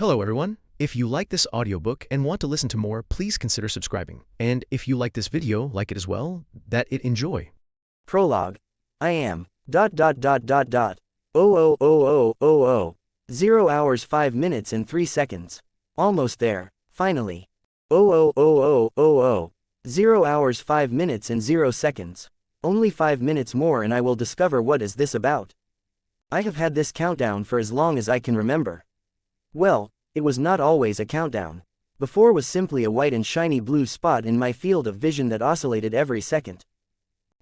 Hello everyone. If you like this audiobook and want to listen to more, please consider subscribing. And if you like this video, like it as well, that it enjoy. Prologue. I am. Oh oh oh oh oh oh. 0 hours 5 minutes and 3 seconds. Almost there. Finally. Oh oh oh oh oh oh. 0 hours 5 minutes and 0 seconds. Only 5 minutes more and I will discover what is this about. I have had this countdown for as long as I can remember. Well, it was not always a countdown. Before was simply a white and shiny blue spot in my field of vision that oscillated every second.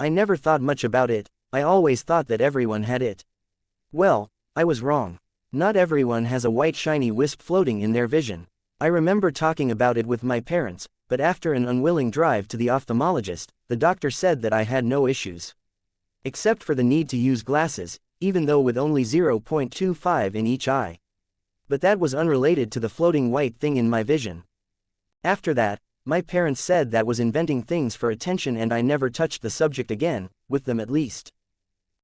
I never thought much about it, I always thought that everyone had it. Well, I was wrong. Not everyone has a white shiny wisp floating in their vision. I remember talking about it with my parents, but after an unwilling drive to the ophthalmologist, the doctor said that I had no issues. Except for the need to use glasses, even though with only 0.25 in each eye. But that was unrelated to the floating white thing in my vision. After that, my parents said that was inventing things for attention and I never touched the subject again, with them at least.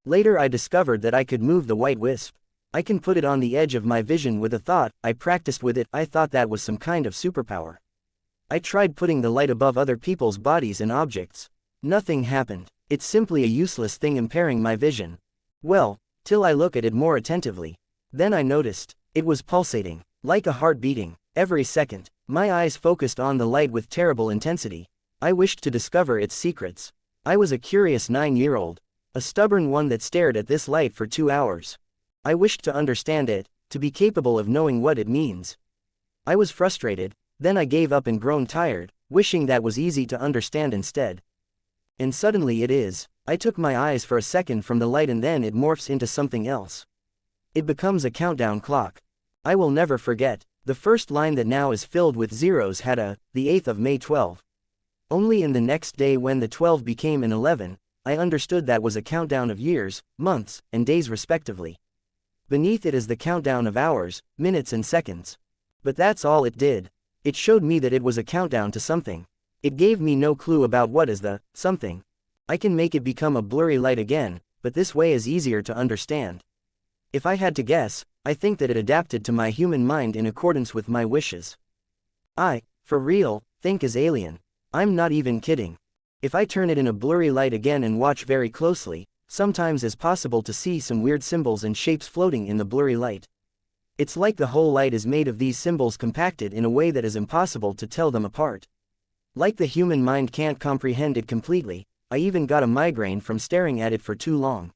Later I discovered that I could move the white wisp. I can put it on the edge of my vision with a thought. I practiced with it. I thought that was some kind of superpower. I tried putting the light above other people's bodies and objects. Nothing happened. It's simply a useless thing impairing my vision. Well, till I look at it more attentively. Then I noticed. It was pulsating, like a heart beating, every second. My eyes focused on the light with terrible intensity. I wished to discover its secrets. I was a curious 9-year-old, a stubborn one that stared at this light for 2 hours. I wished to understand it, to be capable of knowing what it means. I was frustrated, then I gave up and grown tired, wishing that was easy to understand instead. And suddenly it is. I took my eyes for a second from the light and then it morphs into something else. It becomes a countdown clock. I will never forget, the first line that now is filled with zeros had the 8th of May 12. Only in the next day when the 12 became an 11, I understood that was a countdown of years, months, and days respectively. Beneath it is the countdown of hours, minutes and seconds. But that's all it did. It showed me that it was a countdown to something. It gave me no clue about what is the something. I can make it become a blurry light again, but this way is easier to understand. If I had to guess, I think that it adapted to my human mind in accordance with my wishes. I, for real, think is alien. I'm not even kidding. If I turn it in a blurry light again and watch very closely, sometimes it's possible to see some weird symbols and shapes floating in the blurry light. It's like the whole light is made of these symbols compacted in a way that is impossible to tell them apart. Like the human mind can't comprehend it completely, I even got a migraine from staring at it for too long.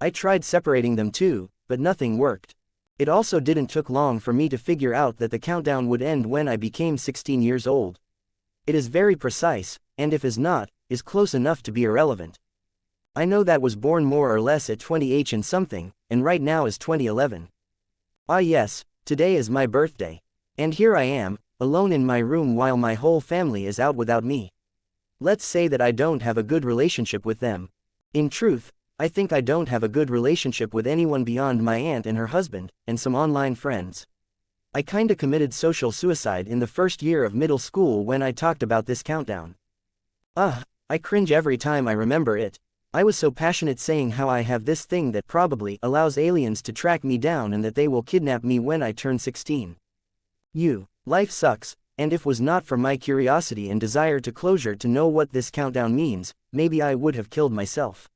I tried separating them too, but nothing worked. It also didn't took long for me to figure out that the countdown would end when I became 16 years old. It is very precise, and if is not, is close enough to be irrelevant. I know that was born more or less at 20h and something, and right now is 2011. Ah yes, today is my birthday. And here I am, alone in my room while my whole family is out without me. Let's say that I don't have a good relationship with them. In truth, I think I don't have a good relationship with anyone beyond my aunt and her husband, and some online friends. I kinda committed social suicide in the first year of middle school when I talked about this countdown. I cringe every time I remember it. I was so passionate saying how I have this thing that probably allows aliens to track me down and that they will kidnap me when I turn 16. Life sucks, and if was not for my curiosity and desire to closure to know what this countdown means, maybe I would have killed myself.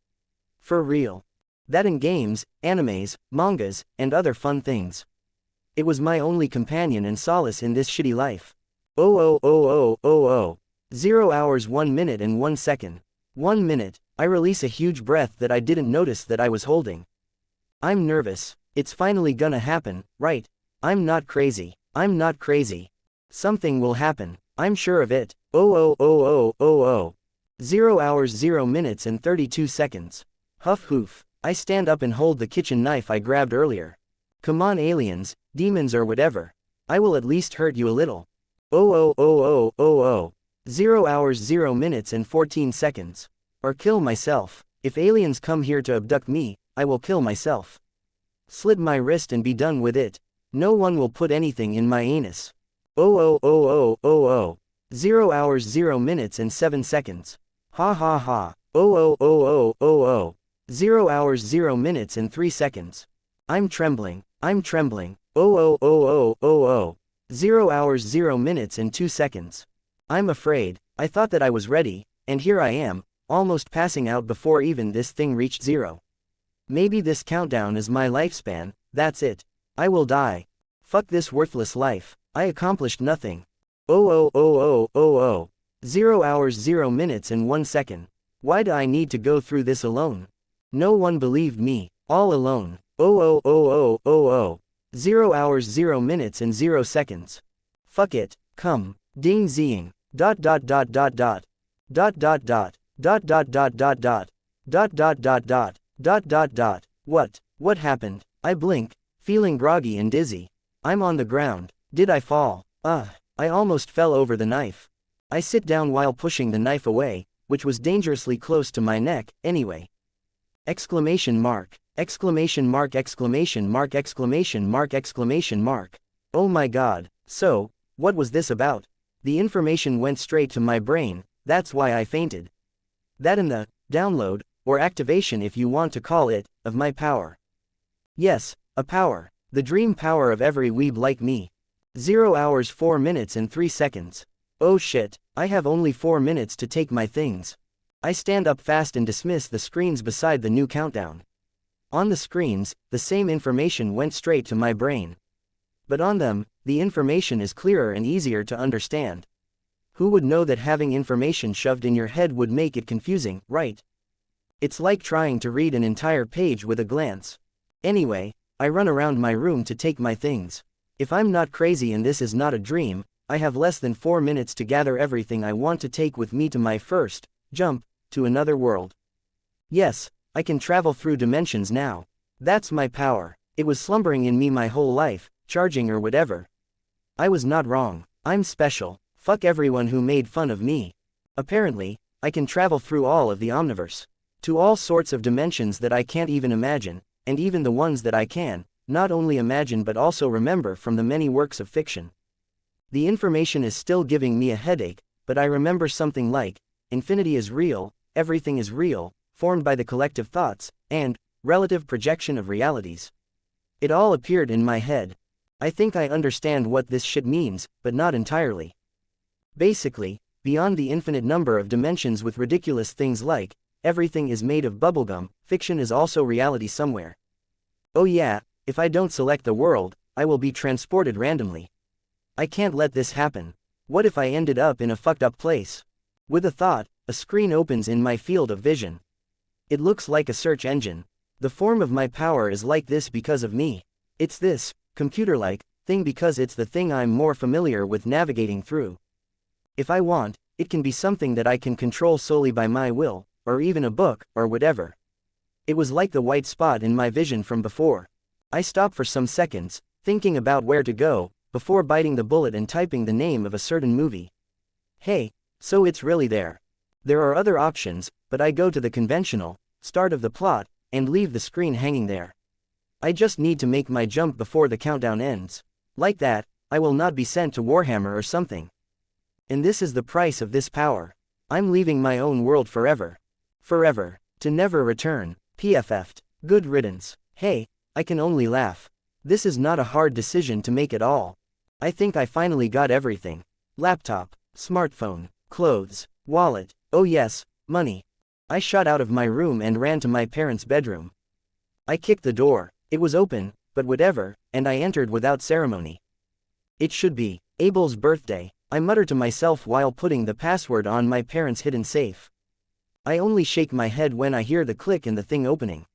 For real. That and games, animes, mangas, and other fun things. It was my only companion and solace in this shitty life. 0 hours 1 minute and 1 second. 1 minute, I release a huge breath that I didn't notice that I was holding. I'm nervous. It's finally gonna happen, right? I'm not crazy. I'm not crazy. Something will happen. I'm sure of it. 0 hours 0 minutes and 32 seconds. Huff hoof. I stand up and hold the kitchen knife I grabbed earlier. Come on aliens, demons or whatever. I will at least hurt you a little. 0 hours 0 minutes and 14 seconds. Or kill myself. If aliens come here to abduct me, I will kill myself. Slit my wrist and be done with it. No one will put anything in my anus. 0 hours 0 minutes and 7 seconds. Ha ha ha. 0 hours 0 minutes and 3 seconds. I'm trembling. 0 0 hours 0 minutes and 2 seconds. I'm afraid. I thought that I was ready, and here I am, almost passing out before even this thing reached 0. Maybe this countdown is my lifespan, that's it. I will die. Fuck this worthless life. I accomplished nothing. 0 hours 0 minutes and 1 second. Why do I need to go through this alone? No one believed me. All alone. 0 hours 0 minutes and 0 seconds. Fuck it. Come. Ding zing. Dot dot dot dot dot. Dot dot dot. Dot dot dot dot dot. Dot dot dot dot. Dot dot dot. What happened? I blink, feeling groggy and dizzy. I'm on the ground. Did I fall? I almost fell over the knife. I sit down while pushing the knife away, which was dangerously close to my neck, anyway. Exclamation mark. Exclamation mark exclamation mark exclamation mark exclamation mark. Oh my god. So, what was this about? The information went straight to my brain, that's why I fainted. That and the download, or activation if you want to call it, of my power. Yes, a power. The dream power of every weeb like me. 0 hours 4 minutes and 3 seconds. Oh shit, I have only 4 minutes to take my things. I stand up fast and dismiss the screens beside the new countdown. On the screens, the same information went straight to my brain. But on them, the information is clearer and easier to understand. Who would know that having information shoved in your head would make it confusing, right? It's like trying to read an entire page with a glance. Anyway, I run around my room to take my things. If I'm not crazy and this is not a dream, I have less than 4 minutes to gather everything I want to take with me to my first jump to another world. Yes, I can travel through dimensions now. That's my power. It was slumbering in me my whole life, charging or whatever. I was not wrong. I'm special. Fuck everyone who made fun of me. Apparently, I can travel through all of the Omniverse. To all sorts of dimensions that I can't even imagine, and even the ones that I can, not only imagine but also remember from the many works of fiction. The information is still giving me a headache, but I remember something like, infinity is real, everything is real, formed by the collective thoughts, and relative projection of realities. It all appeared in my head. I think I understand what this shit means, but not entirely. Basically, beyond the infinite number of dimensions with ridiculous things like, everything is made of bubblegum, fiction is also reality somewhere. Oh yeah, if I don't select the world, I will be transported randomly. I can't let this happen. What if I ended up in a fucked up place? With a thought, a screen opens in my field of vision. It looks like a search engine. The form of my power is like this because of me. It's this, computer-like, thing because it's the thing I'm more familiar with navigating through. If I want, it can be something that I can control solely by my will, or even a book, or whatever. It was like the white spot in my vision from before. I stopped for some seconds, thinking about where to go, before biting the bullet and typing the name of a certain movie. Hey, so it's really there. There are other options, but I go to the conventional start of the plot, and leave the screen hanging there. I just need to make my jump before the countdown ends. Like that, I will not be sent to Warhammer or something. And this is the price of this power. I'm leaving my own world forever. Forever. To never return. PFF'd. Good riddance. Hey, I can only laugh. This is not a hard decision to make at all. I think I finally got everything. Laptop, smartphone, clothes, wallet, oh yes, money. I shot out of my room and ran to my parents' bedroom. I kicked the door. It was open, but whatever, and I entered without ceremony. It should be Abel's birthday, I muttered to myself while putting the password on my parents' hidden safe. I only shake my head when I hear the click and the thing opening.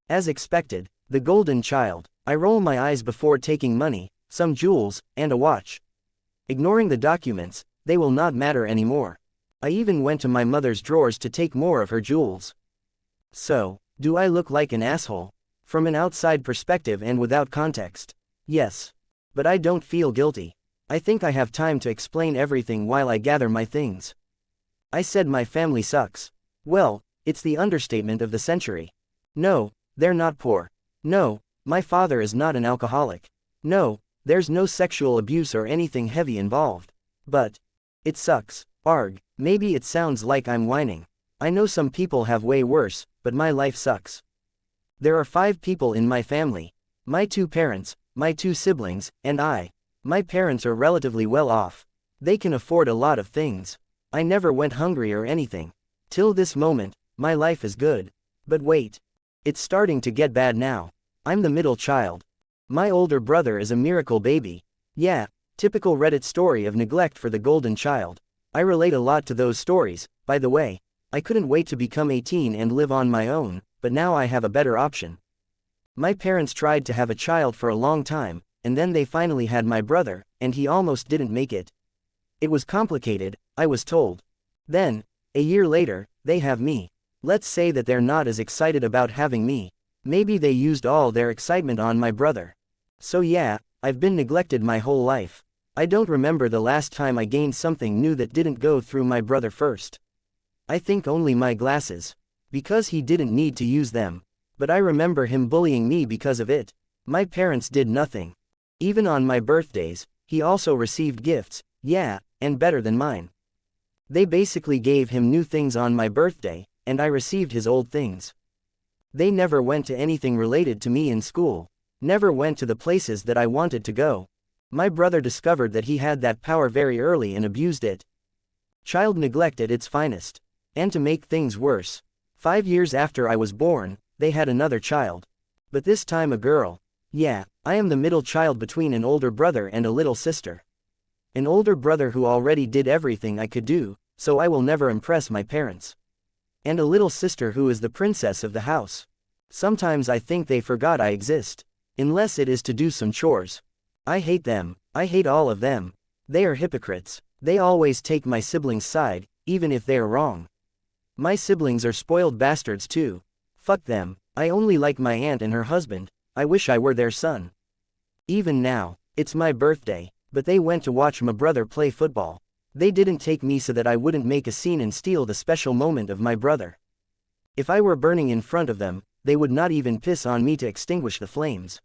As expected, the golden child. I roll my eyes before taking money, some jewels, and a watch. Ignoring the documents, they will not matter anymore. I even went to my mother's drawers to take more of her jewels. So, do I look like an asshole? From an outside perspective and without context. Yes. But I don't feel guilty. I think I have time to explain everything while I gather my things. I said my family sucks. Well, it's the understatement of the century. No, they're not poor. No, my father is not an alcoholic. No, there's no sexual abuse or anything heavy involved. But it sucks. Arg, maybe it sounds like I'm whining. I know some people have way worse, but my life sucks. There are 5 people in my family. My 2 parents, my 2 siblings, and I. My parents are relatively well off. They can afford a lot of things. I never went hungry or anything. Till this moment, my life is good. But wait. It's starting to get bad now. I'm the middle child. My older brother is a miracle baby. Yeah, typical Reddit story of neglect for the golden child. I relate a lot to those stories. By the way, I couldn't wait to become 18 and live on my own, but now I have a better option. My parents tried to have a child for a long time, and then they finally had my brother, and he almost didn't make it. It was complicated, I was told. Then, a year later, they have me. Let's say that they're not as excited about having me. Maybe they used all their excitement on my brother. So yeah, I've been neglected my whole life. I don't remember the last time I gained something new that didn't go through my brother first. I think only my glasses. Because he didn't need to use them. But I remember him bullying me because of it. My parents did nothing. Even on my birthdays, he also received gifts, yeah, and better than mine. They basically gave him new things on my birthday, and I received his old things. They never went to anything related to me in school. Never went to the places that I wanted to go. My brother discovered that he had that power very early and abused it. Child neglect at its finest. And to make things worse, 5 years after I was born, they had another child. But this time a girl. Yeah, I am the middle child between an older brother and a little sister. An older brother who already did everything I could do, so I will never impress my parents. And a little sister who is the princess of the house. Sometimes I think they forgot I exist. Unless it is to do some chores. I hate them. I hate all of them. They are hypocrites. They always take my siblings' side, even if they are wrong. My siblings are spoiled bastards too. Fuck them. I only like my aunt and her husband. I wish I were their son. Even now, it's my birthday, but they went to watch my brother play football. They didn't take me so that I wouldn't make a scene and steal the special moment of my brother. If I were burning in front of them, they would not even piss on me to extinguish the flames.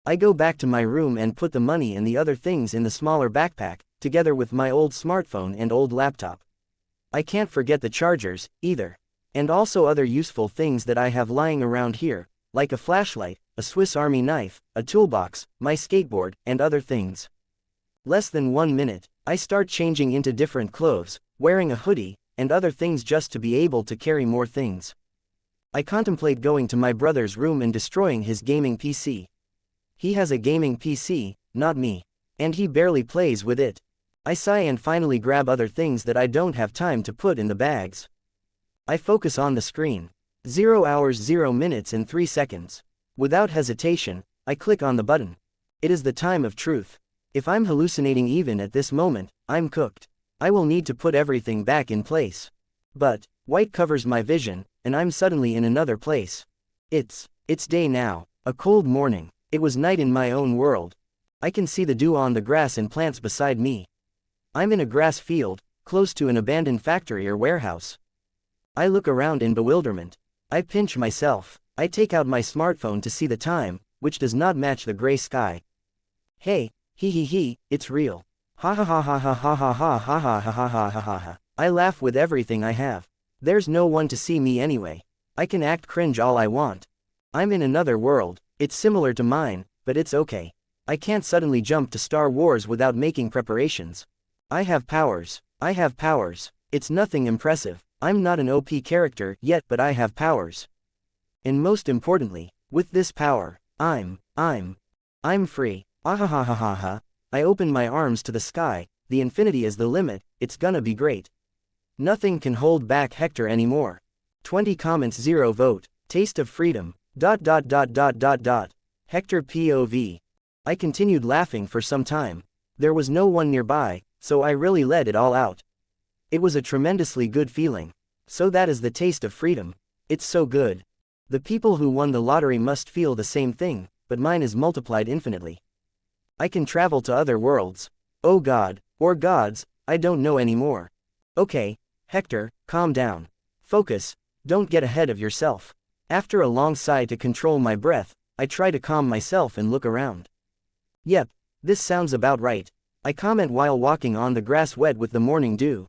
I go back to my room and put the money and the other things in the smaller backpack, together with my old smartphone and old laptop. I can't forget the chargers, either. And also other useful things that I have lying around here, like a flashlight, a Swiss Army knife, a toolbox, my skateboard, and other things. Less than 1 minute, I start changing into different clothes, wearing a hoodie, and other things just to be able to carry more things. I contemplate going to my brother's room and destroying his gaming PC. He has a gaming PC, not me. And he barely plays with it. I sigh and finally grab other things that I don't have time to put in the bags. I focus on the screen. 0 hours 0 minutes and 3 seconds. Without hesitation, I click on the button. It is the time of truth. If I'm hallucinating even at this moment, I'm cooked. I will need to put everything back in place. But, white covers my vision, and I'm suddenly in another place. It's day now, a cold morning. It was night in my own world. I can see the dew on the grass and plants beside me. I'm in a grass field, close to an abandoned factory or warehouse. I look around in bewilderment. I pinch myself. I take out my smartphone to see the time, which does not match the gray sky. Hey, it's real. Ha ha ha ha ha ha ha ha ha ha ha ha ha ha ha. I laugh with everything I have. There's no one to see me anyway. I can act cringe all I want. I'm in another world. It's similar to mine, but it's okay. I can't suddenly jump to Star Wars without making preparations. I have powers. It's nothing impressive. I'm not an OP character yet, but I have powers. And most importantly, with this power, I'm free. Ah ha ha ha ha ha. I open my arms to the sky, the infinity is the limit, it's gonna be great. Nothing can hold back Hector anymore. 20 comments 0 vote, taste of freedom, ... Hector POV. I continued laughing for some time. There was no one nearby, so I really let it all out. It was a tremendously good feeling. So that is the taste of freedom. It's so good. The people who won the lottery must feel the same thing, but mine is multiplied infinitely. I can travel to other worlds. Oh God, or gods, I don't know anymore. Okay, Hector, calm down. Focus, don't get ahead of yourself. After a long sigh to control my breath, I try to calm myself and look around. Yep, this sounds about right. I comment while walking on the grass wet with the morning dew.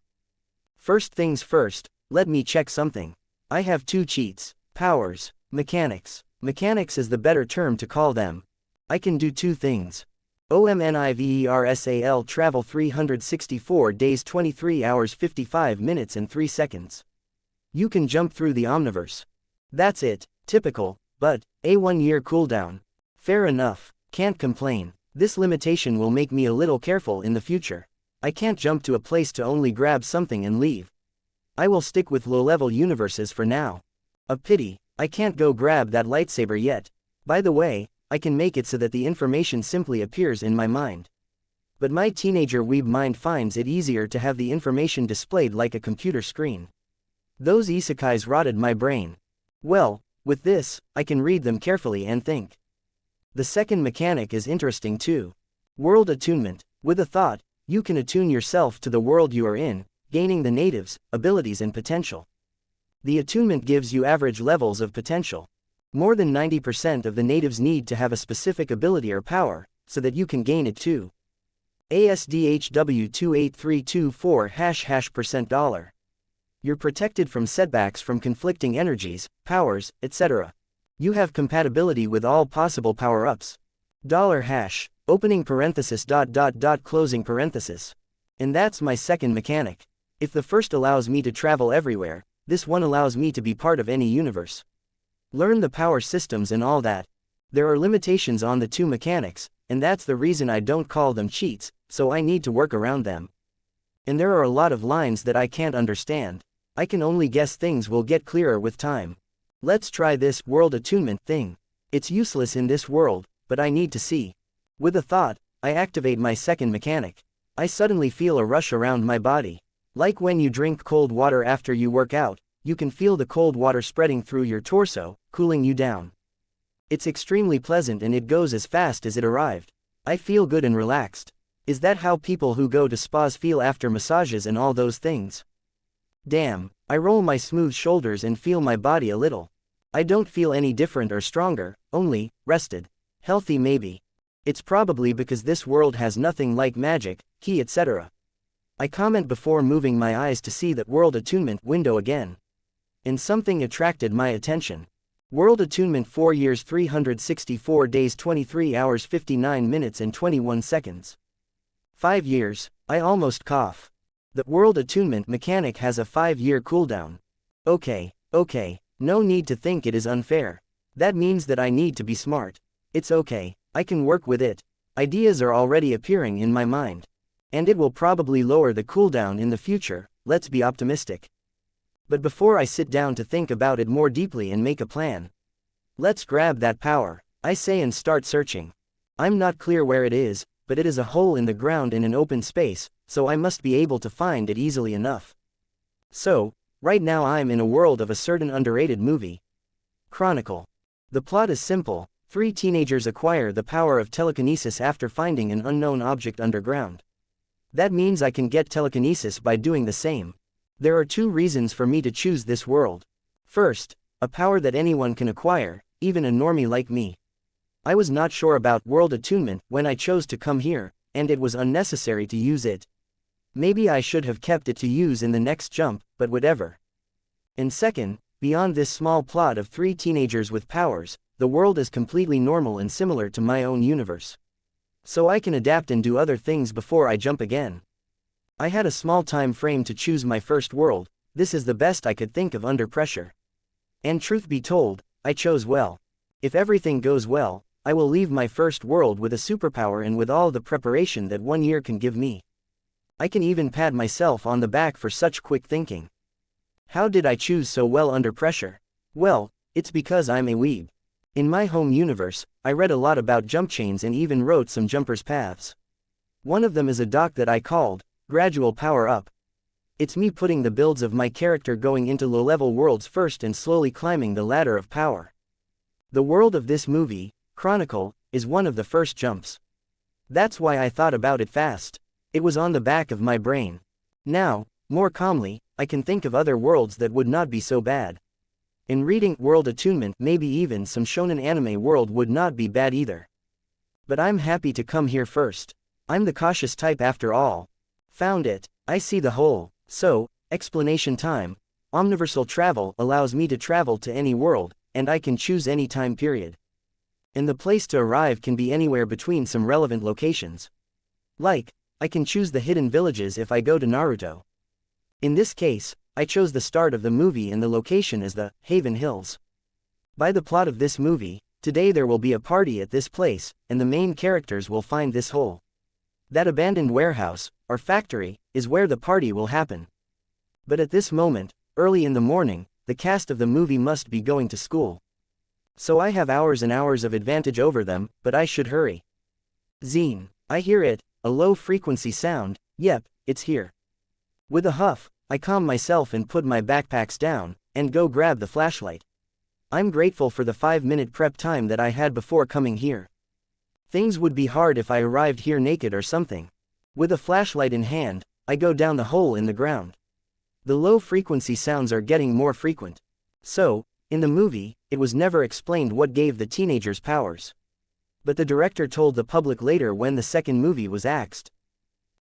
First things first, let me check something. I have 2 cheats, powers, mechanics. Mechanics is the better term to call them. I can do 2 things. Omniversal travel 364 days 23 hours 55 minutes and 3 seconds. You can jump through the Omniverse. That's it, typical, but, a 1-year cooldown. Fair enough, can't complain. This limitation will make me a little careful in the future. I can't jump to a place to only grab something and leave. I will stick with low-level universes for now. A pity, I can't go grab that lightsaber yet. By the way, I can make it so that the information simply appears in my mind. But my teenager weeb mind finds it easier to have the information displayed like a computer screen. Those isekais rotted my brain. Well, with this, I can read them carefully and think. The second mechanic is interesting too. World attunement. With a thought, you can attune yourself to the world you are in, gaining the natives, abilities and potential. The attunement gives you average levels of potential. More than 90% of the natives need to have a specific ability or power, so that you can gain it too. ASDHW28324 #%. You're protected from setbacks from conflicting energies, powers, etc. You have compatibility with all possible power-ups. $#, opening parenthesis ... closing parenthesis. And that's my second mechanic. If the first allows me to travel everywhere, this one allows me to be part of any universe. Learn the power systems and all that. There are limitations on the two mechanics, and that's the reason I don't call them cheats, so I need to work around them. And there are a lot of lines that I can't understand. I can only guess things will get clearer with time. Let's try this world attunement thing. It's useless in this world, but I need to see. With a thought, I activate my second mechanic. I suddenly feel a rush around my body. Like when you drink cold water after you work out, you can feel the cold water spreading through your torso, cooling you down. It's extremely pleasant and it goes as fast as it arrived. I feel good and relaxed. Is that how people who go to spas feel after massages and all those things? Damn, I roll my smooth shoulders and feel my body a little. I don't feel any different or stronger, only rested. Healthy maybe. It's probably because this world has nothing like magic, key etc. I comment before moving my eyes to see that world attunement window again. And something attracted my attention. World attunement 4 years 364 days 23 hours 59 minutes and 21 seconds. 5 years, I almost cough. The world attunement mechanic has a 5-year cooldown. Okay, no need to think it is unfair. That means that I need to be smart. It's okay, I can work with it. Ideas are already appearing in my mind. And it will probably lower the cooldown in the future, let's be optimistic. But before I sit down to think about it more deeply and make a plan, let's grab that power, I say, and start searching. I'm not clear where it is, but it is a hole in the ground in an open space, so I must be able to find it easily enough. So, right now I'm in a world of a certain underrated movie. Chronicle. The plot is simple. 3 teenagers acquire the power of telekinesis after finding an unknown object underground. That means I can get telekinesis by doing the same. There are 2 reasons for me to choose this world. First, a power that anyone can acquire, even a normie like me. I was not sure about world attunement when I chose to come here, and it was unnecessary to use it. Maybe I should have kept it to use in the next jump, but whatever. And second, beyond this small plot of 3 teenagers with powers, the world is completely normal and similar to my own universe. So I can adapt and do other things before I jump again. I had a small time frame to choose my first world. This is the best I could think of under pressure. And truth be told, I chose well. If everything goes well, I will leave my first world with a superpower and with all the preparation that 1 year can give me. I can even pat myself on the back for such quick thinking. How did I choose so well under pressure? Well, it's because I'm a weeb. In my home universe, I read a lot about jump chains and even wrote some jumpers' paths. One of them is a doc that I called Gradual Power Up. It's me putting the builds of my character going into low-level worlds first and slowly climbing the ladder of power. The world of this movie, Chronicle, is one of the first jumps. That's why I thought about it fast. It was on the back of my brain. Now, more calmly, I can think of other worlds that would not be so bad. In reading World Attunement, maybe even some shonen anime world would not be bad either. But I'm happy to come here first. I'm the cautious type after all. Found it. I see the hole. So, explanation time. Omniversal travel allows me to travel to any world, and I can choose any time period. And the place to arrive can be anywhere between some relevant locations. Like, I can choose the hidden villages if I go to Naruto. In this case, I chose the start of the movie and the location as the Haven Hills. By the plot of this movie, today there will be a party at this place, and the main characters will find this hole. That abandoned warehouse, or factory, is where the party will happen. But at this moment, early in the morning, the cast of the movie must be going to school. So I have hours and hours of advantage over them, but I should hurry. Zine. I hear it, a low-frequency sound. Yep, it's here. With a huff, I calm myself and put my backpacks down, and go grab the flashlight. I'm grateful for the 5-minute prep time that I had before coming here. Things would be hard if I arrived here naked or something. With a flashlight in hand, I go down the hole in the ground. The low-frequency sounds are getting more frequent. So, in the movie, it was never explained what gave the teenagers powers. But the director told the public later when the second movie was axed.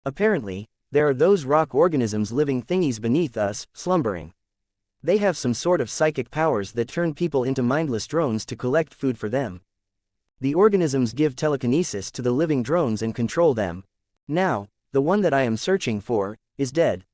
Apparently, there are those rock organisms living thingies beneath us, slumbering. They have some sort of psychic powers that turn people into mindless drones to collect food for them. The organisms give telekinesis to the living drones and control them. Now, the one that I am searching for, is dead.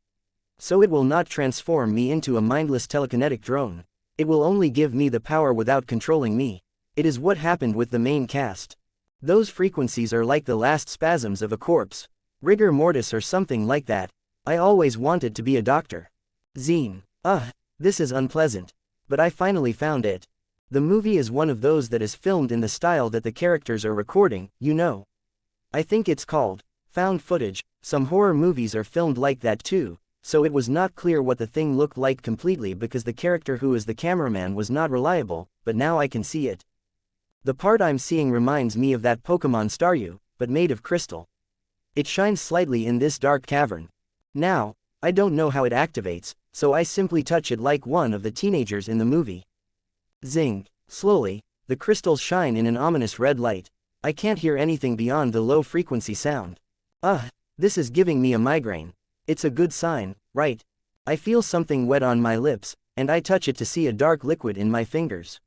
So it will not transform me into a mindless telekinetic drone. It will only give me the power without controlling me. It is what happened with the main cast. Those frequencies are like the last spasms of a corpse. Rigor mortis or something like that. I always wanted to be a doctor. Zine. This is unpleasant. But I finally found it. The movie is one of those that is filmed in the style that the characters are recording, you know. I think it's called found footage. Some horror movies are filmed like that too, so it was not clear what the thing looked like completely because the character who is the cameraman was not reliable, but now I can see it. The part I'm seeing reminds me of that Pokemon Staryu, but made of crystal. It shines slightly in this dark cavern. Now, I don't know how it activates, so I simply touch it like one of the teenagers in the movie. Zing. Slowly, the crystals shine in an ominous red light. I can't hear anything beyond the low-frequency sound. This is giving me a migraine. It's a good sign, right? I feel something wet on my lips, and I touch it to see a dark liquid in my fingers.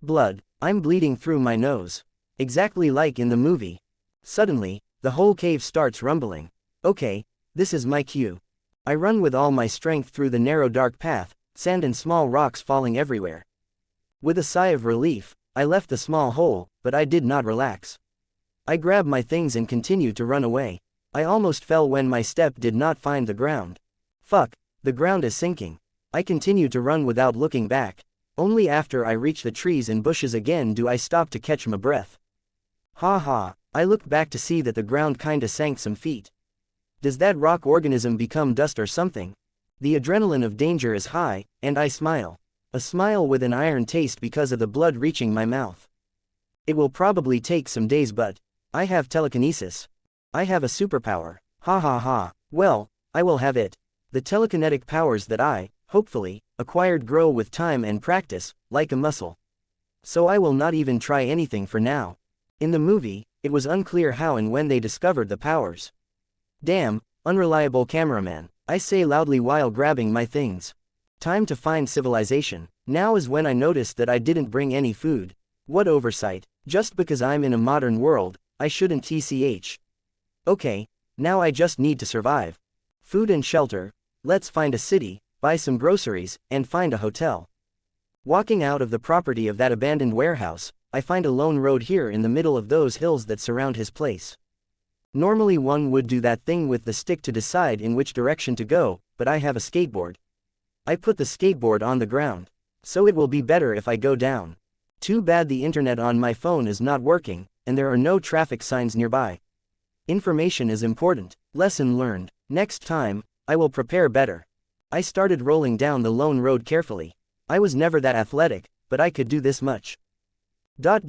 Blood. I'm bleeding through my nose. Exactly like in the movie. Suddenly, the whole cave starts rumbling. Okay, this is my cue. I run with all my strength through the narrow dark path, sand and small rocks falling everywhere. With a sigh of relief, I left the small hole, but I did not relax. I grabbed my things and continued to run away. I almost fell when my step did not find the ground. Fuck, the ground is sinking. I continued to run without looking back. Only after I reach the trees and bushes again do I stop to catch my breath. I looked back to see that the ground kinda sank some feet. Does that rock organism become dust or something? The adrenaline of danger is high, and I smile. A smile with an iron taste because of the blood reaching my mouth. It will probably take some days, but I have telekinesis. I have a superpower. Well, I will have it. The telekinetic powers that I, hopefully, acquired grow with time and practice, like a muscle. So I will not even try anything for now. In the movie, it was unclear how and when they discovered the powers. Damn, unreliable cameraman, I say loudly while grabbing my things. Time to find civilization. Now is when I noticed that I didn't bring any food. What oversight. Just because I'm in a modern world, I shouldn't tch. Okay, now I just need to survive. Food and shelter. Let's find a city, buy some groceries, and find a hotel. Walking out of the property of that abandoned warehouse, I find a lone road here in the middle of those hills that surround his place. Normally one would do that thing with the stick to decide in which direction to go, but I have a skateboard. I put the skateboard on the ground. So it will be better if I go down. Too bad the internet on my phone is not working, and there are no traffic signs nearby. Information is important. Lesson learned. Next time, I will prepare better. I started rolling down the lone road carefully. I was never that athletic, but I could do this much. Quote.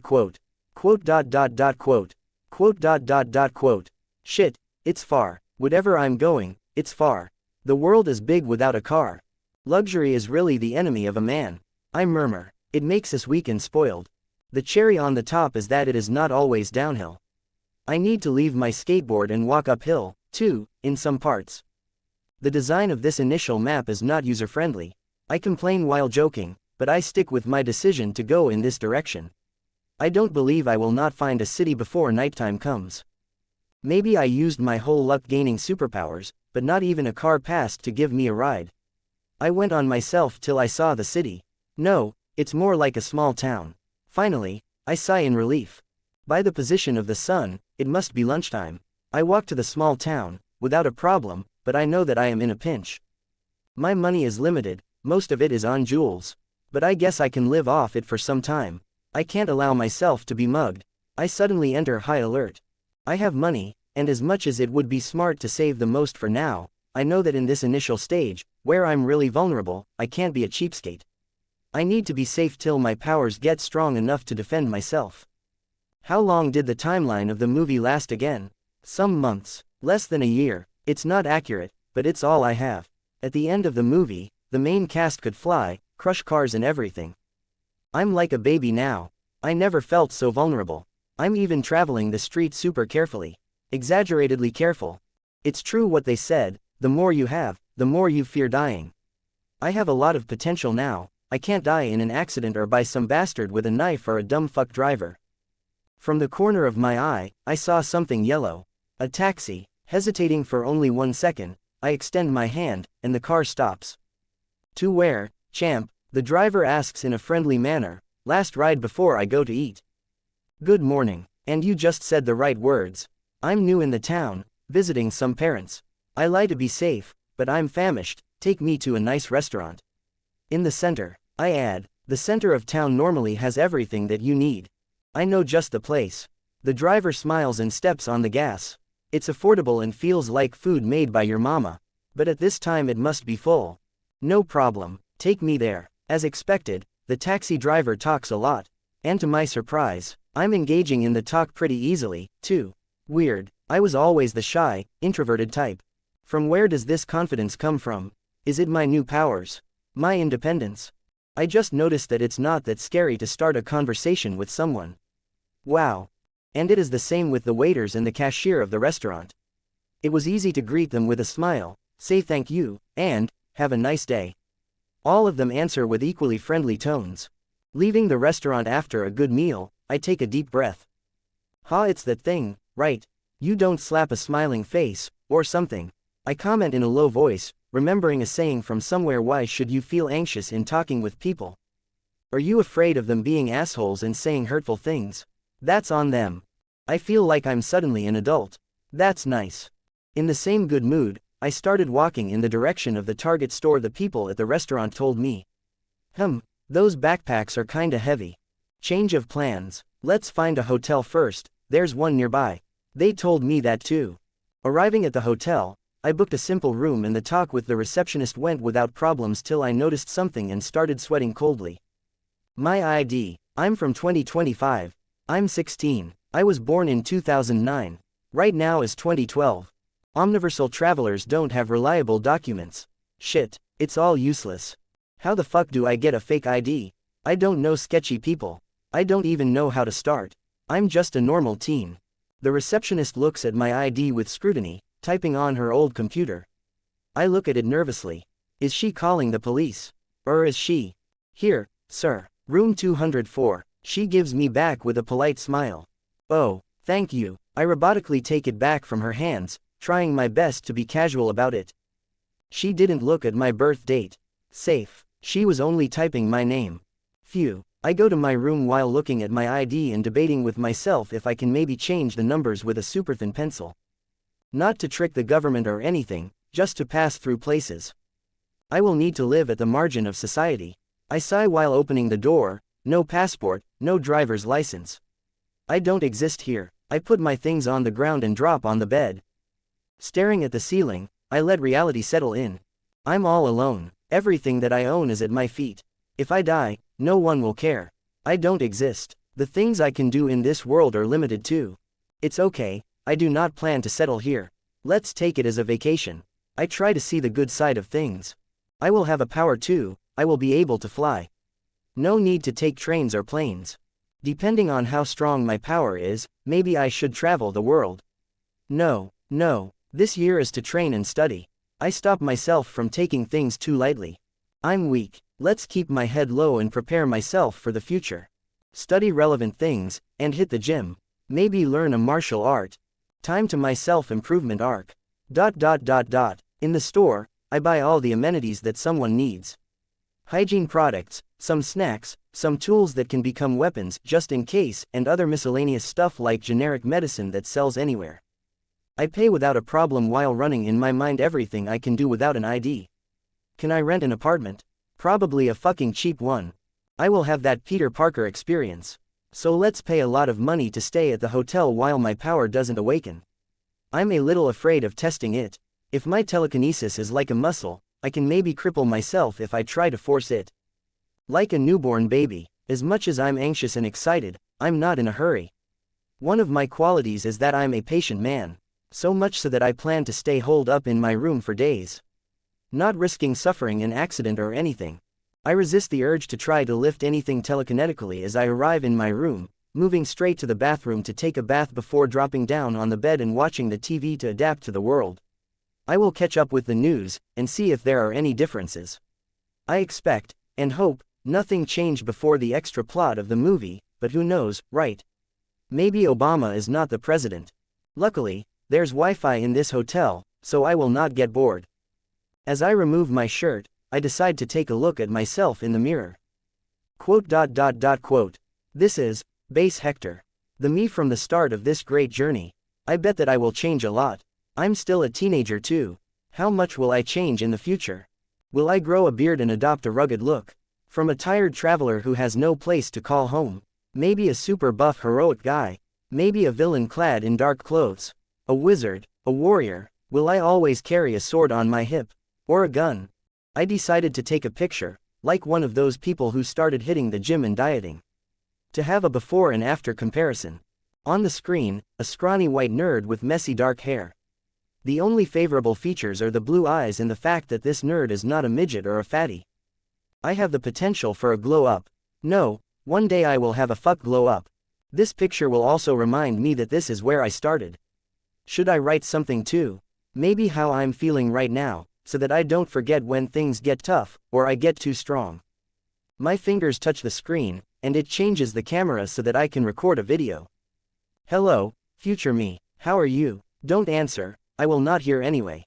Quote. Quote. Shit, it's far. Whatever I'm going, it's far. The world is big without a car. Luxury is really the enemy of a man. I murmur. It makes us weak and spoiled. The cherry on the top is that it is not always downhill. I need to leave my skateboard and walk uphill, too, in some parts. The design of this initial map is not user-friendly. I complain while joking, but I stick with my decision to go in this direction. I don't believe I will not find a city before nighttime comes. Maybe I used my whole luck gaining superpowers, but not even a car passed to give me a ride. I went on myself till I saw the city. No, it's more like a small town. Finally, I sigh in relief. By the position of the sun, it must be lunchtime. I walk to the small town, without a problem, but I know that I am in a pinch. My money is limited, most of it is on jewels. But I guess I can live off it for some time. I can't allow myself to be mugged. I suddenly enter high alert. I have money, and as much as it would be smart to save the most for now, I know that in this initial stage, where I'm really vulnerable, I can't be a cheapskate. I need to be safe till my powers get strong enough to defend myself. How long did the timeline of the movie last again? Some months. Less than a year. It's not accurate, but it's all I have. At the end of the movie, the main cast could fly, crush cars and everything. I'm like a baby now. I never felt so vulnerable. I'm even traveling the street super carefully. Exaggeratedly careful. It's true what they said, the more you have, the more you fear dying. I have a lot of potential now. I can't die in an accident or by some bastard with a knife or a dumb fuck driver. From the corner of my eye, I saw something yellow. A taxi. Hesitating for only 1 second, I extend my hand, and the car stops. To where, champ? The driver asks in a friendly manner. Last ride before I go to eat. Good morning. And you just said the right words. I'm new in the town, visiting some parents. I lie to be safe, but I'm famished. Take me to a nice restaurant. In the center, I add. The center of town normally has everything that you need. I know just the place. The driver smiles and steps on the gas. It's affordable and feels like food made by your mama. But at this time it must be full. No problem, take me there. As expected, the taxi driver talks a lot. And to my surprise, I'm engaging in the talk pretty easily, too. Weird, I was always the shy, introverted type. From where does this confidence come from? Is it my new powers? My independence? I just noticed that it's not that scary to start a conversation with someone. Wow. And it is the same with the waiters and the cashier of the restaurant. It was easy to greet them with a smile, say thank you, and, have a nice day. All of them answer with equally friendly tones. Leaving the restaurant after a good meal, I take a deep breath. It's that thing, right? You don't slap a smiling face, or something. I comment in a low voice, remembering a saying from somewhere. Why should you feel anxious in talking with people? Are you afraid of them being assholes and saying hurtful things? That's on them. I feel like I'm suddenly an adult. That's nice. In the same good mood, I started walking in the direction of the Target store. The people at the restaurant told me. Those backpacks are kinda heavy. Change of plans. Let's find a hotel first, there's one nearby. They told me that too. Arriving at the hotel, I booked a simple room and the talk with the receptionist went without problems till I noticed something and started sweating coldly. My ID. I'm from 2025. I'm 16. I was born in 2009. Right now is 2012. Omniversal travelers don't have reliable documents. Shit, it's all useless. How the fuck do I get a fake ID? I don't know sketchy people. I don't even know how to start. I'm just a normal teen. The receptionist looks at my ID with scrutiny, typing on her old computer. I look at it nervously. Is she calling the police? Or is she? Here, sir, room 204. She gives me back with a polite smile. Oh, thank you. I robotically take it back from her hands, trying my best to be casual about it. She didn't look at my birth date. Safe. She was only typing my name. Phew. I go to my room while looking at my ID and debating with myself if I can maybe change the numbers with a super thin pencil. Not to trick the government or anything, just to pass through places. I will need to live at the margin of society. I sigh while opening the door. No passport, no driver's license. I don't exist here. I put my things on the ground and drop on the bed. Staring at the ceiling, I let reality settle in. I'm all alone. Everything that I own is at my feet. If I die, no one will care. I don't exist. The things I can do in this world are limited too. It's okay, I do not plan to settle here. Let's take it as a vacation. I try to see the good side of things. I will have a power too. I will be able to fly. No need to take trains or planes. Depending on how strong my power is, maybe I should travel the world. No, this year is to train and study. I stop myself from taking things too lightly. I'm weak. Let's keep my head low and prepare myself for the future. Study relevant things, and hit the gym. Maybe learn a martial art. Time to my self-improvement arc. In the store, I buy all the amenities that someone needs. Hygiene products, some snacks, some tools that can become weapons just in case, and other miscellaneous stuff like generic medicine that sells anywhere. I pay without a problem while running in my mind everything I can do without an ID. Can I rent an apartment? Probably a fucking cheap one. I will have that Peter Parker experience. So let's pay a lot of money to stay at the hotel while my power doesn't awaken. I'm a little afraid of testing it. If my telekinesis is like a muscle, I can maybe cripple myself if I try to force it. Like a newborn baby, as much as I'm anxious and excited, I'm not in a hurry. One of my qualities is that I'm a patient man, so much so that I plan to stay holed up in my room for days. Not risking suffering an accident or anything. I resist the urge to try to lift anything telekinetically as I arrive in my room, moving straight to the bathroom to take a bath before dropping down on the bed and watching the TV to adapt to the world. I will catch up with the news, and see if there are any differences. I expect, and hope, nothing changed before the extra plot of the movie, but who knows, right? Maybe Obama is not the president. Luckily, there's Wi-Fi in this hotel, so I will not get bored. As I remove my shirt, I decide to take a look at myself in the mirror. This is, Base Hector. The me from the start of this great journey. I bet that I will change a lot. I'm still a teenager too. How much will I change in the future? Will I grow a beard and adopt a rugged look? From a tired traveler who has no place to call home. Maybe a super buff heroic guy. Maybe a villain clad in dark clothes. A wizard, a warrior. Will I always carry a sword on my hip? Or a gun? I decided to take a picture, like one of those people who started hitting the gym and dieting. To have a before and after comparison. On the screen, a scrawny white nerd with messy dark hair. The only favorable features are the blue eyes and the fact that this nerd is not a midget or a fatty. I have the potential for a glow up. No, one day I will have a fuck glow up. This picture will also remind me that this is where I started. Should I write something too? Maybe how I'm feeling right now, so that I don't forget when things get tough, or I get too strong. My fingers touch the screen, and it changes the camera so that I can record a video. Hello, future me, how are you? Don't answer, I will not hear anyway.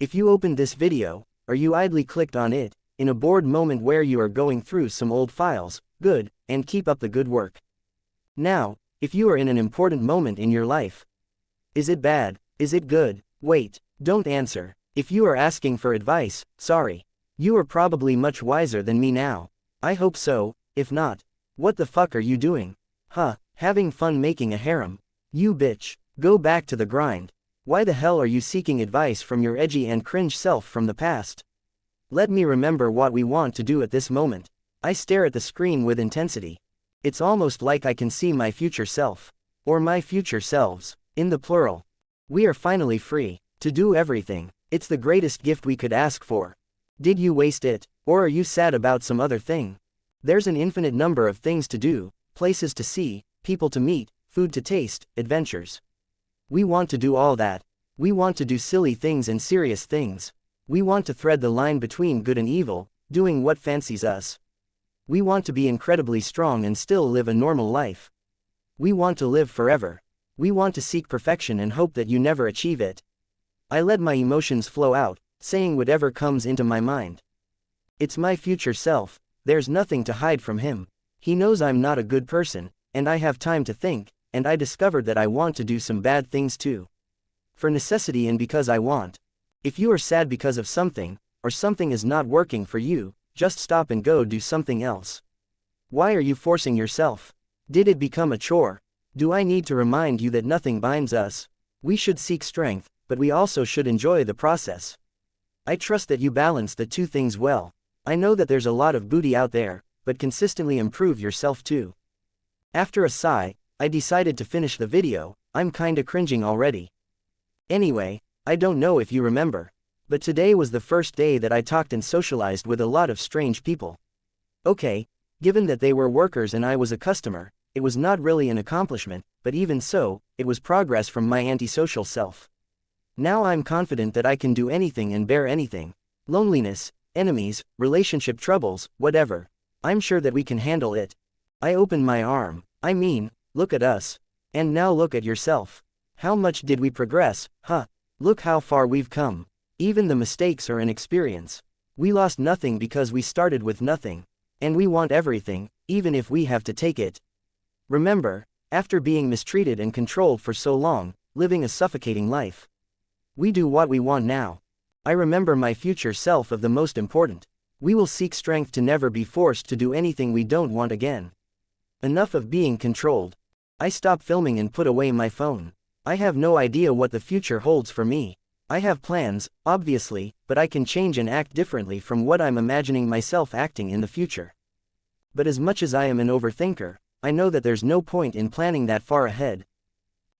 If you opened this video, or you idly clicked on it, in a bored moment where you are going through some old files, good, and keep up the good work. Now, if you are in an important moment in your life. Is it bad? Is it good? Wait, don't answer. If you are asking for advice, sorry. You are probably much wiser than me now. I hope so, if not. What the fuck are you doing? Having fun making a harem. You bitch, go back to the grind. Why the hell are you seeking advice from your edgy and cringe self from the past? Let me remember what we want to do at this moment. I stare at the screen with intensity. It's almost like I can see my future self. Or my future selves, in the plural. We are finally free to do everything. It's the greatest gift we could ask for. Did you waste it, or are you sad about some other thing? There's an infinite number of things to do, places to see, people to meet, food to taste, adventures. We want to do all that. We want to do silly things and serious things. We want to thread the line between good and evil, doing what fancies us. We want to be incredibly strong and still live a normal life. We want to live forever. We want to seek perfection and hope that you never achieve it. I let my emotions flow out, saying whatever comes into my mind. It's my future self, there's nothing to hide from him. He knows I'm not a good person, and I have time to think, and I discovered that I want to do some bad things too. For necessity and because I want. If you are sad because of something, or something is not working for you, just stop and go do something else. Why are you forcing yourself? Did it become a chore? Do I need to remind you that nothing binds us? We should seek strength, but we also should enjoy the process. I trust that you balance the two things well. I know that there's a lot of booty out there, but consistently improve yourself too. After a sigh, I decided to finish the video. I'm kinda cringing already. Anyway, I don't know if you remember, but today was the first day that I talked and socialized with a lot of strange people. Okay, given that they were workers and I was a customer, it was not really an accomplishment, but even so, it was progress from my antisocial self. Now I'm confident that I can do anything and bear anything. Loneliness, enemies, relationship troubles, whatever. I'm sure that we can handle it. I open my arm. I mean, look at us. And now look at yourself. How much did we progress, huh? Look how far we've come. Even the mistakes are an experience. We lost nothing because we started with nothing. And we want everything, even if we have to take it. Remember, after being mistreated and controlled for so long, living a suffocating life, we do what we want now. I remember my future self of the most important. We will seek strength to never be forced to do anything we don't want again. Enough of being controlled. I stop filming and put away my phone. I have no idea what the future holds for me. I have plans, obviously, but I can change and act differently from what I'm imagining myself acting in the future. But as much as I am an overthinker, I know that there's no point in planning that far ahead.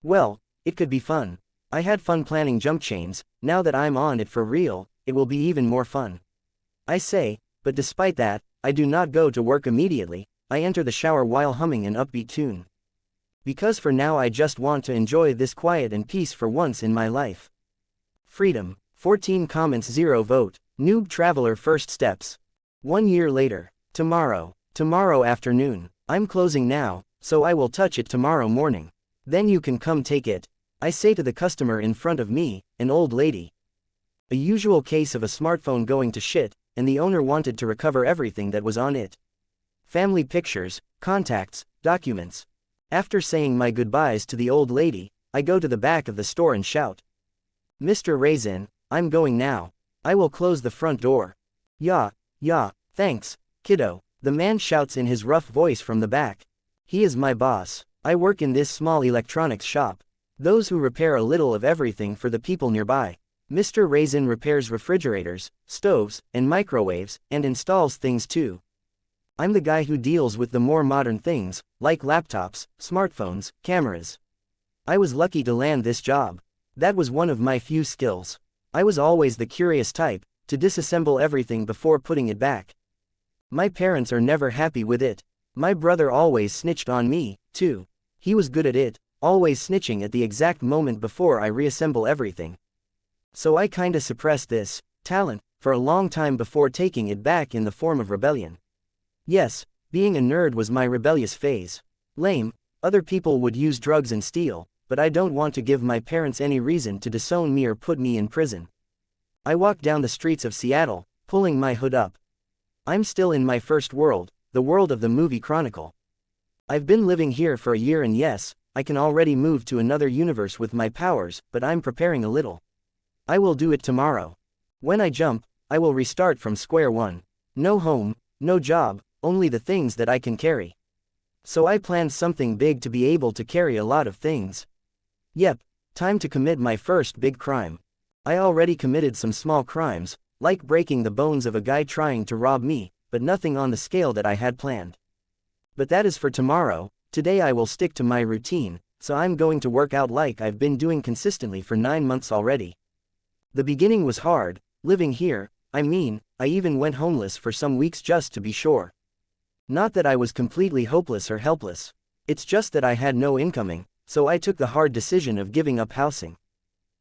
Well, it could be fun. I had fun planning jump chains. Now that I'm on it for real, it will be even more fun. I say, but despite that, I do not go to work immediately. I enter the shower while humming an upbeat tune. Because for now I just want to enjoy this quiet and peace for once in my life. Freedom. 14 comments 0 vote. Noob Traveler first steps. 1 year later. Tomorrow afternoon. I'm closing now, so I will touch it tomorrow morning. Then you can come take it. I say to the customer in front of me, an old lady. A usual case of a smartphone going to shit, and the owner wanted to recover everything that was on it. Family pictures, contacts, documents. After saying my goodbyes to the old lady, I go to the back of the store and shout. Mr. Raisin, I'm going now. I will close the front door. Yeah, thanks, kiddo, the man shouts in his rough voice from the back. He is my boss. I work in this small electronics shop. Those who repair a little of everything for the people nearby. Mr. Raisin repairs refrigerators, stoves, and microwaves, and installs things too. I'm the guy who deals with the more modern things, like laptops, smartphones, cameras. I was lucky to land this job. That was one of my few skills. I was always the curious type, to disassemble everything before putting it back. My parents are never happy with it. My brother always snitched on me, too. He was good at it, always snitching at the exact moment before I reassemble everything. So I kinda suppressed this talent for a long time before taking it back in the form of rebellion. Yes, being a nerd was my rebellious phase. Lame, other people would use drugs and steal, but I don't want to give my parents any reason to disown me or put me in prison. I walk down the streets of Seattle, pulling my hood up. I'm still in my first world, the world of the movie Chronicle. I've been living here for a year and yes, I can already move to another universe with my powers, but I'm preparing a little. I will do it tomorrow. When I jump, I will restart from square one. No home, no job, only the things that I can carry. So I planned something big to be able to carry a lot of things. Yep, time to commit my first big crime. I already committed some small crimes, like breaking the bones of a guy trying to rob me, but nothing on the scale that I had planned. But that is for tomorrow. Today I will stick to my routine, so I'm going to work out like I've been doing consistently for 9 months already. The beginning was hard, living here, I even went homeless for some weeks just to be sure. Not that I was completely hopeless or helpless. It's just that I had no incoming, so I took the hard decision of giving up housing.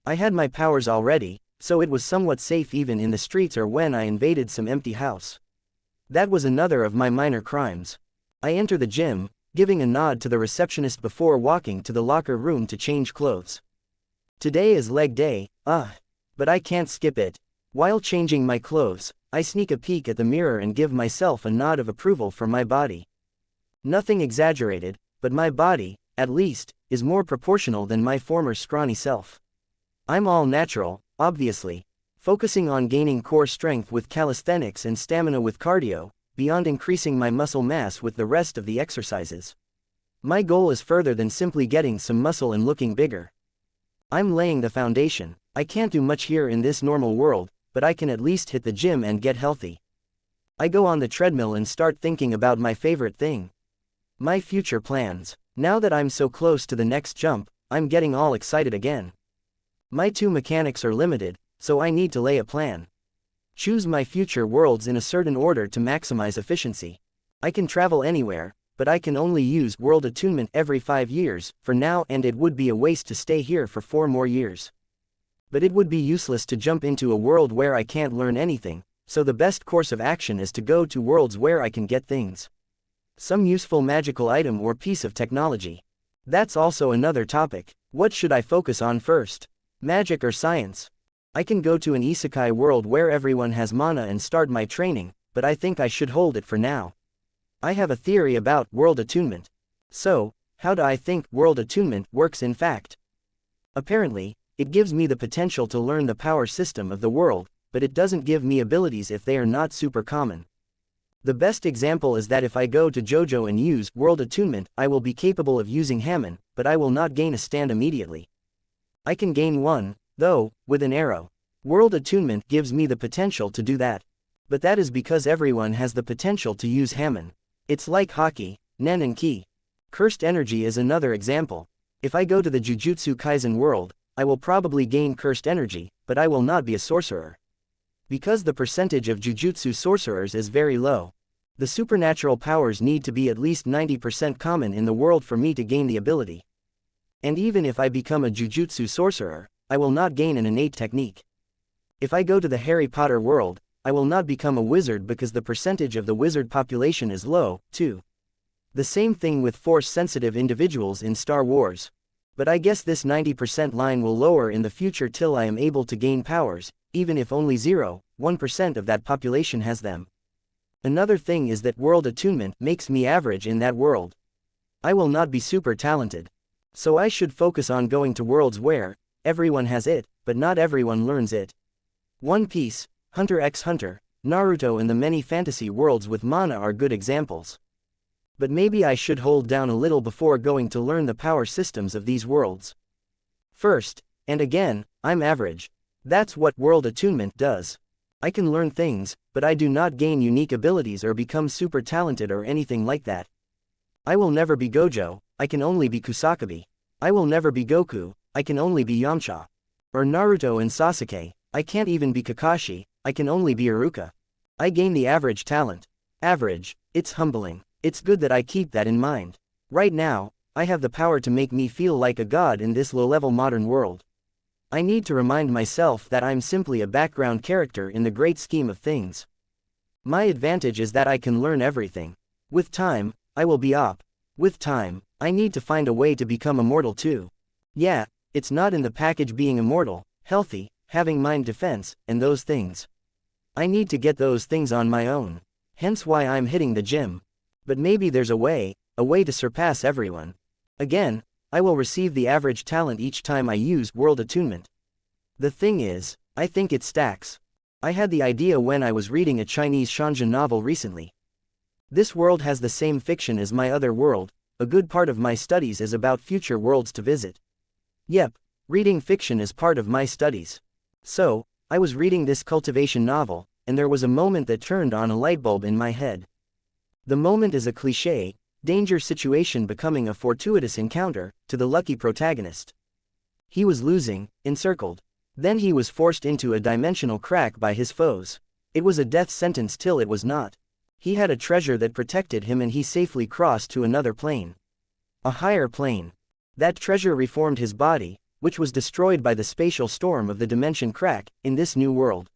I had my powers already, so it was somewhat safe even in the streets or when I invaded some empty house. That was another of my minor crimes. I enter the gym, giving a nod to the receptionist before walking to the locker room to change clothes. Today is leg day, but I can't skip it. While changing my clothes, I sneak a peek at the mirror and give myself a nod of approval for my body. Nothing exaggerated, but my body, at least, is more proportional than my former scrawny self. I'm all natural, obviously, focusing on gaining core strength with calisthenics and stamina with cardio, beyond increasing my muscle mass with the rest of the exercises. My goal is further than simply getting some muscle and looking bigger. I'm laying the foundation. I can't do much here in this normal world, but I can at least hit the gym and get healthy. I go on the treadmill and start thinking about my favorite thing. My future plans. Now that I'm so close to the next jump, I'm getting all excited again. My 2 mechanics are limited, so I need to lay a plan. Choose my future worlds in a certain order to maximize efficiency. I can travel anywhere, but I can only use world attunement every 5 years, for now, and it would be a waste to stay here for 4 more years. But it would be useless to jump into a world where I can't learn anything, So the best course of action is to go to worlds where I can get things. Some useful magical item or piece of technology. That's also another topic. What should I focus on first? Magic or science? I can go to an isekai world where everyone has mana and start my training, but I think I should hold it for now. I have a theory about world attunement. So, how do I think world attunement works in fact? Apparently, it gives me the potential to learn the power system of the world, but it doesn't give me abilities if they are not super common. The best example is that if I go to JoJo and use world attunement, I will be capable of using Hammon, but I will not gain a stand immediately. I can gain one, though, with an arrow. World attunement gives me the potential to do that. But that is because everyone has the potential to use Hammon. It's like hockey, Nen and Ki. Cursed energy is another example. If I go to the Jujutsu Kaisen world, I will probably gain cursed energy, but I will not be a sorcerer. Because the percentage of Jujutsu sorcerers is very low. The supernatural powers need to be at least 90% common in the world for me to gain the ability. And even if I become a Jujutsu sorcerer, I will not gain an innate technique. If I go to the Harry Potter world, I will not become a wizard because the percentage of the wizard population is low, too. The same thing with force-sensitive individuals in Star Wars. But I guess this 90% line will lower in the future till I am able to gain powers, even if only 0.1% of that population has them. Another thing is that world attunement makes me average in that world. I will not be super talented. So I should focus on going to worlds where everyone has it, but not everyone learns it. One Piece, Hunter x Hunter, Naruto and the many fantasy worlds with mana are good examples. But maybe I should hold down a little before going to learn the power systems of these worlds. First, and again, I'm average. That's what world attunement does. I can learn things, but I do not gain unique abilities or become super talented or anything like that. I will never be Gojo, I can only be Kusakabe. I will never be Goku, I can only be Yamcha. Or Naruto and Sasuke, I can't even be Kakashi, I can only be Iruka. I gain the average talent. Average, it's humbling. It's good that I keep that in mind. Right now, I have the power to make me feel like a god in this low-level modern world. I need to remind myself that I'm simply a background character in the great scheme of things. My advantage is that I can learn everything. With time, I will be op. With time, I need to find a way to become immortal too. Yeah, it's not in the package being immortal, healthy, having mind defense, and those things. I need to get those things on my own. Hence why I'm hitting the gym. But maybe there's a way to surpass everyone. Again, I will receive the average talent each time I use world attunement. The thing is, I think it stacks. I had the idea when I was reading a Chinese shoujo novel recently. This world has the same fiction as my other world, a good part of my studies is about future worlds to visit. Yep, reading fiction is part of my studies. So, I was reading this cultivation novel, and there was a moment that turned on a light bulb in my head. The moment is a cliché, danger situation becoming a fortuitous encounter, to the lucky protagonist. He was losing, encircled. Then he was forced into a dimensional crack by his foes. It was a death sentence till it was not. He had a treasure that protected him and he safely crossed to another plane. A higher plane. That treasure reformed his body, which was destroyed by the spatial storm of the dimension crack, in this new world.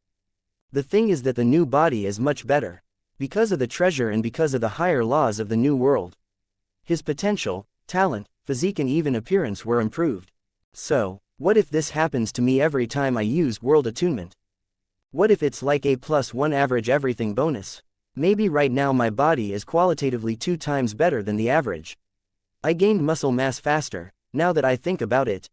The thing is that the new body is much better. Because of the treasure and because of the higher laws of the new world. His potential, talent, physique and even appearance were improved. So, what if this happens to me every time I use world attunement? What if it's like A+1 average everything bonus? Maybe right now my body is qualitatively 2 times better than the average. I gained muscle mass faster, now that I think about it.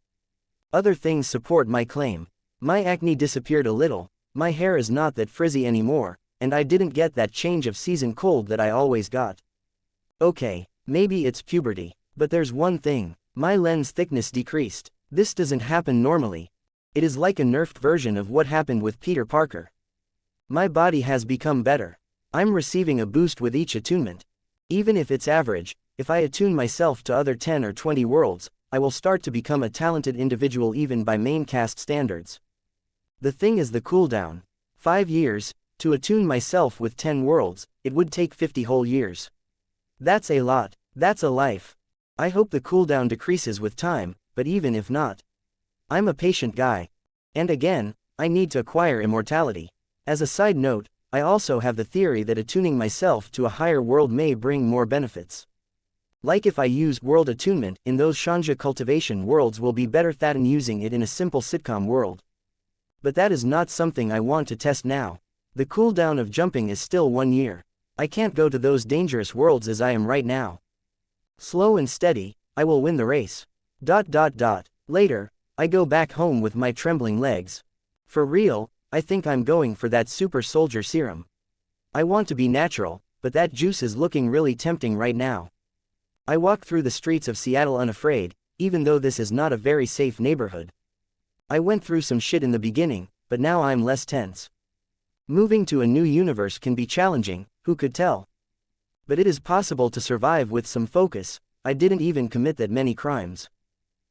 Other things support my claim. My acne disappeared a little, my hair is not that frizzy anymore, and I didn't get that change of season cold that I always got. Okay, maybe it's puberty, but there's one thing, my lens thickness decreased. This doesn't happen normally. It is like a nerfed version of what happened with Peter Parker. My body has become better. I'm receiving a boost with each attunement. Even if it's average, if I attune myself to other 10 or 20 worlds, I will start to become a talented individual even by main cast standards. The thing is the cooldown. 5 years. To attune myself with 10 worlds, it would take 50 whole years. That's a lot. That's a life. I hope the cooldown decreases with time, but even if not. I'm a patient guy. And again, I need to acquire immortality. As a side note, I also have the theory that attuning myself to a higher world may bring more benefits. Like if I use world attunement in those Shanja cultivation worlds will be better than using it in a simple sitcom world. But that is not something I want to test now. The cooldown of jumping is still 1 year. I can't go to those dangerous worlds as I am right now. Slow and steady, I will win the race. Later, I go back home with my trembling legs. For real, I think I'm going for that super soldier serum. I want to be natural, but that juice is looking really tempting right now. I walk through the streets of Seattle unafraid, even though this is not a very safe neighborhood. I went through some shit in the beginning, but now I'm less tense. Moving to a new universe can be challenging, who could tell? But it is possible to survive with some focus. I didn't even commit that many crimes.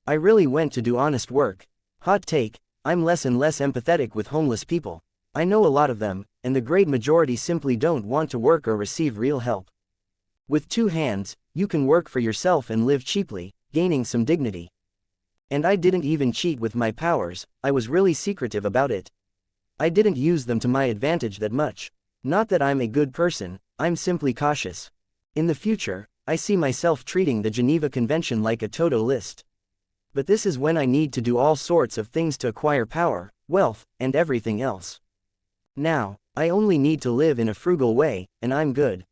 I really went to do honest work. Hot take, I'm less and less empathetic with homeless people. I know a lot of them, and the great majority simply don't want to work or receive real help. With 2 hands, you can work for yourself and live cheaply, gaining some dignity. And I didn't even cheat with my powers, I was really secretive about it. I didn't use them to my advantage that much. Not that I'm a good person, I'm simply cautious. In the future, I see myself treating the Geneva Convention like a to-do list. But this is when I need to do all sorts of things to acquire power, wealth, and everything else. Now, I only need to live in a frugal way, and I'm good.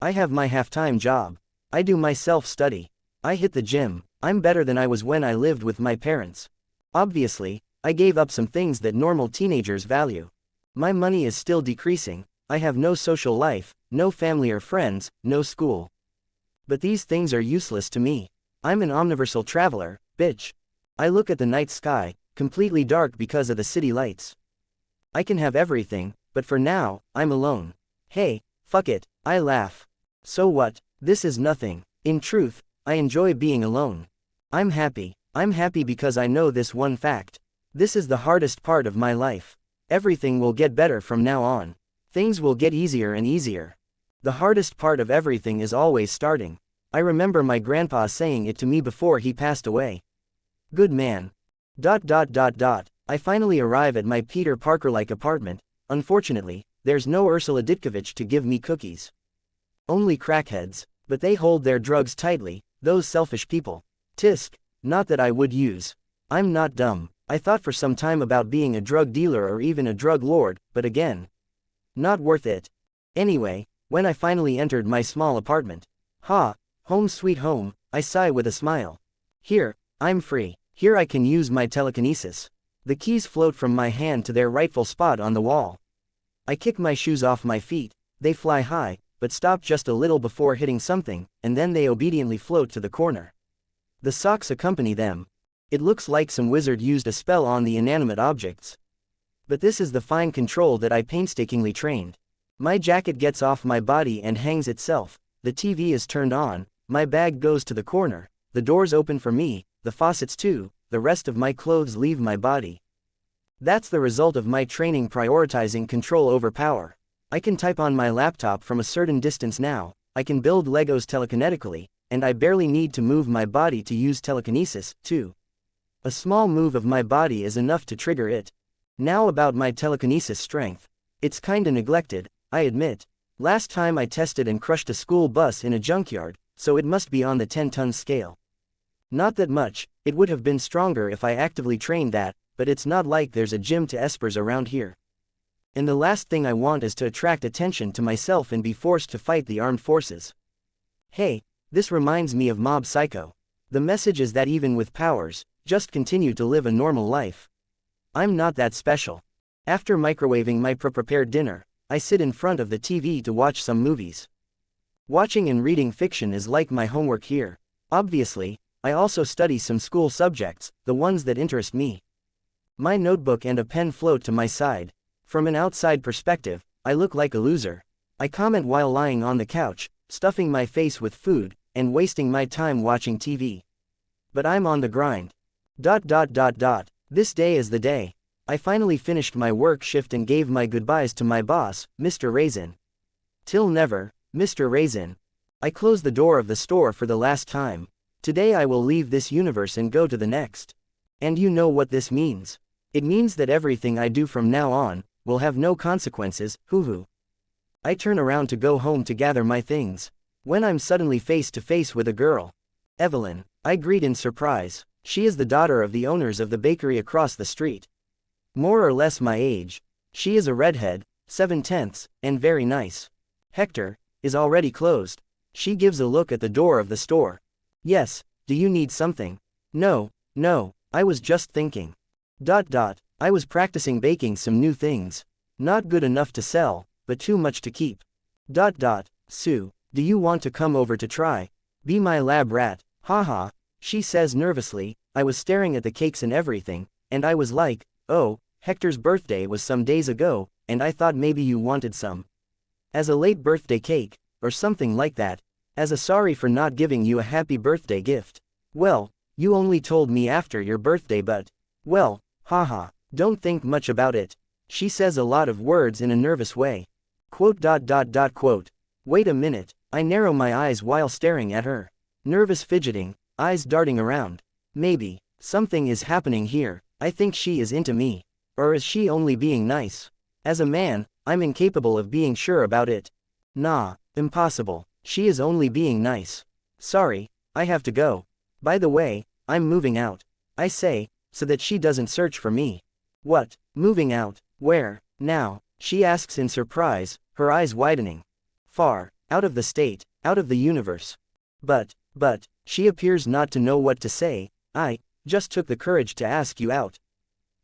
I have my half-time job. I do my self-study. I hit the gym. I'm better than I was when I lived with my parents. Obviously, I gave up some things that normal teenagers value. My money is still decreasing. I have no social life, no family or friends, no school. But these things are useless to me. I'm an omniversal traveler, bitch. I look at the night sky, completely dark because of the city lights. I can have everything, but for now, I'm alone. Hey, fuck it, I laugh. So what? This is nothing. In truth, I enjoy being alone. I'm happy. I'm happy because I know this one fact. This is the hardest part of my life. Everything will get better from now on. Things will get easier and easier. The hardest part of everything is always starting. I remember my grandpa saying it to me before he passed away. Good man. I finally arrive at my Peter Parker-like apartment. Unfortunately, there's no Ursula Ditkovich to give me cookies. Only crackheads, but they hold their drugs tightly, those selfish people. Tisk, not that I would use. I'm not dumb. I thought for some time about being a drug dealer or even a drug lord, but again, not worth it. Anyway, when I finally entered my small apartment. Home sweet home, I sigh with a smile. Here, I'm free. Here I can use my telekinesis. The keys float from my hand to their rightful spot on the wall. I kick my shoes off my feet. They fly high, but stop just a little before hitting something, and then they obediently float to the corner. The socks accompany them. It looks like some wizard used a spell on the inanimate objects. But this is the fine control that I painstakingly trained. My jacket gets off my body and hangs itself. The TV is turned on, my bag goes to the corner, the doors open for me, the faucets too, the rest of my clothes leave my body. That's the result of my training prioritizing control over power. I can type on my laptop from a certain distance now, I can build Legos telekinetically, and I barely need to move my body to use telekinesis, too. A small move of my body is enough to trigger it. Now about my telekinesis strength. It's kinda neglected, I admit. Last time I tested and crushed a school bus in a junkyard, so it must be on the 10-ton scale. Not that much, it would have been stronger if I actively trained that, but it's not like there's a gym to espers around here. And the last thing I want is to attract attention to myself and be forced to fight the armed forces. Hey, this reminds me of Mob Psycho. The message is that even with powers, just continue to live a normal life. I'm not that special. After microwaving my pre-prepared dinner, I sit in front of the TV to watch some movies. Watching and reading fiction is like my homework here. Obviously, I also study some school subjects, the ones that interest me. My notebook and a pen float to my side. From an outside perspective, I look like a loser. I comment while lying on the couch, stuffing my face with food, and wasting my time watching TV. But I'm on the grind. This day is the day. I finally finished my work shift and gave my goodbyes to my boss, Mr. Raisin. Till never, Mr. Raisin. I close the door of the store for the last time. Today I will leave this universe and go to the next. And you know what this means. It means that everything I do from now on will have no consequences, hoo hoo. I turn around to go home to gather my things. When I'm suddenly face to face with a girl. Evelyn, I greet in surprise. She is the daughter of the owners of the bakery across the street. More or less my age. She is a redhead, 7/10, and very nice. Hector is already closed. She gives a look at the door of the store. Yes, do you need something? No, I was just thinking. I was practicing baking some new things. Not good enough to sell, but too much to keep. Sue, do you want to come over to try? Be my lab rat, haha, she says nervously. I was staring at the cakes and everything, and I was like, oh, Hector's birthday was some days ago, and I thought maybe you wanted some. As a late birthday cake, or something like that. As a sorry for not giving you a happy birthday gift. Well, you only told me after your birthday but, well, haha, don't think much about it. She says a lot of words in a nervous way. Quote. Wait a minute, I narrow my eyes while staring at her. Nervous fidgeting, eyes darting around. Maybe, something is happening here. I think she is into me. Or is she only being nice? As a man, I'm incapable of being sure about it. Nah, impossible. She is only being nice. Sorry, I have to go. By the way, I'm moving out. I say, so that she doesn't search for me. What, moving out, where, now? She asks in surprise, her eyes widening. Far, out of the state, out of the universe. But, she appears not to know what to say. I just took the courage to ask you out.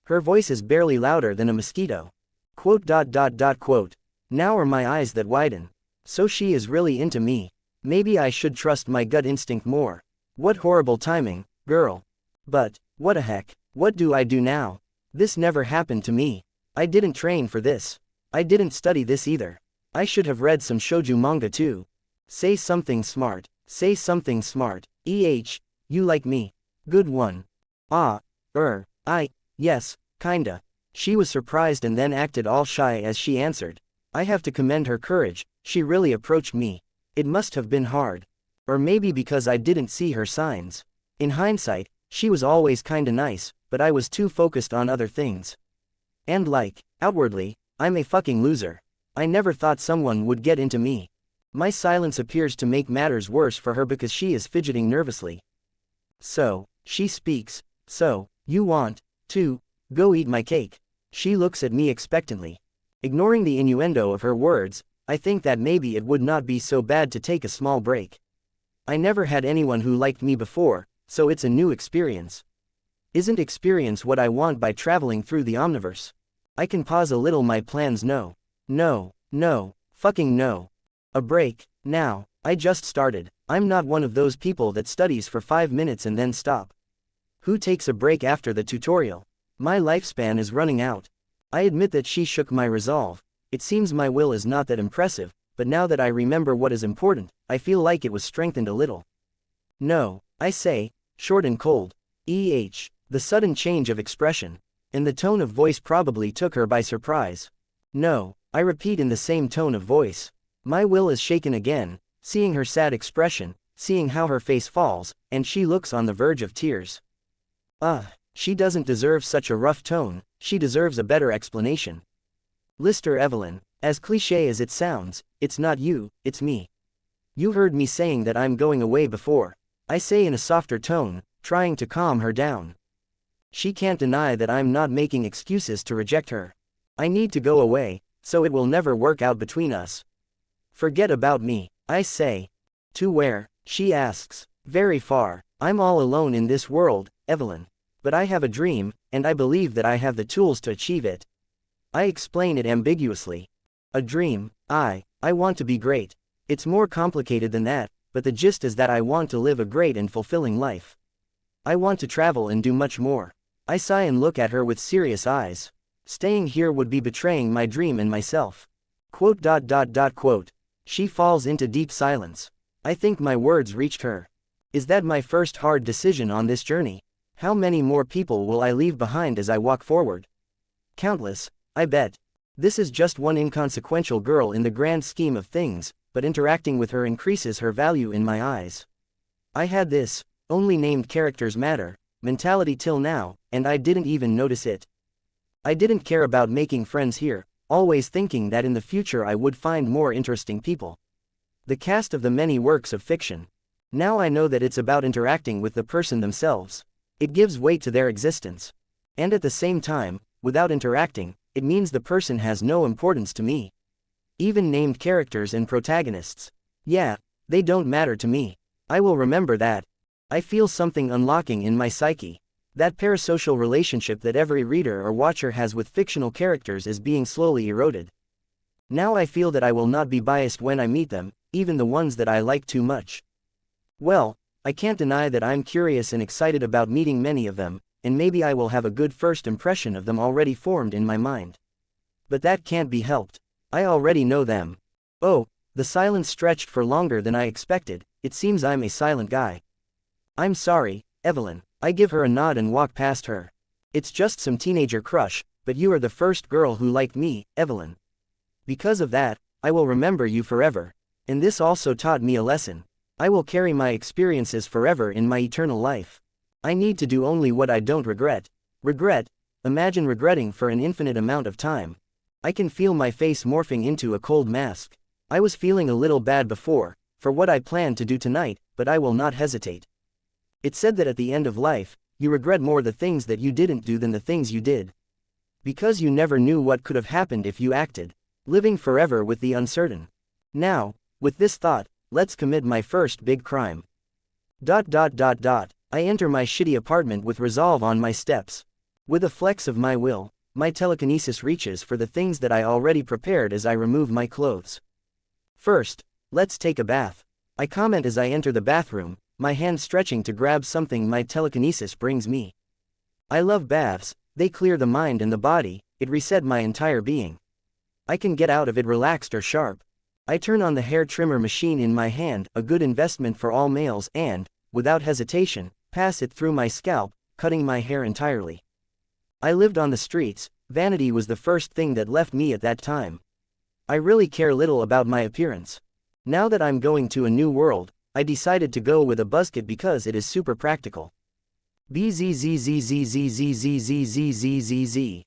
Her voice is barely louder than a mosquito. Quote. Now are my eyes that widen. So she is really into me. Maybe I should trust my gut instinct more. What horrible timing, girl. But, what the heck, what do I do now? This never happened to me. I didn't train for this. I didn't study this either. I should have read some shoujo manga too. Say something smart. Say something smart. You like me. Good one. Yes, kinda. She was surprised and then acted all shy as she answered. I have to commend her courage, she really approached me. It must have been hard. Or maybe because I didn't see her signs. In hindsight, she was always kinda nice, but I was too focused on other things. And like, outwardly, I'm a fucking loser. I never thought someone would get into me. My silence appears to make matters worse for her because she is fidgeting nervously. So, she speaks, so, you want to go eat my cake. She looks at me expectantly. Ignoring the innuendo of her words, I think that maybe it would not be so bad to take a small break. I never had anyone who liked me before, so it's a new experience. Isn't experience what I want by traveling through the Omniverse? I can pause a little my plans no, fucking no. A break, now, I just started. I'm not one of those people that studies for 5 minutes and then stop. Who takes a break after the tutorial? My lifespan is running out. I admit that she shook my resolve. It seems my will is not that impressive, but now that I remember what is important, I feel like it was strengthened a little. No, I say, short and cold. The sudden change of expression, and the tone of voice probably took her by surprise. No, I repeat in the same tone of voice. My will is shaken again, seeing her sad expression, seeing how her face falls, and she looks on the verge of tears. She doesn't deserve such a rough tone, she deserves a better explanation. Lister Evelyn, as cliché as it sounds, it's not you, it's me. You heard me saying that I'm going away before. I say in a softer tone, trying to calm her down. She can't deny that I'm not making excuses to reject her. I need to go away, so it will never work out between us. Forget about me, I say. To where? She asks. Very far. I'm all alone in this world, Evelyn. But I have a dream, and I believe that I have the tools to achieve it. I explain it ambiguously. A dream, I want to be great. It's more complicated than that, but the gist is that I want to live a great and fulfilling life. I want to travel and do much more. I sigh and look at her with serious eyes. Staying here would be betraying my dream and myself. Quote. She falls into deep silence. I think my words reached her. Is that my first hard decision on this journey? How many more people will I leave behind as I walk forward? Countless, I bet. This is just one inconsequential girl in the grand scheme of things, but interacting with her increases her value in my eyes. I had this, only named characters matter, mentality till now, and I didn't even notice it. I didn't care about making friends here, always thinking that in the future I would find more interesting people. The cast of the many works of fiction. Now I know that it's about interacting with the person themselves. It gives weight to their existence. And at the same time, without interacting, it means the person has no importance to me. Even named characters and protagonists. Yeah, they don't matter to me. I will remember that. I feel something unlocking in my psyche. That parasocial relationship that every reader or watcher has with fictional characters is being slowly eroded. Now I feel that I will not be biased when I meet them, even the ones that I like too much. Well, I can't deny that I'm curious and excited about meeting many of them, and maybe I will have a good first impression of them already formed in my mind. But that can't be helped. I already know them. Oh, the silence stretched for longer than I expected. It seems I'm a silent guy. I'm sorry, Evelyn. I give her a nod and walk past her. It's just some teenager crush, but you are the first girl who liked me, Evelyn. Because of that, I will remember you forever. And this also taught me a lesson. I will carry my experiences forever in my eternal life. I need to do only what I don't regret. Regret? Imagine regretting for an infinite amount of time. I can feel my face morphing into a cold mask. I was feeling a little bad before, for what I planned to do tonight, but I will not hesitate. It's said that at the end of life, you regret more the things that you didn't do than the things you did. Because you never knew what could have happened if you acted. Living forever with the uncertain. Now, with this thought, let's commit my first big crime. I enter my shitty apartment with resolve on my steps. With a flex of my will, my telekinesis reaches for the things that I already prepared as I remove my clothes. First, let's take a bath. I comment as I enter the bathroom, my hand stretching to grab something my telekinesis brings me. I love baths, they clear the mind and the body, it reset my entire being. I can get out of it relaxed or sharp. I turn on the hair trimmer machine in my hand, a good investment for all males, and, without hesitation, pass it through my scalp, cutting my hair entirely. I lived on the streets, vanity was the first thing that left me at that time. I really care little about my appearance. Now that I'm going to a new world, I decided to go with a buzzcut because it is super practical. Bzzzzzzzzzzzzzzzzzzz.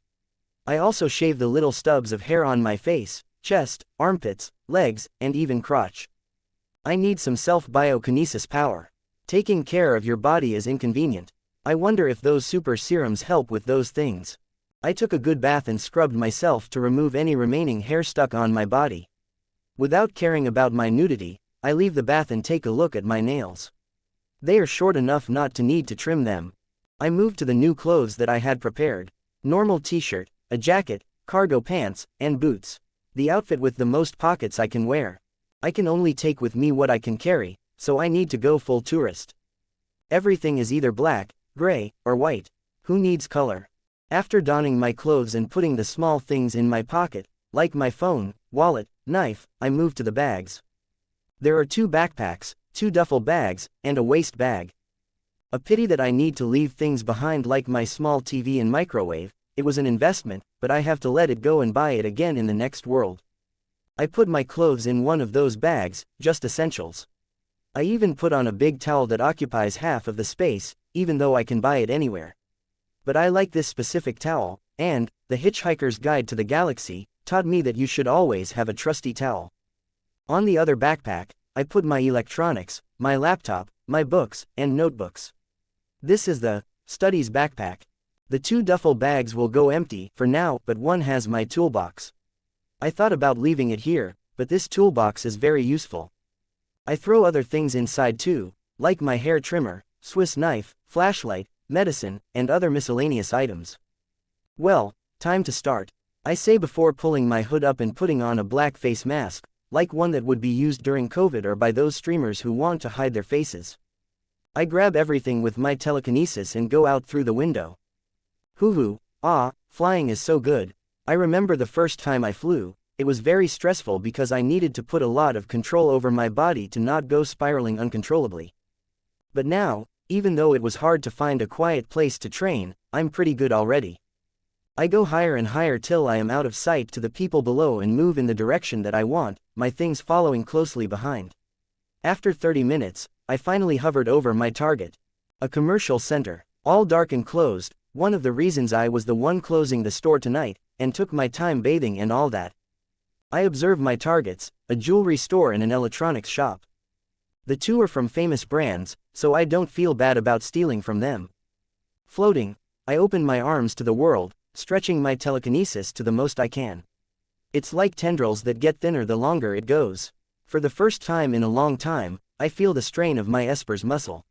I also shave the little stubs of hair on my face, chest, armpits, legs, and even crotch. I need some self-biokinesis power. Taking care of your body is inconvenient. I wonder if those super serums help with those things. I took a good bath and scrubbed myself to remove any remaining hair stuck on my body. Without caring about my nudity, I leave the bath and take a look at my nails. They are short enough not to need to trim them. I move to the new clothes that I had prepared. Normal t-shirt, a jacket, cargo pants, and boots. The outfit with the most pockets I can wear. I can only take with me what I can carry, so I need to go full tourist. Everything is either black, gray, or white. Who needs color? After donning my clothes and putting the small things in my pocket, like my phone, wallet, knife, I move to the bags. There are 2 backpacks, 2 duffel bags, and a waist bag. A pity that I need to leave things behind like my small TV and microwave. It was an investment, but I have to let it go and buy it again in the next world. I put my clothes in one of those bags, just essentials. I even put on a big towel that occupies half of the space, even though I can buy it anywhere. But I like this specific towel, and, The Hitchhiker's Guide to the Galaxy, taught me that you should always have a trusty towel. On the other backpack, I put my electronics, my laptop, my books, and notebooks. This is the studies backpack. The 2 duffel bags will go empty for now, but one has my toolbox. I thought about leaving it here, but this toolbox is very useful. I throw other things inside too, like my hair trimmer, Swiss knife, flashlight, medicine, and other miscellaneous items. Well, time to start. I say before pulling my hood up and putting on a black face mask, like one that would be used during COVID or by those streamers who want to hide their faces. I grab everything with my telekinesis and go out through the window. Flying is so good. I remember the first time I flew, it was very stressful because I needed to put a lot of control over my body to not go spiraling uncontrollably. But now, even though it was hard to find a quiet place to train, I'm pretty good already. I go higher and higher till I am out of sight to the people below and move in the direction that I want, my things following closely behind. After 30 minutes, I finally hovered over my target. A commercial center, all dark and closed, One of the reasons I was the one closing the store tonight, and took my time bathing and all that. I observe my targets, a jewelry store and an electronics shop. The two are from famous brands, so I don't feel bad about stealing from them. Floating, I open my arms to the world, stretching my telekinesis to the most I can. It's like tendrils that get thinner the longer it goes. For the first time in a long time, I feel the strain of my Esper's muscle.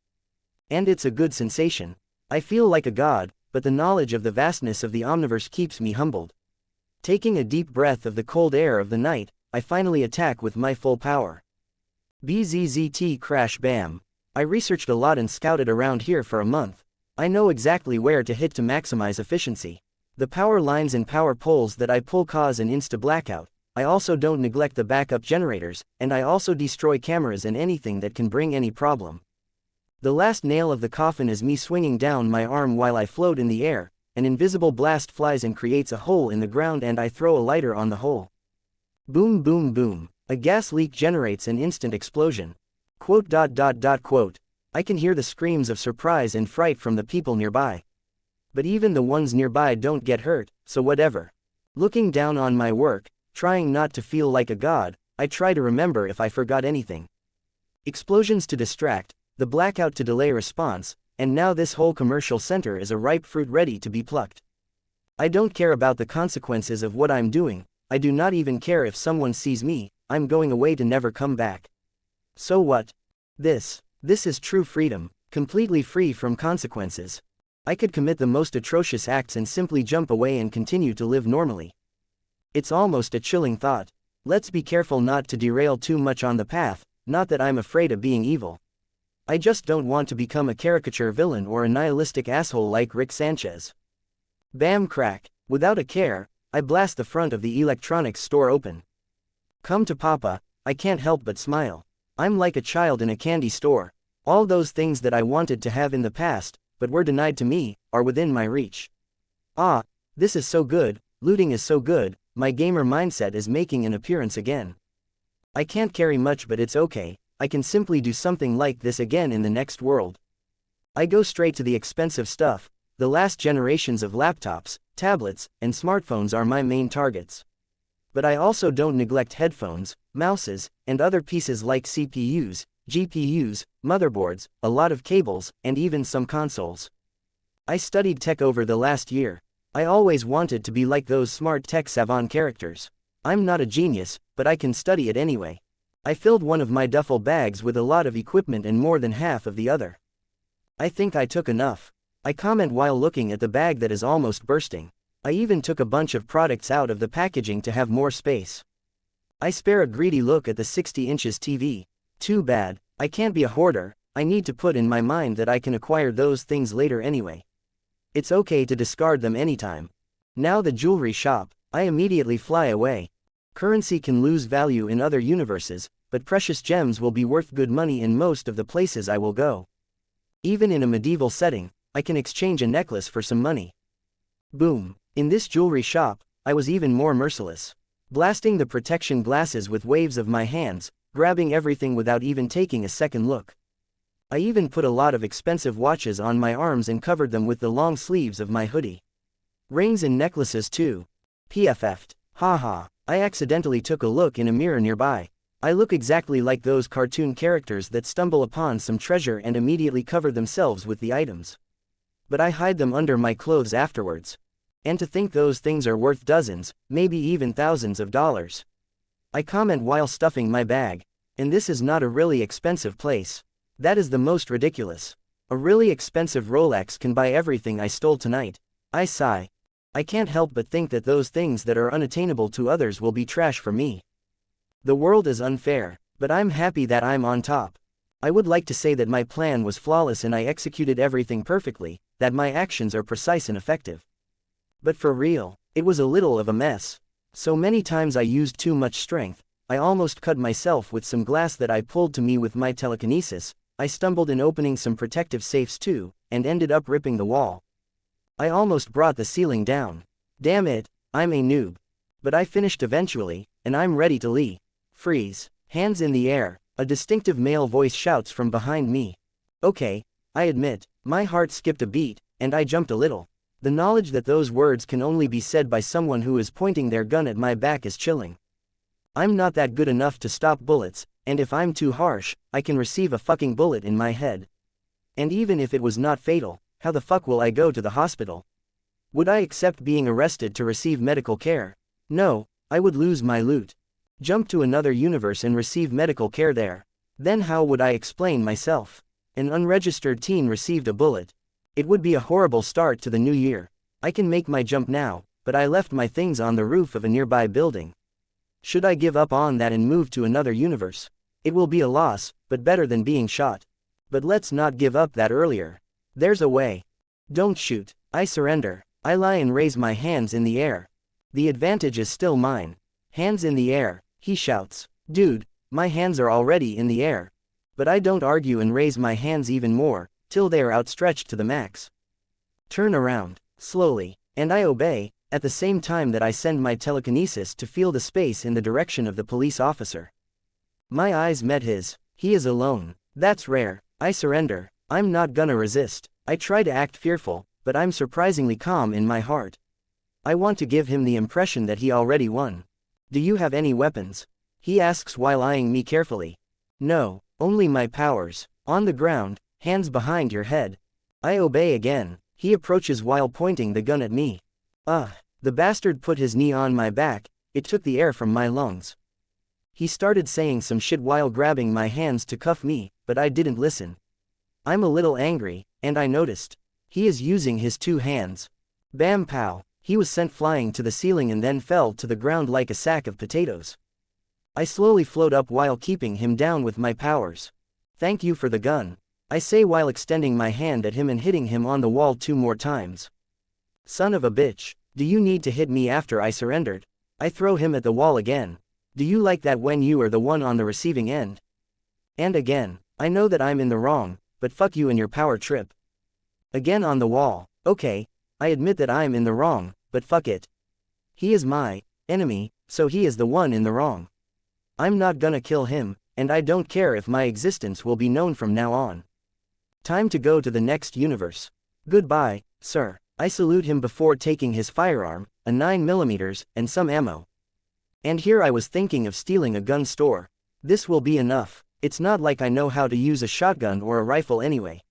And it's a good sensation. I feel like a god, but the knowledge of the vastness of the Omniverse keeps me humbled. Taking a deep breath of the cold air of the night, I finally attack with my full power. BZZT crash bam. I researched a lot and scouted around here for a month. I know exactly where to hit to maximize efficiency. The power lines and power poles that I pull cause an insta-blackout. I also don't neglect the backup generators, and I also destroy cameras and anything that can bring any problem. The last nail of the coffin is me swinging down my arm while I float in the air. An invisible blast flies and creates a hole in the ground and I throw a lighter on the hole. Boom boom boom. A gas leak generates an instant explosion. Quote. I can hear the screams of surprise and fright from the people nearby. But even the ones nearby don't get hurt, so whatever. Looking down on my work, trying not to feel like a god, I try to remember if I forgot anything. Explosions to distract, the blackout to delay response, and now this whole commercial center is a ripe fruit ready to be plucked. I don't care about the consequences of what I'm doing. I do not even care if someone sees me. I'm going away to never come back. So what? This is true freedom, completely free from consequences. I could commit the most atrocious acts and simply jump away and continue to live normally. It's almost a chilling thought. Let's be careful not to derail too much on the path, not that I'm afraid of being evil. I just don't want to become a caricature villain or a nihilistic asshole like Rick Sanchez. Bam crack, without a care, I blast the front of the electronics store open. Come to Papa, I can't help but smile. I'm like a child in a candy store. All those things that I wanted to have in the past, but were denied to me, are within my reach. Ah, this is so good, looting is so good, my gamer mindset is making an appearance again. I can't carry much but it's okay, I can simply do something like this again in the next world. I go straight to the expensive stuff. The last generations of laptops, tablets, and smartphones are my main targets. But I also don't neglect headphones, mouses, and other pieces like CPUs, GPUs, motherboards, a lot of cables, and even some consoles. I studied tech over the last year. I always wanted to be like those smart tech savant characters. I'm not a genius, but I can study it anyway. I filled one of my duffel bags with a lot of equipment and more than half of the other. I think I took enough. I comment while looking at the bag that is almost bursting. I even took a bunch of products out of the packaging to have more space. I spare a greedy look at the 60 inches TV. Too bad, I can't be a hoarder. I need to put in my mind that I can acquire those things later anyway. It's okay to discard them anytime. Now the jewelry shop, I immediately fly away. Currency can lose value in other universes, but precious gems will be worth good money in most of the places I will go. Even in a medieval setting, I can exchange a necklace for some money. Boom. In this jewelry shop, I was even more merciless. Blasting the protection glasses with waves of my hands, grabbing everything without even taking a second look. I even put a lot of expensive watches on my arms and covered them with the long sleeves of my hoodie. Rings and necklaces too. PFF'd. Haha. I accidentally took a look in a mirror nearby. I look exactly like those cartoon characters that stumble upon some treasure and immediately cover themselves with the items. But I hide them under my clothes afterwards. And to think those things are worth dozens, maybe even thousands of dollars. I comment while stuffing my bag. And this is not a really expensive place. That is the most ridiculous. A really expensive Rolex can buy everything I stole tonight. I sigh. I can't help but think that those things that are unattainable to others will be trash for me. The world is unfair, but I'm happy that I'm on top. I would like to say that my plan was flawless and I executed everything perfectly, that my actions are precise and effective. But for real, it was a little of a mess. So many times I used too much strength. I almost cut myself with some glass that I pulled to me with my telekinesis. I stumbled in opening some protective safes too, and ended up ripping the wall. I almost brought the ceiling down. Damn it, I'm a noob. But I finished eventually, and I'm ready to leave. Freeze. Hands in the air, a distinctive male voice shouts from behind me. Okay, I admit, my heart skipped a beat, and I jumped a little. The knowledge that those words can only be said by someone who is pointing their gun at my back is chilling. I'm not that good enough to stop bullets, and if I'm too harsh, I can receive a fucking bullet in my head. And even if it was not fatal, how the fuck will I go to the hospital? Would I accept being arrested to receive medical care? No, I would lose my loot. Jump to another universe and receive medical care there. Then how would I explain myself? An unregistered teen received a bullet. It would be a horrible start to the new year. I can make my jump now, but I left my things on the roof of a nearby building. Should I give up on that and move to another universe? It will be a loss, but better than being shot. But let's not give up that earlier. There's a way. Don't shoot. I surrender. I lie and raise my hands in the air. The advantage is still mine. Hands in the air, he shouts. Dude, my hands are already in the air. But I don't argue and raise my hands even more, till they are outstretched to the max. Turn around, slowly, and I obey, at the same time that I send my telekinesis to feel the space in the direction of the police officer. My eyes met his. He is alone. That's rare. I surrender. I'm not gonna resist. I try to act fearful, but I'm surprisingly calm in my heart. I want to give him the impression that he already won. Do you have any weapons? He asks while eyeing me carefully. No, only my powers. On the ground, hands behind your head. I obey again. He approaches while pointing the gun at me. The bastard put his knee on my back, it took the air from my lungs. He started saying some shit while grabbing my hands to cuff me, but I didn't listen. I'm a little angry, and I noticed. He is using his two hands. Bam pow, he was sent flying to the ceiling and then fell to the ground like a sack of potatoes. I slowly float up while keeping him down with my powers. Thank you for the gun, I say while extending my hand at him and hitting him on the wall 2 more times. Son of a bitch, do you need to hit me after I surrendered? I throw him at the wall again. Do you like that when you are the one on the receiving end? And again, I know that I'm in the wrong, but fuck you and your power trip. Again on the wall. Okay, I admit that I'm in the wrong, but fuck it. He is my enemy, so he is the one in the wrong. I'm not gonna kill him, and I don't care if my existence will be known from now on. Time to go to the next universe. Goodbye, sir. I salute him before taking his firearm, a 9mm, and some ammo. And here I was thinking of stealing a gun store. This will be enough. It's not like I know how to use a shotgun or a rifle anyway.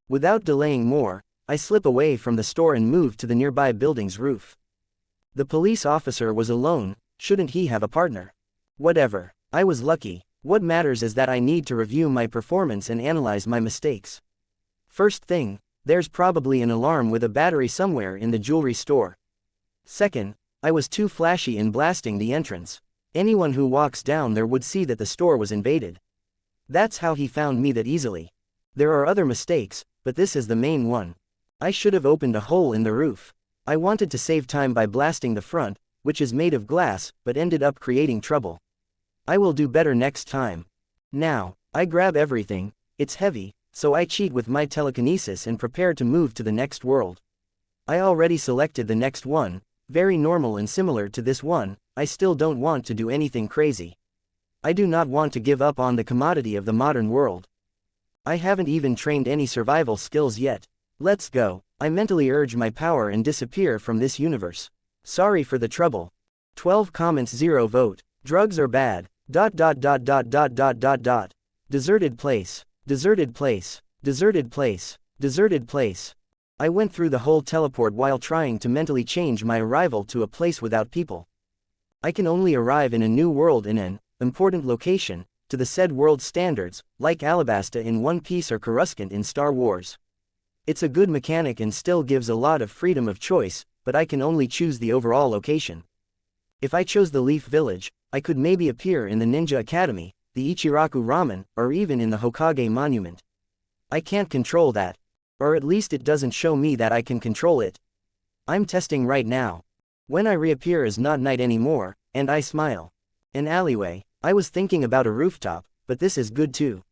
Without delaying more, I slip away from the store and move to the nearby building's roof. The police officer was alone, shouldn't he have a partner? Whatever, I was lucky. What matters is that I need to review my performance and analyze my mistakes. First thing, there's probably an alarm with a battery somewhere in the jewelry store. Second, I was too flashy in blasting the entrance. Anyone who walks down there would see that the store was invaded. That's how he found me that easily. There are other mistakes, but this is the main one. I should have opened a hole in the roof. I wanted to save time by blasting the front, which is made of glass, but ended up creating trouble. I will do better next time. Now, I grab everything, it's heavy, so I cheat with my telekinesis and prepare to move to the next world. I already selected the next one, very normal and similar to this one. I still don't want to do anything crazy. I do not want to give up on the commodity of the modern world. I haven't even trained any survival skills yet. Let's go. I mentally urge my power and disappear from this universe. Sorry for the trouble. 12 comments 0 vote. Drugs are bad. ... Deserted place. Deserted place. Deserted place. Deserted place. I went through the whole teleport while trying to mentally change my arrival to a place without people. I can only arrive in a new world in an important location, to the said world standards, like Alabasta in One Piece or Coruscant in Star Wars. It's a good mechanic and still gives a lot of freedom of choice, but I can only choose the overall location. If I chose the Leaf Village, I could maybe appear in the Ninja Academy, the Ichiraku Ramen, or even in the Hokage Monument. I can't control that. Or at least it doesn't show me that I can control it. I'm testing right now. When I reappear is not night anymore, and I smile. An alleyway. I was thinking about a rooftop, but this is good too.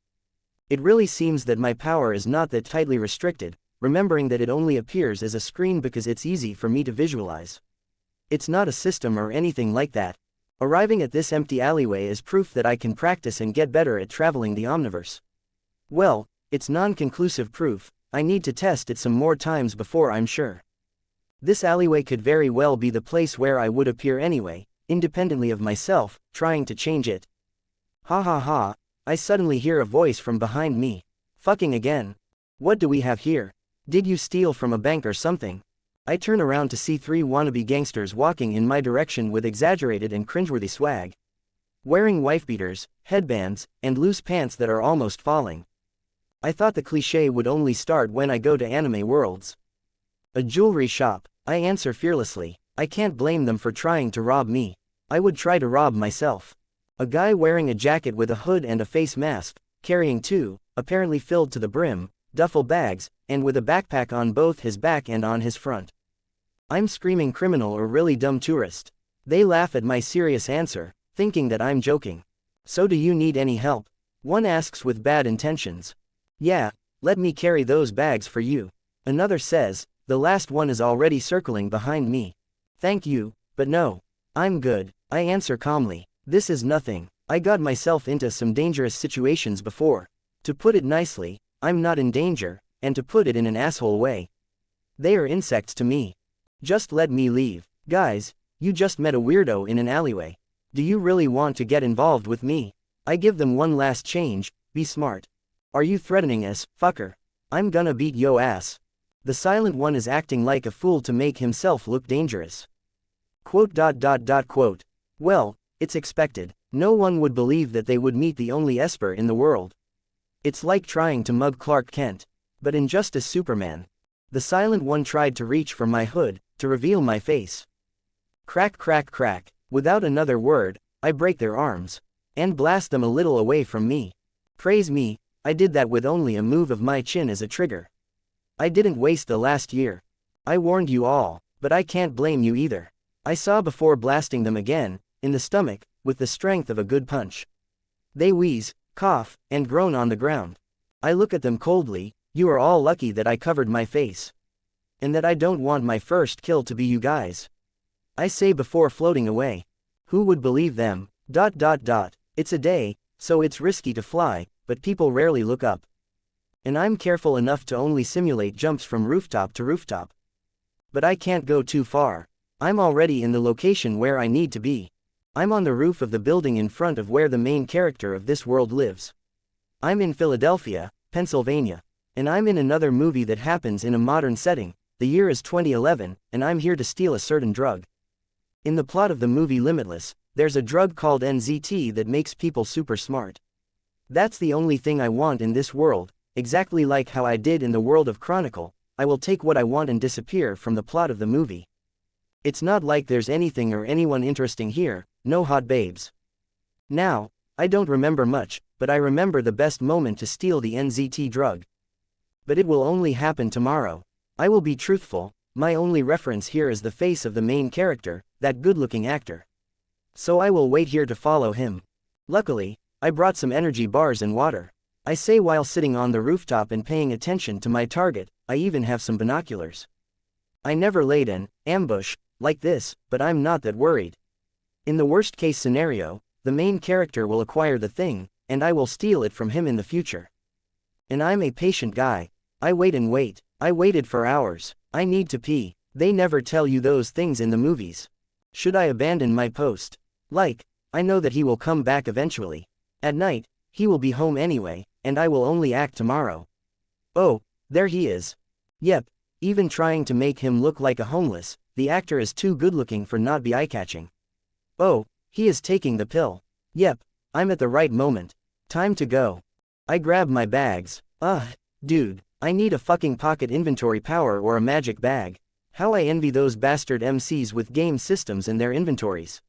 It really seems that my power is not that tightly restricted, remembering that it only appears as a screen because it's easy for me to visualize. It's not a system or anything like that. Arriving at this empty alleyway is proof that I can practice and get better at traveling the Omniverse. Well, it's non-conclusive proof. I need to test it some more times before I'm sure. This alleyway could very well be the place where I would appear anyway, independently of myself, trying to change it. Ha ha ha, I suddenly hear a voice from behind me. Fucking again. What do we have here? Did you steal from a bank or something? I turn around to see 3 wannabe gangsters walking in my direction with exaggerated and cringeworthy swag. Wearing wife-beaters, headbands, and loose pants that are almost falling. I thought the cliché would only start when I go to anime worlds. A jewelry shop, I answer fearlessly. I can't blame them for trying to rob me. I would try to rob myself. A guy wearing a jacket with a hood and a face mask, carrying 2, apparently filled to the brim, duffel bags, and with a backpack on both his back and on his front. I'm screaming criminal or really dumb tourist. They laugh at my serious answer, thinking that I'm joking. So do you need any help? One asks with bad intentions. Yeah, let me carry those bags for you. Another says, the last one is already circling behind me. Thank you, but no. I'm good, I answer calmly. This is nothing. I got myself into some dangerous situations before. To put it nicely, I'm not in danger, and to put it in an asshole way. They are insects to me. Just let me leave. Guys, you just met a weirdo in an alleyway. Do you really want to get involved with me? I give them one last change, be smart. Are you threatening us, fucker? I'm gonna beat yo ass. The silent one is acting like a fool to make himself look dangerous. Quote. Well, it's expected. No one would believe that they would meet the only Esper in the world. It's like trying to mug Clark Kent. But in Justice Superman. The silent one tried to reach for my hood, to reveal my face. Crack crack crack. Without another word, I break their arms. And blast them a little away from me. Praise me, I did that with only a move of my chin as a trigger. I didn't waste the last year. I warned you all, but I can't blame you either. I saw before blasting them again, in the stomach, with the strength of a good punch. They wheeze, cough, and groan on the ground. I look at them coldly. You are all lucky that I covered my face. And that I don't want my first kill to be you guys. I say before floating away. Who would believe them? It's a day, so it's risky to fly, but people rarely look up. And I'm careful enough to only simulate jumps from rooftop to rooftop. But I can't go too far. I'm already in the location where I need to be. I'm on the roof of the building in front of where the main character of this world lives. I'm in Philadelphia, Pennsylvania. And I'm in another movie that happens in a modern setting. The year is 2011, and I'm here to steal a certain drug. In the plot of the movie Limitless, there's a drug called NZT that makes people super smart. That's the only thing I want in this world, exactly like how I did in the world of Chronicle. I will take what I want and disappear from the plot of the movie. It's not like there's anything or anyone interesting here, no hot babes. Now, I don't remember much, but I remember the best moment to steal the NZT drug. But it will only happen tomorrow. I will be truthful, my only reference here is the face of the main character, that good-looking actor. So I will wait here to follow him. Luckily, I brought some energy bars and water. I say while sitting on the rooftop and paying attention to my target. I even have some binoculars. I never laid an ambush like this, but I'm not that worried. In the worst case scenario, the main character will acquire the thing, and I will steal it from him in the future. And I'm a patient guy. I wait and wait. I waited for hours. I need to pee. They never tell you those things in the movies. Should I abandon my post? Like, I know that he will come back eventually. At night, he will be home anyway, and I will only act tomorrow. Oh, there he is. Yep, even trying to make him look like a homeless, the actor is too good-looking for not be eye-catching. Oh, he is taking the pill. Yep, I'm at the right moment. Time to go. I grab my bags. Dude. I need a fucking pocket inventory power or a magic bag. How I envy those bastard MCs with game systems in their inventories.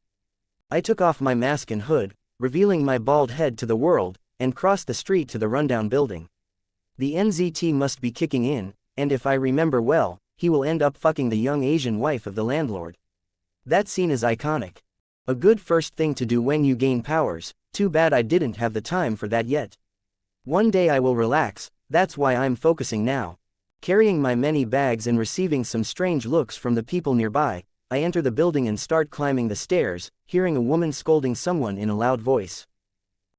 I took off my mask and hood, revealing my bald head to the world, and crossed the street to the rundown building. The NZT must be kicking in, and if I remember well, he will end up fucking the young Asian wife of the landlord. That scene is iconic. A good first thing to do when you gain powers. Too bad I didn't have the time for that yet. One day I will relax. That's why I'm focusing now. Carrying my many bags and receiving some strange looks from the people nearby, I enter the building and start climbing the stairs, hearing a woman scolding someone in a loud voice.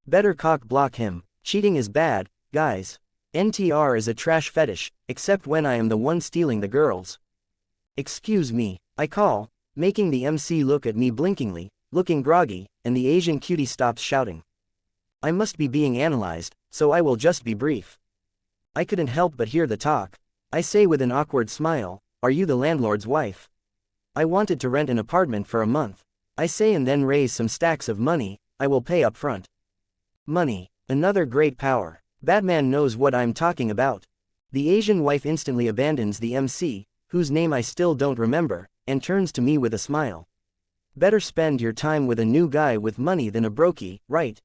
Better cock block him. Cheating is bad, guys. NTR is a trash fetish, except when I am the one stealing the girls. Excuse me, I call, making the MC look at me blinkingly, looking groggy, and the Asian cutie stops shouting. I must be being analyzed, so I will just be brief. I couldn't help but hear the talk. I say with an awkward smile, "Are you the landlord's wife?" I wanted to rent an apartment for a month. I say, and then raise some stacks of money. I will pay up front. Money, another great power. Batman knows what I'm talking about. The Asian wife instantly abandons the MC, whose name I still don't remember, and turns to me with a smile. Better spend your time with a new guy with money than a brokey, right?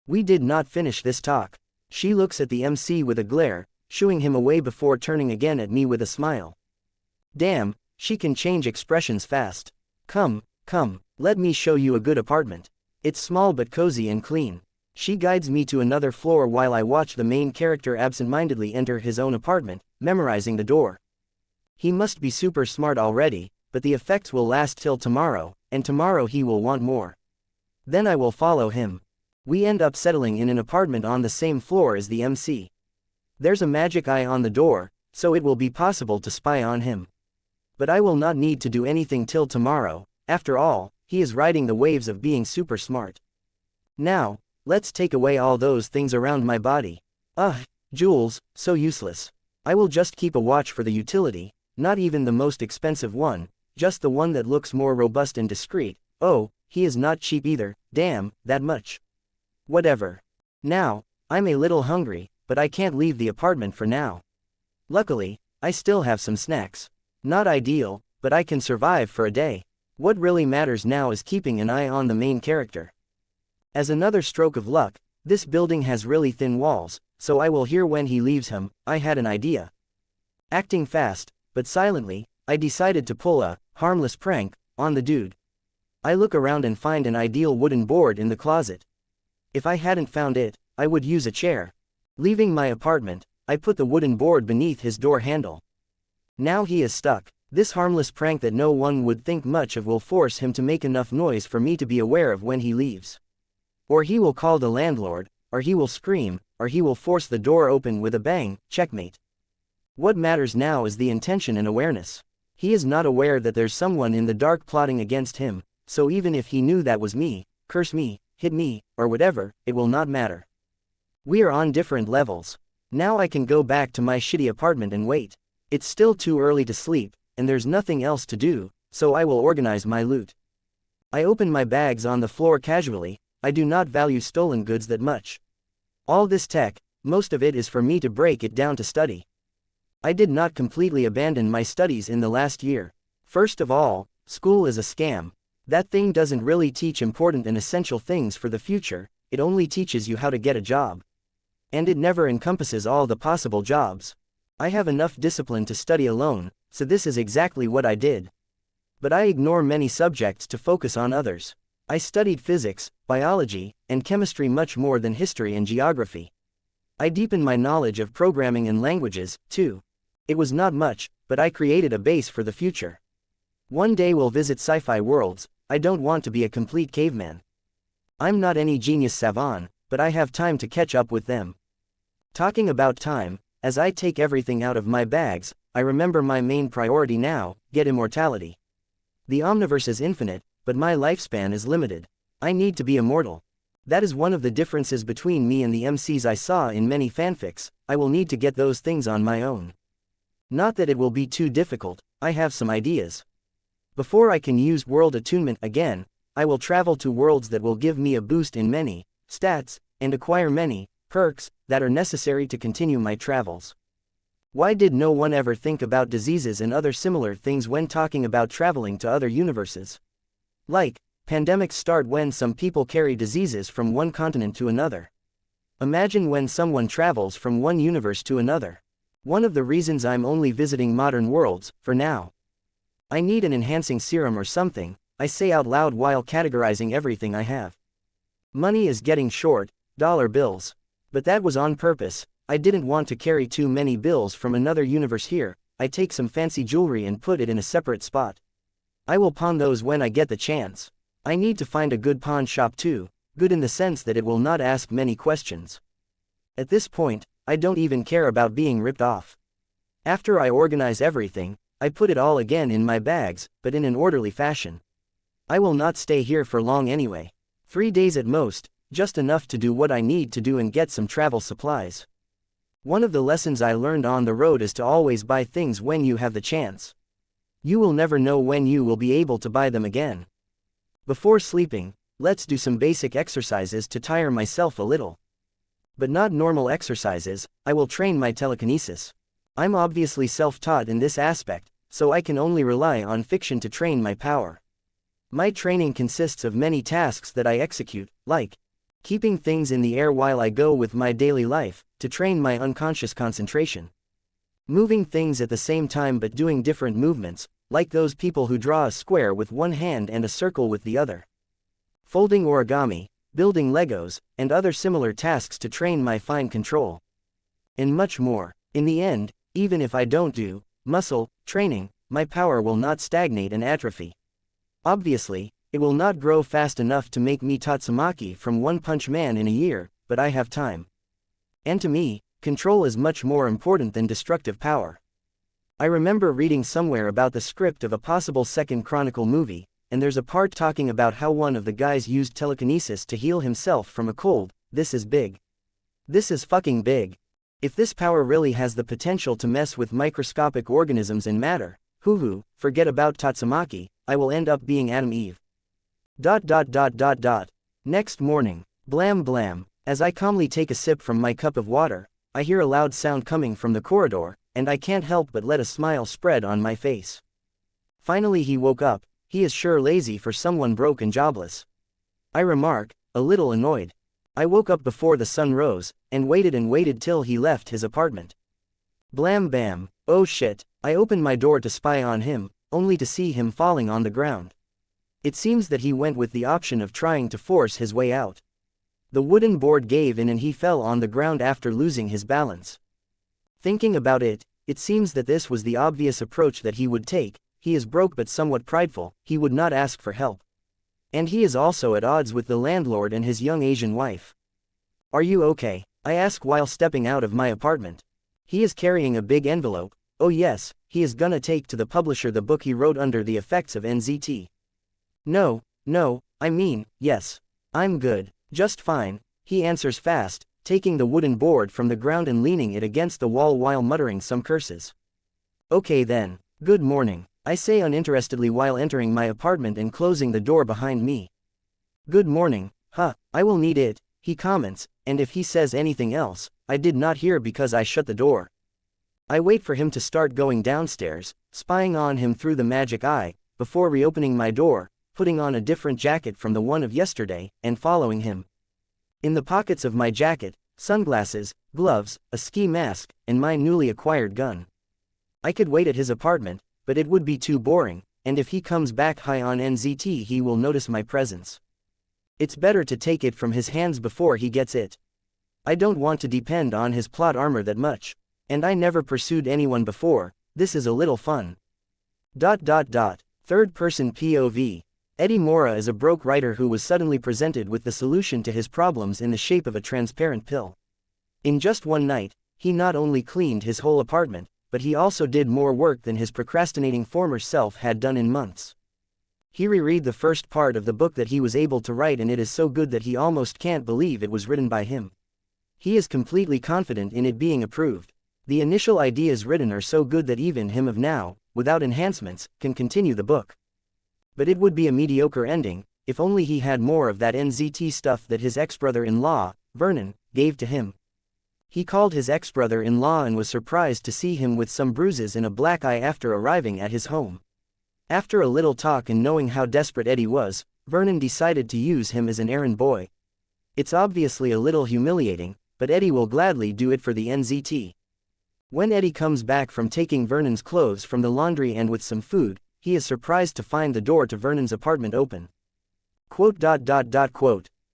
We did not finish this talk. She looks at the MC with a glare, shooing him away before turning again at me with a smile. Damn, she can change expressions fast. Come, let me show you a good apartment. It's small but cozy and clean. She guides me to another floor while I watch the main character absent-mindedly enter his own apartment, memorizing the door. He must be super smart already, but the effects will last till tomorrow, and tomorrow he will want more. Then I will follow him. We end up settling in an apartment on the same floor as the MC. There's a magic eye on the door, so it will be possible to spy on him. But I will not need to do anything till tomorrow. After all, he is riding the waves of being super smart. Now, let's take away all those things around my body. Ugh, jewels, so useless. I will just keep a watch for the utility, not even the most expensive one, just the one that looks more robust and discreet. Oh, he is not cheap either, damn, that much. Whatever. Now, I'm a little hungry, but I can't leave the apartment for now. Luckily, I still have some snacks. Not ideal, but I can survive for a day. What really matters now is keeping an eye on the main character. As another stroke of luck, this building has really thin walls, so I will hear when he leaves him. I had an idea. Acting fast, but silently, I decided to pull a harmless prank on the dude. I look around and find an ideal wooden board in the closet. If I hadn't found it, I would use a chair. Leaving my apartment, I put the wooden board beneath his door handle. Now he is stuck. This harmless prank that no one would think much of will force him to make enough noise for me to be aware of when he leaves. Or he will call the landlord, or he will scream, or he will force the door open with a bang. Checkmate. What matters now is the intention and awareness. He is not aware that there's someone in the dark plotting against him, so even if he knew that was me, curse me, hit me, or whatever, it will not matter. We are on different levels. Now I can go back to my shitty apartment and wait. It's still too early to sleep, and there's nothing else to do, so I will organize my loot. I open my bags on the floor casually. I do not value stolen goods that much. All this tech, most of it is for me to break it down to study. I did not completely abandon my studies in the last year. First of all, school is a scam. That thing doesn't really teach important and essential things for the future, it only teaches you how to get a job. And it never encompasses all the possible jobs. I have enough discipline to study alone, so this is exactly what I did. But I ignore many subjects to focus on others. I studied physics, biology, and chemistry much more than history and geography. I deepened my knowledge of programming and languages, too. It was not much, but I created a base for the future. One day we'll visit sci-fi worlds. I don't want to be a complete caveman. I'm not any genius savant, but I have time to catch up with them. Talking about time, as I take everything out of my bags, I remember my main priority now: get immortality. The Omniverse is infinite, but my lifespan is limited. I need to be immortal. That is one of the differences between me and the MCs I saw in many fanfics. I will need to get those things on my own. Not that it will be too difficult, I have some ideas. Before I can use world attunement again, I will travel to worlds that will give me a boost in many stats, and acquire many perks that are necessary to continue my travels. Why did no one ever think about diseases and other similar things when talking about traveling to other universes? Like, pandemics start when some people carry diseases from one continent to another. Imagine when someone travels from one universe to another. One of the reasons I'm only visiting modern worlds, for now. I need an enhancing serum or something, I say out loud while categorizing everything I have. Money is getting short, dollar bills. But that was on purpose. I didn't want to carry too many bills from another universe here. I take some fancy jewelry and put it in a separate spot. I will pawn those when I get the chance. I need to find a good pawn shop too, good in the sense that it will not ask many questions. At this point, I don't even care about being ripped off. After I organize everything, I put it all again in my bags, but in an orderly fashion. I will not stay here for long anyway. 3 days at most, just enough to do what I need to do and get some travel supplies. One of the lessons I learned on the road is to always buy things when you have the chance. You will never know when you will be able to buy them again. Before sleeping, let's do some basic exercises to tire myself a little. But not normal exercises, I will train my telekinesis. I'm obviously self-taught in this aspect, so I can only rely on fiction to train my power. My training consists of many tasks that I execute, like keeping things in the air while I go with my daily life, to train my unconscious concentration. Moving things at the same time but doing different movements, like those people who draw a square with one hand and a circle with the other. Folding origami, building Legos, and other similar tasks to train my fine control. And much more. In the end, even if I don't do muscle training, my power will not stagnate and atrophy. Obviously, it will not grow fast enough to make me Tatsumaki from One Punch Man in a year, but I have time. And to me, control is much more important than destructive power. I remember reading somewhere about the script of a possible second Chronicle movie, and there's a part talking about how one of the guys used telekinesis to heal himself from a cold. This is big. This is fucking big. If this power really has the potential to mess with microscopic organisms and matter, forget about Tatsumaki, I will end up being Adam Eve. Next morning, blam blam, as I calmly take a sip from my cup of water, I hear a loud sound coming from the corridor, and I can't help but let a smile spread on my face. Finally he woke up. He is sure lazy for someone broke and jobless. I remark, a little annoyed. I woke up before the sun rose, and waited till he left his apartment. Blam bam, oh shit, I opened my door to spy on him, only to see him falling on the ground. It seems that he went with the option of trying to force his way out. The wooden board gave in and he fell on the ground after losing his balance. Thinking about it, it seems that this was the obvious approach that he would take. He is broke but somewhat prideful, he would not ask for help. And he is also at odds with the landlord and his young Asian wife. Are you okay? I ask while stepping out of my apartment. He is carrying a big envelope. Oh yes, he is gonna take to the publisher the book he wrote under the effects of NZT. No, I mean, yes. I'm good, just fine, he answers fast, taking the wooden board from the ground and leaning it against the wall while muttering some curses. Okay then, good morning, I say uninterestedly while entering my apartment and closing the door behind me. Good morning, I will need it, he comments, and if he says anything else, I did not hear because I shut the door. I wait for him to start going downstairs, spying on him through the magic eye, before reopening my door, putting on a different jacket from the one of yesterday, and following him. In the pockets of my jacket, sunglasses, gloves, a ski mask, and my newly acquired gun. I could wait at his apartment, but it would be too boring, and if he comes back high on NZT he will notice my presence. It's better to take it from his hands before he gets it. I don't want to depend on his plot armor that much, and I never pursued anyone before, this is a little fun. Third person POV. Eddie Mora is a broke writer who was suddenly presented with the solution to his problems in the shape of a transparent pill. In just one night, he not only cleaned his whole apartment, but he also did more work than his procrastinating former self had done in months. He reread the first part of the book that he was able to write and it is so good that he almost can't believe it was written by him. He is completely confident in it being approved. The initial ideas written are so good that even him of now, without enhancements, can continue the book. But it would be a mediocre ending, if only he had more of that NZT stuff that his ex-brother-in-law, Vernon, gave to him. He called his ex-brother-in-law and was surprised to see him with some bruises and a black eye after arriving at his home. After a little talk and knowing how desperate Eddie was, Vernon decided to use him as an errand boy. It's obviously a little humiliating, but Eddie will gladly do it for the NZT. When Eddie comes back from taking Vernon's clothes from the laundry and with some food, he is surprised to find the door to Vernon's apartment open.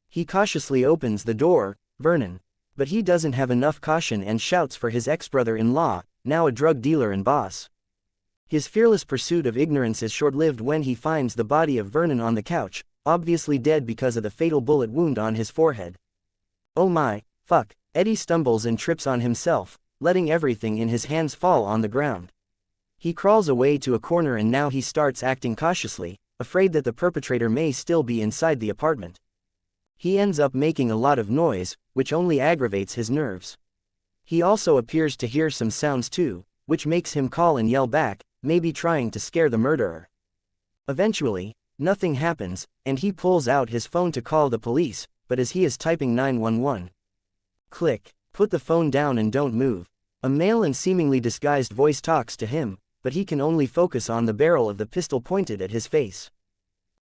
He cautiously opens the door, Vernon. But he doesn't have enough caution and shouts for his ex-brother-in-law, now a drug dealer and boss. His fearless pursuit of ignorance is short-lived when he finds the body of Vernon on the couch, obviously dead because of the fatal bullet wound on his forehead. Oh my, fuck, Eddie stumbles and trips on himself, letting everything in his hands fall on the ground. He crawls away to a corner and now he starts acting cautiously, afraid that the perpetrator may still be inside the apartment. He ends up making a lot of noise, which only aggravates his nerves. He also appears to hear some sounds too, which makes him call and yell back, maybe trying to scare the murderer. Eventually, nothing happens, and he pulls out his phone to call the police, but as he is typing 911. Click. Put the phone down and don't move. A male and seemingly disguised voice talks to him, but he can only focus on the barrel of the pistol pointed at his face.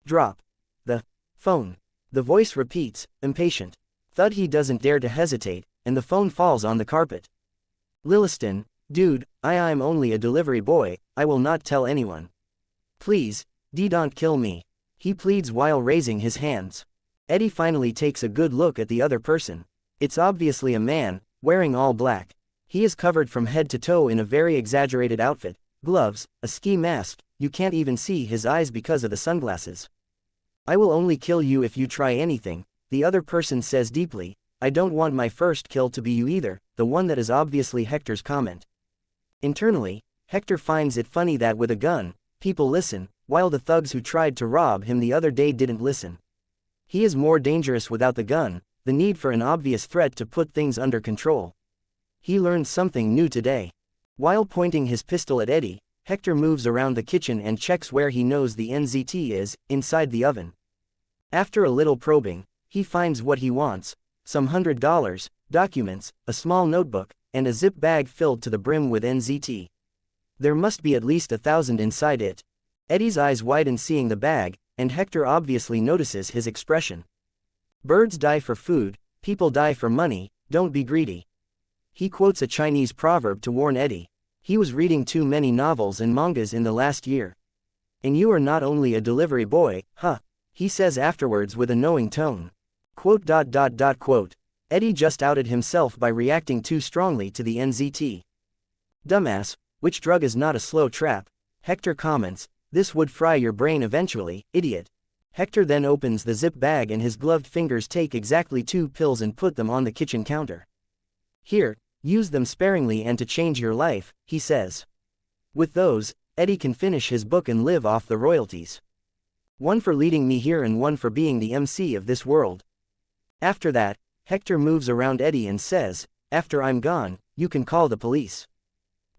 Drop the phone. The voice repeats, impatient. Thud. He doesn't dare to hesitate, and the phone falls on the carpet. Lilliston, dude, I'm only a delivery boy, I will not tell anyone. Please, don't kill me. He pleads while raising his hands. Eddie finally takes a good look at the other person. It's obviously a man, wearing all black. He is covered from head to toe in a very exaggerated outfit, gloves, a ski mask, you can't even see his eyes because of the sunglasses. I will only kill you if you try anything, the other person says deeply. I don't want my first kill to be you either, the one that is obviously Hector's comment. Internally, Hector finds it funny that with a gun, people listen, while the thugs who tried to rob him the other day didn't listen. He is more dangerous without the gun, the need for an obvious threat to put things under control. He learned something new today. While pointing his pistol at Eddie, Hector moves around the kitchen and checks where he knows the NZT is, inside the oven. After a little probing, he finds what he wants, some $100, documents, a small notebook, and a zip bag filled to the brim with NZT. There must be at least 1,000 inside it. Eddie's eyes widen seeing the bag, and Hector obviously notices his expression. Birds die for food, people die for money, don't be greedy. He quotes a Chinese proverb to warn Eddie. He was reading too many novels and mangas in the last year. And you are not only a delivery boy, huh? He says afterwards with a knowing tone. Quote. Eddie just outed himself by reacting too strongly to the NZT. Dumbass, which drug is not a slow trap? Hector comments, this would fry your brain eventually, idiot. Hector then opens the zip bag and his gloved fingers take exactly 2 pills and put them on the kitchen counter. Here, use them sparingly and to change your life, he says. With those, Eddie can finish his book and live off the royalties. One for leading me here and one for being the MC of this world. After that, Hector moves around Eddie and says, after I'm gone, you can call the police.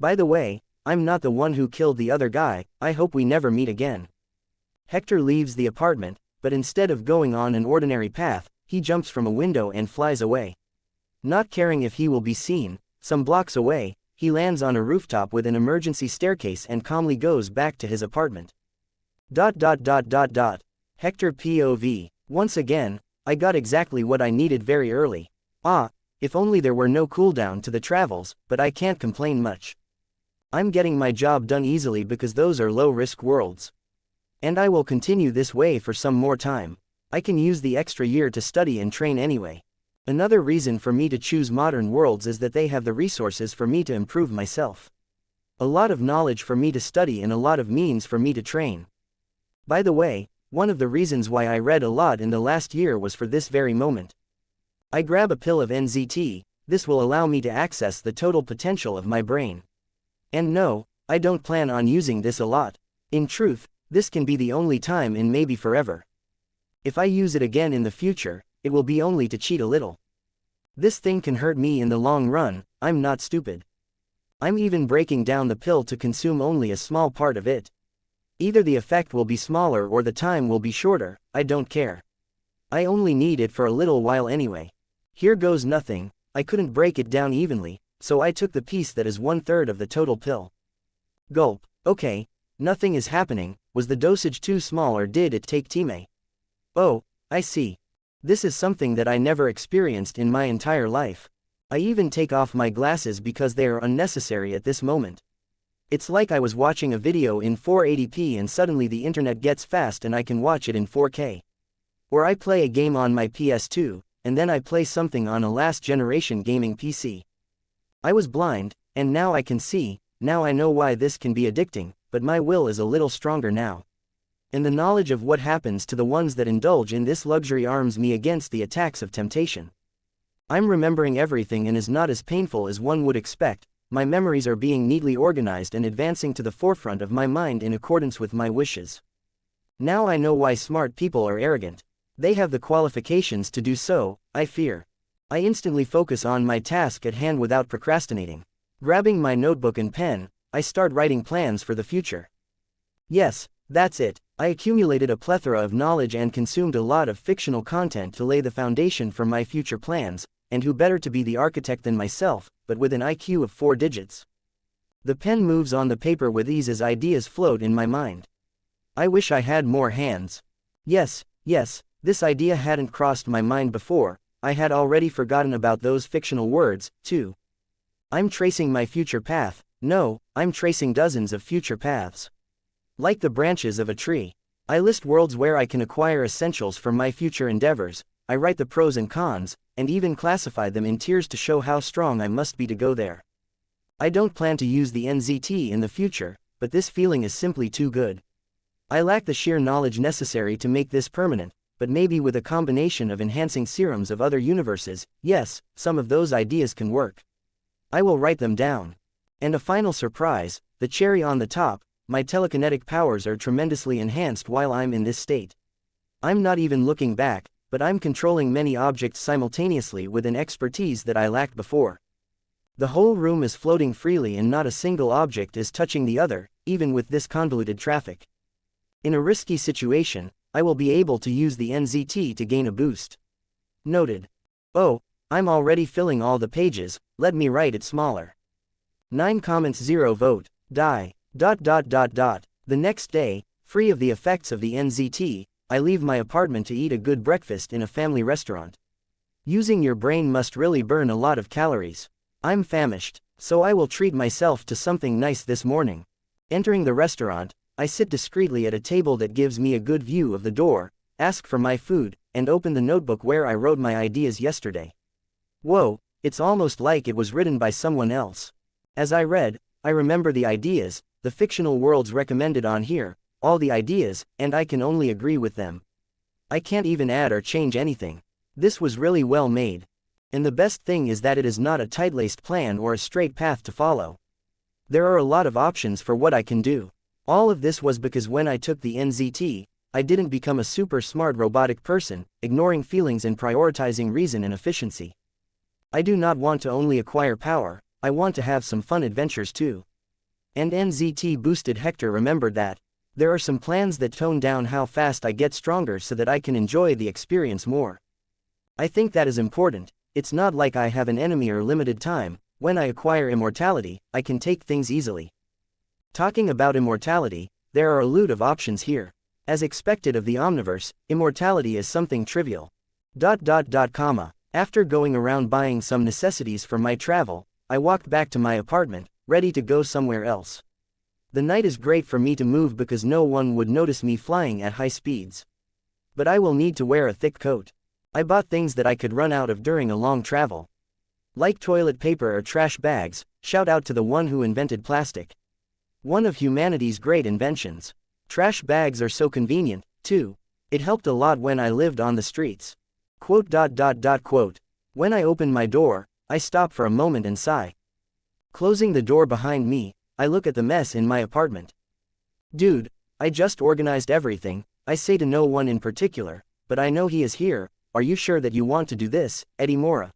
By the way, I'm not the one who killed the other guy, I hope we never meet again. Hector leaves the apartment, but instead of going on an ordinary path, he jumps from a window and flies away. Not caring if he will be seen, some blocks away, he lands on a rooftop with an emergency staircase and calmly goes back to his apartment. Hector POV. Once again, I got exactly what I needed very early. If only there were no cooldown to the travels, but I can't complain much. I'm getting my job done easily because those are low-risk worlds. And I will continue this way for some more time. I can use the extra year to study and train anyway. Another reason for me to choose modern worlds is that they have the resources for me to improve myself. A lot of knowledge for me to study and a lot of means for me to train. By the way, one of the reasons why I read a lot in the last year was for this very moment. I grab a pill of NZT, this will allow me to access the total potential of my brain. And no, I don't plan on using this a lot. In truth, this can be the only time in maybe forever. If I use it again in the future, it will be only to cheat a little. This thing can hurt me in the long run, I'm not stupid. I'm even breaking down the pill to consume only a small part of it. Either the effect will be smaller or the time will be shorter, I don't care. I only need it for a little while anyway. Here goes nothing, I couldn't break it down evenly, so I took the piece that is 1/3 of the total pill. Gulp. Okay, nothing is happening, was the dosage too small or did it take time? Oh, I see. This is something that I never experienced in my entire life. I even take off my glasses because they are unnecessary at this moment. It's like I was watching a video in 480p and suddenly the internet gets fast and I can watch it in 4K. Or I play a game on my PS2, and then I play something on a last generation gaming PC. I was blind, and now I can see, now I know why this can be addicting, but my will is a little stronger now. And the knowledge of what happens to the ones that indulge in this luxury arms me against the attacks of temptation. I'm remembering everything and is not as painful as one would expect, my memories are being neatly organized and advancing to the forefront of my mind in accordance with my wishes. Now I know why smart people are arrogant. They have the qualifications to do so, I fear. I instantly focus on my task at hand without procrastinating. Grabbing my notebook and pen, I start writing plans for the future. Yes, that's it. I accumulated a plethora of knowledge and consumed a lot of fictional content to lay the foundation for my future plans, and who better to be the architect than myself, but with an IQ of 4 digits. The pen moves on the paper with ease as ideas float in my mind. I wish I had more hands. Yes, this idea hadn't crossed my mind before. I had already forgotten about those fictional words, too. I'm tracing my future path. No, I'm tracing dozens of future paths. Like the branches of a tree. I list worlds where I can acquire essentials for my future endeavors. I write the pros and cons, and even classify them in tiers to show how strong I must be to go there. I don't plan to use the NZT in the future, but this feeling is simply too good. I lack the sheer knowledge necessary to make this permanent, but maybe with a combination of enhancing serums of other universes, yes, some of those ideas can work. I will write them down. And a final surprise, the cherry on the top, my telekinetic powers are tremendously enhanced while I'm in this state. I'm not even looking back, but I'm controlling many objects simultaneously with an expertise that I lacked before. The whole room is floating freely and not a single object is touching the other, even with this convoluted traffic. In a risky situation, I will be able to use the NZT to gain a boost. Noted. Oh, I'm already filling all the pages, let me write it smaller. 9 comments 0 vote, die. The next day, free of the effects of the NZT, I leave my apartment to eat a good breakfast in a family restaurant. Using your brain must really burn a lot of calories. I'm famished, so I will treat myself to something nice this morning. Entering the restaurant, I sit discreetly at a table that gives me a good view of the door, ask for my food, and open the notebook where I wrote my ideas yesterday. Whoa, it's almost like it was written by someone else. As I read, I remember the ideas, the fictional worlds recommended on here, all the ideas, and I can only agree with them. I can't even add or change anything. This was really well made. And the best thing is that it is not a tight-laced plan or a straight path to follow. There are a lot of options for what I can do. All of this was because when I took the NZT, I didn't become a super smart robotic person, ignoring feelings and prioritizing reason and efficiency. I do not want to only acquire power, I want to have some fun adventures too. And NZT boosted Hector remembered that. There are some plans that tone down how fast I get stronger so that I can enjoy the experience more. I think that is important. It's not like I have an enemy or limited time. When I acquire immortality, I can take things easily. Talking about immortality, there are a loot of options here. As expected of the Omniverse, immortality is something trivial. After going around buying some necessities for my travel, I walked back to my apartment, ready to go somewhere else. The night is great for me to move because no one would notice me flying at high speeds. But I will need to wear a thick coat. I bought things that I could run out of during a long travel. Like toilet paper or trash bags, shout out to the one who invented plastic. One of humanity's great inventions. Trash bags are so convenient, too. It helped a lot when I lived on the streets. When I open my door, I stop for a moment and sigh. Closing the door behind me, I look at the mess in my apartment. Dude, I just organized everything, I say to no one in particular, but I know he is here. Are you sure that you want to do this, Eddie Mora?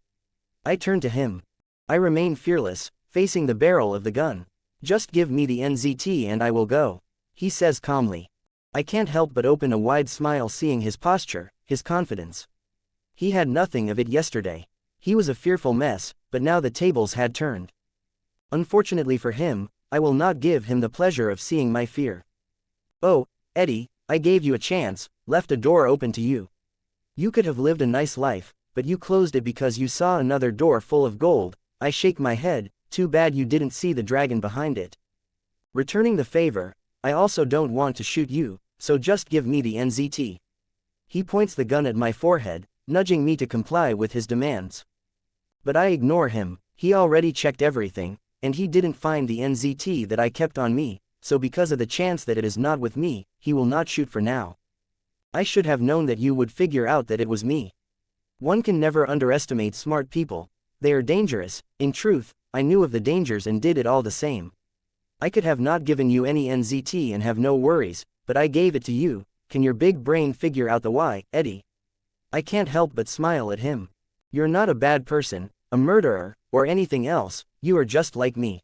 I turn to him. I remain fearless, facing the barrel of the gun. Just give me the NZT and I will go, he says calmly. I can't help but open a wide smile seeing his posture, his confidence. He had nothing of it yesterday. He was a fearful mess, but now the tables had turned. Unfortunately for him, I will not give him the pleasure of seeing my fear. Oh, Eddie, I gave you a chance, left a door open to you. You could have lived a nice life, but you closed it because you saw another door full of gold. I shake my head, too bad you didn't see the dragon behind it. Returning the favor, I also don't want to shoot you, so just give me the NZT. He points the gun at my forehead, nudging me to comply with his demands. But I ignore him, he already checked everything, and he didn't find the NZT that I kept on me, so because of the chance that it is not with me, he will not shoot for now. I should have known that you would figure out that it was me. One can never underestimate smart people. They are dangerous. In truth, I knew of the dangers and did it all the same. I could have not given you any NZT and have no worries, but I gave it to you. Can your big brain figure out the why, Eddie? I can't help but smile at him. You're not a bad person, a murderer, or anything else, you are just like me.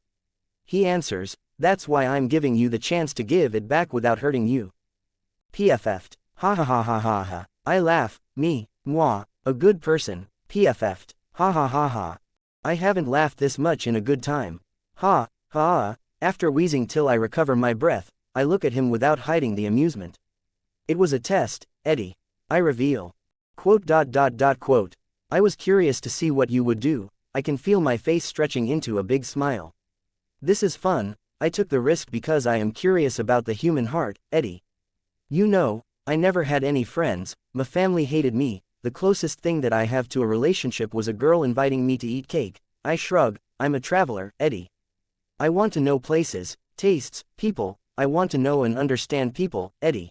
He answers, that's why I'm giving you the chance to give it back without hurting you. PFF'd. Ha ha ha ha ha ha. I laugh, moi, a good person, PFF'd. Ha ha ha ha. I haven't laughed this much in a good time. Ha, ha. After wheezing till I recover my breath, I look at him without hiding the amusement. It was a test, Eddie. I reveal. Quote. I was curious to see what you would do. I can feel my face stretching into a big smile. This is fun. I took the risk because I am curious about the human heart, Eddie. You know, I never had any friends, my family hated me, the closest thing that I have to a relationship was a girl inviting me to eat cake. I shrug, I'm a traveler, Eddie. I want to know places, tastes, people, I want to know and understand people, Eddie.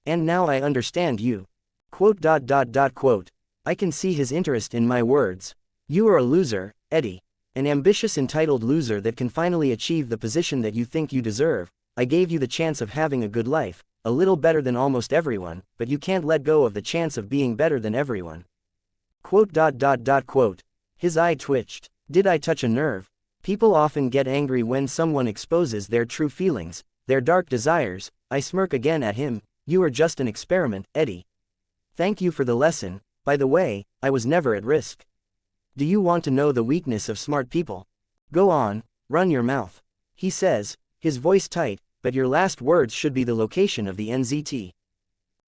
And now I understand you. Quote. I can see his interest in my words. You are a loser, Eddie. An ambitious entitled loser that can finally achieve the position that you think you deserve. I gave you the chance of having a good life, a little better than almost everyone, but you can't let go of the chance of being better than everyone. Quote. His eye twitched. Did I touch a nerve? People often get angry when someone exposes their true feelings, their dark desires. I smirk again at him. You are just an experiment, Eddie. Thank you for the lesson. By the way, I was never at risk. Do you want to know the weakness of smart people? Go on, run your mouth. He says, his voice tight, but your last words should be the location of the NZT.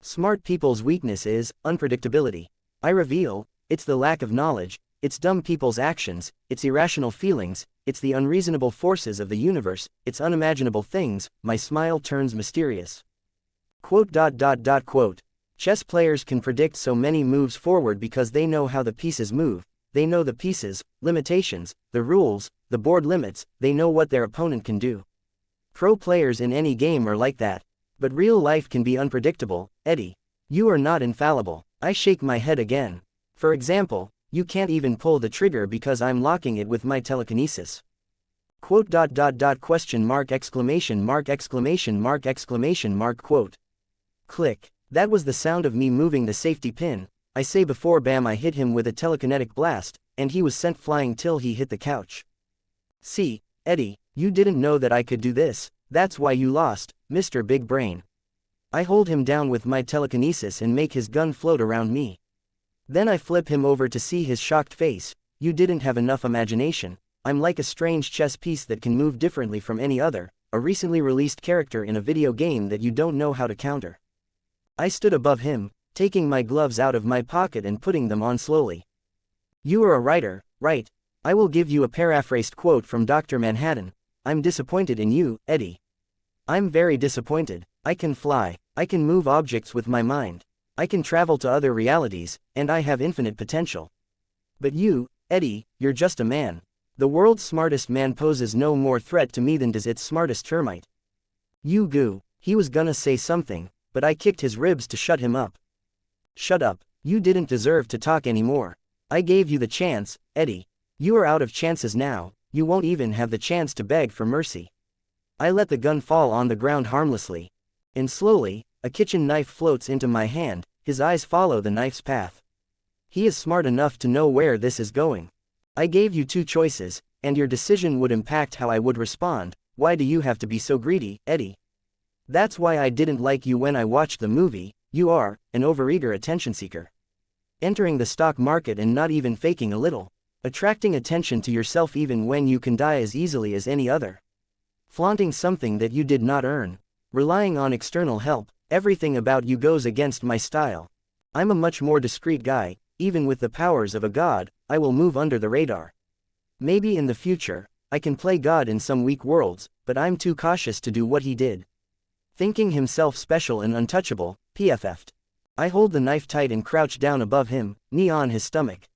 Smart people's weakness is unpredictability. I reveal, it's the lack of knowledge, it's dumb people's actions, it's irrational feelings, it's the unreasonable forces of the universe, it's unimaginable things. My smile turns mysterious. Quote. Chess players can predict so many moves forward because they know how the pieces move, they know the pieces, limitations, the rules, the board limits, they know what their opponent can do. Pro players in any game are like that. But real life can be unpredictable, Eddie. You are not infallible. I shake my head again. For example, you can't even pull the trigger because I'm locking it with my telekinesis. Quote. Question mark exclamation mark exclamation mark exclamation mark quote. Click. That was the sound of me moving the safety pin. I say before bam I hit him with a telekinetic blast, and he was sent flying till he hit the couch. See, Eddie, you didn't know that I could do this, that's why you lost, Mr. Big Brain. I hold him down with my telekinesis and make his gun float around me. Then I flip him over to see his shocked face. You didn't have enough imagination. I'm like a strange chess piece that can move differently from any other, a recently released character in a video game that you don't know how to counter. I stood above him, taking my gloves out of my pocket and putting them on slowly. You are a writer, right? I will give you a paraphrased quote from Dr. Manhattan. I'm disappointed in you, Eddie. I'm very disappointed. I can fly, I can move objects with my mind, I can travel to other realities, and I have infinite potential. But you, Eddie, you're just a man. The world's smartest man poses no more threat to me than does its smartest termite. You goo. He was gonna say something, but I kicked his ribs to shut him up. Shut up, you didn't deserve to talk anymore. I gave you the chance, Eddie. You are out of chances now, you won't even have the chance to beg for mercy. I let the gun fall on the ground harmlessly. And slowly, a kitchen knife floats into my hand, his eyes follow the knife's path. He is smart enough to know where this is going. I gave you two choices, and your decision would impact how I would respond. Why do you have to be so greedy, Eddie? That's why I didn't like you when I watched the movie. You are an overeager attention seeker. Entering the stock market and not even faking a little. Attracting attention to yourself even when you can die as easily as any other. Flaunting something that you did not earn. Relying on external help. Everything about you goes against my style. I'm a much more discreet guy. Even with the powers of a god, I will move under the radar. Maybe in the future, I can play God in some weak worlds, but I'm too cautious to do what he did. Thinking himself special and untouchable, PFF'd. I hold the knife tight and crouch down above him, knee on his stomach.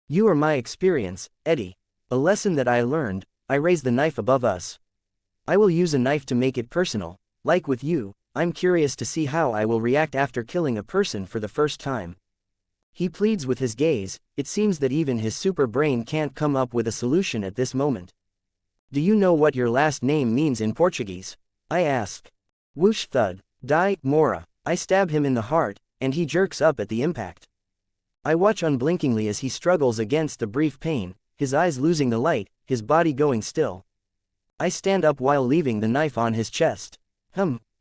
You are my experience, Eddie. A lesson that I learned. I raise the knife above us. I will use a knife to make it personal. Like with you, I'm curious to see how I will react after killing a person for the first time. He pleads with his gaze. It seems that even his super brain can't come up with a solution at this moment. Do you know what your last name means in Portuguese? I ask. Whoosh thud. Die, Mora. I stab him in the heart, and he jerks up at the impact. I watch unblinkingly as he struggles against the brief pain, his eyes losing the light, his body going still. I stand up while leaving the knife on his chest.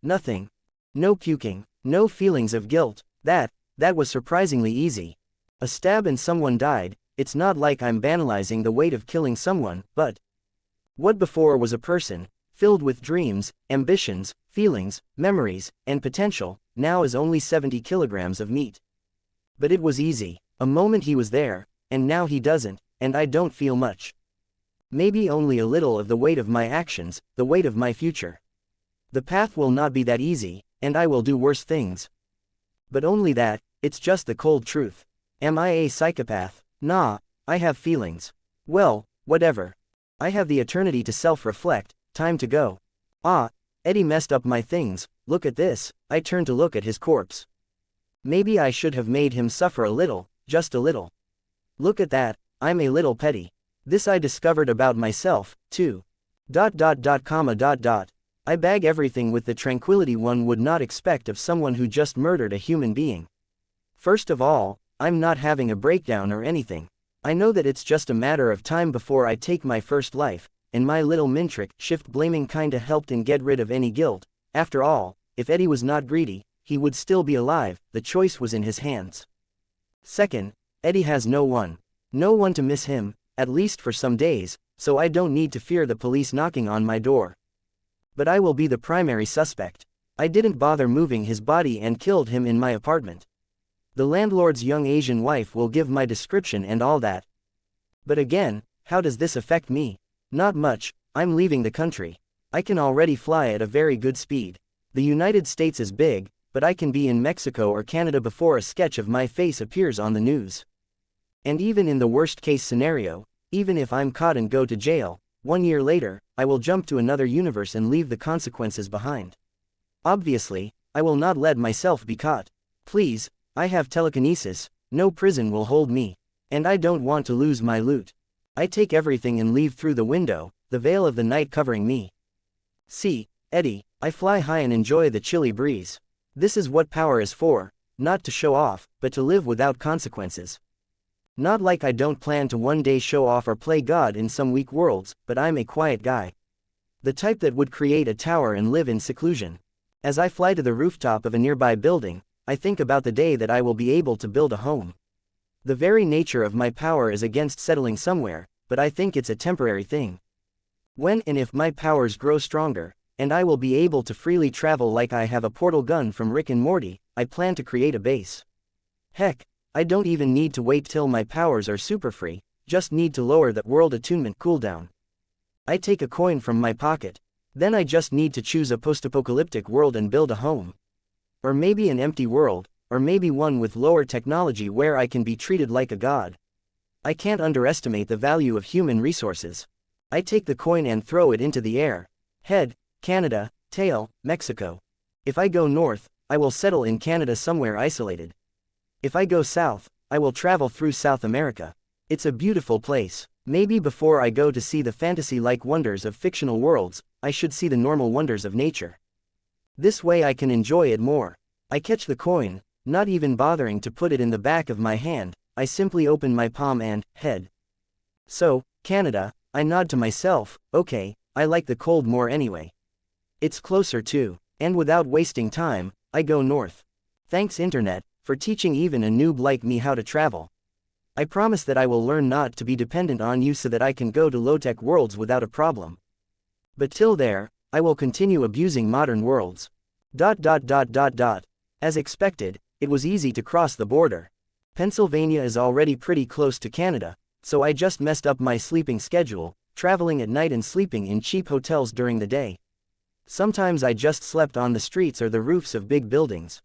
Nothing. No puking, no feelings of guilt. That was surprisingly easy. A stab and someone died. It's not like I'm banalizing the weight of killing someone, but what before was a person, filled with dreams, ambitions, feelings, memories, and potential, now is only 70 kilograms of meat. But it was easy. A moment he was there, and now he doesn't, and I don't feel much. Maybe only a little of the weight of my actions, the weight of my future. The path will not be that easy, and I will do worse things. But only that, it's just the cold truth. Am I a psychopath? Nah, I have feelings. Well, whatever. I have the eternity to self-reflect, time to go. Eddie messed up my things, look at this. I turn to look at his corpse. Maybe I should have made him suffer a little, just a little. Look at that, I'm a little petty. This I discovered about myself, too. I bag everything with the tranquility one would not expect of someone who just murdered a human being. First of all, I'm not having a breakdown or anything. I know that it's just a matter of time before I take my first life, and my little mintrick shift blaming kinda helped in get rid of any guilt. After all, if Eddie was not greedy, he would still be alive, the choice was in his hands. Second, Eddie has no one to miss him, at least for some days, so I don't need to fear the police knocking on my door. But I will be the primary suspect. I didn't bother moving his body and killed him in my apartment. The landlord's young Asian wife will give my description and all that. But again, how does this affect me? Not much. I'm leaving the country. I can already fly at a very good speed. The United States is big, but I can be in Mexico or Canada before a sketch of my face appears on the news. And even in the worst case scenario, even if I'm caught and go to jail, 1 year later, I will jump to another universe and leave the consequences behind. Obviously, I will not let myself be caught. Please, I have telekinesis, no prison will hold me. And I don't want to lose my loot. I take everything and leave through the window, the veil of the night covering me. See, Eddie, I fly high and enjoy the chilly breeze. This is what power is for, not to show off, but to live without consequences. Not like I don't plan to one day show off or play God in some weak worlds, but I'm a quiet guy. The type that would create a tower and live in seclusion. As I fly to the rooftop of a nearby building, I think about the day that I will be able to build a home. The very nature of my power is against settling somewhere, but I think it's a temporary thing. When and if my powers grow stronger, and I will be able to freely travel like I have a portal gun from Rick and Morty, I plan to create a base. Heck, I don't even need to wait till my powers are super free, just need to lower that world attunement cooldown. I take a coin from my pocket. Then I just need to choose a post-apocalyptic world and build a home. Or maybe an empty world, or maybe one with lower technology where I can be treated like a god. I can't underestimate the value of human resources. I take the coin and throw it into the air. Head, Canada, tail, Mexico. If I go north, I will settle in Canada somewhere isolated. If I go south, I will travel through South America. It's a beautiful place. Maybe before I go to see the fantasy-like wonders of fictional worlds, I should see the normal wonders of nature. This way I can enjoy it more. I catch the coin, not even bothering to put it in the back of my hand, I simply open my palm and, head. So, Canada, I nod to myself, okay, I like the cold more anyway. It's closer too, and without wasting time, I go north. Thanks Internet, for teaching even a noob like me how to travel. I promise that I will learn not to be dependent on you so that I can go to low-tech worlds without a problem. But till there, I will continue abusing modern worlds. As expected, it was easy to cross the border. Pennsylvania is already pretty close to Canada, so I just messed up my sleeping schedule, traveling at night and sleeping in cheap hotels during the day. Sometimes I just slept on the streets or the roofs of big buildings.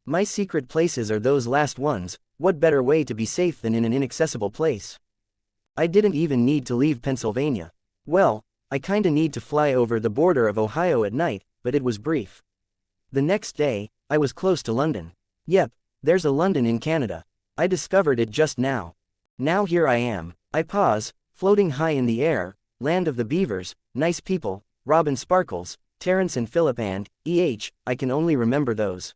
My secret places are those last ones. What better way to be safe than in an inaccessible place? I didn't even need to leave Pennsylvania. Well, I kinda need to fly over the border of Ohio at night, but it was brief. The next day, I was close to London. Yep, there's a London in Canada. I discovered it just now. Now here I am. I pause, floating high in the air, land of the beavers, nice people, Robin Sparkles, Terrence and Philip and, I can only remember those.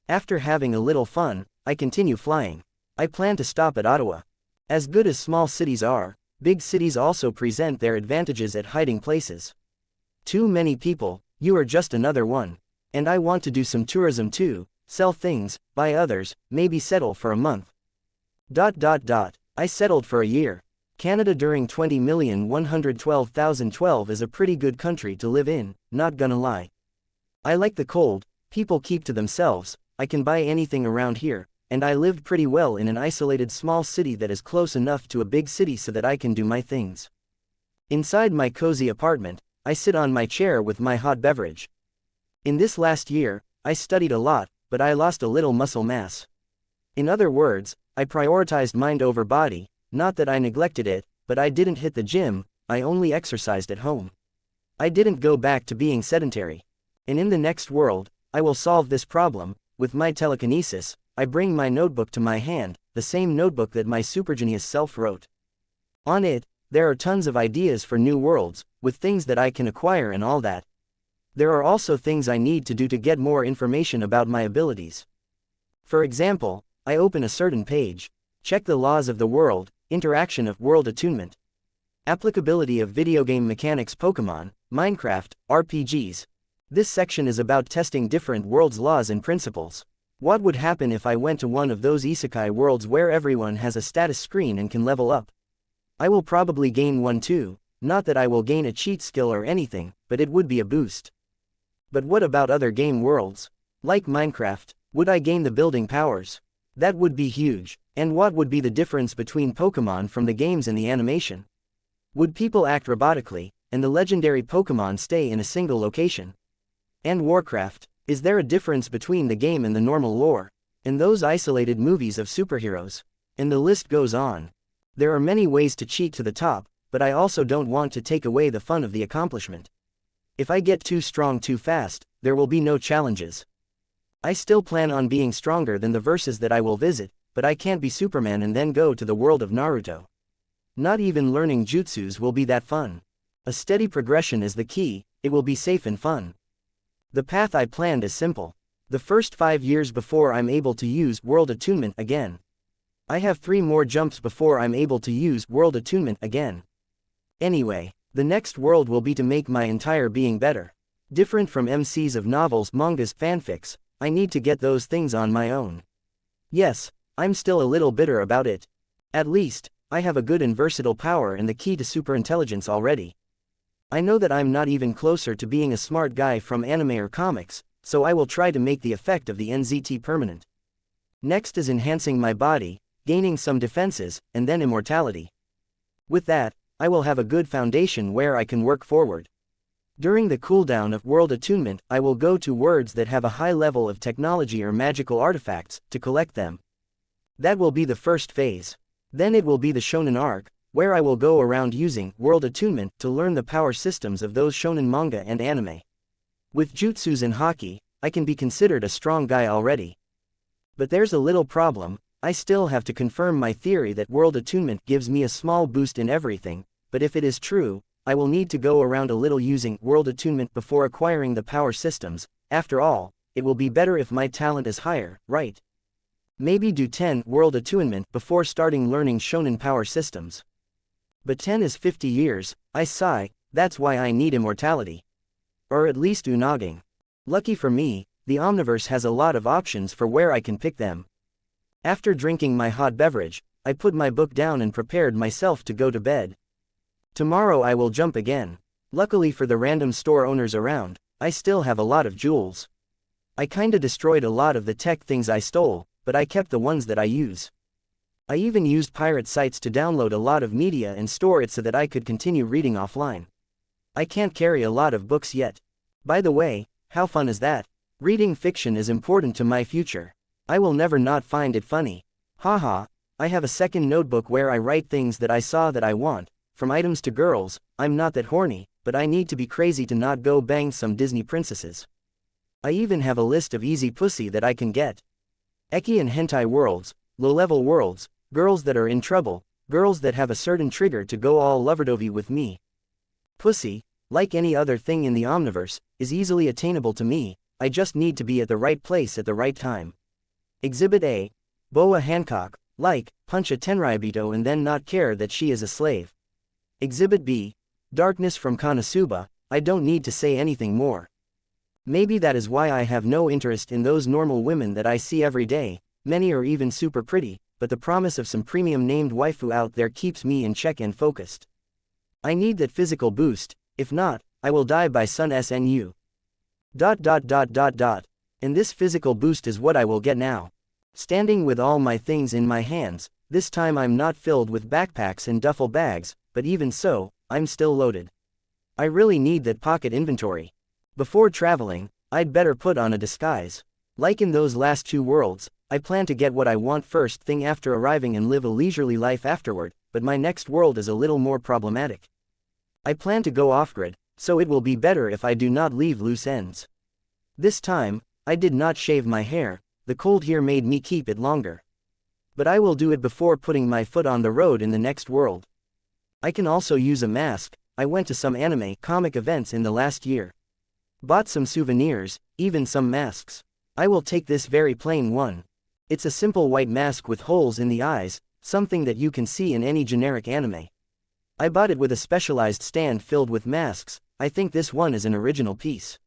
After having a little fun, I continue flying. I plan to stop at Ottawa. As good as small cities are, big cities also present their advantages at hiding places. Too many people, you are just another one. And I want to do some tourism too, sell things, buy others, maybe settle for a month. I settled for a year. Canada during 20,112,012 is a pretty good country to live in, not gonna lie. I like the cold, people keep to themselves, I can buy anything around here, and I lived pretty well in an isolated small city that is close enough to a big city so that I can do my things. Inside my cozy apartment, I sit on my chair with my hot beverage. In this last year, I studied a lot, but I lost a little muscle mass. In other words, I prioritized mind over body, not that I neglected it, but I didn't hit the gym, I only exercised at home. I didn't go back to being sedentary. And in the next world, I will solve this problem. With my telekinesis, I bring my notebook to my hand, the same notebook that my supergenius self wrote. On it, there are tons of ideas for new worlds, with things that I can acquire and all that. There are also things I need to do to get more information about my abilities. For example, I open a certain page. Check the laws of the world, interaction of world attunement. Applicability of video game mechanics Pokemon, Minecraft, RPGs. This section is about testing different worlds' laws and principles. What would happen if I went to one of those isekai worlds where everyone has a status screen and can level up? I will probably gain one too, not that I will gain a cheat skill or anything, but it would be a boost. But what about other game worlds? Like Minecraft, would I gain the building powers? That would be huge. And what would be the difference between Pokemon from the games and the animation? Would people act robotically, and the legendary Pokemon stay in a single location? And Warcraft, is there a difference between the game and the normal lore? And those isolated movies of superheroes? And the list goes on. There are many ways to cheat to the top, but I also don't want to take away the fun of the accomplishment. If I get too strong too fast, there will be no challenges. I still plan on being stronger than the verses that I will visit, but I can't be Superman and then go to the world of Naruto. Not even learning jutsus will be that fun. A steady progression is the key, it will be safe and fun. The path I planned is simple. The first 5 years before I'm able to use world attunement again. I have 3 more jumps before I'm able to use world attunement again. Anyway, the next world will be to make my entire being better. Different from MCs of novels, mangas, fanfics, I need to get those things on my own. Yes, I'm still a little bitter about it. At least, I have a good and versatile power and the key to superintelligence already. I know that I'm not even closer to being a smart guy from anime or comics, so I will try to make the effect of the NZT permanent. Next is enhancing my body, gaining some defenses, and then immortality. With that, I will have a good foundation where I can work forward. During the cooldown of world attunement, I will go to worlds that have a high level of technology or magical artifacts, to collect them. That will be the first phase. Then it will be the shonen arc, where I will go around using world attunement to learn the power systems of those shonen manga and anime. With jutsus and haki, I can be considered a strong guy already. But there's a little problem, I still have to confirm my theory that world attunement gives me a small boost in everything, but if it is true, I will need to go around a little using world attunement before acquiring the power systems. After all, it will be better if my talent is higher, right? Maybe do 10 world attunement before starting learning shonen power systems. But 10 is 50 years, I sigh, that's why I need immortality. Or at least unaging. Lucky for me, the Omniverse has a lot of options for where I can pick them. After drinking my hot beverage, I put my book down and prepared myself to go to bed. Tomorrow I will jump again. Luckily for the random store owners around, I still have a lot of jewels. I kinda destroyed a lot of the tech things I stole, but I kept the ones that I use. I even used pirate sites to download a lot of media and store it so that I could continue reading offline. I can't carry a lot of books yet. By the way, how fun is that? Reading fiction is important to my future. I will never not find it funny. Haha, I have a second notebook where I write things that I saw that I want. From items to girls, I'm not that horny, but I need to be crazy to not go bang some Disney princesses. I even have a list of easy pussy that I can get. Eki and hentai worlds, low-level worlds, girls that are in trouble, girls that have a certain trigger to go all loverdovey with me. Pussy, like any other thing in the Omniverse, is easily attainable to me, I just need to be at the right place at the right time. Exhibit A. Boa Hancock, like, punch a Tenryabito and then not care that she is a slave. Exhibit B. Darkness from Konosuba, I don't need to say anything more. Maybe that is why I have no interest in those normal women that I see every day, many are even super pretty, but the promise of some premium named waifu out there keeps me in check and focused. I need that physical boost, if not, I will die by sun SNU. And this physical boost is what I will get now. Standing with all my things in my hands, this time I'm not filled with backpacks and duffel bags, but even so, I'm still loaded. I really need that pocket inventory. Before traveling, I'd better put on a disguise. Like in those last two worlds, I plan to get what I want first thing after arriving and live a leisurely life afterward, but my next world is a little more problematic. I plan to go off-grid, so it will be better if I do not leave loose ends. This time, I did not shave my hair, the cold here made me keep it longer. But I will do it before putting my foot on the road in the next world. I can also use a mask, I went to some anime comic events in the last year. Bought some souvenirs, even some masks. I will take this very plain one. It's a simple white mask with holes in the eyes, something that you can see in any generic anime. I bought it with a specialized stand filled with masks, I think this one is an original piece.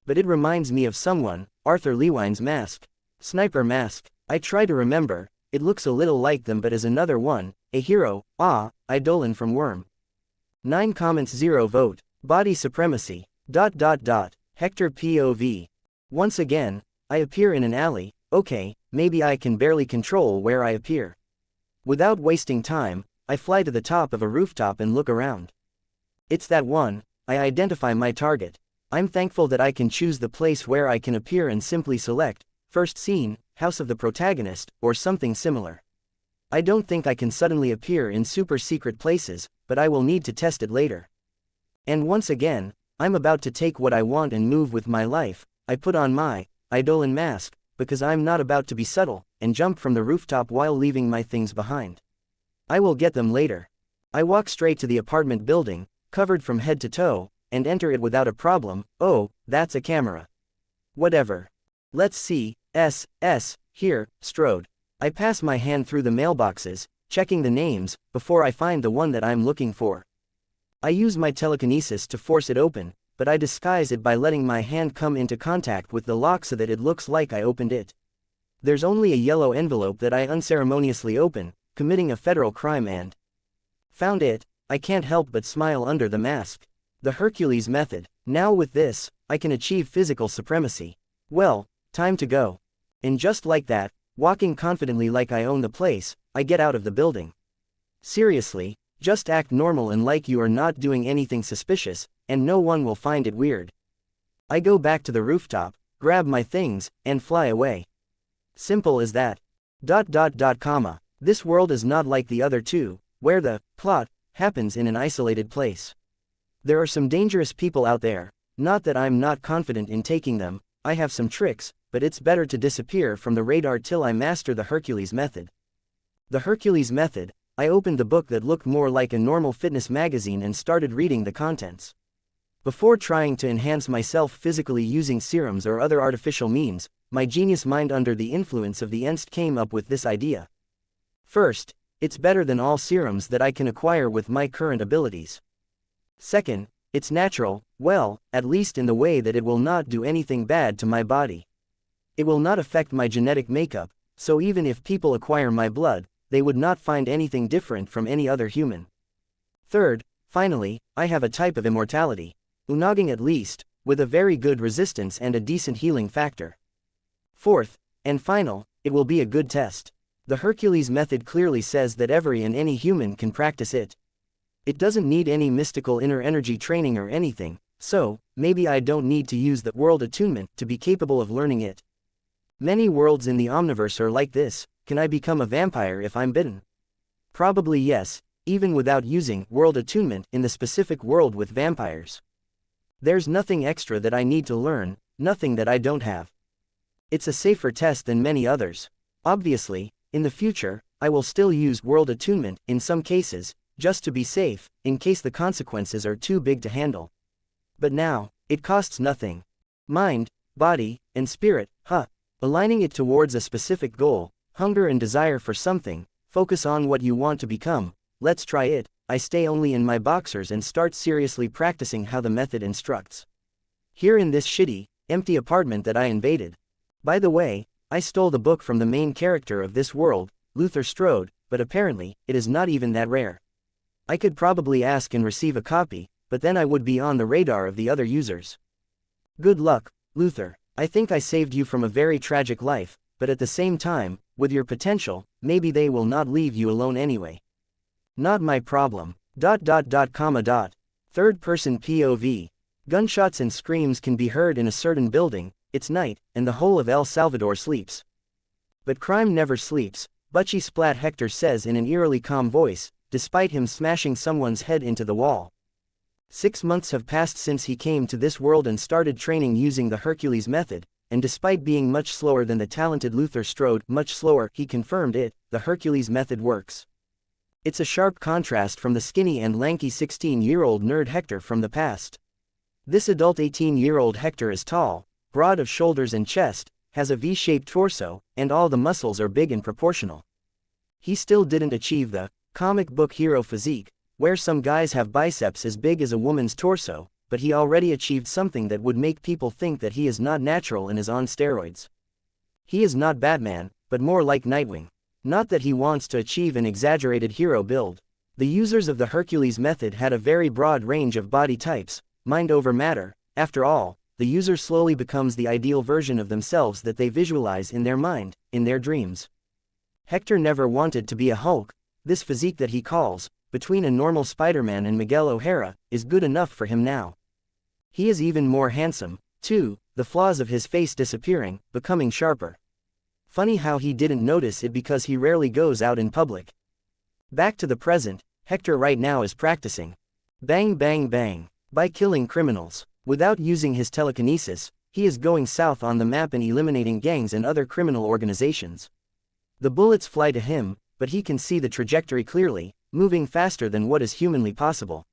But it reminds me of someone, Arthur Lewine's mask. Sniper mask, I try to remember, it looks a little like them but is another one, a hero, Eidolon from Worm. 9 comments 0 vote, body supremacy, ... Hector POV. Once again, I appear in an alley, okay, maybe I can barely control where I appear. Without wasting time, I fly to the top of a rooftop and look around. It's that one, I identify my target. I'm thankful that I can choose the place where I can appear and simply select, first scene, house of the protagonist, or something similar. I don't think I can suddenly appear in super secret places, but I will need to test it later. And once again, I'm about to take what I want and move with my life. I put on my Eidolon mask, because I'm not about to be subtle, and jump from the rooftop while leaving my things behind. I will get them later. I walk straight to the apartment building, covered from head to toe, and enter it without a problem. Oh, that's a camera. Whatever. Let's see, here, Strode. I pass my hand through the mailboxes, checking the names, before I find the one that I'm looking for. I use my telekinesis to force it open, but I disguise it by letting my hand come into contact with the lock so that it looks like I opened it. There's only a yellow envelope that I unceremoniously open, committing a federal crime and found it. I can't help but smile under the mask. The Hercules method. Now with this, I can achieve physical supremacy. Well, time to go. And just like that, walking confidently like I own the place, I get out of the building. Seriously, just act normal and like you are not doing anything suspicious, and no one will find it weird. I go back to the rooftop, grab my things, and fly away. Simple as that. ... This world is not like the other two, where the plot happens in an isolated place. There are some dangerous people out there, not that I'm not confident in taking them, I have some tricks, but it's better to disappear from the radar till I master the Hercules method. The Hercules method, I opened the book that looked more like a normal fitness magazine and started reading the contents. Before trying to enhance myself physically using serums or other artificial means, my genius mind under the influence of the Enst came up with this idea. First, it's better than all serums that I can acquire with my current abilities. Second, it's natural, well, at least in the way that it will not do anything bad to my body. It will not affect my genetic makeup, so even if people acquire my blood, they would not find anything different from any other human. Third, finally, I have a type of immortality. Unaging at least, with a very good resistance and a decent healing factor. Fourth, and final, it will be a good test. The Hercules method clearly says that every and any human can practice it. It doesn't need any mystical inner energy training or anything, so, maybe I don't need to use the world attunement to be capable of learning it. Many worlds in the Omniverse are like this. Can I become a vampire if I'm bitten? Probably yes, even without using world attunement in the specific world with vampires. There's nothing extra that I need to learn, nothing that I don't have. It's a safer test than many others. Obviously, In the future, I will still use world attunement, in some cases, just to be safe, in case the consequences are too big to handle. But now, it costs nothing. Mind, body, and spirit, aligning it towards a specific goal, hunger and desire for something, focus on what you want to become, let's try it. I stay only in my boxers and start seriously practicing how the method instructs. Here in this shitty, empty apartment that I invaded. By the way, I stole the book from the main character of this world, Luther Strode, but apparently, it is not even that rare. I could probably ask and receive a copy, but then I would be on the radar of the other users. Good luck, Luther. I think I saved you from a very tragic life, but at the same time, with your potential, maybe they will not leave you alone anyway. Not my problem. Third person POV. Gunshots and screams can be heard in a certain building. It's night, and the whole of El Salvador sleeps. But crime never sleeps, Butchie Splat Hector says in an eerily calm voice, despite him smashing someone's head into the wall. 6 months have passed since he came to this world and started training using the Hercules method, and despite being much slower than the talented Luther Strode, much slower, he confirmed it, the Hercules method works. It's a sharp contrast from the skinny and lanky 16-year-old nerd Hector from the past. This adult 18-year-old Hector is tall, broad of shoulders and chest, has a V-shaped torso, and all the muscles are big and proportional. He still didn't achieve the comic book hero physique, where some guys have biceps as big as a woman's torso, but he already achieved something that would make people think that he is not natural and is on steroids. He is not Batman, but more like Nightwing. Not that he wants to achieve an exaggerated hero build. The users of the Hercules method had a very broad range of body types, mind over matter. After all, the user slowly becomes the ideal version of themselves that they visualize in their mind, in their dreams. Hector never wanted to be a Hulk. This physique that he calls, between a normal Spider-Man and Miguel O'Hara, is good enough for him now. He is even more handsome, too, the flaws of his face disappearing, becoming sharper. Funny how he didn't notice it because he rarely goes out in public. Back to the present, Hector right now is practicing. Bang bang bang. By killing criminals. Without using his telekinesis, he is going south on the map and eliminating gangs and other criminal organizations. The bullets fly to him, but he can see the trajectory clearly, moving faster than what is humanly possible.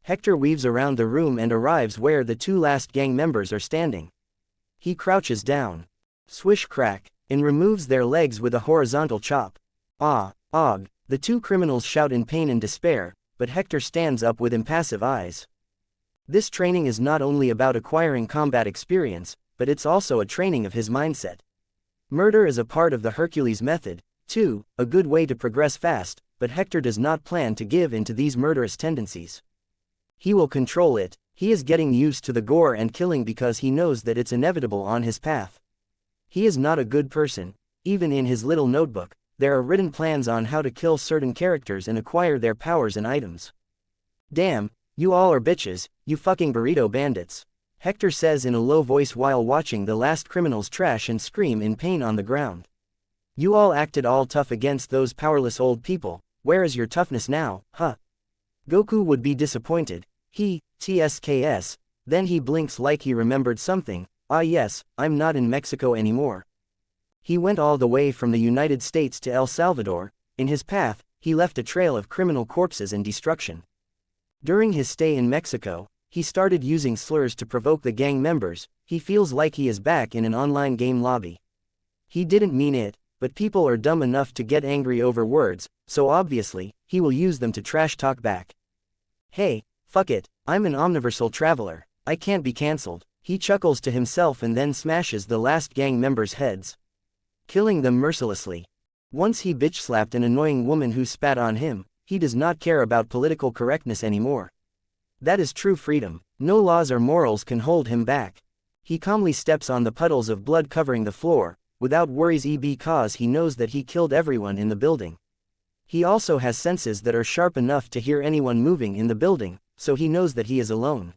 Hector weaves around the room and arrives where the 2 last gang members are standing. He crouches down. Swish crack, and removes their legs with a horizontal chop. Og. The 2 criminals shout in pain and despair, but Hector stands up with impassive eyes. This training is not only about acquiring combat experience, but it's also a training of his mindset. Murder is a part of the Hercules method, too, a good way to progress fast, but Hector does not plan to give in to these murderous tendencies. He will control it. He is getting used to the gore and killing because he knows that it's inevitable on his path. He is not a good person. Even in his little notebook, there are written plans on how to kill certain characters and acquire their powers and items. Damn, you all are bitches, you fucking burrito bandits. Hector says in a low voice while watching the last criminals trash and scream in pain on the ground. You all acted all tough against those powerless old people, where is your toughness now, huh? Goku would be disappointed. TSKS, then he blinks like he remembered something. Ah yes, I'm not in Mexico anymore. He went all the way from the United States to El Salvador. In his path, he left a trail of criminal corpses and destruction. During his stay in Mexico, he started using slurs to provoke the gang members. He feels like he is back in an online game lobby. He didn't mean it, but people are dumb enough to get angry over words, so obviously, he will use them to trash talk back. Hey, fuck it, I'm an Omniversal traveler, I can't be cancelled. He chuckles to himself and then smashes the last gang members' heads, killing them mercilessly. Once he bitch-slapped an annoying woman who spat on him. He does not care about political correctness anymore. That is true freedom. No laws or morals can hold him back. He calmly steps on the puddles of blood covering the floor, without worries because he knows that he killed everyone in the building. He also has senses that are sharp enough to hear anyone moving in the building, so he knows that he is alone.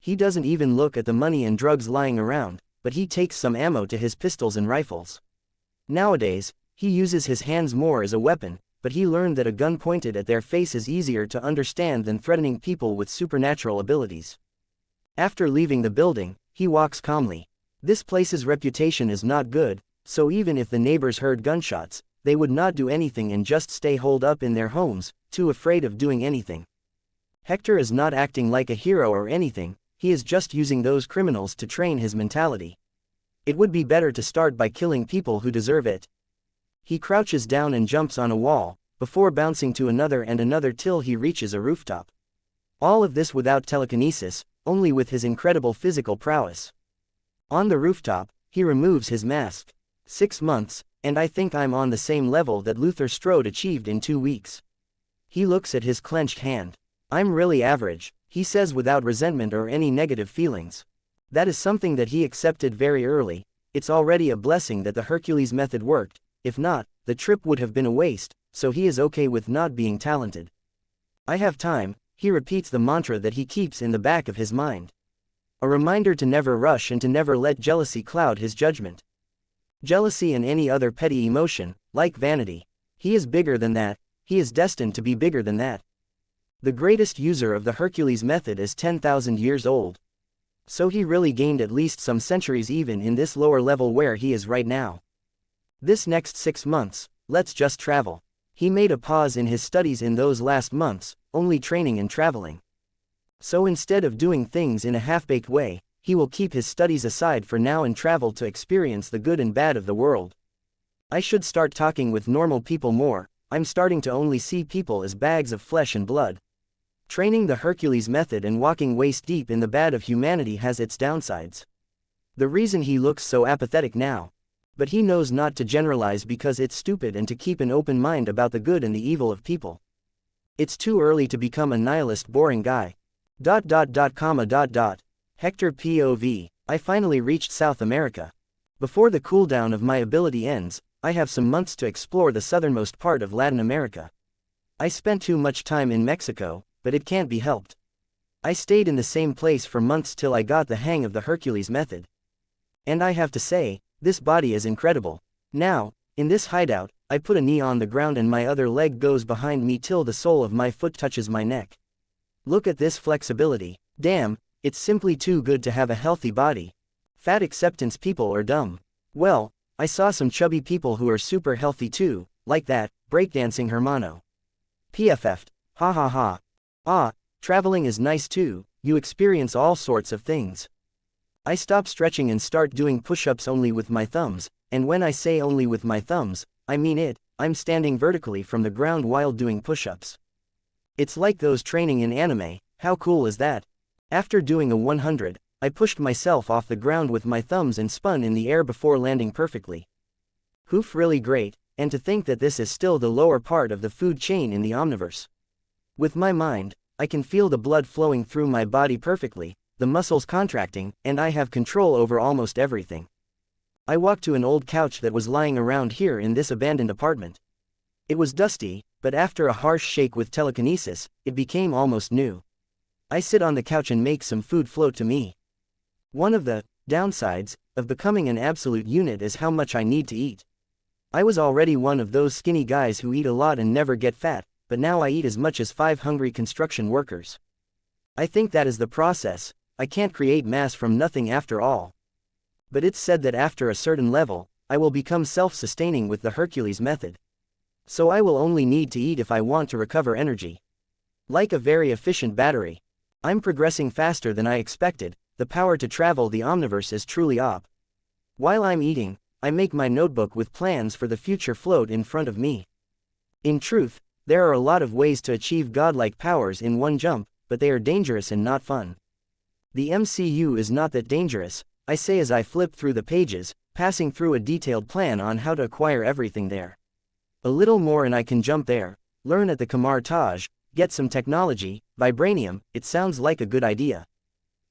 He doesn't even look at the money and drugs lying around, but he takes some ammo to his pistols and rifles. Nowadays, he uses his hands more as a weapon, but he learned that a gun pointed at their face is easier to understand than threatening people with supernatural abilities. After leaving the building, he walks calmly. This place's reputation is not good, so even if the neighbors heard gunshots, they would not do anything and just stay holed up in their homes, too afraid of doing anything. Hector is not acting like a hero or anything, he is just using those criminals to train his mentality. It would be better to start by killing people who deserve it. He crouches down and jumps on a wall, before bouncing to another and another till he reaches a rooftop. All of this without telekinesis, only with his incredible physical prowess. On the rooftop, he removes his mask. 6 months, and I think I'm on the same level that Luther Strode achieved in 2 weeks. He looks at his clenched hand. I'm really average, he says without resentment or any negative feelings. That is something that he accepted very early. It's already a blessing that the Hercules method worked, if not, the trip would have been a waste, so he is okay with not being talented. I have time, he repeats the mantra that he keeps in the back of his mind. A reminder to never rush and to never let jealousy cloud his judgment. Jealousy and any other petty emotion, like vanity. He is bigger than that, he is destined to be bigger than that. The greatest user of the Hercules method is 10,000 years old. So he really gained at least some centuries even in this lower level where he is right now. This next 6 months, let's just travel. He made a pause in his studies in those last months, only training and traveling. So instead of doing things in a half-baked way, he will keep his studies aside for now and travel to experience the good and bad of the world. I should start talking with normal people more, I'm starting to only see people as bags of flesh and blood. Training the Hercules method and walking waist deep in the bad of humanity has its downsides. The reason he looks so apathetic now. But he knows not to generalize because it's stupid and to keep an open mind about the good and the evil of people. It's too early to become a nihilist boring guy. Hector POV, I finally reached South America. Before the cooldown of my ability ends, I have some months to explore the southernmost part of Latin America. I spent too much time in Mexico, but it can't be helped. I stayed in the same place for months till I got the hang of the Hercules method. And I have to say, this body is incredible. Now, in this hideout, I put a knee on the ground and my other leg goes behind me till the sole of my foot touches my neck. Look at this flexibility. Damn, it's simply too good to have a healthy body. Fat acceptance people are dumb. Well, I saw some chubby people who are super healthy too, like that, breakdancing Hermano. PFF'd. Ha ha ha. Ah, traveling is nice too, you experience all sorts of things. I stop stretching and start doing push-ups only with my thumbs, and when I say only with my thumbs, I mean it, I'm standing vertically from the ground while doing push-ups. It's like those training in anime, how cool is that? After doing a 100, I pushed myself off the ground with my thumbs and spun in the air before landing perfectly. Hoof, really great, and to think that this is still the lower part of the food chain in the Omniverse. With my mind, I can feel the blood flowing through my body perfectly, the muscles contracting, and I have control over almost everything. I walked to an old couch that was lying around here in this abandoned apartment. It was dusty, but after a harsh shake with telekinesis, it became almost new. I sit on the couch and make some food float to me. One of the downsides of becoming an absolute unit is how much I need to eat. I was already one of those skinny guys who eat a lot and never get fat, but now I eat as much as 5 hungry construction workers. I think that is the process. I can't create mass from nothing after all. But it's said that after a certain level, I will become self-sustaining with the Hercules method. So I will only need to eat if I want to recover energy. Like a very efficient battery. I'm progressing faster than I expected, the power to travel the Omniverse is truly op. While I'm eating, I make my notebook with plans for the future float in front of me. In truth, there are a lot of ways to achieve godlike powers in one jump, but they are dangerous and not fun. The MCU is not that dangerous, I say as I flip through the pages, passing through a detailed plan on how to acquire everything there. A little more and I can jump there, learn at the Kamar Taj, get some technology, vibranium, it sounds like a good idea.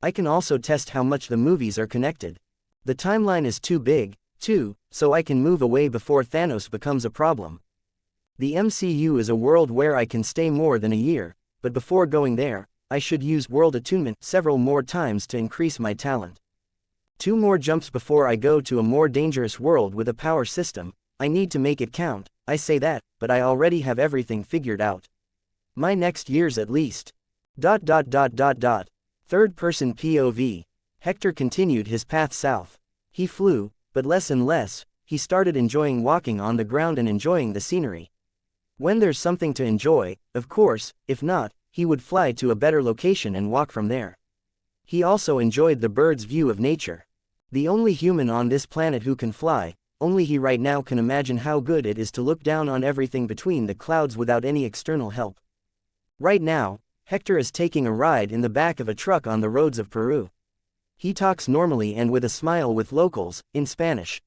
I can also test how much the movies are connected. The timeline is too big, too, so I can move away before Thanos becomes a problem. The MCU is a world where I can stay more than a year, but before going there, I should use world attunement several more times to increase my talent. 2 more jumps before I go to a more dangerous world with a power system. I need to make it count, I say that, but I already have everything figured out. My next years at least. Third person POV. Hector continued his path south. He flew, but less and less, he started enjoying walking on the ground and enjoying the scenery. When there's something to enjoy, of course, if not, he would fly to a better location and walk from there. He also enjoyed the bird's view of nature. The only human on this planet who can fly, only he right now can imagine how good it is to look down on everything between the clouds without any external help. Right now, Hector is taking a ride in the back of a truck on the roads of Peru. He talks normally and with a smile with locals, in Spanish.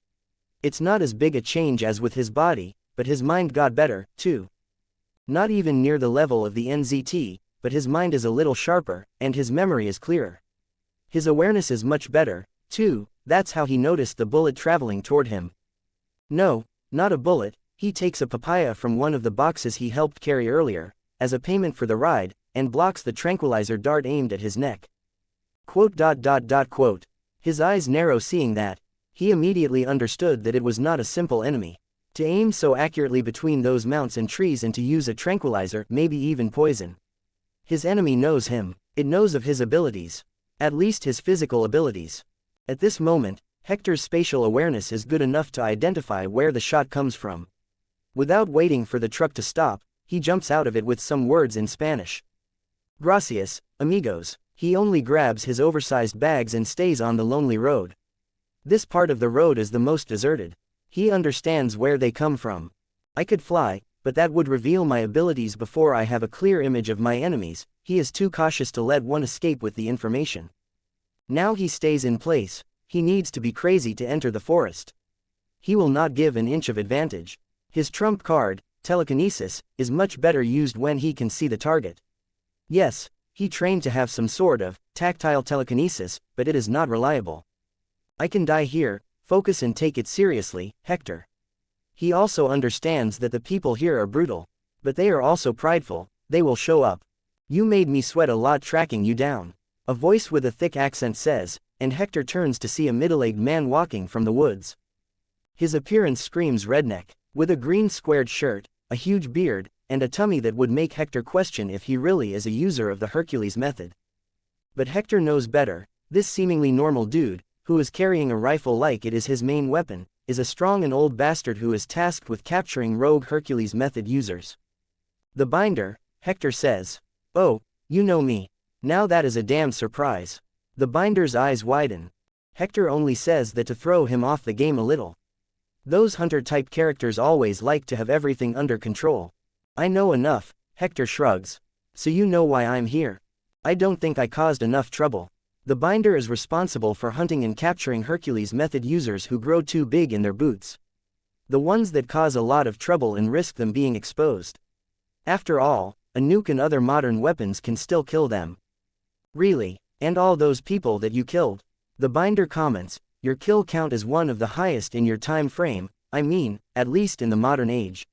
It's not as big a change as with his body, but his mind got better, too. Not even near the level of the NZT, but his mind is a little sharper, and his memory is clearer. His awareness is much better, too. That's how he noticed the bullet traveling toward him. No, not a bullet, he takes a papaya from one of the boxes he helped carry earlier, as a payment for the ride, and blocks the tranquilizer dart aimed at his neck. Quote. His eyes narrow seeing that. He immediately understood that it was not a simple enemy. To aim so accurately between those mounts and trees and to use a tranquilizer, maybe even poison. His enemy knows him, it knows of his abilities. At least his physical abilities. At this moment, Hector's spatial awareness is good enough to identify where the shot comes from. Without waiting for the truck to stop, he jumps out of it with some words in Spanish. Gracias, amigos. He only grabs his oversized bags and stays on the lonely road. This part of the road is the most deserted. He understands where they come from. I could fly, but that would reveal my abilities before I have a clear image of my enemies. He is too cautious to let one escape with the information. Now he stays in place. He needs to be crazy to enter the forest. He will not give an inch of advantage. His trump card, telekinesis, is much better used when he can see the target. Yes, he trained to have some sort of tactile telekinesis, but it is not reliable. I can die here, focus and take it seriously, Hector. He also understands that the people here are brutal. But they are also prideful, they will show up. You made me sweat a lot tracking you down. A voice with a thick accent says, and Hector turns to see a middle-aged man walking from the woods. His appearance screams redneck, with a green squared shirt, a huge beard, and a tummy that would make Hector question if he really is a user of the Hercules method. But Hector knows better. This seemingly normal dude, who is carrying a rifle like it is his main weapon, is a strong and old bastard who is tasked with capturing rogue Hercules method users. The binder, Hector says. Oh, you know me. Now that is a damn surprise. The binder's eyes widen. Hector only says that to throw him off the game a little. Those hunter-type characters always like to have everything under control. I know enough, Hector shrugs. So you know why I'm here. I don't think I caused enough trouble. The binder is responsible for hunting and capturing Hercules method users who grow too big in their boots. The ones that cause a lot of trouble and risk them being exposed. After all, a nuke and other modern weapons can still kill them. Really, and all those people that you killed. The binder comments, your kill count is one of the highest in your time frame, I mean, at least in the modern age.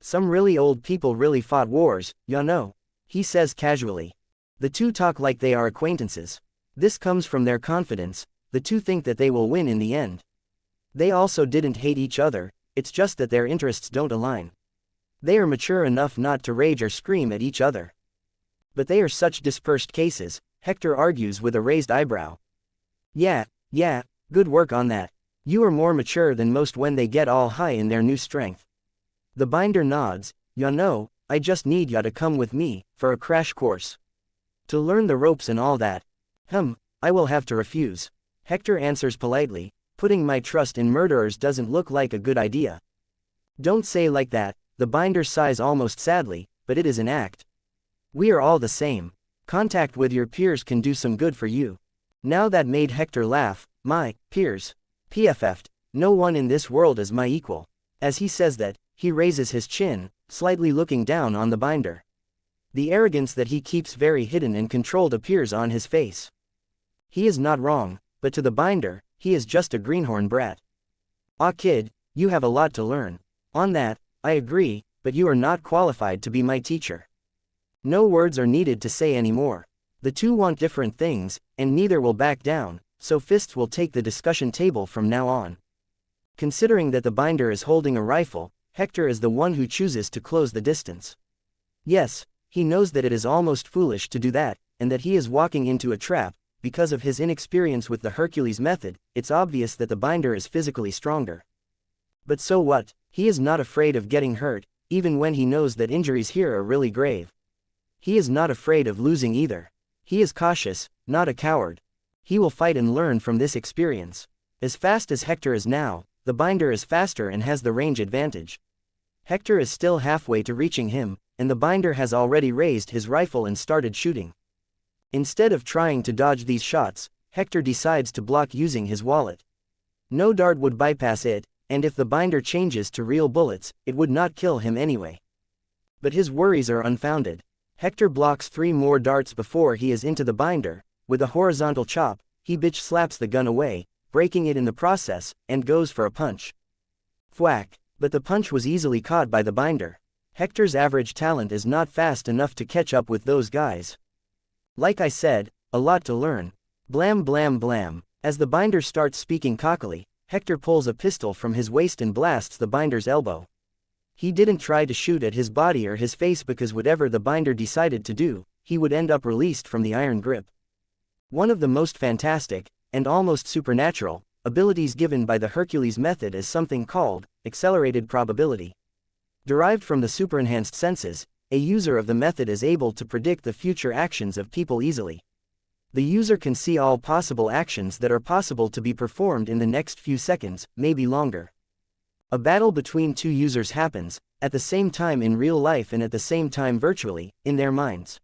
Some really old people really fought wars, you know. He says casually. The two talk like they are acquaintances. This comes from their confidence, the two think that they will win in the end. They also didn't hate each other, it's just that their interests don't align. They are mature enough not to rage or scream at each other. But they are such dispersed cases, Hector argues with a raised eyebrow. Yeah, good work on that. You are more mature than most when they get all high in their new strength. The binder nods, you know, I just need ya to come with me, for a crash course. To learn the ropes and all that. I will have to refuse. Hector answers politely, putting my trust in murderers doesn't look like a good idea. Don't say like that, the binder sighs almost sadly, but it is an act. We are all the same. Contact with your peers can do some good for you. Now that made Hector laugh. My peers. PFF'd, no one in this world is my equal. As he says that, he raises his chin, slightly looking down on the binder. The arrogance that he keeps very hidden and controlled appears on his face. He is not wrong, but to the binder, he is just a greenhorn brat. Ah kid, you have a lot to learn. On that, I agree, but you are not qualified to be my teacher. No words are needed to say anymore. The two want different things, and neither will back down, so fists will take the discussion table from now on. Considering that the binder is holding a rifle, Hector is the one who chooses to close the distance. Yes, he knows that it is almost foolish to do that, and that he is walking into a trap. Because of his inexperience with the Hercules method, it's obvious that the binder is physically stronger. But so what, he is not afraid of getting hurt, even when he knows that injuries here are really grave. He is not afraid of losing either. He is cautious, not a coward. He will fight and learn from this experience. As fast as Hector is now, the binder is faster and has the range advantage. Hector is still halfway to reaching him, and the binder has already raised his rifle and started shooting. Instead of trying to dodge these shots, Hector decides to block using his wallet. No dart would bypass it, and if the binder changes to real bullets, it would not kill him anyway. But his worries are unfounded. Hector blocks 3 more darts before he is into the binder. With a horizontal chop, he bitch slaps the gun away, breaking it in the process, and goes for a punch. Thwack! But the punch was easily caught by the binder. Hector's average talent is not fast enough to catch up with those guys. Like I said, a lot to learn. Blam blam blam. As the binder starts speaking cockily, Hector pulls a pistol from his waist and blasts the binder's elbow. He didn't try to shoot at his body or his face because whatever the binder decided to do, he would end up released from the iron grip. One of the most fantastic, and almost supernatural, abilities given by the Hercules method is something called accelerated probability. Derived from the superenhanced senses, a user of the method is able to predict the future actions of people easily. The user can see all possible actions that are possible to be performed in the next few seconds, maybe longer. A battle between 2 users happens, at the same time in real life and at the same time virtually, in their minds.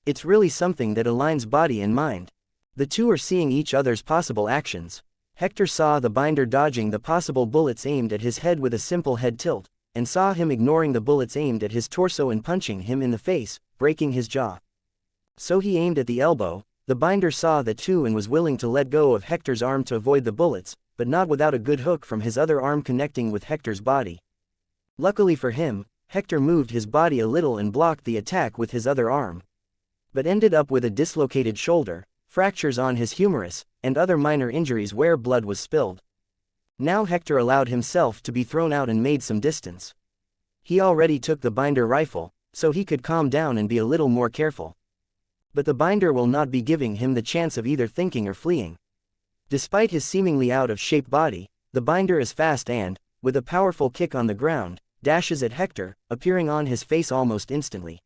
It's really something that aligns body and mind. The 2 are seeing each other's possible actions. Hector saw the binder dodging the possible bullets aimed at his head with a simple head tilt, and saw him ignoring the bullets aimed at his torso and punching him in the face, breaking his jaw. So he aimed at the elbow. The binder saw that too and was willing to let go of Hector's arm to avoid the bullets, but not without a good hook from his other arm connecting with Hector's body. Luckily for him, Hector moved his body a little and blocked the attack with his other arm. But ended up with a dislocated shoulder, fractures on his humerus, and other minor injuries where blood was spilled. Now Hector allowed himself to be thrown out and made some distance. He already took the binder rifle, so he could calm down and be a little more careful. But the binder will not be giving him the chance of either thinking or fleeing. Despite his seemingly out-of-shape body, the binder is fast and, with a powerful kick on the ground, dashes at Hector, appearing on his face almost instantly.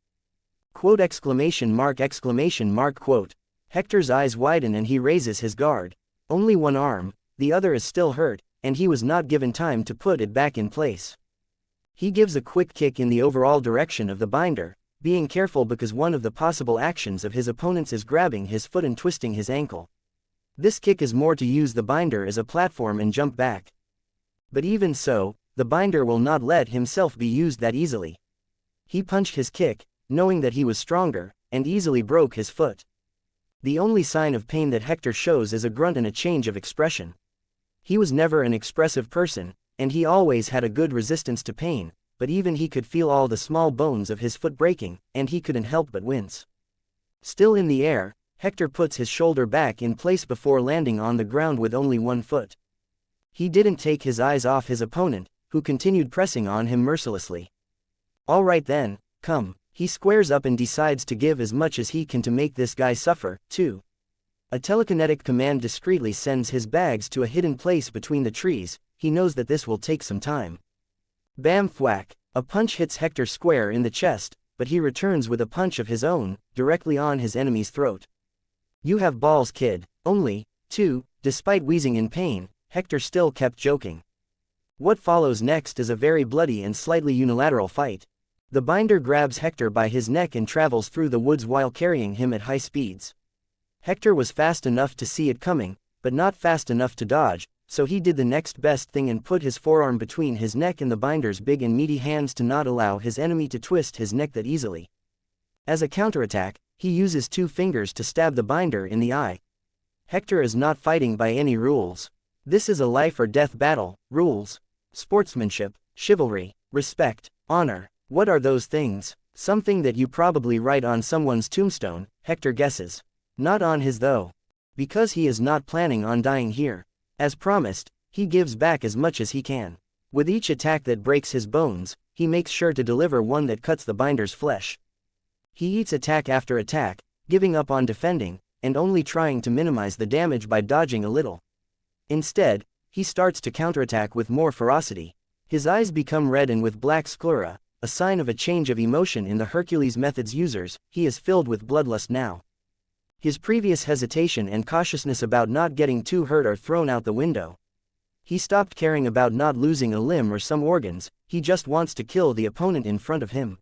Quote exclamation mark quote. Hector's eyes widen and he raises his guard. Only one arm, the other is still hurt, and he was not given time to put it back in place. He gives a quick kick in the overall direction of the binder, being careful because one of the possible actions of his opponents is grabbing his foot and twisting his ankle. This kick is more to use the binder as a platform and jump back. But even so, the binder will not let himself be used that easily. He punched his kick, knowing that he was stronger, and easily broke his foot. The only sign of pain that Hector shows is a grunt and a change of expression. He was never an expressive person, and he always had a good resistance to pain, but even he could feel all the small bones of his foot breaking, and he couldn't help but wince. Still in the air, Hector puts his shoulder back in place before landing on the ground with only one foot. He didn't take his eyes off his opponent, who continued pressing on him mercilessly. All right then, come. He squares up and decides to give as much as he can to make this guy suffer, too. A telekinetic command discreetly sends his bags to a hidden place between the trees. He knows that this will take some time. Bam thwack, a punch hits Hector square in the chest, but he returns with a punch of his own, directly on his enemy's throat. You have balls, kid. Only, too, despite wheezing in pain, Hector still kept joking. What follows next is a very bloody and slightly unilateral fight. The binder grabs Hector by his neck and travels through the woods while carrying him at high speeds. Hector was fast enough to see it coming, but not fast enough to dodge, so he did the next best thing and put his forearm between his neck and the binder's big and meaty hands to not allow his enemy to twist his neck that easily. As a counterattack, he uses 2 fingers to stab the binder in the eye. Hector is not fighting by any rules. This is a life or death battle. Rules: sportsmanship, chivalry, respect, honor. What are those things? Something that you probably write on someone's tombstone, Hector guesses. Not on his though. Because he is not planning on dying here. As promised, he gives back as much as he can. With each attack that breaks his bones, he makes sure to deliver one that cuts the binder's flesh. He eats attack after attack, giving up on defending, and only trying to minimize the damage by dodging a little. Instead, he starts to counterattack with more ferocity. His eyes become red and with black sclera, a sign of a change of emotion in the Hercules method's users. He is filled with bloodlust now. His previous hesitation and cautiousness about not getting too hurt are thrown out the window. He stopped caring about not losing a limb or some organs, he just wants to kill the opponent in front of him.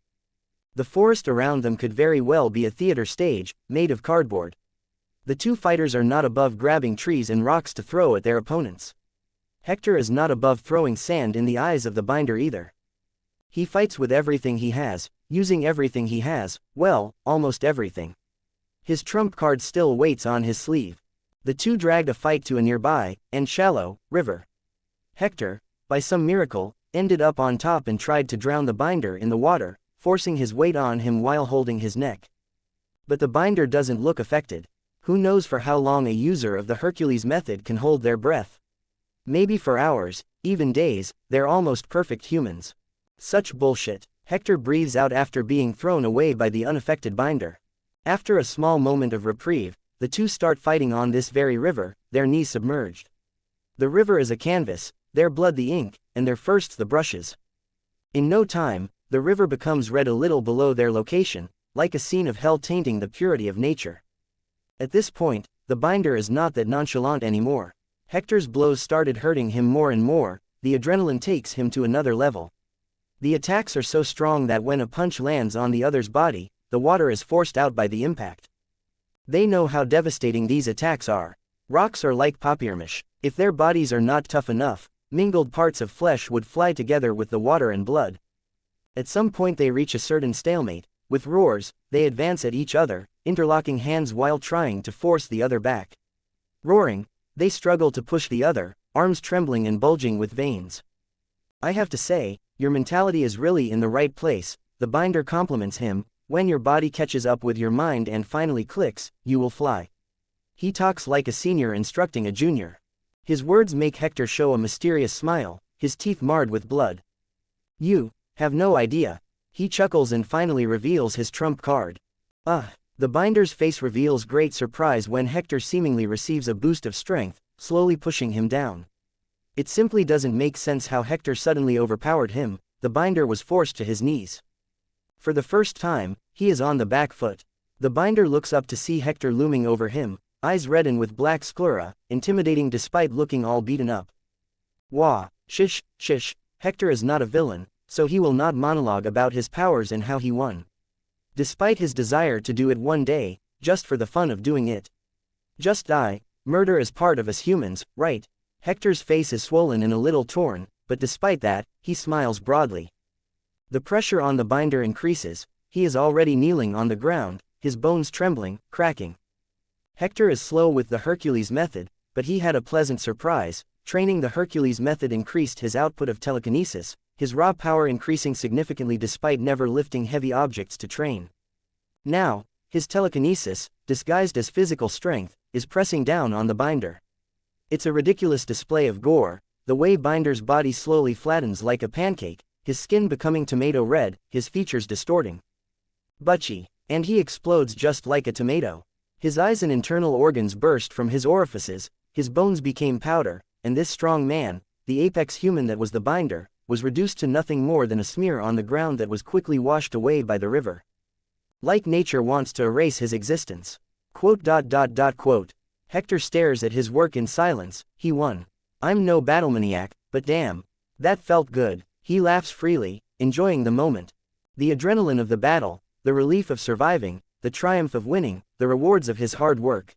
The forest around them could very well be a theater stage, made of cardboard. The two fighters are not above grabbing trees and rocks to throw at their opponents. Hector is not above throwing sand in the eyes of the binder either. He fights with everything he has, using everything he has, well, almost everything. His trump card still waits on his sleeve. The two dragged a fight to a nearby, and shallow, river. Hector, by some miracle, ended up on top and tried to drown the binder in the water, forcing his weight on him while holding his neck. But the binder doesn't look affected. Who knows for how long a user of the Hercules method can hold their breath? Maybe for hours, even days. They're almost perfect humans. Such bullshit. Hector breathes out after being thrown away by the unaffected binder. After a small moment of reprieve, the two start fighting on this very river, their knees submerged. The river is a canvas, their blood the ink, and their fists the brushes. In no time, the river becomes red a little below their location, like a scene of hell tainting the purity of nature. At this point, the binder is not that nonchalant anymore. Hector's blows started hurting him more and more, the adrenaline takes him to another level. The attacks are so strong that when a punch lands on the other's body, the water is forced out by the impact. They know how devastating these attacks are. Rocks are like papyrmish. If their bodies are not tough enough, mingled parts of flesh would fly together with the water and blood. At some point they reach a certain stalemate. With roars, they advance at each other, interlocking hands while trying to force the other back. Roaring, they struggle to push the other, arms trembling and bulging with veins. I have to say, your mentality is really in the right place, the binder compliments him. When your body catches up with your mind and finally clicks, you will fly. He talks like a senior instructing a junior. His words make Hector show a mysterious smile, his teeth marred with blood. You have no idea. He chuckles and finally reveals his trump card. The binder's face reveals great surprise when Hector seemingly receives a boost of strength, slowly pushing him down. It simply doesn't make sense how Hector suddenly overpowered him. The binder was forced to his knees. For the first time, he is on the back foot. The binder looks up to see Hector looming over him, eyes redden with black sclera, intimidating despite looking all beaten up. Wah, shish, Hector is not a villain, so he will not monologue about his powers and how he won. Despite his desire to do it one day, just for the fun of doing it. Just die, murder is part of us humans, right? Hector's face is swollen and a little torn, but despite that, he smiles broadly. The pressure on the binder increases, he is already kneeling on the ground, his bones trembling, cracking. Hector is slow with the Hercules method, but he had a pleasant surprise. Training the Hercules method increased his output of telekinesis, his raw power increasing significantly despite never lifting heavy objects to train. Now, his telekinesis, disguised as physical strength, is pressing down on the binder. It's a ridiculous display of gore, the way binder's body slowly flattens like a pancake, his skin becoming tomato red, his features distorting. Butchie, and he explodes just like a tomato. His eyes and internal organs burst from his orifices, his bones became powder, and this strong man, the apex human that was the binder, was reduced to nothing more than a smear on the ground that was quickly washed away by the river. Like nature wants to erase his existence. Quote. Hector stares at his work in silence. He won. I'm no battle maniac, but damn. That felt good. He laughs freely, enjoying the moment. The adrenaline of the battle, the relief of surviving, the triumph of winning, the rewards of his hard work.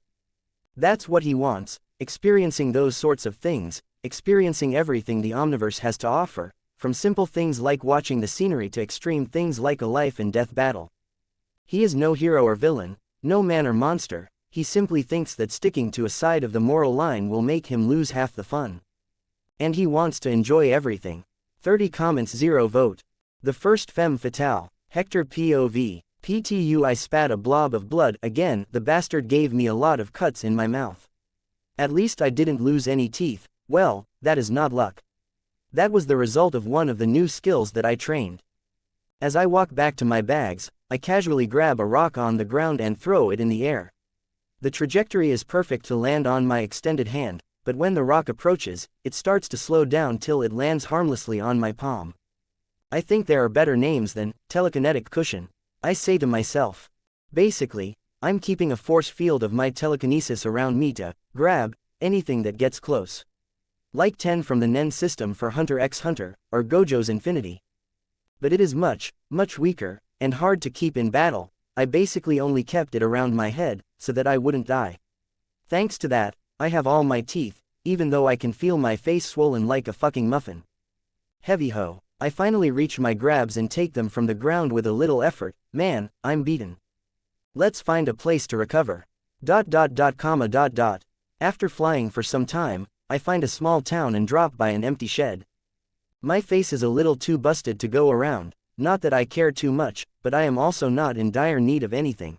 That's what he wants, experiencing those sorts of things, experiencing everything the Omniverse has to offer, from simple things like watching the scenery to extreme things like a life and death battle. He is no hero or villain, no man or monster, he simply thinks that sticking to a side of the moral line will make him lose half the fun. And he wants to enjoy everything. 30 comments 0 vote. The first femme fatale. Hector POV. PTU I spat a blob of blood again, the bastard gave me a lot of cuts in my mouth. At least I didn't lose any teeth, well, that is not luck. That was the result of one of the new skills that I trained. As I walk back to my bags, I casually grab a rock on the ground and throw it in the air. The trajectory is perfect to land on my extended hand, but when the rock approaches, it starts to slow down till it lands harmlessly on my palm. I think there are better names than telekinetic cushion, I say to myself. Basically, I'm keeping a force field of my telekinesis around me to grab anything that gets close. Like 10 from the Nen system for Hunter x Hunter, or Gojo's Infinity. But it is much, much weaker, and hard to keep in battle. I basically only kept it around my head, so that I wouldn't die. Thanks to that, I have all my teeth, even though I can feel my face swollen like a fucking muffin. Heavy ho. I finally reach my grabs and take them from the ground with a little effort. Man, I'm beaten. Let's find a place to recover. ... After flying for some time, I find a small town and drop by an empty shed. My face is a little too busted to go around, not that I care too much, but I am also not in dire need of anything.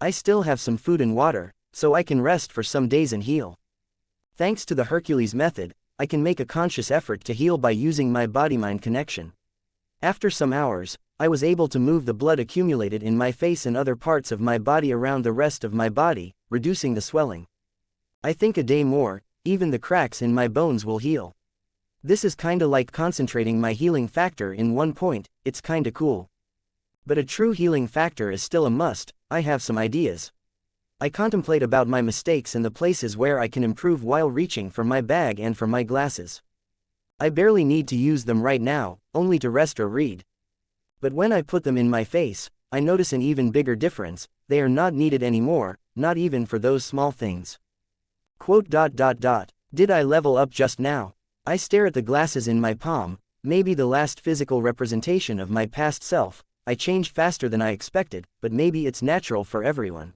I still have some food and water, so I can rest for some days and heal. Thanks to the Hercules method, I can make a conscious effort to heal by using my body-mind connection. After some hours, I was able to move the blood accumulated in my face and other parts of my body around the rest of my body, reducing the swelling. I think a day more, even the cracks in my bones will heal. This is kinda like concentrating my healing factor in one point, it's kinda cool. But a true healing factor is still a must. I have some ideas. I contemplate about my mistakes and the places where I can improve while reaching for my bag and for my glasses. I barely need to use them right now, only to rest or read. But when I put them in my face, I notice an even bigger difference. They are not needed anymore, not even for those small things. Quote ... Did I level up just now? I stare at the glasses in my palm, maybe the last physical representation of my past self. I change faster than I expected, but maybe it's natural for everyone.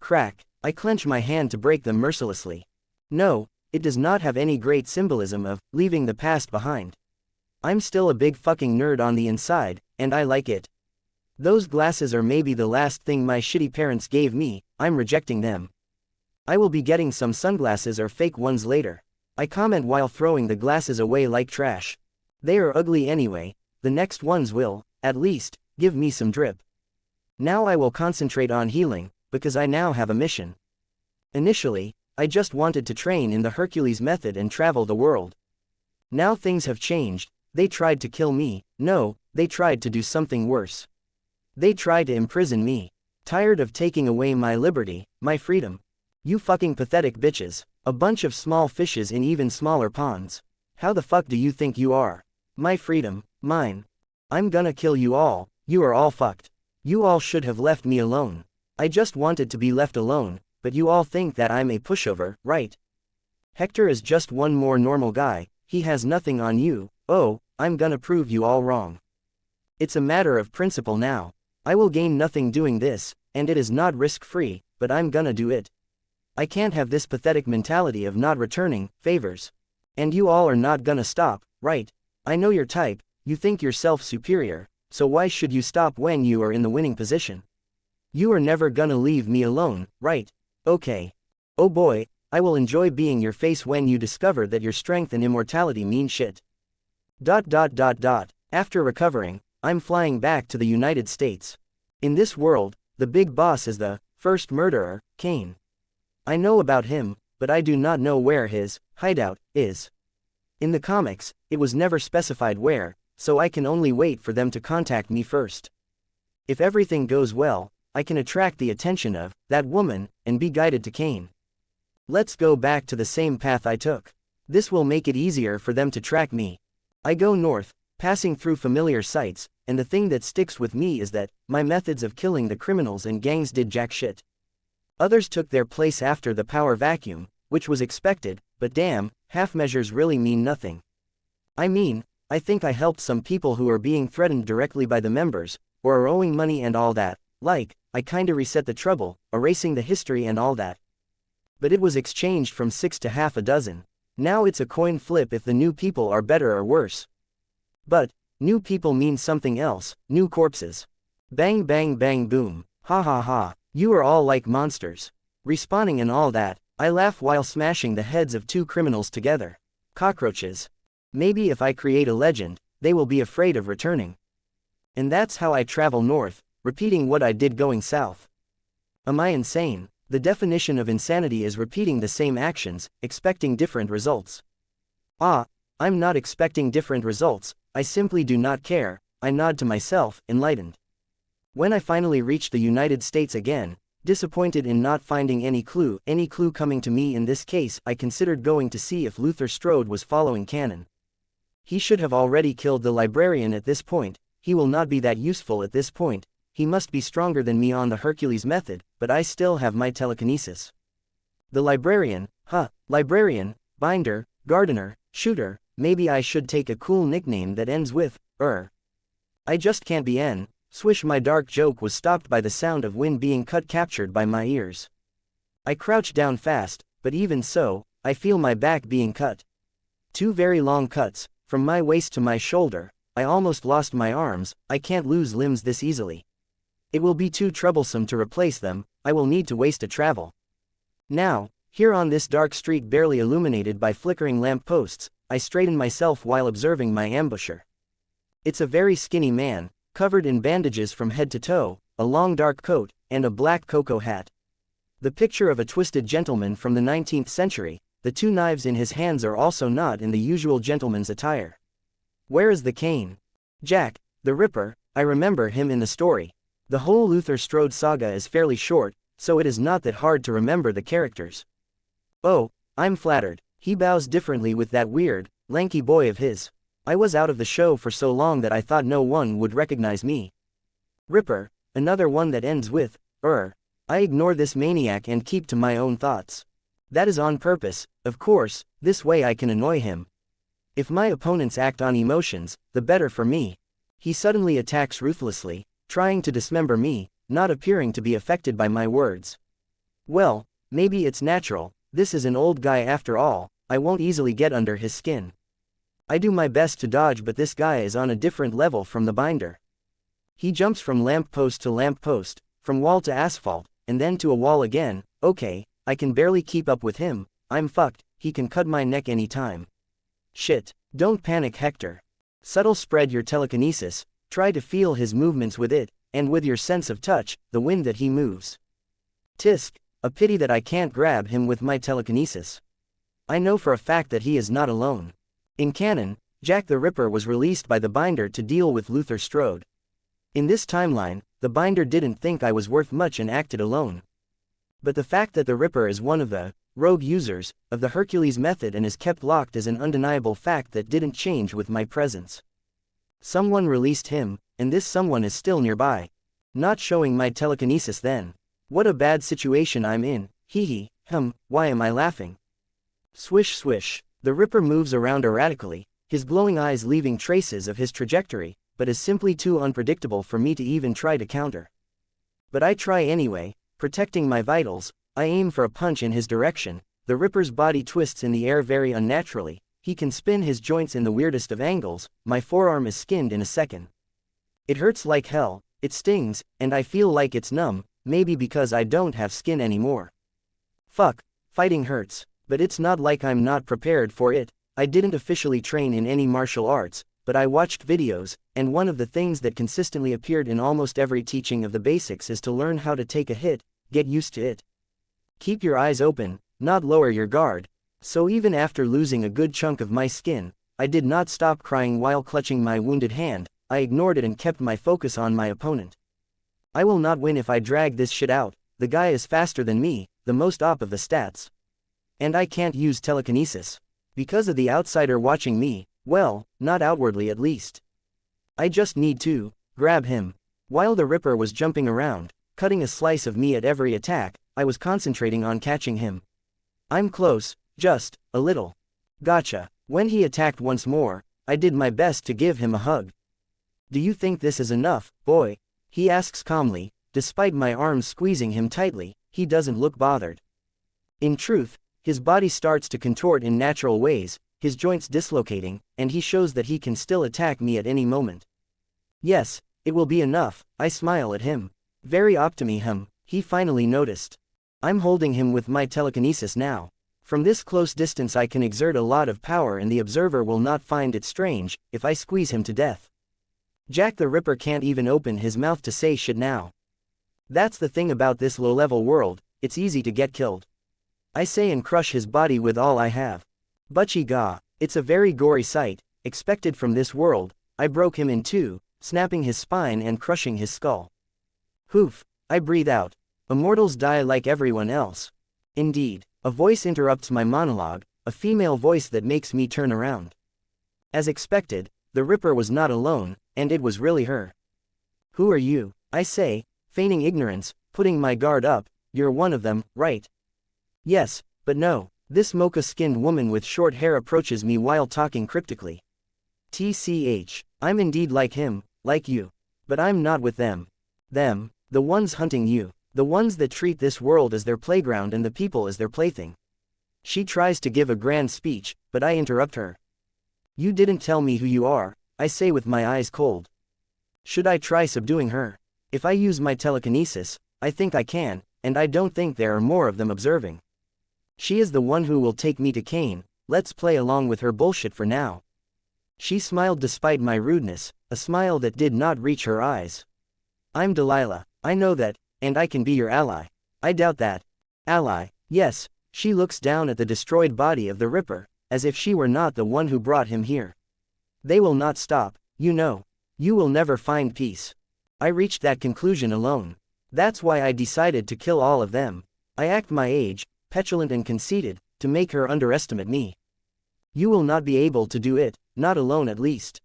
Crack. I clench my hand to break them mercilessly. No, it does not have any great symbolism of leaving the past behind. I'm still a big fucking nerd on the inside, and I like it. Those glasses are maybe the last thing my shitty parents gave me. I'm rejecting them. I will be getting some sunglasses or fake ones later. I comment while throwing the glasses away like trash. They are ugly anyway. The next ones will, at least, give me some drip. Now I will concentrate on healing, because I now have a mission. Initially, I just wanted to train in the Hercules method and travel the world. Now things have changed. They tried to kill me. No, they tried to do something worse. They tried to imprison me. Tired of taking away my liberty, my freedom. You fucking pathetic bitches. A bunch of small fishes in even smaller ponds. How the fuck do you think you are? My freedom, mine. I'm gonna kill you all. You are all fucked. You all should have left me alone. I just wanted to be left alone, but you all think that I'm a pushover, right? Hector is just one more normal guy. He has nothing on you. Oh, I'm gonna prove you all wrong. It's a matter of principle now. I will gain nothing doing this, and it is not risk-free, but I'm gonna do it. I can't have this pathetic mentality of not returning favors. And you all are not gonna stop, right? I know your type. You think yourself superior, so why should you stop when you are in the winning position? You are never gonna leave me alone, right? Okay. Oh boy, I will enjoy being your face when you discover that your strength and immortality mean shit. ... After recovering, I'm flying back to the United States. In this world, the big boss is the first murderer, Kane. I know about him, but I do not know where his hideout is. In the comics, it was never specified where, so I can only wait for them to contact me first. If everything goes well, I can attract the attention of that woman and be guided to Kane. Let's go back to the same path I took. This will make it easier for them to track me. I go north, passing through familiar sights, and the thing that sticks with me is that my methods of killing the criminals and gangs did jack shit. Others took their place after the power vacuum, which was expected, but damn, half measures really mean nothing. I mean, I think I helped some people who are being threatened directly by the members, or are owing money and all that. Like, I kinda reset the trouble, erasing the history and all that. But it was exchanged from 6 to half a dozen. Now it's a coin flip if the new people are better or worse. But new people mean something else. New corpses. Bang bang bang boom. Ha ha ha. You are all like monsters. Respawning and all that. I laugh while smashing the heads of 2 criminals together. Cockroaches. Maybe if I create a legend, they will be afraid of returning. And that's how I travel north, repeating what I did going south. Am I insane? The definition of insanity is repeating the same actions, expecting different results. Ah, I'm not expecting different results, I simply do not care, I nod to myself, enlightened. When I finally reached the United States again, disappointed in not finding any clue coming to me in this case, I considered going to see if Luther Strode was following canon. He should have already killed the librarian at this point, he will not be that useful at this point, he must be stronger than me on the Hercules method, but I still have my telekinesis. The librarian, librarian, binder, gardener, shooter, maybe I should take a cool nickname that ends with, I just can't be N. Swish. My dark joke was stopped by the sound of wind being cut captured by my ears. I crouched down fast, but even so, I feel my back being cut. 2 very long cuts, from my waist to my shoulder, I almost lost my arms, I can't lose limbs this easily. It will be too troublesome to replace them, I will need to waste a travel. Now, here on this dark street barely illuminated by flickering lamp posts, I straighten myself while observing my ambusher. It's a very skinny man, covered in bandages from head to toe, a long dark coat, and a black cocoa hat. The picture of a twisted gentleman from the 19th century, the 2 knives in his hands are also not in the usual gentleman's attire. Where is the cane? Jack, the Ripper, I remember him in the story. The whole Luther Strode saga is fairly short, so it is not that hard to remember the characters. Oh, I'm flattered. He bows differently with that weird, lanky boy of his. I was out of the show for so long that I thought no one would recognize me. Ripper, another one that ends with, I ignore this maniac and keep to my own thoughts. That is on purpose, of course, this way I can annoy him. If my opponents act on emotions, the better for me. He suddenly attacks ruthlessly, trying to dismember me, not appearing to be affected by my words. Well, maybe it's natural, this is an old guy after all, I won't easily get under his skin. I do my best to dodge, but this guy is on a different level from the binder. He jumps from lamp post to lamp post, from wall to asphalt, and then to a wall again. Okay, I can barely keep up with him, I'm fucked, he can cut my neck anytime. Shit, don't panic, Hector. Subtle, spread your telekinesis, try to feel his movements with it, and with your sense of touch, the wind that he moves. Tisk, a pity that I can't grab him with my telekinesis. I know for a fact that he is not alone. In canon, Jack the Ripper was released by the binder to deal with Luther Strode. In this timeline, the binder didn't think I was worth much and acted alone. But the fact that the Ripper is one of the rogue users of the Hercules method and is kept locked is an undeniable fact that didn't change with my presence. Someone released him, and this someone is still nearby. Not showing my telekinesis then. What a bad situation I'm in, why am I laughing? Swish swish. The Ripper moves around erratically, his glowing eyes leaving traces of his trajectory, but is simply too unpredictable for me to even try to counter. But I try anyway, protecting my vitals. I aim for a punch in his direction. The Ripper's body twists in the air very unnaturally, he can spin his joints in the weirdest of angles, my forearm is skinned in a second. It hurts like hell, it stings, and I feel like it's numb, maybe because I don't have skin anymore. Fuck, fighting hurts. But it's not like I'm not prepared for it. I didn't officially train in any martial arts, but I watched videos, and one of the things that consistently appeared in almost every teaching of the basics is to learn how to take a hit, get used to it. Keep your eyes open, not lower your guard. So even after losing a good chunk of my skin, I did not stop crying while clutching my wounded hand, I ignored it and kept my focus on my opponent. I will not win if I drag this shit out, the guy is faster than me, the most op of the stats. And I can't use telekinesis. Because of the outsider watching me, well, not outwardly at least. I just need to grab him. While the Ripper was jumping around, cutting a slice of me at every attack, I was concentrating on catching him. I'm close, just a little. Gotcha. When he attacked once more, I did my best to give him a hug. Do you think this is enough, boy? He asks calmly, despite my arms squeezing him tightly, he doesn't look bothered. In truth, his body starts to contort in natural ways, his joints dislocating, and he shows that he can still attack me at any moment. Yes, it will be enough, I smile at him. Very optimism, he finally noticed. I'm holding him with my telekinesis now. From this close distance I can exert a lot of power and the observer will not find it strange if I squeeze him to death. Jack the Ripper can't even open his mouth to say shit now. That's the thing about this low-level world, it's easy to get killed. I say and crush his body with all I have. Butchie gah, it's a very gory sight, expected from this world. I broke him in two, snapping his spine and crushing his skull. Hoof, I breathe out. Immortals die like everyone else. Indeed, a voice interrupts my monologue, a female voice that makes me turn around. As expected, the Ripper was not alone, and it was really her. Who are you? I say, feigning ignorance, putting my guard up. You're one of them, right? Yes, but no. This mocha-skinned woman with short hair approaches me while talking cryptically. TCH, I'm indeed like him, like you. But I'm not with them. Them, the ones hunting you, the ones that treat this world as their playground and the people as their plaything. She tries to give a grand speech, but I interrupt her. You didn't tell me who you are, I say with my eyes cold. Should I try subduing her? If I use my telekinesis, I think I can, and I don't think there are more of them observing. She is the one who will take me to Cain. Let's play along with her bullshit for now. She smiled despite my rudeness, a smile that did not reach her eyes. I'm Delilah, I know that, and I can be your ally. I doubt that. Ally, yes. She looks down at the destroyed body of the Ripper, as if she were not the one who brought him here. They will not stop, you know. You will never find peace. I reached that conclusion alone. That's why I decided to kill all of them. I act my age, petulant and conceited, to make her underestimate me. You will not be able to do it, not alone at least.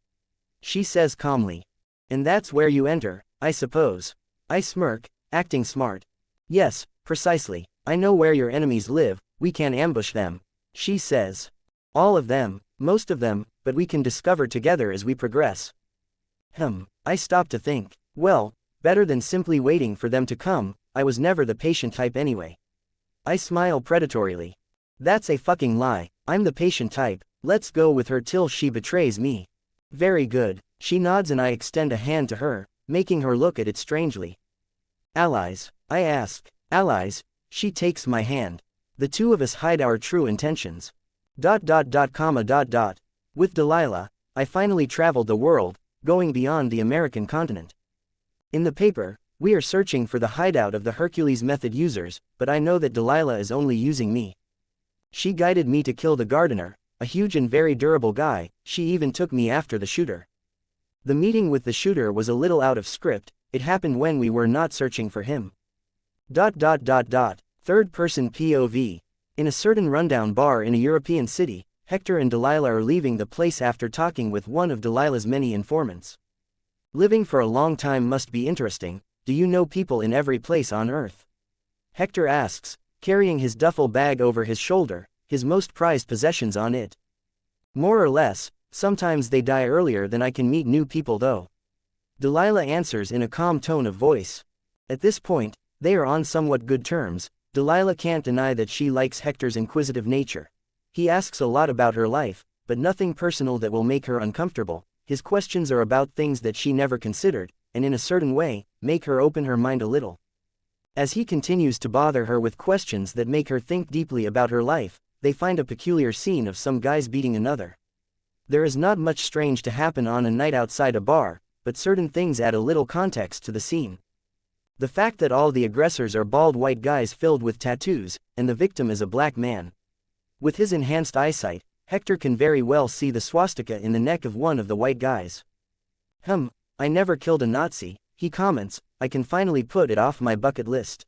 She says calmly. And that's where you enter, I suppose. I smirk, acting smart. Yes, precisely. I know where your enemies live, we can ambush them. She says. All of them, most of them, but we can discover together as we progress. I stop to think. Well, better than simply waiting for them to come. I was never the patient type anyway. I smile predatorily. That's a fucking lie. I'm the patient type. Let's go with her till she betrays me. Very good. She nods and I extend a hand to her, making her look at it strangely. Allies, I ask. Allies. She takes my hand. The two of us hide our true intentions. ... With Delilah, I finally traveled the world, going beyond the American continent. In the paper, we are searching for the hideout of the Hercules method users, but I know that Delilah is only using me. She guided me to kill the gardener, a huge and very durable guy. She even took me after the shooter. The meeting with the shooter was a little out of script. It happened when we were not searching for him. ... Third-person POV. In a certain rundown bar in a European city, Hector and Delilah are leaving the place after talking with one of Delilah's many informants. Living for a long time must be interesting. Do you know people in every place on Earth? Hector asks, carrying his duffel bag over his shoulder, his most prized possessions on it. More or less. Sometimes they die earlier than I can meet new people though. Delilah answers in a calm tone of voice. At this point, they are on somewhat good terms. Delilah can't deny that she likes Hector's inquisitive nature. He asks a lot about her life, but nothing personal that will make her uncomfortable. His questions are about things that she never considered, and in a certain way, make her open her mind a little. As he continues to bother her with questions that make her think deeply about her life, they find a peculiar scene of some guys beating another. There is not much strange to happen on a night outside a bar, but certain things add a little context to the scene. The fact that all the aggressors are bald white guys filled with tattoos, and the victim is a black man. With his enhanced eyesight, Hector can very well see the swastika in the neck of one of the white guys. I never killed a Nazi, he comments. I can finally put it off my bucket list.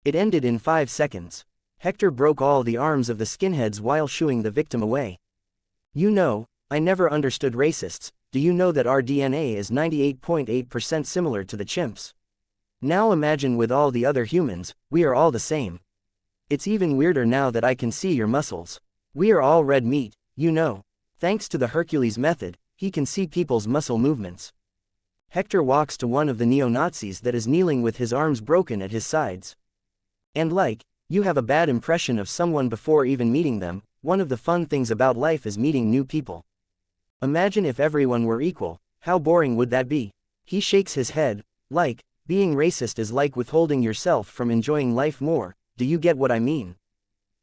It ended in 5 seconds. Hector broke all the arms of the skinheads while shooing the victim away. You know, I never understood racists. Do you know that our DNA is 98.8% similar to the chimps? Now imagine with all the other humans, we are all the same. It's even weirder now that I can see your muscles. We are all red meat, you know. Thanks to the Hercules method, he can see people's muscle movements. Hector walks to one of the neo-Nazis that is kneeling with his arms broken at his sides. And you have a bad impression of someone before even meeting them. One of the fun things about life is meeting new people. Imagine if everyone were equal, how boring would that be? He shakes his head, being racist is like withholding yourself from enjoying life more. Do you get what I mean?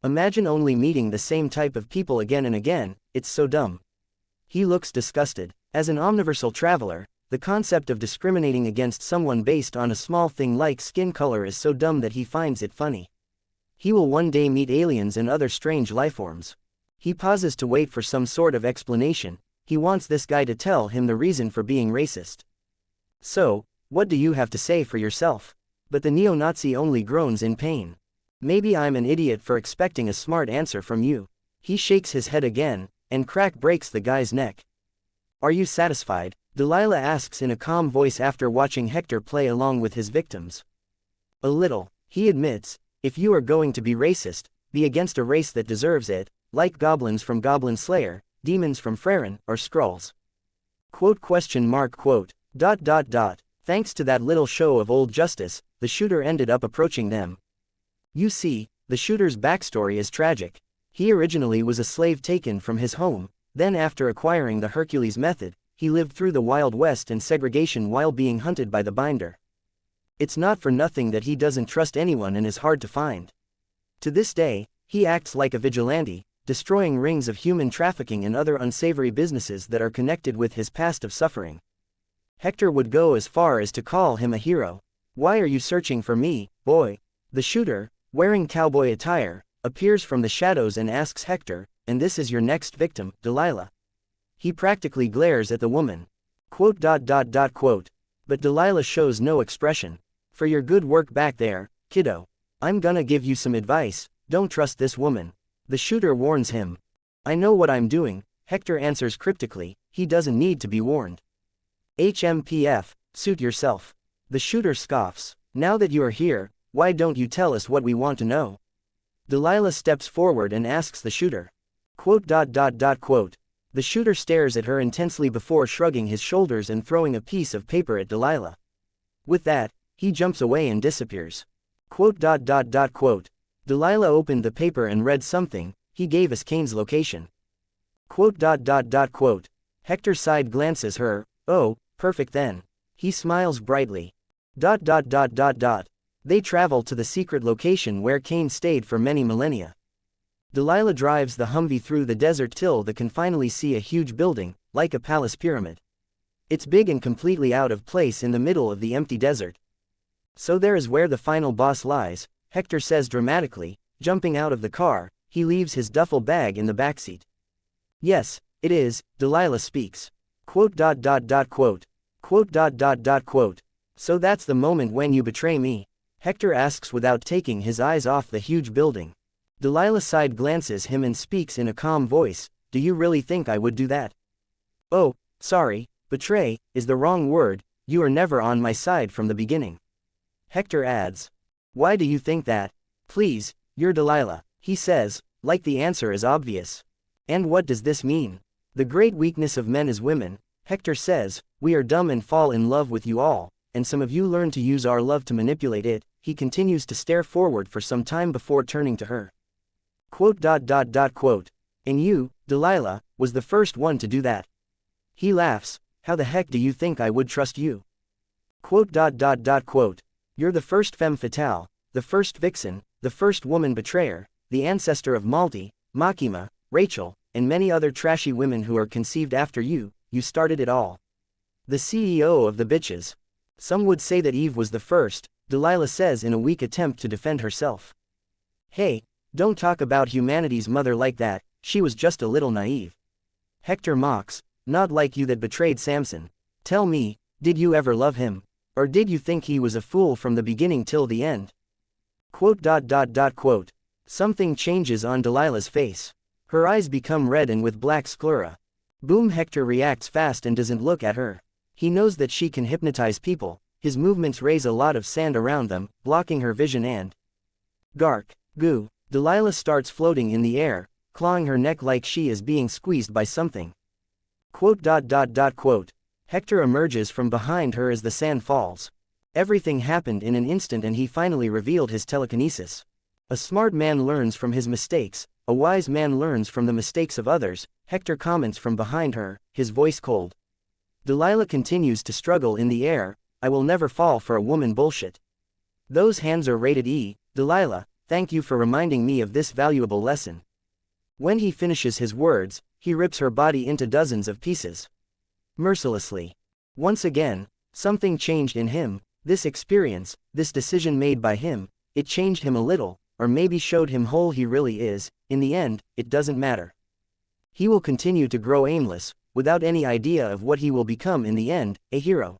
Imagine only meeting the same type of people again and again. It's so dumb. He looks disgusted. As an omniversal traveler, the concept of discriminating against someone based on a small thing like skin color is so dumb that he finds it funny. He will one day meet aliens and other strange lifeforms. He pauses to wait for some sort of explanation. He wants this guy to tell him the reason for being racist. So, what do you have to say for yourself? But the neo-Nazi only groans in pain. Maybe I'm an idiot for expecting a smart answer from you. He shakes his head again, and crack breaks the guy's neck. Are you satisfied? Delilah asks in a calm voice after watching Hector play along with his victims. A little, he admits. If you are going to be racist, be against a race that deserves it, like goblins from Goblin Slayer, demons from Frerin, or Skrulls. Quote. Thanks to that little show of old justice, the shooter ended up approaching them. You see, the shooter's backstory is tragic. He originally was a slave taken from his home, then after acquiring the Hercules method, he lived through the Wild West and segregation while being hunted by the Binder. It's not for nothing that he doesn't trust anyone and is hard to find. To this day, he acts like a vigilante, destroying rings of human trafficking and other unsavory businesses that are connected with his past of suffering. Hector would go as far as to call him a hero. Why are you searching for me, boy? The shooter, wearing cowboy attire, appears from the shadows and asks Hector, and this is your next victim, Delilah. He practically glares at the woman. Quote. But Delilah shows no expression. For your good work back there, kiddo. I'm gonna give you some advice, don't trust this woman. The shooter warns him. I know what I'm doing, Hector answers cryptically, he doesn't need to be warned. HMPF, suit yourself. The shooter scoffs. Now that you are here, why don't you tell us what we want to know? Delilah steps forward and asks the shooter. Quote. The shooter stares at her intensely before shrugging his shoulders and throwing a piece of paper at Delilah. With that, he jumps away and disappears. Quote. Delilah opened the paper and read something. He gave us Kane's location. Quote. Hector side glances her. Oh, perfect then. He smiles brightly. They travel to the secret location where Kane stayed for many millennia. Delilah drives the Humvee through the desert till they can finally see a huge building, like a palace pyramid. It's big and completely out of place in the middle of the empty desert. So there is where the final boss lies, Hector says dramatically, jumping out of the car. He leaves his duffel bag in the backseat. Yes, it is, Delilah speaks. Quote. So that's the moment when you betray me? Hector asks without taking his eyes off the huge building. Delilah side glances him and speaks in a calm voice. Do you really think I would do that? Oh, sorry, betray is the wrong word, you are never on my side from the beginning. Hector adds. Why do you think that? Please, you're Delilah, he says, like the answer is obvious. And what does this mean? The great weakness of men is women, Hector says. We are dumb and fall in love with you all, and some of you learn to use our love to manipulate it. He continues to stare forward for some time before turning to her. Quote. And you, Delilah, was the first one to do that. He laughs. How the heck do you think I would trust you? Quote. You're the first femme fatale, the first vixen, the first woman betrayer, the ancestor of Malti, Makima, Rachel, and many other trashy women who are conceived after you. You started it all. The CEO of the bitches. Some would say that Eve was the first, Delilah says in a weak attempt to defend herself. Hey, don't talk about humanity's mother like that, she was just a little naive. Hector mocks. Not like you that betrayed Samson. Tell me, did you ever love him? Or did you think he was a fool from the beginning till the end? Quote. Something changes on Delilah's face. Her eyes become red and with black sclera. Boom. Hector reacts fast and doesn't look at her. He knows that she can hypnotize people. His movements raise a lot of sand around them, blocking her vision and Gark. Goo. Delilah starts floating in the air, clawing her neck like she is being squeezed by something. Quote. Hector emerges from behind her as the sand falls. Everything happened in an instant and he finally revealed his telekinesis. A smart man learns from his mistakes, a wise man learns from the mistakes of others, Hector comments from behind her, his voice cold. Delilah continues to struggle in the air. I will never fall for a woman bullshit. Those hands are rated E, Delilah, thank you for reminding me of this valuable lesson. When he finishes his words, he rips her body into dozens of pieces. Mercilessly. Once again, something changed in him. This experience, this decision made by him, it changed him a little. or maybe showed him who he really is. In the end, it doesn't matter. He will continue to grow aimless, without any idea of what he will become in the end, a hero,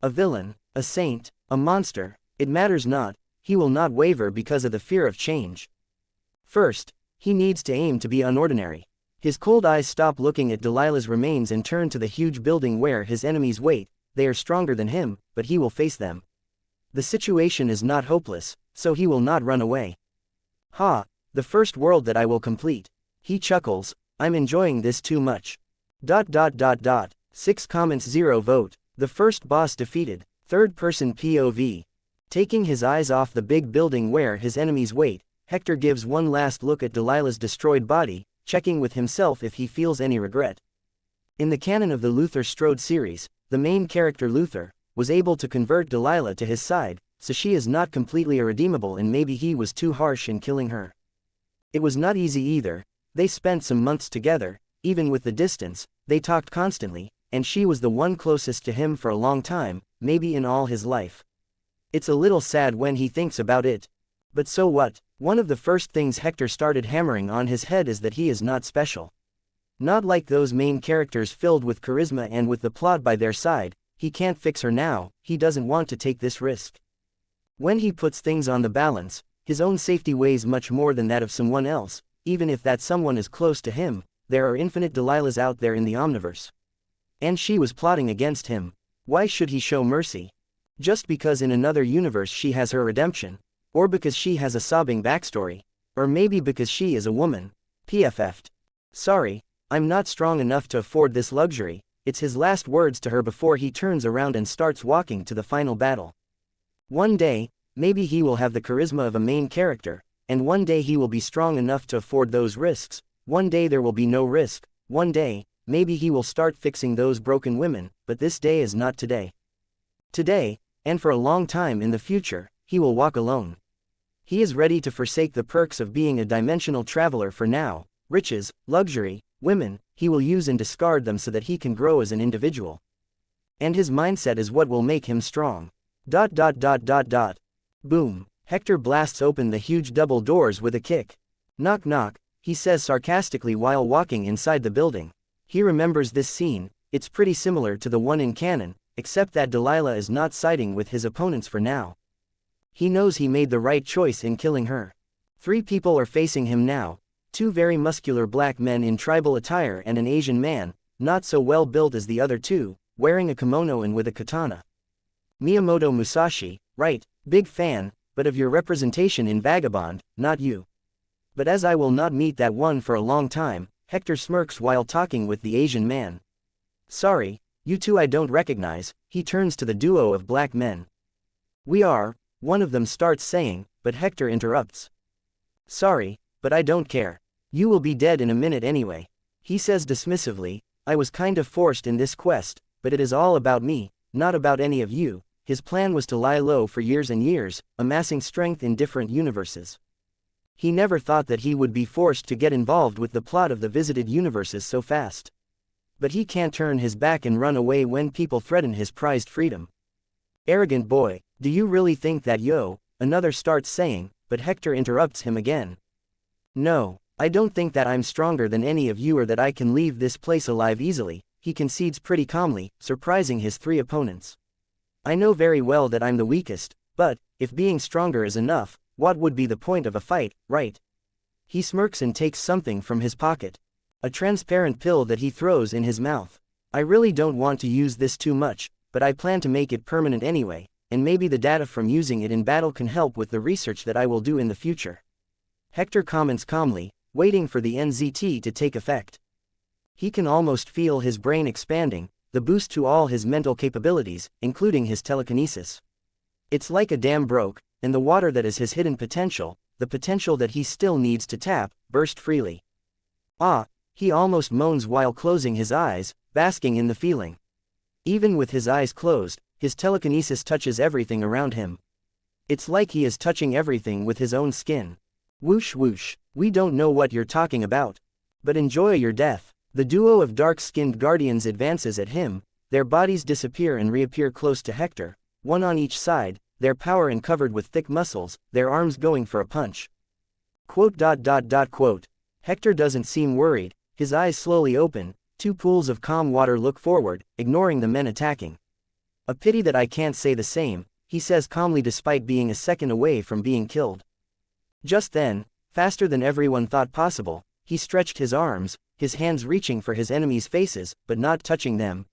a villain, a saint, a monster, it matters not, he will not waver because of the fear of change. First, he needs to aim to be unordinary. His cold eyes stop looking at Delilah's remains and turn to the huge building where his enemies wait. They are stronger than him, but he will face them. The situation is not hopeless, so he will not run away. Ha, the first world that I will complete. He chuckles, I'm enjoying this too much. 6 comments 0 vote, the first boss defeated, third person POV. Taking his eyes off the big building where his enemies wait, Hector gives one last look at Delilah's destroyed body, checking with himself if he feels any regret. In the canon of the Luther Strode series, the main character Luther was able to convert Delilah to his side, so she is not completely irredeemable and maybe he was too harsh in killing her. It was not easy either, they spent some months together, even with the distance, they talked constantly, and she was the one closest to him for a long time, maybe in all his life. It's a little sad when he thinks about it. But so what? One of the first things Hector started hammering on his head is that he is not special. Not like those main characters filled with charisma and with the plot by their side, he can't fix her now, he doesn't want to take this risk. When he puts things on the balance, his own safety weighs much more than that of someone else, even if that someone is close to him. There are infinite Delilahs out there in the Omniverse. And she was plotting against him. Why should he show mercy? Just because in another universe she has her redemption? Or because she has a sobbing backstory? Or maybe because she is a woman? PFF'd. Sorry, I'm not strong enough to afford this luxury. It's his last words to her before he turns around and starts walking to the final battle. One day, maybe he will have the charisma of a main character, and one day he will be strong enough to afford those risks. One day there will be no risk. One day, maybe he will start fixing those broken women, but this day is not today. Today, and for a long time in the future, he will walk alone. He is ready to forsake the perks of being a dimensional traveler for now. Riches, luxury, women, he will use and discard them so that he can grow as an individual. And his mindset is what will make him strong. Boom. Hector blasts open the huge double doors with a kick. Knock knock, he says sarcastically while walking inside the building. He remembers this scene, it's pretty similar to the one in canon, except that Delilah is not siding with his opponents for now. He knows he made the right choice in killing her. 3 people are facing him now, 2 very muscular black men in tribal attire and an Asian man, not so well built as the other 2, wearing a kimono and with a katana. Miyamoto Musashi, right, big fan, but of your representation in Vagabond, not you. But as I will not meet that one for a long time, Hector smirks while talking with the Asian man. Sorry, you two I don't recognize, he turns to the duo of black men. We are, one of them starts saying, but Hector interrupts. Sorry, but I don't care. You will be dead in a minute anyway. He says dismissively, I was kind of forced in this quest, but it is all about me, not about any of you. His plan was to lie low for years and years, amassing strength in different universes. He never thought that he would be forced to get involved with the plot of the visited universes so fast. But he can't turn his back and run away when people threaten his prized freedom. Arrogant boy, do you really think that another starts saying, but Hector interrupts him again. No, I don't think that I'm stronger than any of you or that I can leave this place alive easily, he concedes pretty calmly, surprising his 3 opponents. I know very well that I'm the weakest, but, if being stronger is enough, what would be the point of a fight, right? He smirks and takes something from his pocket. A transparent pill that he throws in his mouth. I really don't want to use this too much, but I plan to make it permanent anyway, and maybe the data from using it in battle can help with the research that I will do in the future. Hector comments calmly, waiting for the NZT to take effect. He can almost feel his brain expanding, the boost to all his mental capabilities, including his telekinesis. It's like a dam broke, and the water that is his hidden potential, the potential that he still needs to tap, burst freely. Ah, he almost moans while closing his eyes, basking in the feeling. Even with his eyes closed, his telekinesis touches everything around him. It's like he is touching everything with his own skin. Whoosh whoosh, we don't know what you're talking about. But enjoy your death. The duo of dark-skinned guardians advances at him, their bodies disappear and reappear close to Hector, one on each side, their power and covered with thick muscles, their arms going for a punch. Quote. Hector doesn't seem worried, his eyes slowly open, two pools of calm water look forward, ignoring the men attacking. A pity that I can't say the same, he says calmly despite being a second away from being killed. Just then, faster than everyone thought possible, he stretched his arms, his hands reaching for his enemies' faces, but not touching them.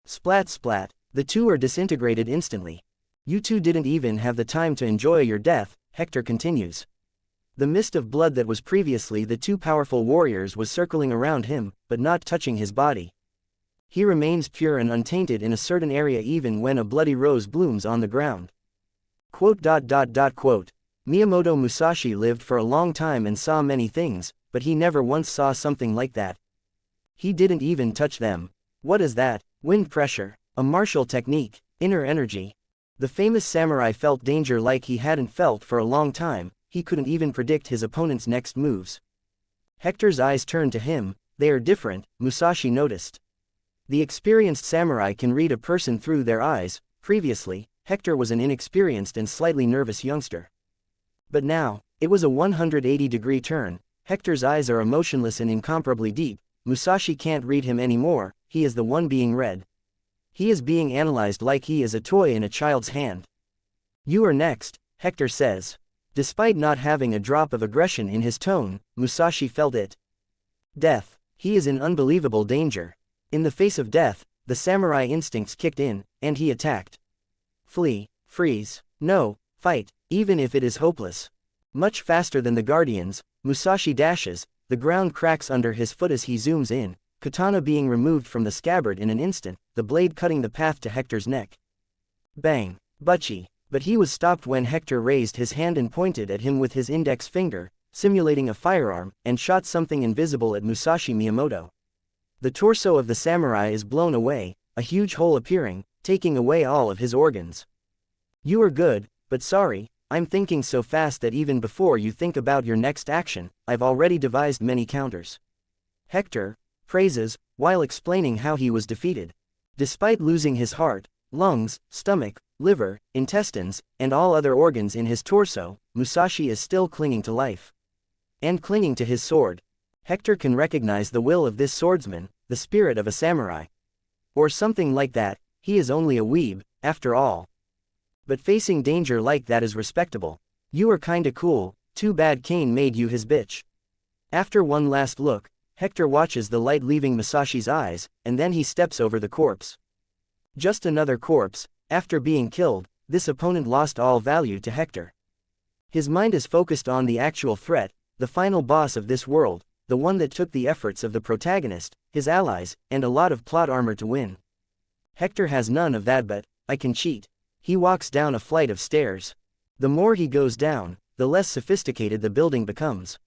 Splat splat, the two are disintegrated instantly. You two didn't even have the time to enjoy your death, Hector continues. The mist of blood that was previously the two powerful warriors was circling around him, but not touching his body. He remains pure and untainted in a certain area even when a bloody rose blooms on the ground. Miyamoto Musashi lived for a long time and saw many things, but he never once saw something like that. He didn't even touch them. What is that? Wind pressure, a martial technique, inner energy. The famous samurai felt danger like he hadn't felt for a long time, he couldn't even predict his opponent's next moves. Hector's eyes turned to him, they are different, Musashi noticed. The experienced samurai can read a person through their eyes. Previously, Hector was an inexperienced and slightly nervous youngster. But now, it was a 180-degree turn. Hector's eyes are emotionless and incomparably deep. Musashi can't read him anymore, he is the one being read. He is being analyzed like he is a toy in a child's hand. You are next, Hector says. Despite not having a drop of aggression in his tone, Musashi felt it. Death. He is in unbelievable danger. In the face of death, the samurai instincts kicked in, and he attacked. Flee, freeze, no, fight, even if it is hopeless. Much faster than the guardians, Musashi dashes, the ground cracks under his foot as he zooms in, katana being removed from the scabbard in an instant, the blade cutting the path to Hector's neck. Bang, butchie. But he was stopped when Hector raised his hand and pointed at him with his index finger, simulating a firearm, and shot something invisible at Musashi Miyamoto. The torso of the samurai is blown away, a huge hole appearing, taking away all of his organs. You are good, but sorry, I'm thinking so fast that even before you think about your next action, I've already devised many counters. Hector praises, while explaining how he was defeated. Despite losing his heart, lungs, stomach, liver, intestines, and all other organs in his torso, Musashi is still clinging to life. And clinging to his sword. Hector can recognize the will of this swordsman, the spirit of a samurai. Or something like that, he is only a weeb, after all. But facing danger like that is respectable. You are kinda cool, too bad Kane made you his bitch. After one last look, Hector watches the light leaving Musashi's eyes, and then he steps over the corpse. Just another corpse. After being killed, this opponent lost all value to Hector. His mind is focused on the actual threat, the final boss of this world, the one that took the efforts of the protagonist, his allies, and a lot of plot armor to win. Hector has none of that, but I can cheat. He walks down a flight of stairs. The more he goes down, the less sophisticated the building becomes.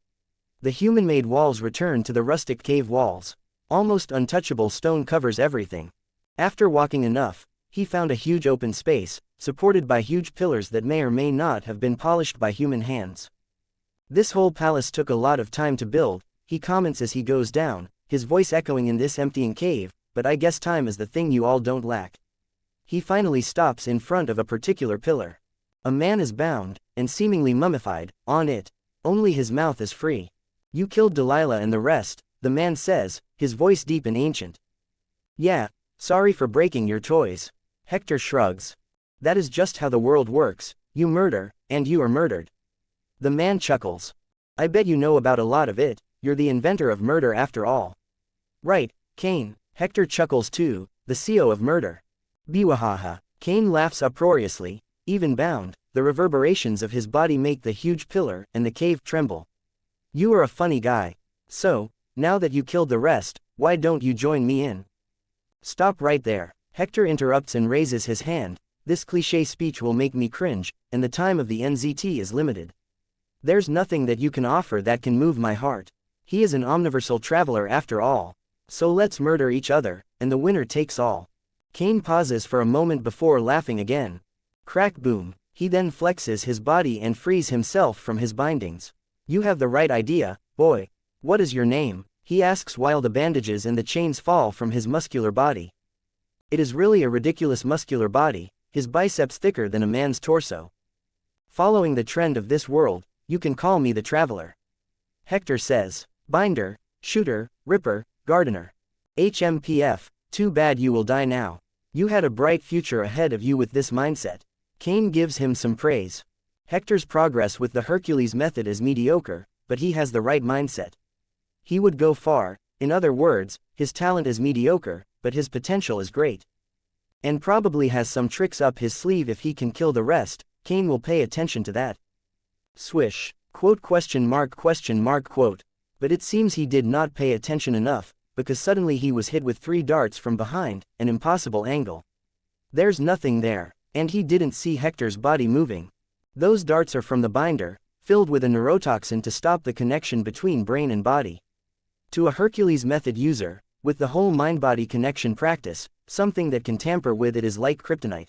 The human-made walls return to the rustic cave walls. Almost untouchable stone covers everything. After walking enough, he found a huge open space, supported by huge pillars that may or may not have been polished by human hands. This whole palace took a lot of time to build, he comments as he goes down, his voice echoing in this emptying cave, but I guess time is the thing you all don't lack. He finally stops in front of a particular pillar. A man is bound, and seemingly mummified, on it. Only his mouth is free. You killed Delilah and the rest, the man says, his voice deep and ancient. Yeah, sorry for breaking your toys. Hector shrugs. That is just how the world works, you murder, and you are murdered. The man chuckles. I bet you know about a lot of it, you're the inventor of murder after all. Right, Kane, Hector chuckles too, the CEO of murder. Biwahaha. Kane laughs uproariously, even bound, the reverberations of his body make the huge pillar and the cave tremble. You are a funny guy. So, now that you killed the rest, why don't you join me in? Stop right there. Hector interrupts and raises his hand. This cliché speech will make me cringe, and the time of the NZT is limited. There's nothing that you can offer that can move my heart. He is an omniversal traveler after all. So let's murder each other, and the winner takes all. Kane pauses for a moment before laughing again. Crack boom, he then flexes his body and frees himself from his bindings. You have the right idea, boy. What is your name? He asks while the bandages and the chains fall from his muscular body. It is really a ridiculous muscular body, his biceps thicker than a man's torso. Following the trend of this world, you can call me the Traveler. Hector says. Binder, shooter, ripper, gardener. HMPF, too bad you will die now. You had a bright future ahead of you with this mindset. Cain gives him some praise. Hector's progress with the Hercules method is mediocre, but he has the right mindset. He would go far. In other words, his talent is mediocre, but his potential is great. And probably has some tricks up his sleeve if he can kill the rest. Cain will pay attention to that. Swish. Quote question mark quote. But it seems he did not pay attention enough, because suddenly he was hit with 3 darts from behind, an impossible angle. There's nothing there, and he didn't see Hector's body moving. Those darts are from the binder, filled with a neurotoxin to stop the connection between brain and body. To a Hercules method user, with the whole mind-body connection practice, something that can tamper with it is like kryptonite.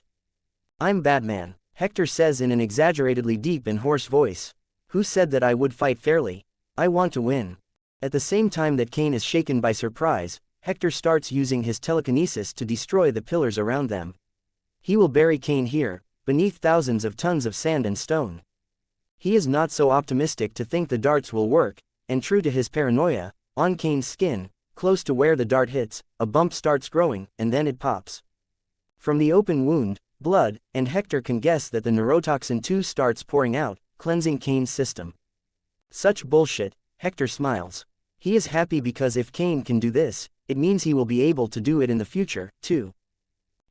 I'm Batman, Hector says in an exaggeratedly deep and hoarse voice. Who said that I would fight fairly? I want to win. At the same time that Cain is shaken by surprise, Hector starts using his telekinesis to destroy the pillars around them. He will bury Cain here, beneath thousands of tons of sand and stone. He is not so optimistic to think the darts will work, and true to his paranoia, on Cain's skin, close to where the dart hits, a bump starts growing, and then it pops. From the open wound, blood, and Hector can guess that the neurotoxin too starts pouring out, cleansing Cain's system. Such bullshit, Hector smiles. He is happy because if Cain can do this, it means he will be able to do it in the future, too.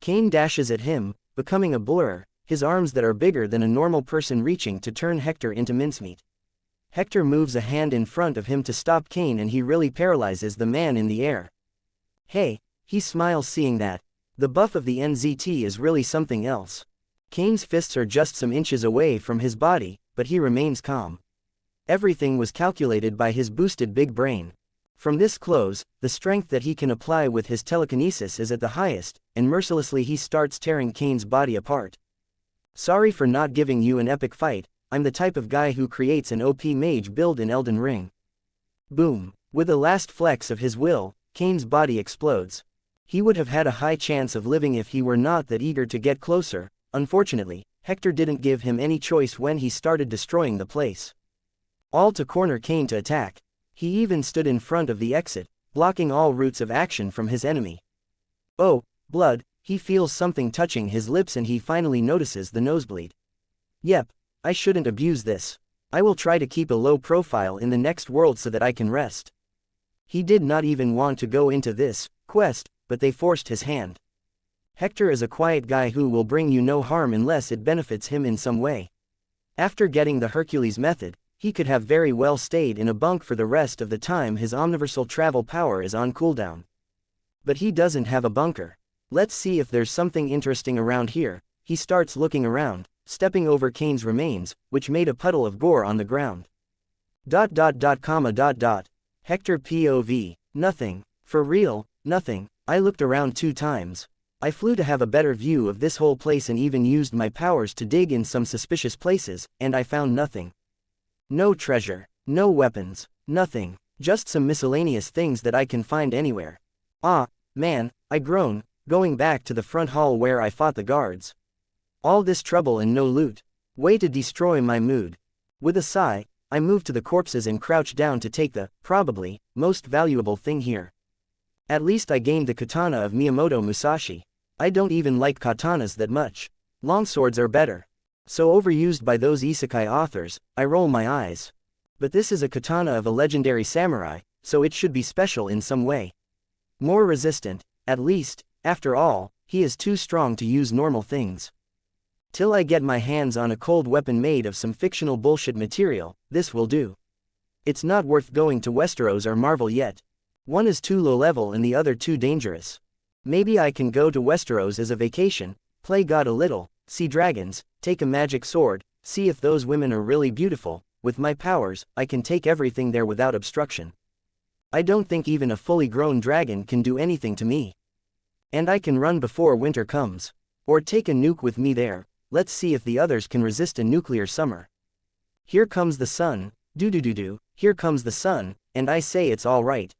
Cain dashes at him, becoming a blur, his arms that are bigger than a normal person reaching to turn Hector into mincemeat. Hector moves a hand in front of him to stop Cain and he really paralyzes the man in the air. Hey, he smiles seeing that. The buff of the NZT is really something else. Cain's fists are just some inches away from his body, but he remains calm. Everything was calculated by his boosted big brain. From this close, the strength that he can apply with his telekinesis is at the highest, and mercilessly he starts tearing Cain's body apart. Sorry for not giving you an epic fight, I'm the type of guy who creates an OP mage build in Elden Ring. Boom. With the last flex of his will, Cain's body explodes. He would have had a high chance of living if he were not that eager to get closer. Unfortunately, Hector didn't give him any choice when he started destroying the place. All to corner Cain to attack. He even stood in front of the exit, blocking all routes of action from his enemy. Oh, blood, he feels something touching his lips and he finally notices the nosebleed. Yep, I shouldn't abuse this. I will try to keep a low profile in the next world so that I can rest. He did not even want to go into this quest, but they forced his hand. Hector is a quiet guy who will bring you no harm unless it benefits him in some way. After getting the Hercules method, he could have very well stayed in a bunk for the rest of the time his Omniversal travel power is on cooldown. But he doesn't have a bunker. Let's see if there's something interesting around here. He starts looking around, stepping over Cain's remains, which made a puddle of gore on the ground. ... Hector POV. Nothing. For real, nothing. I looked around 2 times. I flew to have a better view of this whole place and even used my powers to dig in some suspicious places, and I found nothing. No treasure, no weapons, nothing, just some miscellaneous things that I can find anywhere. Ah, man, I groan, going back to the front hall where I fought the guards. All this trouble and no loot. Way to destroy my mood. With a sigh, I move to the corpses and crouch down to take the, probably, most valuable thing here. At least I gained the katana of Miyamoto Musashi. I don't even like katanas that much. Longswords are better. So overused by those isekai authors, I roll my eyes. But this is a katana of a legendary samurai, so it should be special in some way. More resistant, at least, after all, he is too strong to use normal things. Till I get my hands on a cold weapon made of some fictional bullshit material, this will do. It's not worth going to Westeros or Marvel yet. One is too low level and the other too dangerous. Maybe I can go to Westeros as a vacation, play God a little, see dragons, take a magic sword, see if those women are really beautiful. With my powers, I can take everything there without obstruction. I don't think even a fully grown dragon can do anything to me. And I can run before winter comes. Or take a nuke with me there. Let's see if the others can resist a nuclear summer. Here comes the sun, do-do-do-do, here comes the sun, and I say it's all right.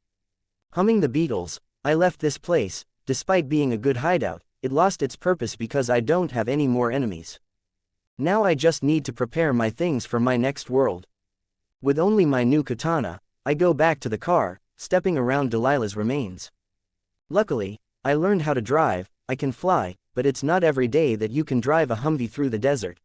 Humming the Beatles, I left this place. Despite being a good hideout, it lost its purpose because I don't have any more enemies. Now I just need to prepare my things for my next world. With only my new katana, I go back to the car, stepping around Delilah's remains. Luckily, I learned how to drive. I can fly, but it's not every day that you can drive a Humvee through the desert.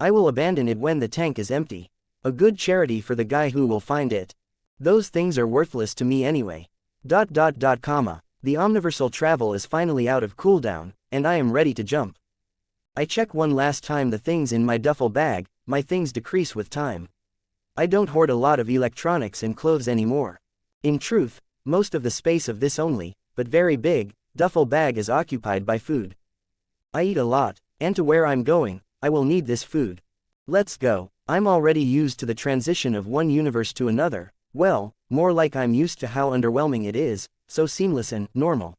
I will abandon it when the tank is empty. A good charity for the guy who will find it. Those things are worthless to me anyway. The Omniversal travel is finally out of cooldown, and I am ready to jump. I check one last time the things in my duffel bag. My things decrease with time. I don't hoard a lot of electronics and clothes anymore. In truth, most of the space of this only, but very big, duffel bag is occupied by food. I eat a lot, and to where I'm going, I will need this food. Let's go. I'm already used to the transition of one universe to another. Well, more like I'm used to how underwhelming it is, so seamless and normal.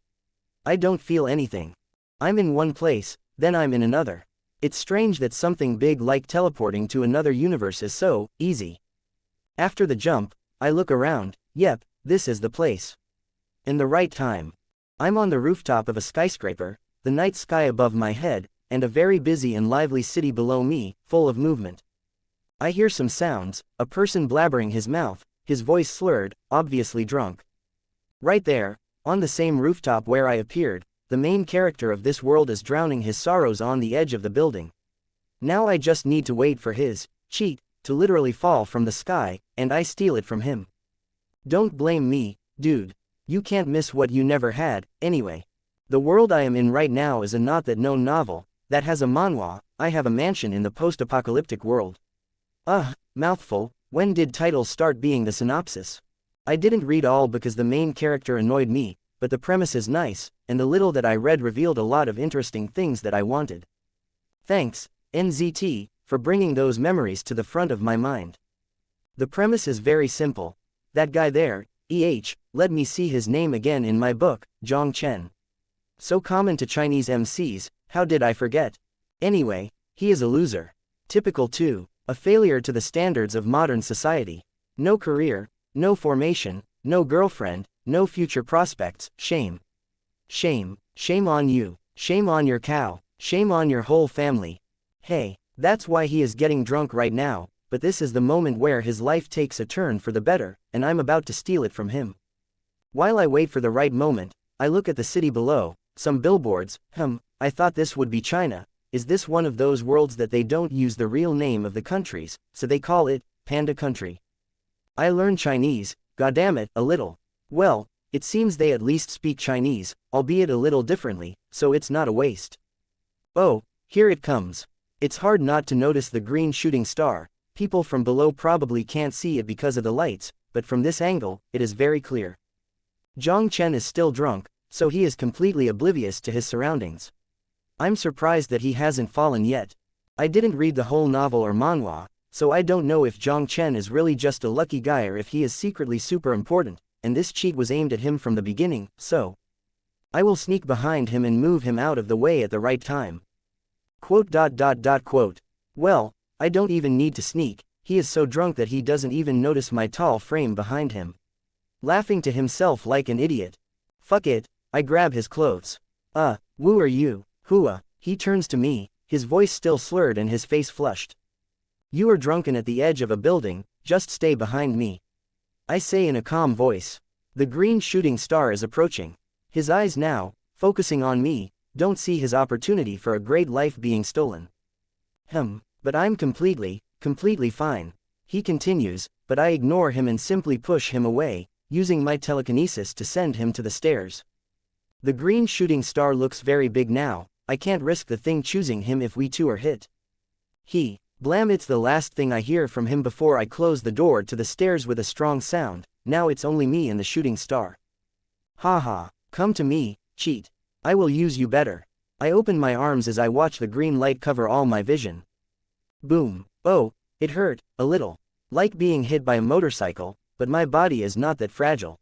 I don't feel anything. I'm in one place, then I'm in another. It's strange that something big like teleporting to another universe is so easy. After the jump, I look around. Yep, this is the place. In the right time. I'm on the rooftop of a skyscraper, the night sky above my head, and a very busy and lively city below me, full of movement. I hear some sounds, a person blabbering his mouth, his voice slurred, obviously drunk. Right there, on the same rooftop where I appeared, the main character of this world is drowning his sorrows on the edge of the building. Now I just need to wait for his cheat to literally fall from the sky, and I steal it from him. Don't blame me, dude. You can't miss what you never had, anyway. The world I am in right now is a not that known novel, that has a manhwa. I have a mansion in the post-apocalyptic world. Mouthful, when did titles start being the synopsis? I didn't read all because the main character annoyed me, but the premise is nice, and the little that I read revealed a lot of interesting things that I wanted. Thanks, NZT, for bringing those memories to the front of my mind. The premise is very simple. That guy there, let me see his name again in my book, Zhang Chen. So common to Chinese MCs, how did I forget? Anyway, he is a loser. Typical too, a failure to the standards of modern society. No career, no formation, no girlfriend, no future prospects. Shame. Shame, shame on you, shame on your cow, shame on your whole family. Hey, that's why he is getting drunk right now, but this is the moment where his life takes a turn for the better, and I'm about to steal it from him. While I wait for the right moment, I look at the city below, some billboards. I thought this would be China. Is this one of those worlds that they don't use the real name of the countries, so they call it Panda Country? I learned Chinese, goddammit, a little. Well, it seems they at least speak Chinese, albeit a little differently, so it's not a waste. Oh, here it comes. It's hard not to notice the green shooting star. People from below probably can't see it because of the lights, but from this angle, it is very clear. Zhang Chen is still drunk, so he is completely oblivious to his surroundings. I'm surprised that he hasn't fallen yet. I didn't read the whole novel or manhwa, so I don't know if Zhang Chen is really just a lucky guy or if he is secretly super important, and this cheat was aimed at him from the beginning, so I will sneak behind him and move him out of the way at the right time. Well, I don't even need to sneak. He is so drunk that he doesn't even notice my tall frame behind him. Laughing to himself like an idiot. Fuck it, I grab his clothes. Who are you? Hua, he turns to me, his voice still slurred and his face flushed. You are drunken at the edge of a building, just stay behind me. I say in a calm voice. The green shooting star is approaching. His eyes now, focusing on me, don't see his opportunity for a great life being stolen. But I'm completely fine. He continues, but I ignore him and simply push him away, using my telekinesis to send him to the stairs. The green shooting star looks very big now. I can't risk the thing choosing him if we two are hit. Blam, it's the last thing I hear from him before I close the door to the stairs with a strong sound. Now it's only me and the shooting star. Haha, come to me, cheat. I will use you better. I open my arms as I watch the green light cover all my vision. Boom. Oh, it hurt, a little. Like being hit by a motorcycle, but my body is not that fragile.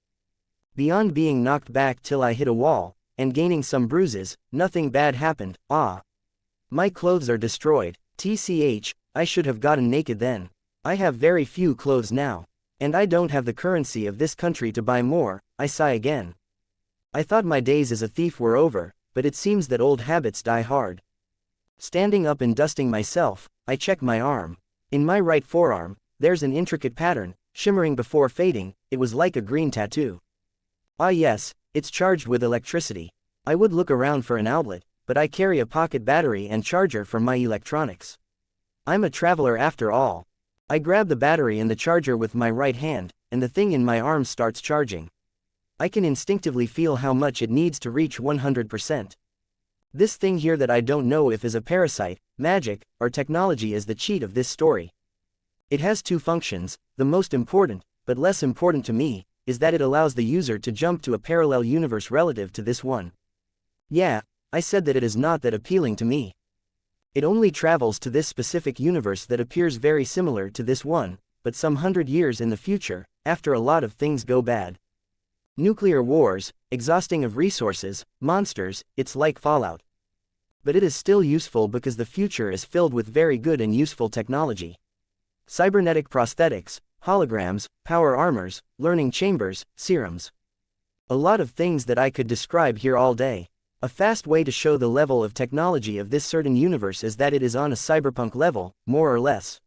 Beyond being knocked back till I hit a wall, and gaining some bruises, nothing bad happened. My clothes are destroyed. TCH, I should have gotten naked then. I have very few clothes now. And I don't have the currency of this country to buy more. I sigh again. I thought my days as a thief were over, but it seems that old habits die hard. Standing up and dusting myself, I check my arm. In my right forearm, There's an intricate pattern, shimmering before fading. It was like a green tattoo. Ah yes, it's charged with electricity. I would look around for an outlet, but I carry a pocket battery and charger for my electronics. I'm a traveler after all. I grab the battery and the charger with my right hand, and the thing in my arm starts charging. I can instinctively feel how much it needs to reach 100%. This thing here that I don't know if is a parasite, magic, or technology is the cheat of this story. It has two functions. The most important, but less important to me, is that it allows the user to jump to a parallel universe relative to this one. Yeah, I said that it is not that appealing to me. It only travels to this specific universe that appears very similar to this one, but some 100 years in the future, after a lot of things go bad. Nuclear wars, exhausting of resources, monsters, it's like Fallout. But it is still useful because the future is filled with very good and useful technology. Cybernetic prosthetics, holograms, power armors, learning chambers, serums. A lot of things that I could describe here all day. A fast way to show the level of technology of this certain universe is that it is on a cyberpunk level, more or less.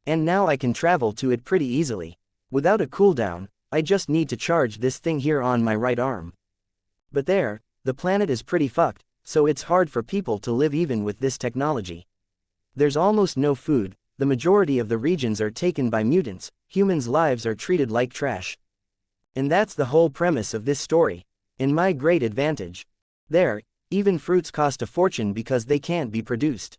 And now I can travel to it pretty easily. Without a cooldown, I just need to charge this thing here on my right arm. But there, the planet is pretty fucked, so it's hard for people to live even with this technology. There's almost no food, the majority of the regions are taken by mutants, humans' lives are treated like trash. And that's the whole premise of this story. In my great advantage. There, even fruits cost a fortune because they can't be produced.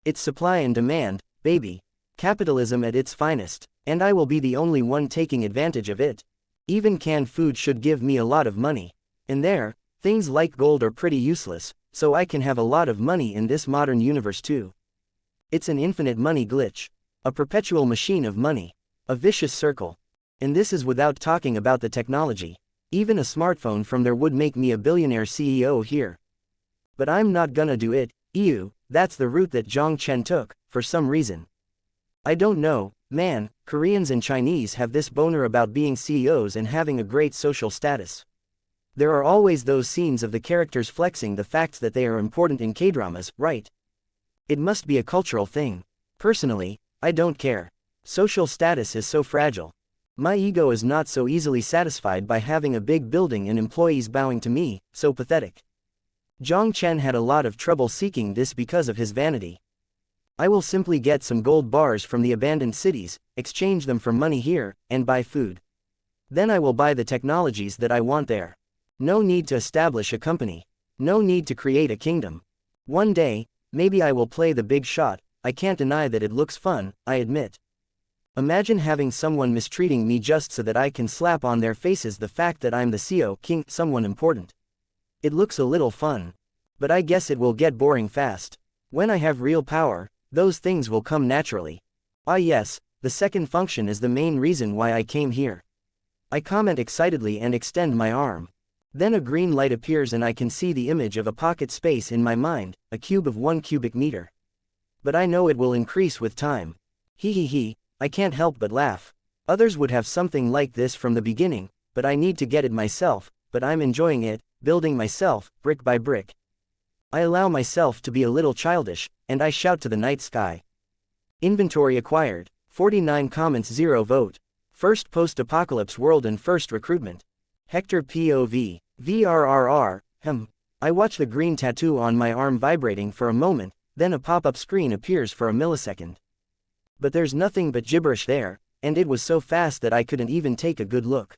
It's supply and demand, baby. Capitalism at its finest. And I will be the only one taking advantage of it. Even canned food should give me a lot of money. And there, things like gold are pretty useless, so I can have a lot of money in this modern universe too. It's an infinite money glitch. A perpetual machine of money. A vicious circle. And this is without talking about the technology. Even a smartphone from there would make me a billionaire CEO here. But I'm not gonna do it. Ew, that's the route that Zhang Chen took, for some reason. I don't know, man. Koreans and Chinese have this boner about being CEOs and having a great social status. There are always those scenes of the characters flexing the facts that they are important in K-dramas, right? It must be a cultural thing. Personally, I don't care. Social status is so fragile. My ego is not so easily satisfied by having a big building and employees bowing to me, so pathetic. Zhang Chen had a lot of trouble seeking this because of his vanity. I will simply get some gold bars from the abandoned cities, exchange them for money here, and buy food. Then I will buy the technologies that I want there. No need to establish a company. No need to create a kingdom. One day, maybe I will play the big shot. I can't deny that it looks fun, I admit. Imagine having someone mistreating me just so that I can slap on their faces the fact that I'm the CEO, king, someone important. It looks a little fun. But I guess it will get boring fast. When I have real power, those things will come naturally. Ah yes, the second function is the main reason why I came here. I comment excitedly and extend my arm. Then a green light appears and I can see the image of a pocket space in my mind, a cube of 1 cubic meter. But I know it will increase with time. Hee, I can't help but laugh. Others would have something like this from the beginning, but I need to get it myself, but I'm enjoying it, building myself, brick by brick. I allow myself to be a little childish, and I shout to the night sky. Inventory acquired, 49 comments 0 vote. First post-apocalypse world and first recruitment. Hector POV, VRRR, I watch the green tattoo on my arm vibrating for a moment, then a pop-up screen appears for a millisecond. But there's nothing but gibberish there, and it was so fast that I couldn't even take a good look.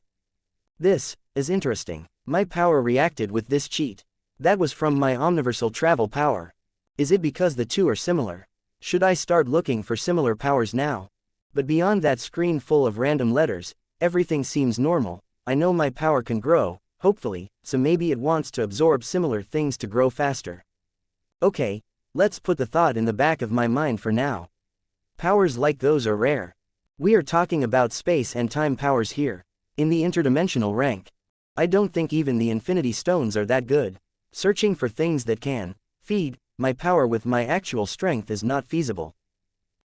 This is interesting. My power reacted with this cheat. That was from my Omniversal travel power. Is it because the two are similar? Should I start looking for similar powers now? But beyond that screen full of random letters, everything seems normal. I know my power can grow, hopefully, so maybe it wants to absorb similar things to grow faster. Okay, let's put the thought in the back of my mind for now. Powers like those are rare. We are talking about space and time powers here. In the interdimensional rank. I don't think even the Infinity Stones are that good. Searching for things that can feed my power with my actual strength is not feasible.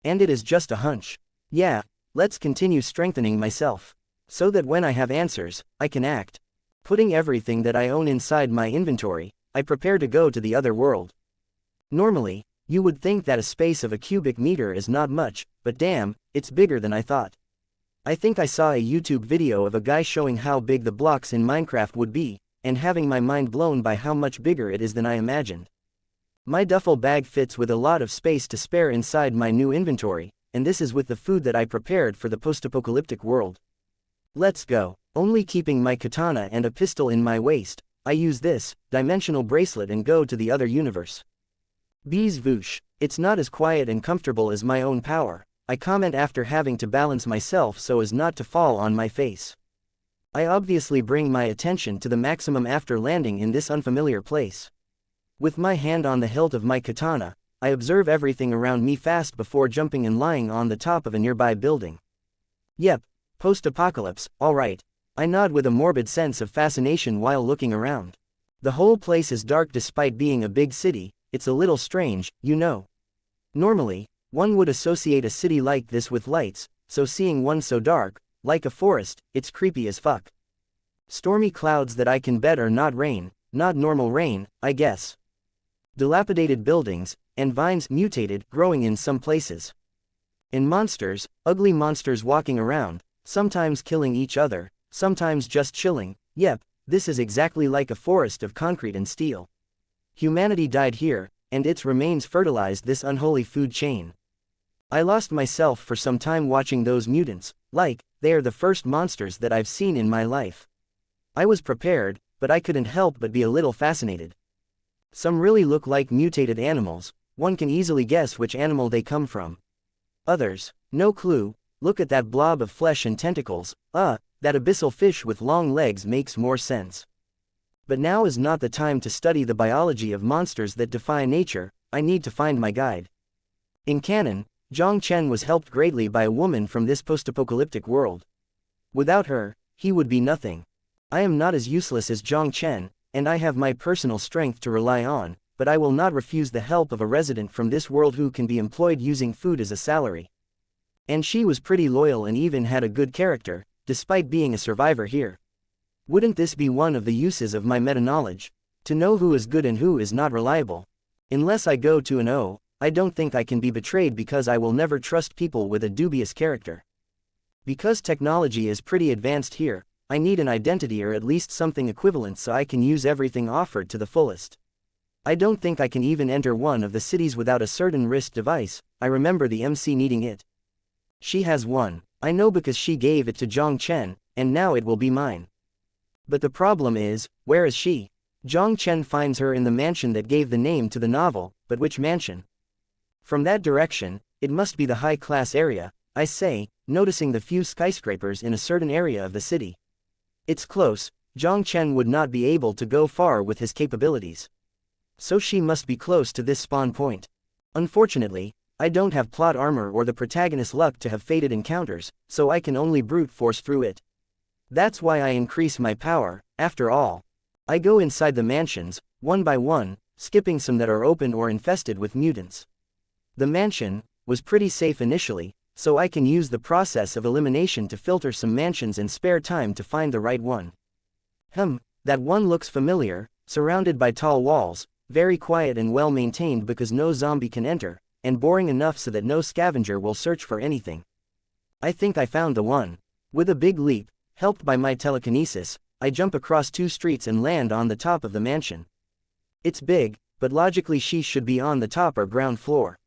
And it is just a hunch. Yeah, let's continue strengthening myself. So that when I have answers, I can act. Putting everything that I own inside my inventory, I prepare to go to the other world. Normally, You would think that a space of a cubic meter is not much, but damn, it's bigger than I thought. I think I saw a YouTube video of a guy showing how big the blocks in Minecraft would be, and having my mind blown by how much bigger it is than I imagined. My duffel bag fits with a lot of space to spare inside my new inventory, and this is with the food that I prepared for the post-apocalyptic world. Let's go. Only keeping my katana and a pistol in my waist, I use this dimensional bracelet and go to the other universe. Bees voosh. It's not as quiet and comfortable as my own power, I comment after having to balance myself so as not to fall on my face. I obviously bring my attention to the maximum after landing in this unfamiliar place. With my hand on the hilt of my katana, I observe everything around me fast before jumping and lying on the top of a nearby building. Yep, post-apocalypse, alright. I nod with a morbid sense of fascination while looking around. The whole place is dark despite being a big city, it's a little strange, you know. Normally, one would associate a city like this with lights, so seeing one so dark, like a forest, it's creepy as fuck. Stormy clouds that I can bet are not rain, not normal rain, I guess. Dilapidated buildings, and vines mutated, growing in some places. And monsters, ugly monsters walking around, sometimes killing each other, sometimes just chilling. Yep, this is exactly like a forest of concrete and steel. Humanity died here, and its remains fertilized this unholy food chain. I lost myself for some time watching those mutants, like, they are the first monsters that I've seen in my life. I was prepared, but I couldn't help but be a little fascinated. Some really look like mutated animals, one can easily guess which animal they come from. Others, no clue. Look at that blob of flesh and tentacles, that abyssal fish with long legs makes more sense. But now is not the time to study the biology of monsters that defy nature, I need to find my guide. In canon, Zhang Chen was helped greatly by a woman from this post-apocalyptic world. Without her, he would be nothing. I am not as useless as Zhang Chen, and I have my personal strength to rely on, but I will not refuse the help of a resident from this world who can be employed using food as a salary. And she was pretty loyal and even had a good character, despite being a survivor here. Wouldn't this be one of the uses of my meta-knowledge? To know who is good and who is not reliable. Unless I go to an O, I don't think I can be betrayed because I will never trust people with a dubious character. Because technology is pretty advanced here, I need an identity or at least something equivalent so I can use everything offered to the fullest. I don't think I can even enter one of the cities without a certain wrist device, I remember the MC needing it. She has one, I know because she gave it to Zhang Chen, and now it will be mine. But the problem is, where is she? Zhang Chen finds her in the mansion that gave the name to the novel, but which mansion? From that direction, it must be the high-class area, I say, noticing the few skyscrapers in a certain area of the city. It's close, Zhang Chen would not be able to go far with his capabilities. So she must be close to this spawn point. Unfortunately, I don't have plot armor or the protagonist's luck to have fated encounters, so I can only brute force through it. That's why I increase my power, after all. I go inside the mansions, one by one, skipping some that are open or infested with mutants. The mansion was pretty safe initially, so I can use the process of elimination to filter some mansions and spare time to find the right one. That one looks familiar, surrounded by tall walls, very quiet and well maintained because no zombie can enter, and boring enough so that no scavenger will search for anything. I think I found the one. With a big leap, helped by my telekinesis, I jump across 2 streets and land on the top of the mansion. It's big, but logically she should be on the top or ground floor.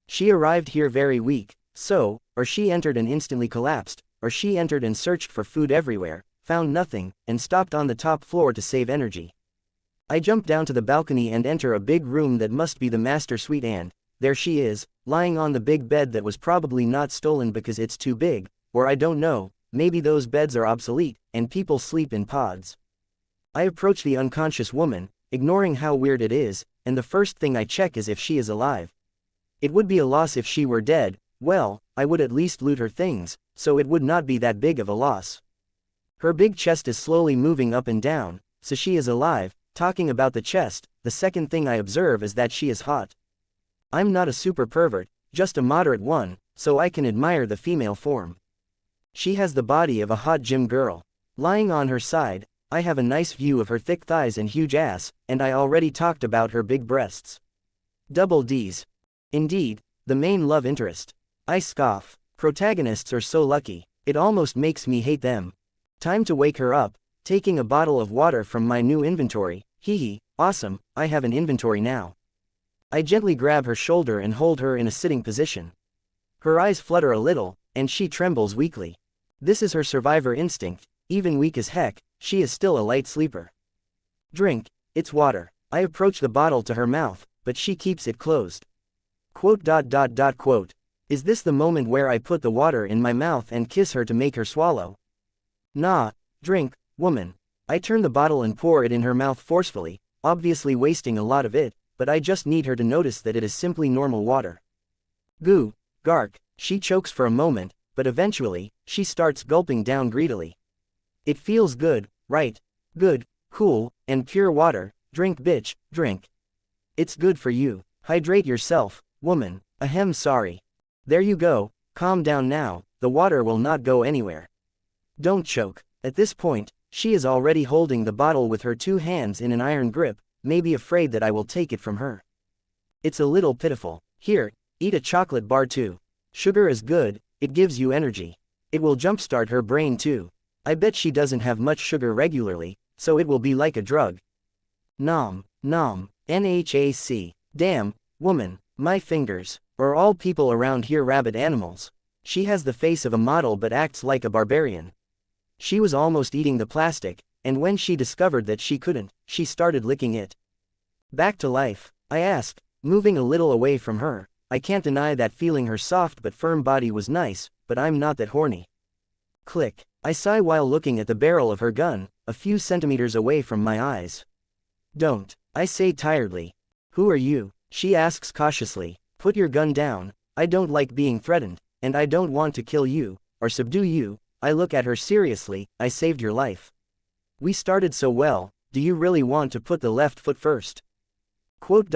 She arrived here very weak, so, or she entered and instantly collapsed, or she entered and searched for food everywhere, found nothing, and stopped on the top floor to save energy. I jump down to the balcony and enter a big room that must be the master suite and, there she is, lying on the big bed that was probably not stolen because it's too big, or I don't know, maybe those beds are obsolete, and people sleep in pods. I approach the unconscious woman, ignoring how weird it is, and the first thing I check is if she is alive. It would be a loss if she were dead, well, I would at least loot her things, so it would not be that big of a loss. Her big chest is slowly moving up and down, so she is alive. Talking about the chest, the second thing I observe is that she is hot. I'm not a super pervert, just a moderate one, so I can admire the female form. She has the body of a hot gym girl. Lying on her side, I have a nice view of her thick thighs and huge ass, and I already talked about her big breasts. Double D's. Indeed, the main love interest. I scoff. Protagonists are so lucky, it almost makes me hate them. Time to wake her up, taking a bottle of water from my new inventory. Hee, awesome, I have an inventory now. I gently grab her shoulder and hold her in a sitting position. Her eyes flutter a little, and she trembles weakly. This is her survivor instinct, even weak as heck, she is still a light sleeper. Drink, it's water. I approach the bottle to her mouth, but she keeps it closed. Quote. Is this the moment where I put the water in my mouth and kiss her to make her swallow? Nah, drink, woman. I turn the bottle and pour it in her mouth forcefully, obviously wasting a lot of it, but I just need her to notice that it is simply normal water. Goo, gark, she chokes for a moment, but eventually, she starts gulping down greedily. It feels good, right? Good, cool, and pure water, drink bitch, drink. It's good for you, hydrate yourself, woman, ahem sorry. There you go, calm down now, the water will not go anywhere. Don't choke. At this point, she is already holding the bottle with her two hands in an iron grip, maybe afraid that I will take it from her. It's a little pitiful. Here, eat a chocolate bar too. Sugar is good, it gives you energy. It will jumpstart her brain too. I bet she doesn't have much sugar regularly, so it will be like a drug. Nom, nom, NHAC. Damn, woman, my fingers. Are all people around here rabid animals? She has the face of a model but acts like a barbarian. She was almost eating the plastic, and when she discovered that she couldn't, she started licking it. Back to life, I asked, moving a little away from her. I can't deny that feeling her soft but firm body was nice, but I'm not that horny. Click. I sigh while looking at the barrel of her gun, a few centimeters away from my eyes. Don't, I say tiredly. Who are you? She asks cautiously. Put your gun down, I don't like being threatened, and I don't want to kill you, or subdue you. I look at her seriously, I saved your life. We started so well, do you really want to put the left foot first? Quote.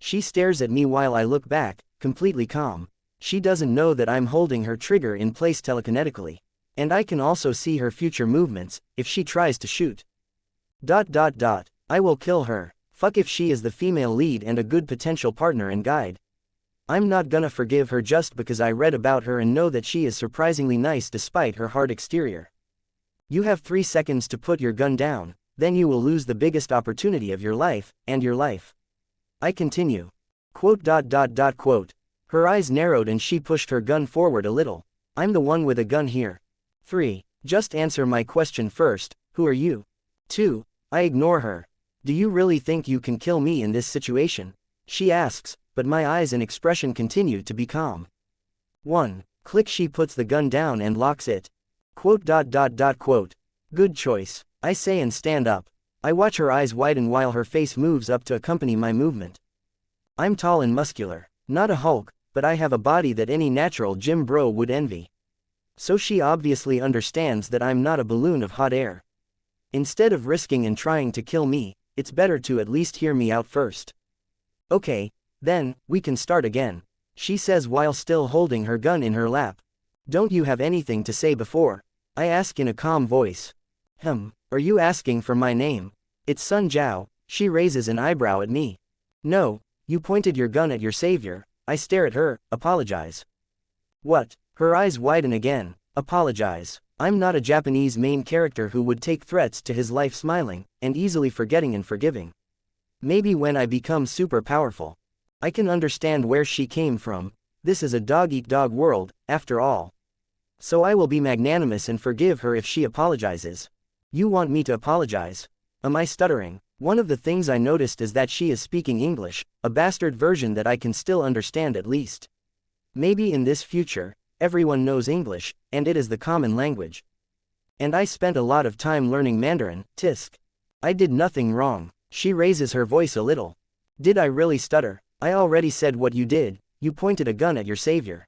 She stares at me while I look back, completely calm. She doesn't know that I'm holding her trigger in place telekinetically. And I can also see her future movements, if she tries to shoot. I will kill her. Fuck if she is the female lead and a good potential partner and guide. I'm not gonna forgive her just because I read about her and know that she is surprisingly nice despite her hard exterior. You have 3 seconds to put your gun down, then you will lose the biggest opportunity of your life, and your life. I continue. Quote. Her eyes narrowed and she pushed her gun forward a little. I'm the one with a gun here. 3. Just answer my question first, who are you? 2. I ignore her. Do you really think you can kill me in this situation? She asks, but my eyes and expression continue to be calm. 1. Click. She puts the gun down and locks it. Quote. Good choice, I say and stand up. I watch her eyes widen while her face moves up to accompany my movement. I'm tall and muscular, not a Hulk, but I have a body that any natural gym bro would envy. So she obviously understands that I'm not a balloon of hot air. Instead of risking and trying to kill me, it's better to at least hear me out first. Okay, then, we can start again, she says while still holding her gun in her lap. Don't you have anything to say before? I ask in a calm voice. Are you asking for my name? It's Sun Jiao. She raises an eyebrow at me. No, you pointed your gun at your savior. I stare at her, apologize. What? Her eyes widen again. Apologize. I'm not a Japanese main character who would take threats to his life smiling, and easily forgetting and forgiving. Maybe when I become super powerful. I can understand where she came from. This is a dog-eat-dog world, after all. So I will be magnanimous and forgive her if she apologizes. You want me to apologize? Am I stuttering? One of the things I noticed is that she is speaking English, a bastard version that I can still understand at least. Maybe in this future, everyone knows English, and it is the common language. And I spent a lot of time learning Mandarin, tisk. I did nothing wrong. She raises her voice a little. Did I really stutter? I already said what you did, you pointed a gun at your savior.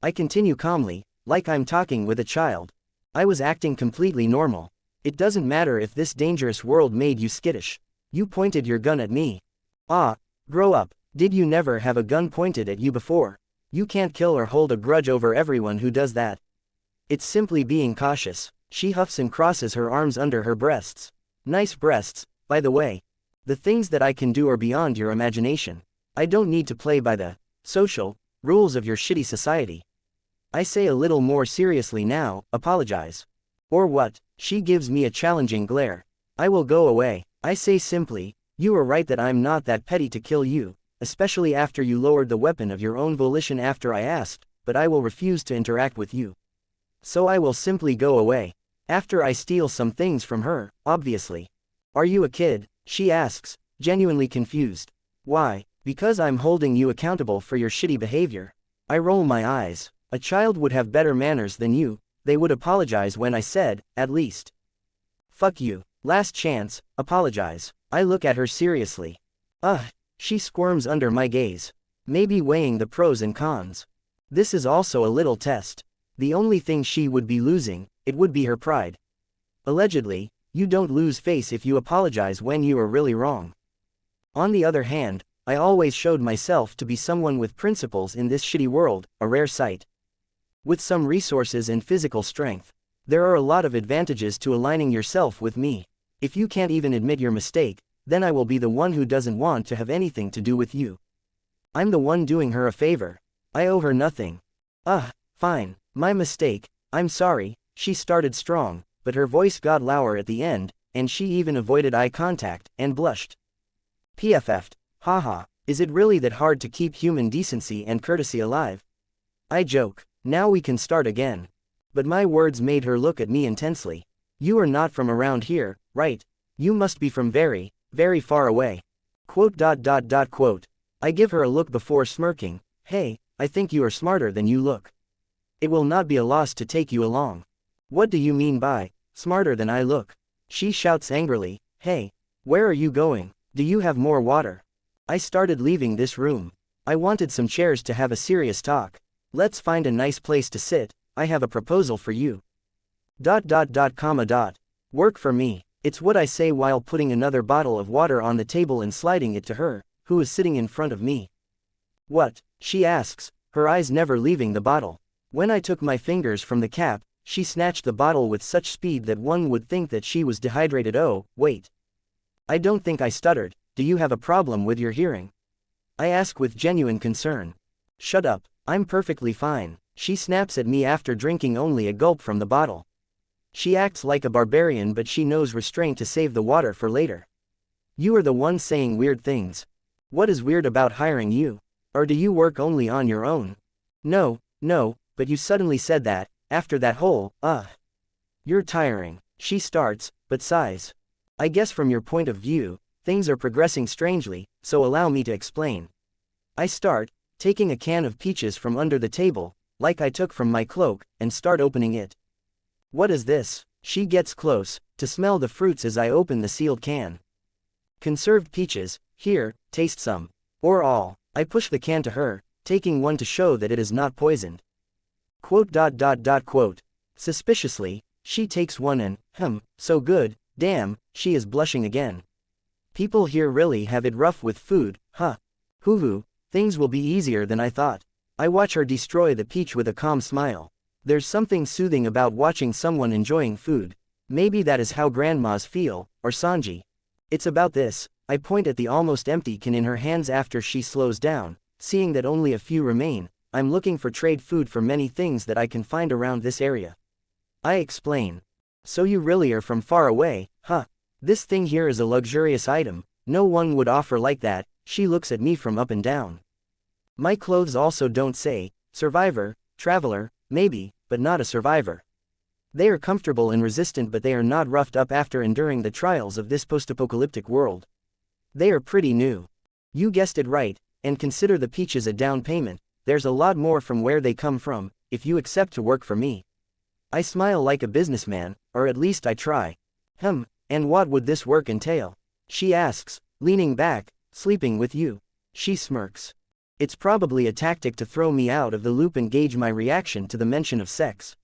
I continue calmly, like I'm talking with a child. I was acting completely normal. It doesn't matter if this dangerous world made you skittish. You pointed your gun at me. Ah, grow up. Did you never have a gun pointed at you before? You can't kill or hold a grudge over everyone who does that. It's simply being cautious. She huffs and crosses her arms under her breasts. Nice breasts, by the way. The things that I can do are beyond your imagination. I don't need to play by the social rules of your shitty society. I say a little more seriously now, apologize. Or what? She gives me a challenging glare. I will go away. I say simply, you are right that I'm not that petty to kill you, especially after you lowered the weapon of your own volition after I asked, but I will refuse to interact with you. So I will simply go away. After I steal some things from her, obviously. Are you a kid? She asks, genuinely confused. Why? Because I'm holding you accountable for your shitty behavior. I roll my eyes. A child would have better manners than you, they would apologize when I said, at least. Fuck you. Last chance, apologize. I look at her seriously. She squirms under my gaze. Maybe weighing the pros and cons. This is also a little test. The only thing she would be losing, it would be her pride. Allegedly, you don't lose face if you apologize when you are really wrong. On the other hand, I always showed myself to be someone with principles in this shitty world, a rare sight. With some resources and physical strength. There are a lot of advantages to aligning yourself with me. If you can't even admit your mistake, then I will be the one who doesn't want to have anything to do with you. I'm the one doing her a favor. I owe her nothing. Fine, my mistake, I'm sorry. She started strong, but her voice got louder at the end, and she even avoided eye contact, and blushed. PFF'd, haha, is it really that hard to keep human decency and courtesy alive? I joke, now we can start again. But my words made her look at me intensely. You are not from around here, right? You must be from very, very far away. Quote. I give her a look before smirking. Hey, I think you are smarter than you look. It will not be a loss to take you along. What do you mean by, smarter than I look? She shouts angrily, hey, where are you going? Do you have more water? I started leaving this room. I wanted some chairs to have a serious talk. Let's find a nice place to sit. I have a proposal for you. ... Work for me. It's what I say while putting another bottle of water on the table and sliding it to her, who is sitting in front of me. What? She asks, her eyes never leaving the bottle. When I took my fingers from the cap, she snatched the bottle with such speed that one would think that she was dehydrated. Oh, wait. I don't think I stuttered. Do you have a problem with your hearing? I ask with genuine concern. Shut up, I'm perfectly fine. She snaps at me after drinking only a gulp from the bottle. She acts like a barbarian, but she knows restraint to save the water for later. You are the one saying weird things. What is weird about hiring you? Or do you work only on your own? No, but you suddenly said that, after that whole, You're tiring. She starts, but sighs. I guess from your point of view, things are progressing strangely, so allow me to explain. I start, taking a can of peaches from under the table, like I took from my cloak, and start opening it. What is this? She gets close, to smell the fruits as I open the sealed can. Conserved peaches, here, taste some. Or all. I push the can to her, taking one to show that it is not poisoned. Quote. Suspiciously, she takes one and, so good, damn, she is blushing again. People here really have it rough with food, huh? Hoo-hoo, things will be easier than I thought. I watch her destroy the peach with a calm smile. There's something soothing about watching someone enjoying food. Maybe that is how grandmas feel, or Sanji. It's about this. I point at the almost empty can in her hands after she slows down, seeing that only a few remain. I'm looking for trade food for many things that I can find around this area. I explain. So you really are from far away, huh? This thing here is a luxurious item, no one would offer like that. She looks at me from up and down. My clothes also don't say, survivor, traveler, maybe, but not a survivor. They are comfortable and resistant, but they are not roughed up after enduring the trials of this post-apocalyptic world. They are pretty new. You guessed it right, and consider the peaches a down payment. There's a lot more from where they come from, if you accept to work for me. I smile like a businessman, or at least I try. And what would this work entail? She asks, leaning back. Sleeping with you. She smirks. It's probably a tactic to throw me out of the loop and gauge my reaction to the mention of sex.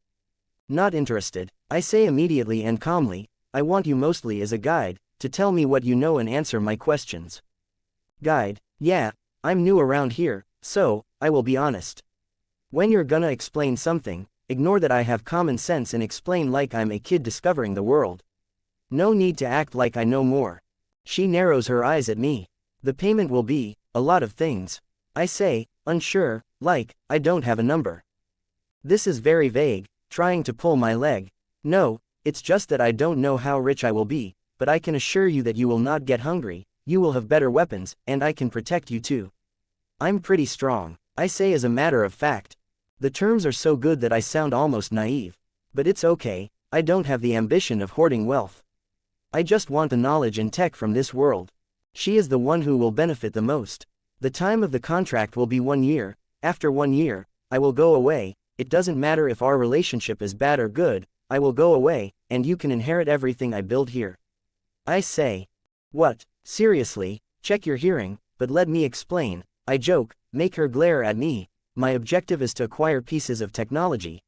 Not interested, I say immediately and calmly. I want you mostly as a guide, to tell me what you know and answer my questions. Guide, yeah, I'm new around here, so, I will be honest. When you're gonna explain something, ignore that I have common sense and explain like I'm a kid discovering the world. No need to act like I know more. She narrows her eyes at me. The payment will be a lot of things. I say, unsure, like, I don't have a number. This is very vague, trying to pull my leg. No, it's just that I don't know how rich I will be, but I can assure you that you will not get hungry, you will have better weapons, and I can protect you too. I'm pretty strong, I say as a matter of fact. The terms are so good that I sound almost naive. But it's okay, I don't have the ambition of hoarding wealth. I just want the knowledge and tech from this world. She is the one who will benefit the most. The time of the contract will be 1 year, after 1 year, I will go away, it doesn't matter if our relationship is bad or good, I will go away, and you can inherit everything I build here. I say. What, seriously, check your hearing, but let me explain, I joke, make her glare at me. My objective is to acquire pieces of technology,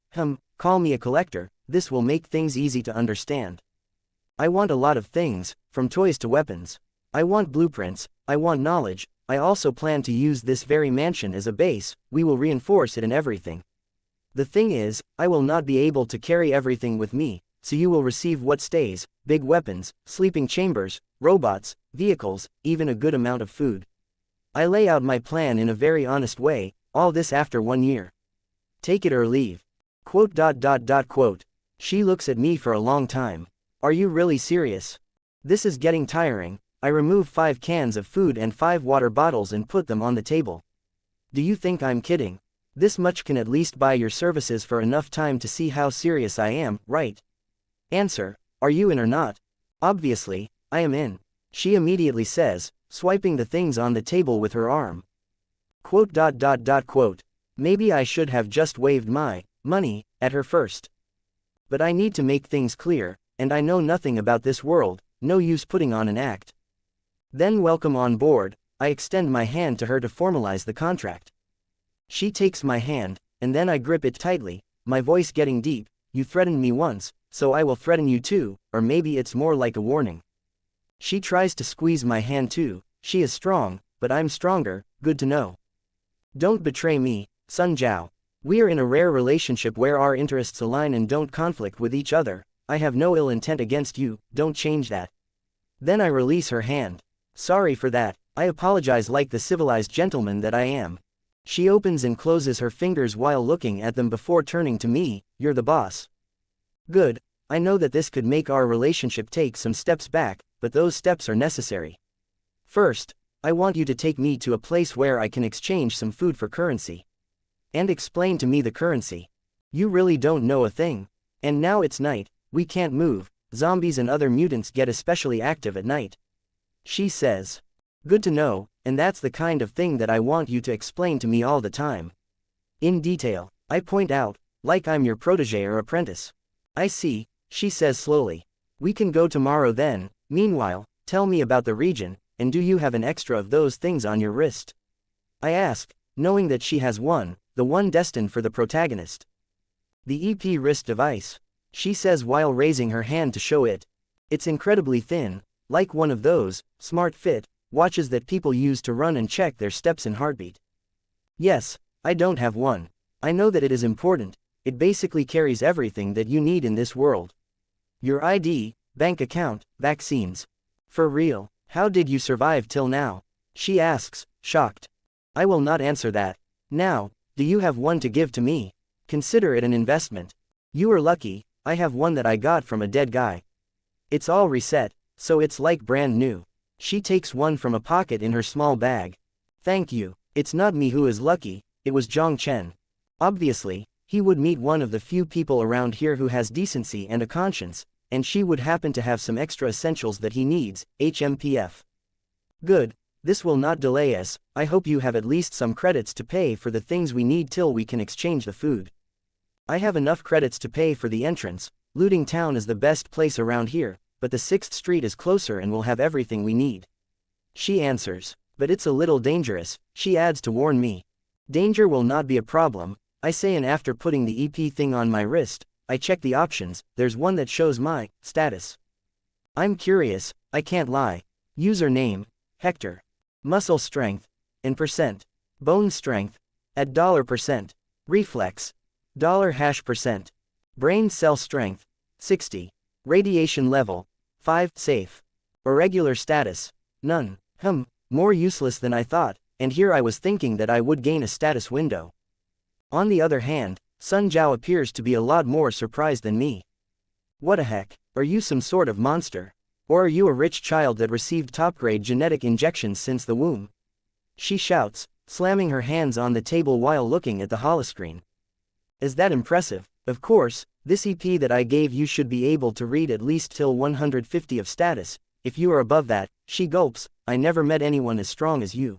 call me a collector, this will make things easy to understand. I want a lot of things, from toys to weapons. I want blueprints, I want knowledge, I also plan to use this very mansion as a base, we will reinforce it in everything. The thing is, I will not be able to carry everything with me, so you will receive what stays, big weapons, sleeping chambers, robots, vehicles, even a good amount of food. I lay out my plan in a very honest way, all this after 1 year. Take it or leave. Quote. She looks at me for a long time. Are you really serious? This is getting tiring. I remove 5 cans of food and 5 water bottles and put them on the table. Do you think I'm kidding? This much can at least buy your services for enough time to see how serious I am, right? Answer, are you in or not? Obviously, I am in. She immediately says, swiping the things on the table with her arm. Quote. Maybe I should have just waved my money at her first. But I need to make things clear, and I know nothing about this world, no use putting on an act. Then welcome on board, I extend my hand to her to formalize the contract. She takes my hand, and then I grip it tightly, my voice getting deep. You threatened me once, so I will threaten you too, or maybe it's more like a warning. She tries to squeeze my hand too, she is strong, but I'm stronger, good to know. Don't betray me, Sun Jiao. We are in a rare relationship where our interests align and don't conflict with each other. I have no ill intent against you, don't change that. Then I release her hand. Sorry for that, I apologize like the civilized gentleman that I am. She opens and closes her fingers while looking at them before turning to me, you're the boss. Good, I know that this could make our relationship take some steps back, but those steps are necessary. First, I want you to take me to a place where I can exchange some food for currency. And explain to me the currency. You really don't know a thing. And now it's night, we can't move, zombies and other mutants get especially active at night. She says. Good to know, and that's the kind of thing that I want you to explain to me all the time. In detail, I point out, like I'm your protege or apprentice. I see, she says slowly. We can go tomorrow then, meanwhile, tell me about the region, and do you have an extra of those things on your wrist? I ask, knowing that she has one, the one destined for the protagonist. The EP wrist device, she says while raising her hand to show it. It's incredibly thin, like one of those, smart fit, watches that people use to run and check their steps and heartbeat. Yes, I don't have one. I know that it is important, it basically carries everything that you need in this world. Your ID, bank account, vaccines. For real, how did you survive till now? She asks, shocked. I will not answer that. Now, do you have one to give to me? Consider it an investment. You are lucky, I have one that I got from a dead guy. It's all reset, so it's like brand new. She takes one from a pocket in her small bag. Thank you, it's not me who is lucky, it was Zhang Chen. Obviously, he would meet one of the few people around here who has decency and a conscience, and she would happen to have some extra essentials that he needs, HMPF. Good, this will not delay us, I hope you have at least some credits to pay for the things we need till we can exchange the food. I have enough credits to pay for the entrance, Looting Town is the best place around here, but the 6th Street is closer and will have everything we need. She answers, but it's a little dangerous, she adds to warn me. Danger will not be a problem, I say, and after putting the EP thing on my wrist, I check the options, there's one that shows my status. I'm curious, I can't lie. Username, Hector. Muscle strength, in percent. Bone strength, at $%. Reflex, $%. Brain cell strength, 60. Radiation level, 5, safe. Irregular status. None. More useless than I thought, and here I was thinking that I would gain a status window. On the other hand, Sun Jiao appears to be a lot more surprised than me. What a heck, are you some sort of monster? Or are you a rich child that received top-grade genetic injections since the womb? She shouts, slamming her hands on the table while looking at the holoscreen. Is that impressive? Of course, this EP that I gave you should be able to read at least till 150 of status. If you are above that, she gulps, I never met anyone as strong as you.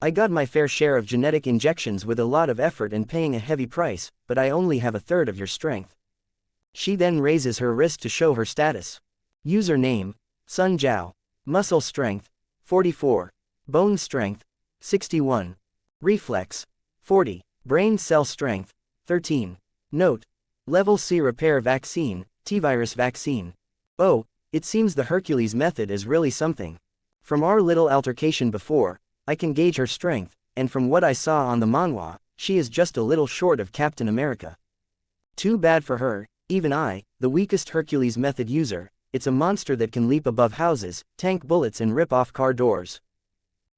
I got my fair share of genetic injections with a lot of effort and paying a heavy price, but I only have a third of your strength. She then raises her wrist to show her status. Username, Sun Jiao. Muscle strength, 44. Bone strength, 61. Reflex, 40. Brain cell strength, 13. Note, Level C repair vaccine, T-virus vaccine. Oh, it seems the Hercules method is really something. From our little altercation before, I can gauge her strength, and from what I saw on the manhwa, she is just a little short of Captain America. Too bad for her, even I, the weakest Hercules method user, it's a monster that can leap above houses, tank bullets and rip off car doors.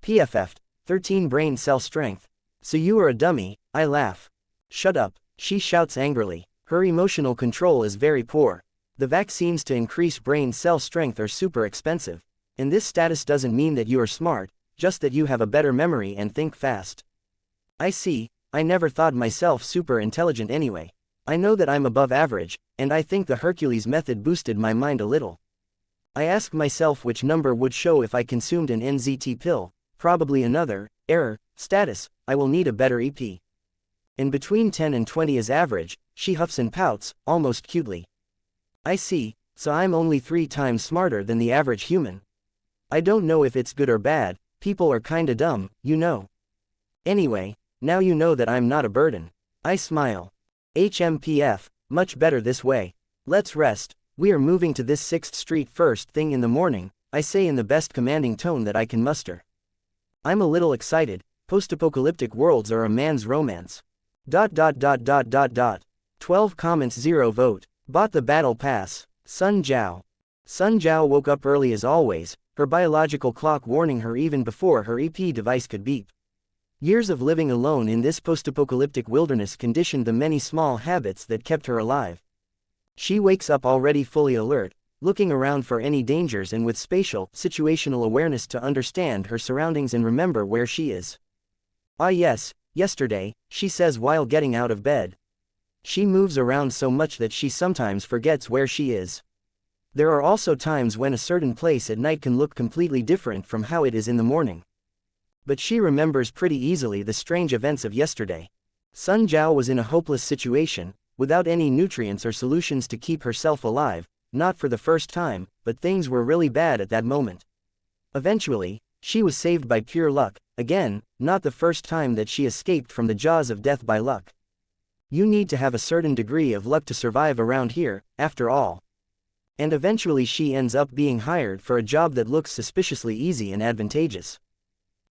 PFF, 13 brain cell strength. So you are a dummy, I laugh. Shut up, she shouts angrily, her emotional control is very poor. The vaccines to increase brain cell strength are super expensive. And this status doesn't mean that you are smart, just that you have a better memory and think fast. I see, I never thought myself super intelligent anyway. I know that I'm above average, and I think the Hercules method boosted my mind a little. I ask myself which number would show if I consumed an NZT pill, probably another, error, status, I will need a better EP. In between 10 and 20 is average, she huffs and pouts, almost cutely. I see, so I'm only 3 times smarter than the average human. I don't know if it's good or bad, people are kinda dumb, you know. Anyway, now you know that I'm not a burden. I smile. HMPF, much better this way. Let's rest, we are moving to this 6th Street first thing in the morning, I say in the best commanding tone that I can muster. I'm a little excited, post-apocalyptic worlds are a man's romance. 12 comments 0 vote. Bought the battle pass. Sun Jiao. Sun Jiao woke up early as always, her biological clock warning her even before her EP device could beep. Years of living alone in this post-apocalyptic wilderness conditioned the many small habits that kept her alive. She wakes up already fully alert, looking around for any dangers and with spatial, situational awareness to understand her surroundings and remember where she is. Ah yes, yesterday, she says while getting out of bed. She moves around so much that she sometimes forgets where she is. There are also times when a certain place at night can look completely different from how it is in the morning. But she remembers pretty easily the strange events of yesterday. Sun Jiao was in a hopeless situation, without any nutrients or solutions to keep herself alive, not for the first time, but things were really bad at that moment. Eventually, she was saved by pure luck, again, not the first time that she escaped from the jaws of death by luck. You need to have a certain degree of luck to survive around here, after all. And eventually she ends up being hired for a job that looks suspiciously easy and advantageous.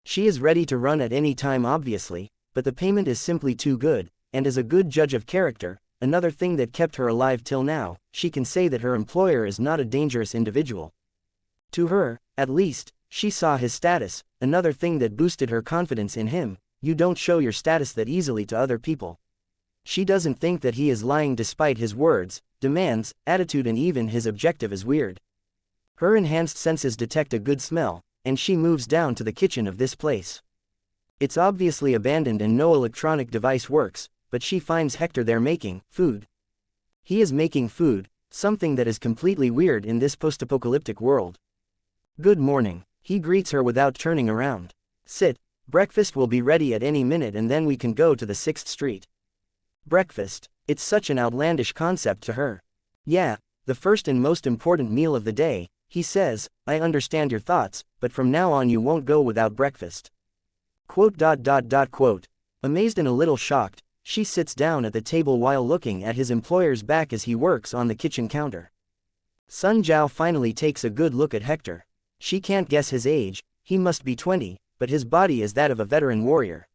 She is ready to run at any time obviously, but the payment is simply too good, and as a good judge of character, another thing that kept her alive till now, she can say that her employer is not a dangerous individual. To her, at least, she saw his status, another thing that boosted her confidence in him. You don't show your status that easily to other people. She doesn't think that he is lying despite his words, demands, attitude and even his objective is weird. Her enhanced senses detect a good smell, and she moves down to the kitchen of this place. It's obviously abandoned and no electronic device works, but she finds Hector there making food. He is making food, something that is completely weird in this post-apocalyptic world. Good morning, he greets her without turning around. Sit, breakfast will be ready at any minute and then we can go to the 6th Street. Breakfast, it's such an outlandish concept to her. Yeah, the first and most important meal of the day, he says, I understand your thoughts, but from now on you won't go without breakfast. Quote. Amazed and a little shocked, she sits down at the table while looking at his employer's back as he works on the kitchen counter. Sun Jiao finally takes a good look at Hector. She can't guess his age, he must be 20, but his body is that of a veteran warrior.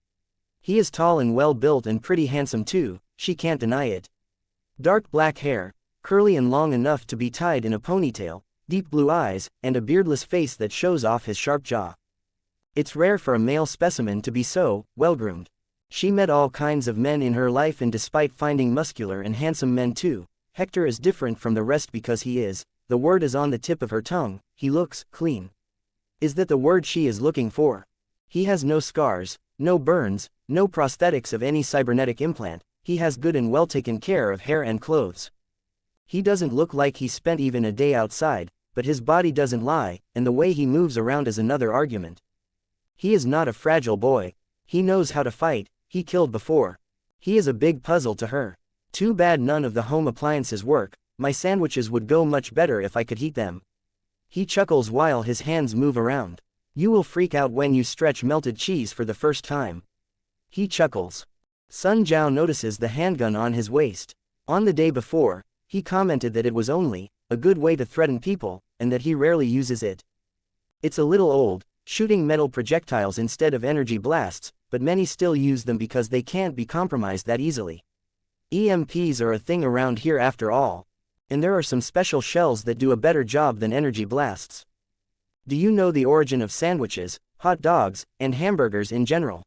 He is tall and well built and pretty handsome too, she can't deny it. Dark black hair, curly and long enough to be tied in a ponytail, deep blue eyes, and a beardless face that shows off his sharp jaw. It's rare for a male specimen to be so well-groomed. She met all kinds of men in her life, and despite finding muscular and handsome men too, Hector is different from the rest because he is, the word is on the tip of her tongue, he looks clean. Is that the word she is looking for? He has no scars, no burns, no prosthetics of any cybernetic implant. He has good and well taken care of hair and clothes. He doesn't look like he spent even a day outside, but his body doesn't lie, and the way he moves around is another argument. He is not a fragile boy. He knows how to fight, he killed before. He is a big puzzle to her. Too bad none of the home appliances work. My sandwiches would go much better if I could heat them. He chuckles while his hands move around. You will freak out when you stretch melted cheese for the first time. He chuckles. Sun Jiao notices the handgun on his waist. On the day before, he commented that it was only a good way to threaten people, and that he rarely uses it. It's a little old, shooting metal projectiles instead of energy blasts, but many still use them because they can't be compromised that easily. EMPs are a thing around here after all. And there are some special shells that do a better job than energy blasts. Do you know the origin of sandwiches, hot dogs, and hamburgers in general?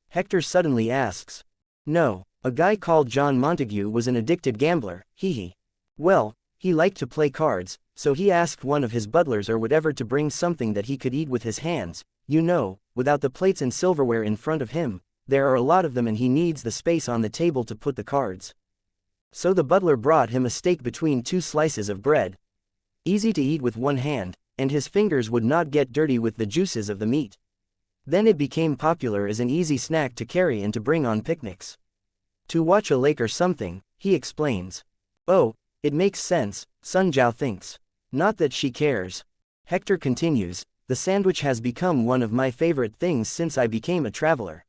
Hector suddenly asks. No, a guy called John Montague was an addicted gambler, hee. Well, he liked to play cards, so he asked one of his butlers or whatever to bring something that he could eat with his hands, you know, without the plates and silverware in front of him. There are a lot of them and he needs the space on the table to put the cards. So the butler brought him a steak between two slices of bread. Easy to eat with one hand, and his fingers would not get dirty with the juices of the meat. Then it became popular as an easy snack to carry and to bring on picnics. To watch a lake or something, he explains. Oh, it makes sense, Sun Jiao thinks. Not that she cares. Hector continues, the sandwich has become one of my favorite things since I became a traveler.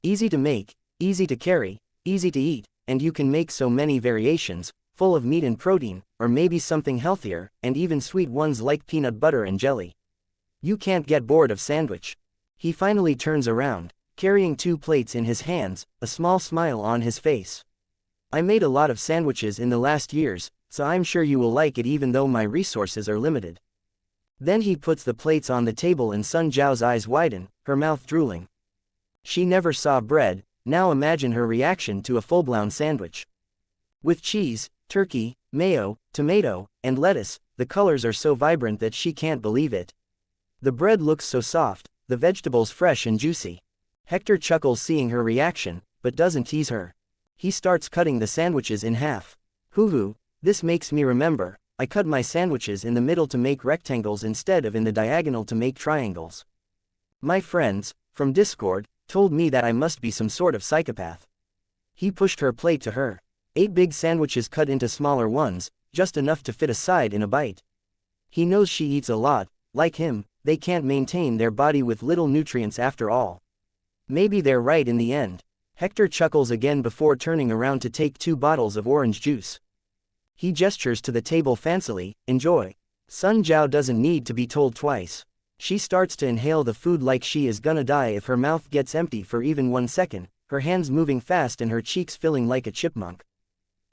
Easy to make, easy to carry, easy to eat, and you can make so many variations, full of meat and protein, or maybe something healthier, and even sweet ones like peanut butter and jelly. You can't get bored of sandwich. He finally turns around, carrying two plates in his hands, a small smile on his face. I made a lot of sandwiches in the last years, so I'm sure you will like it even though my resources are limited. Then he puts the plates on the table and Sun Jiao's eyes widen, her mouth drooling. She never saw bread, now imagine her reaction to a full-blown sandwich. With cheese, turkey, mayo, tomato, and lettuce, the colors are so vibrant that she can't believe it. The bread looks so soft, the vegetables fresh and juicy. Hector chuckles seeing her reaction, but doesn't tease her. He starts cutting the sandwiches in half. Hoo, this makes me remember, I cut my sandwiches in the middle to make rectangles instead of in the diagonal to make triangles. My friends, from Discord, told me that I must be some sort of psychopath. He pushed her plate to her. 8 big sandwiches cut into smaller ones, just enough to fit a side in a bite. He knows she eats a lot, like him, they can't maintain their body with little nutrients after all. Maybe they're right in the end. Hector chuckles again before turning around to take 2 bottles of orange juice. He gestures to the table fancily, enjoy. Sun Jiao doesn't need to be told twice. She starts to inhale the food like she is gonna die if her mouth gets empty for even 1 second, her hands moving fast and her cheeks filling like a chipmunk.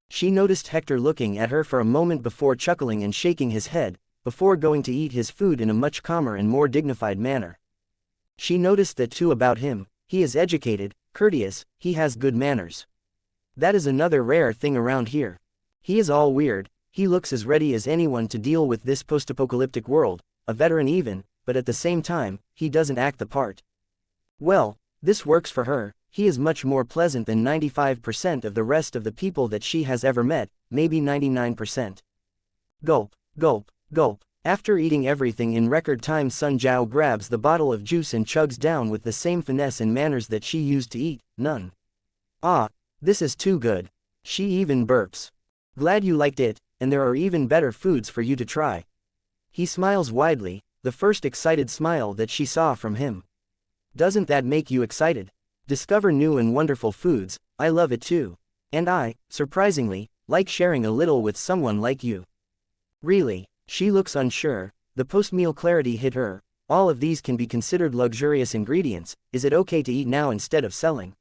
She noticed Hector looking at her for a moment before chuckling and shaking his head, before going to eat his food in a much calmer and more dignified manner. She noticed that too about him, he is educated, courteous, he has good manners. That is another rare thing around here. He is all weird, he looks as ready as anyone to deal with this post-apocalyptic world, a veteran even, but at the same time, he doesn't act the part. Well, this works for her, he is much more pleasant than 95% of the rest of the people that she has ever met, maybe 99%. Gulp, gulp, gulp. After eating everything in record time, Sun Jiao grabs the bottle of juice and chugs down with the same finesse and manners that she used to eat, none. Ah, this is too good. She even burps. Glad you liked it, and there are even better foods for you to try. He smiles widely, the first excited smile that she saw from him. Doesn't that make you excited? Discover new and wonderful foods, I love it too. And I, surprisingly, like sharing a little with someone like you. Really? She looks unsure, the post-meal clarity hit her. All of these can be considered luxurious ingredients, is it okay to eat now instead of selling?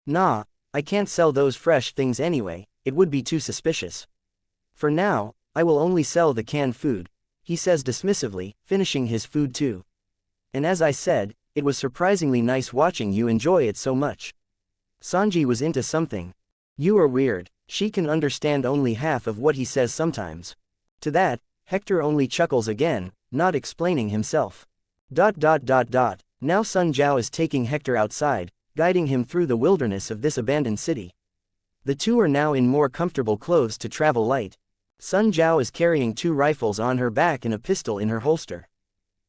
Nah, I can't sell those fresh things anyway, it would be too suspicious. For now, I will only sell the canned food. he says dismissively, finishing his food too. And as I said, it was surprisingly nice watching you enjoy it so much. Sanji was into something. You are weird. She can understand only half of what he says sometimes. To that, Hector only chuckles again, not explaining himself. Now Sun Jiao is taking Hector outside, guiding him through the wilderness of this abandoned city. The two are now in more comfortable clothes to travel light. Sun Jiao is carrying 2 rifles on her back and a pistol in her holster.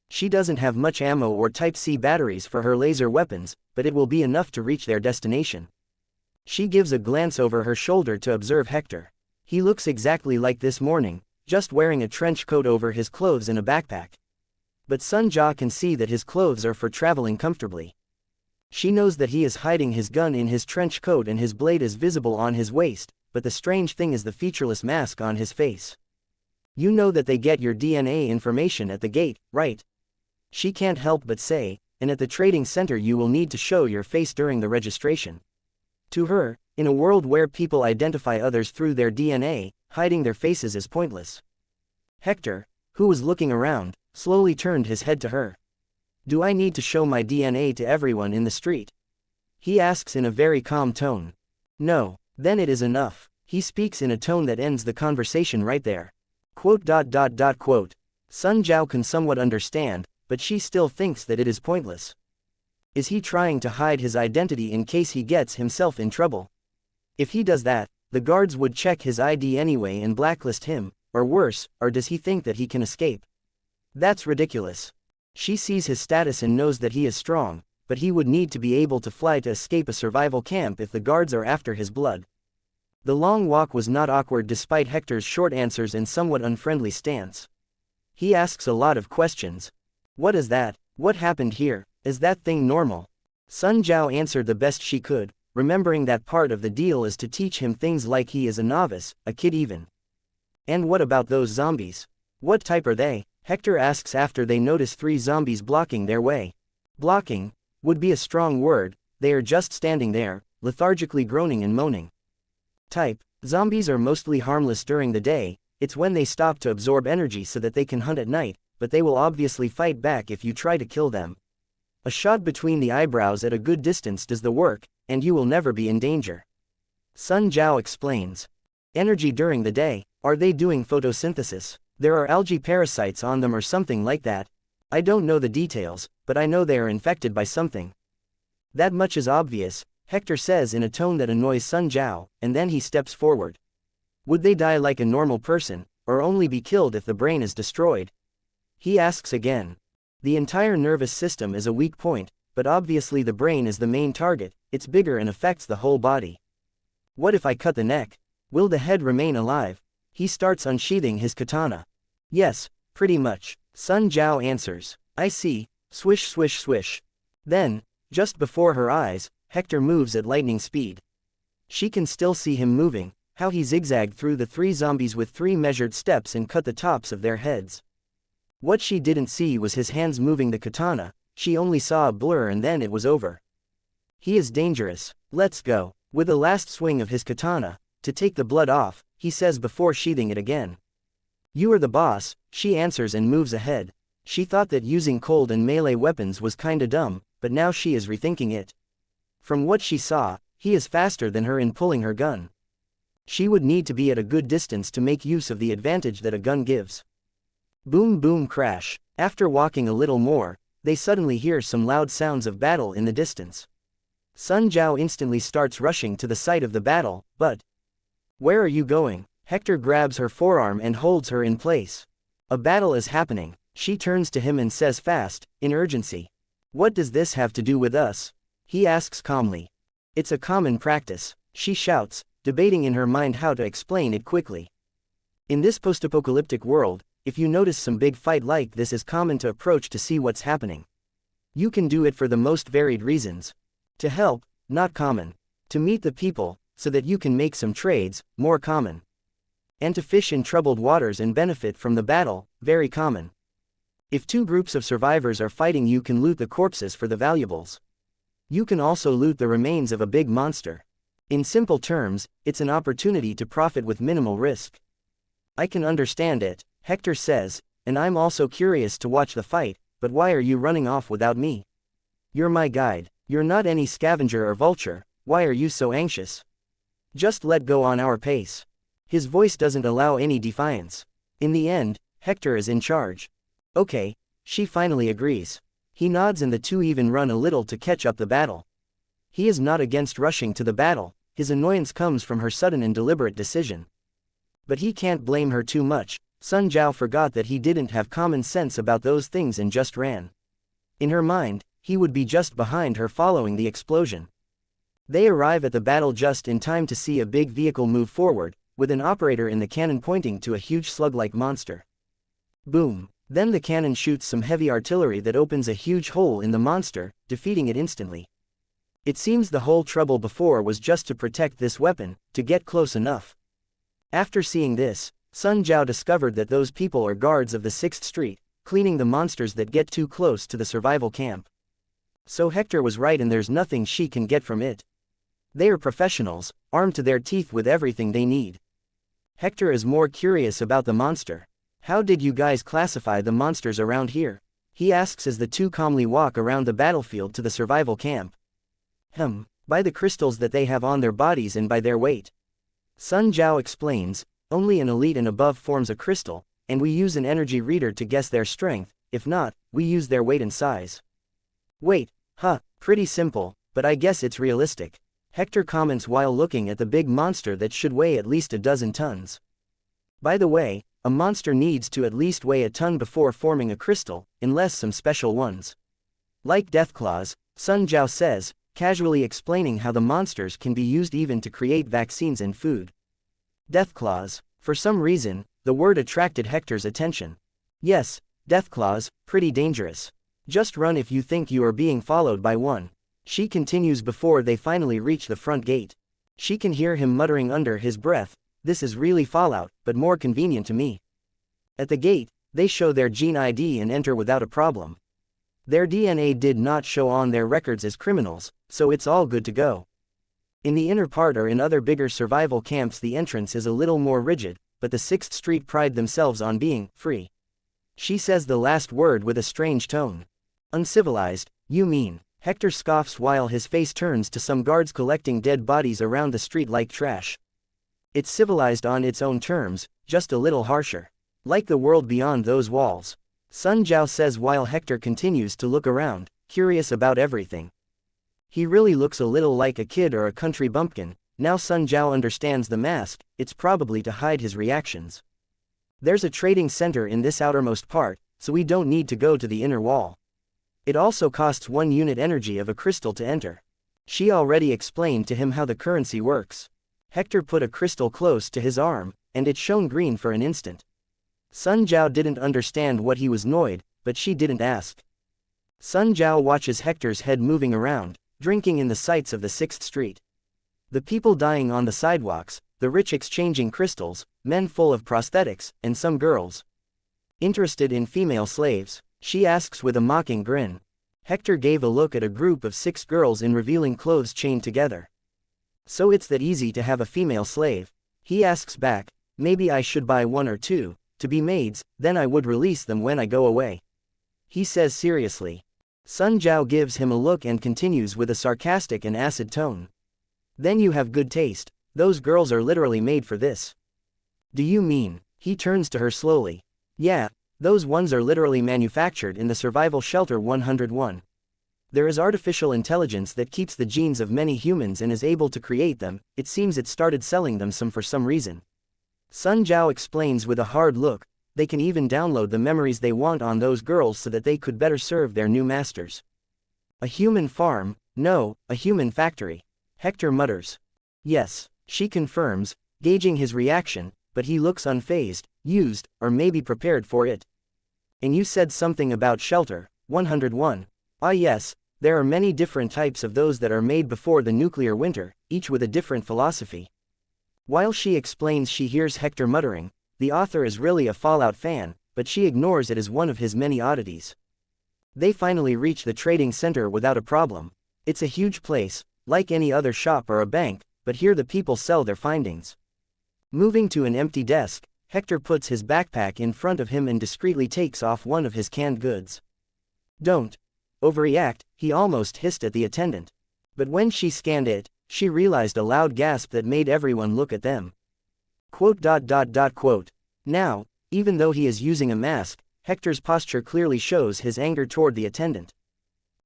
She doesn't have much ammo or Type-C batteries for her laser weapons, but it will be enough to reach their destination. She gives a glance over her shoulder to observe Hector. He looks exactly like this morning, just wearing a trench coat over his clothes and a backpack. But Sun Jiao can see that his clothes are for traveling comfortably. She knows that he is hiding his gun in his trench coat and his blade is visible on his waist, but the strange thing is the featureless mask on his face. You know that they get your DNA information at the gate, right? She can't help but say, and at the trading center you will need to show your face during the registration. To her, in a world where people identify others through their DNA, hiding their faces is pointless. Hector, who was looking around, slowly turned his head to her. Do I need to show my DNA to everyone in the street? He asks in a very calm tone. No, then it is enough. He speaks in a tone that ends the conversation right there. Sun Jiao can somewhat understand, but she still thinks that it is pointless. Is he trying to hide his identity in case he gets himself in trouble? If he does that, the guards would check his ID anyway and blacklist him, or worse, or does he think that he can escape? That's ridiculous. She sees his status and knows that he is strong, but he would need to be able to fly to escape a survival camp if the guards are after his blood. The long walk was not awkward despite Hector's short answers and somewhat unfriendly stance. He asks a lot of questions. What is that? What happened here? Is that thing normal? Sun Jiao answered the best she could, remembering that part of the deal is to teach him things like he is a novice, a kid even. And what about those zombies? What type are they? Hector asks after they notice 3 zombies blocking their way. Blocking would be a strong word, they are just standing there, lethargically groaning and moaning. Type: zombies are mostly harmless during the day, it's when they stop to absorb energy so that they can hunt at night, but they will obviously fight back if you try to kill them. A shot between the eyebrows at a good distance does the work, and you will never be in danger. Sun Jiao explains. Energy during the day, are they doing photosynthesis? There are algae parasites on them or something like that. I don't know the details, but I know they are infected by something. That much is obvious, Hector says in a tone that annoys Sun Jiao, and then he steps forward. Would they die like a normal person, or only be killed if the brain is destroyed? He asks again. The entire nervous system is a weak point, but obviously the brain is the main target, it's bigger and affects the whole body. What if I cut the neck? Will the head remain alive? He starts unsheathing his katana. Yes, pretty much, Sun Jiao answers. I see, swish swish swish. Then, just before her eyes, Hector moves at lightning speed. She can still see him moving, how he zigzagged through the 3 zombies with 3 measured steps and cut the tops of their heads. What she didn't see was his hands moving the katana, she only saw a blur and then it was over. He is dangerous, let's go. With a last swing of his katana, to take the blood off, he says before sheathing it again. You are the boss, she answers and moves ahead. She thought that using cold and melee weapons was kinda dumb, but now she is rethinking it. From what she saw, he is faster than her in pulling her gun. She would need to be at a good distance to make use of the advantage that a gun gives. Boom boom crash. After walking a little more, they suddenly hear some loud sounds of battle in the distance. Sun Jiao instantly starts rushing to the site of the battle, but... Where are you going? Hector grabs her forearm and holds her in place. A battle is happening. She turns to him and says fast, in urgency. What does this have to do with us? He asks calmly. It's a common practice, she shouts, debating in her mind how to explain it quickly. In this post-apocalyptic world, if you notice some big fight like this is common to approach to see what's happening. You can do it for the most varied reasons. To help, not common. To meet the people, so that you can make some trades, more common. And to fish in troubled waters and benefit from the battle, very common. If 2 groups of survivors are fighting, you can loot the corpses for the valuables. You can also loot the remains of a big monster. In simple terms, it's an opportunity to profit with minimal risk. I can understand it, Hector says, and I'm also curious to watch the fight, but why are you running off without me? You're my guide. You're not any scavenger or vulture, why are you so anxious? Just let go on our pace. His voice doesn't allow any defiance. In the end, Hector is in charge. Okay, she finally agrees. He nods and the two even run a little to catch up the battle. He is not against rushing to the battle, his annoyance comes from her sudden and deliberate decision. But he can't blame her too much. Sun Jiao forgot that he didn't have common sense about those things and just ran. In her mind, he would be just behind her following the explosion. They arrive at the battle just in time to see a big vehicle move forward, with an operator in the cannon pointing to a huge slug-like monster. Boom! Then the cannon shoots some heavy artillery that opens a huge hole in the monster, defeating it instantly. It seems the whole trouble before was just to protect this weapon, to get close enough. After seeing this, Sun Jiao discovered that those people are guards of the 6th Street, cleaning the monsters that get too close to the survival camp. So Hector was right and there's nothing she can get from it. They are professionals, armed to their teeth with everything they need. Hector is more curious about the monster. How did you guys classify the monsters around here? He asks as the two calmly walk around the battlefield to the survival camp. By the crystals that they have on their bodies and by their weight. Sun Jiao explains, only an elite and above forms a crystal, and we use an energy reader to guess their strength, if not, we use their weight and size. Wait, pretty simple, but I guess it's realistic. Hector comments while looking at the big monster that should weigh at least a dozen tons. By the way, a monster needs to at least weigh a ton before forming a crystal, unless some special ones. Like Deathclaws, Sun Jiao says, casually explaining how the monsters can be used even to create vaccines and food. Deathclaws. For some reason, the word attracted Hector's attention. Yes, Deathclaws, pretty dangerous. Just run if you think you are being followed by one. She continues before they finally reach the front gate. She can hear him muttering under his breath, this is really Fallout, but more convenient to me. At the gate, they show their gene ID and enter without a problem. Their DNA did not show on their records as criminals, so it's all good to go. In the inner part or in other bigger survival camps the entrance is a little more rigid, but the 6th Street pride themselves on being free. She says the last word with a strange tone. Uncivilized, you mean? Hector scoffs while his face turns to some guards collecting dead bodies around the street like trash. It's civilized on its own terms, just a little harsher. Like the world beyond those walls. Sun Jiao says while Hector continues to look around, curious about everything. He really looks a little like a kid or a country bumpkin. Now Sun Jiao understands the mask, it's probably to hide his reactions. There's a trading center in this outermost part, so we don't need to go to the inner wall. It also costs 1 unit energy of a crystal to enter. She already explained to him how the currency works. Hector put a crystal close to his arm, and it shone green for an instant. Sun Jiao didn't understand what he was annoyed, but she didn't ask. Sun Jiao watches Hector's head moving around, drinking in the sights of the 6th Street. The people dying on the sidewalks, the rich exchanging crystals, men full of prosthetics, and some girls. Interested in female slaves? She asks with a mocking grin. Hector gave a look at a group of 6 girls in revealing clothes chained together. So it's that easy to have a female slave? He asks back, maybe I should buy 1 or 2, to be maids, then I would release them when I go away. He says seriously. Sun Jiao gives him a look and continues with a sarcastic and acid tone. Then you have good taste, those girls are literally made for this. Do you mean? He turns to her slowly. Yeah. Those ones are literally manufactured in the survival shelter 101. There is artificial intelligence that keeps the genes of many humans and is able to create them. It seems it started selling them for some reason. Sun Jiao explains with a hard look, they can even download the memories they want on those girls so that they could better serve their new masters. A human farm? No, a human factory. Hector mutters. Yes, she confirms, gauging his reaction, but he looks unfazed, used, or maybe prepared for it. And you said something about shelter, 101. Ah yes, there are many different types of those that are made before the nuclear winter, each with a different philosophy. While she explains she hears Hector muttering, the author is really a Fallout fan, but she ignores it as one of his many oddities. They finally reach the trading center without a problem. It's a huge place, like any other shop or a bank, but here the people sell their findings. Moving to an empty desk, Hector puts his backpack in front of him and discreetly takes off one of his canned goods. "Don't overreact," he almost hissed at the attendant. But when she scanned it, she realized a loud gasp that made everyone look at them. Quote. Now, even though he is using a mask, Hector's posture clearly shows his anger toward the attendant.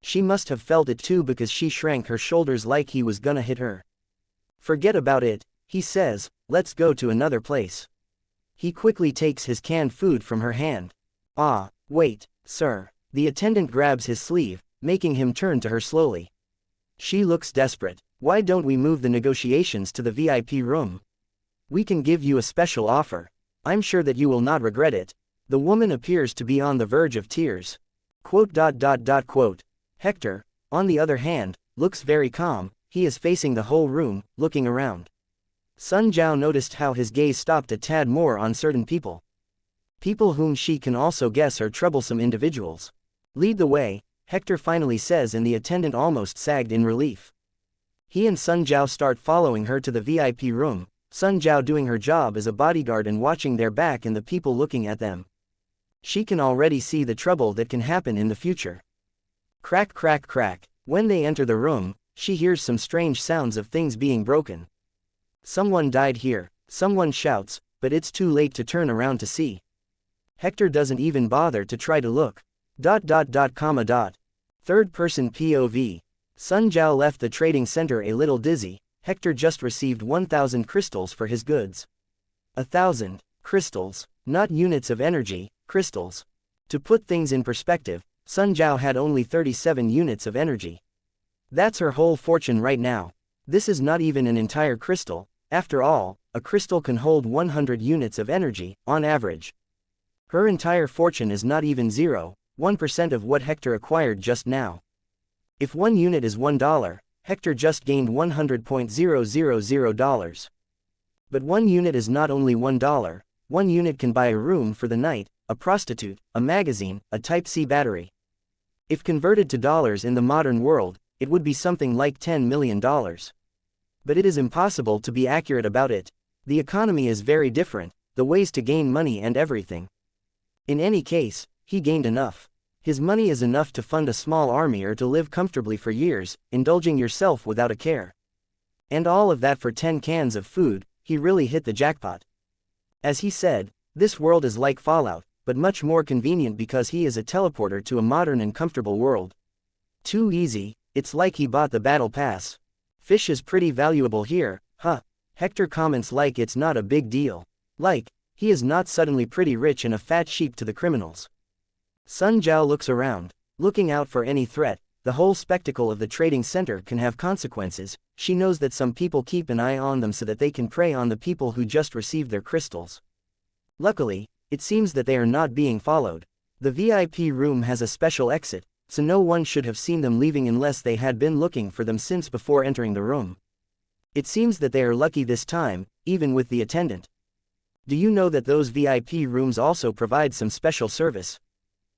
She must have felt it too because she shrank her shoulders like he was gonna hit her. "Forget about it," he says, "let's go to another place." He quickly takes his canned food from her hand. "Ah, wait, sir." The attendant grabs his sleeve, making him turn to her slowly. She looks desperate. "Why don't we move the negotiations to the VIP room? We can give you a special offer. I'm sure that you will not regret it." The woman appears to be on the verge of tears. Quote. Hector, on the other hand, looks very calm. He is facing the whole room, looking around. Sun Jiao noticed how his gaze stopped a tad more on certain people. People whom she can also guess are troublesome individuals. "Lead the way," Hector finally says, and the attendant almost sagged in relief. He and Sun Jiao start following her to the VIP room, Sun Jiao doing her job as a bodyguard and watching their back and the people looking at them. She can already see the trouble that can happen in the future. Crack. When they enter the room, she hears some strange sounds of things being broken. "Someone died here," someone shouts, but it's too late to turn around to see. Hector doesn't even bother to try to look. Third person POV. Sun Jiao left the trading center a little dizzy. Hector just received 1,000 crystals for his goods. 1,000 crystals, not units of energy, crystals. To put things in perspective, Sun Jiao had only 37 units of energy. That's her whole fortune right now. This is not even an entire crystal. After all, a crystal can hold 100 units of energy, on average. Her entire fortune is not even 0.1% of what Hector acquired just now. If 1 unit is $1, Hector just gained $100.000. But 1 unit is not only $1, 1 unit can buy a room for the night, a prostitute, a magazine, a Type-C battery. If converted to dollars in the modern world, it would be something like $10 million. But it is impossible to be accurate about it. The economy is very different, the ways to gain money and everything. In any case, he gained enough. His money is enough to fund a small army or to live comfortably for years, indulging yourself without a care. And all of that for 10 cans of food. He really hit the jackpot. As he said, this world is like Fallout, but much more convenient because he is a teleporter to a modern and comfortable world. Too easy, it's like he bought the battle pass. Fish is pretty valuable here, huh? Hector comments like it's not a big deal. Like, he is not suddenly pretty rich and a fat sheep to the criminals. Sun Jiao looks around, looking out for any threat. The whole spectacle of the trading center can have consequences. She knows that some people keep an eye on them so that they can prey on the people who just received their crystals. Luckily, it seems that they are not being followed. The VIP room has a special exit, so no one should have seen them leaving unless they had been looking for them since before entering the room. It seems that they are lucky this time, even with the attendant. Do you know that those VIP rooms also provide some special service?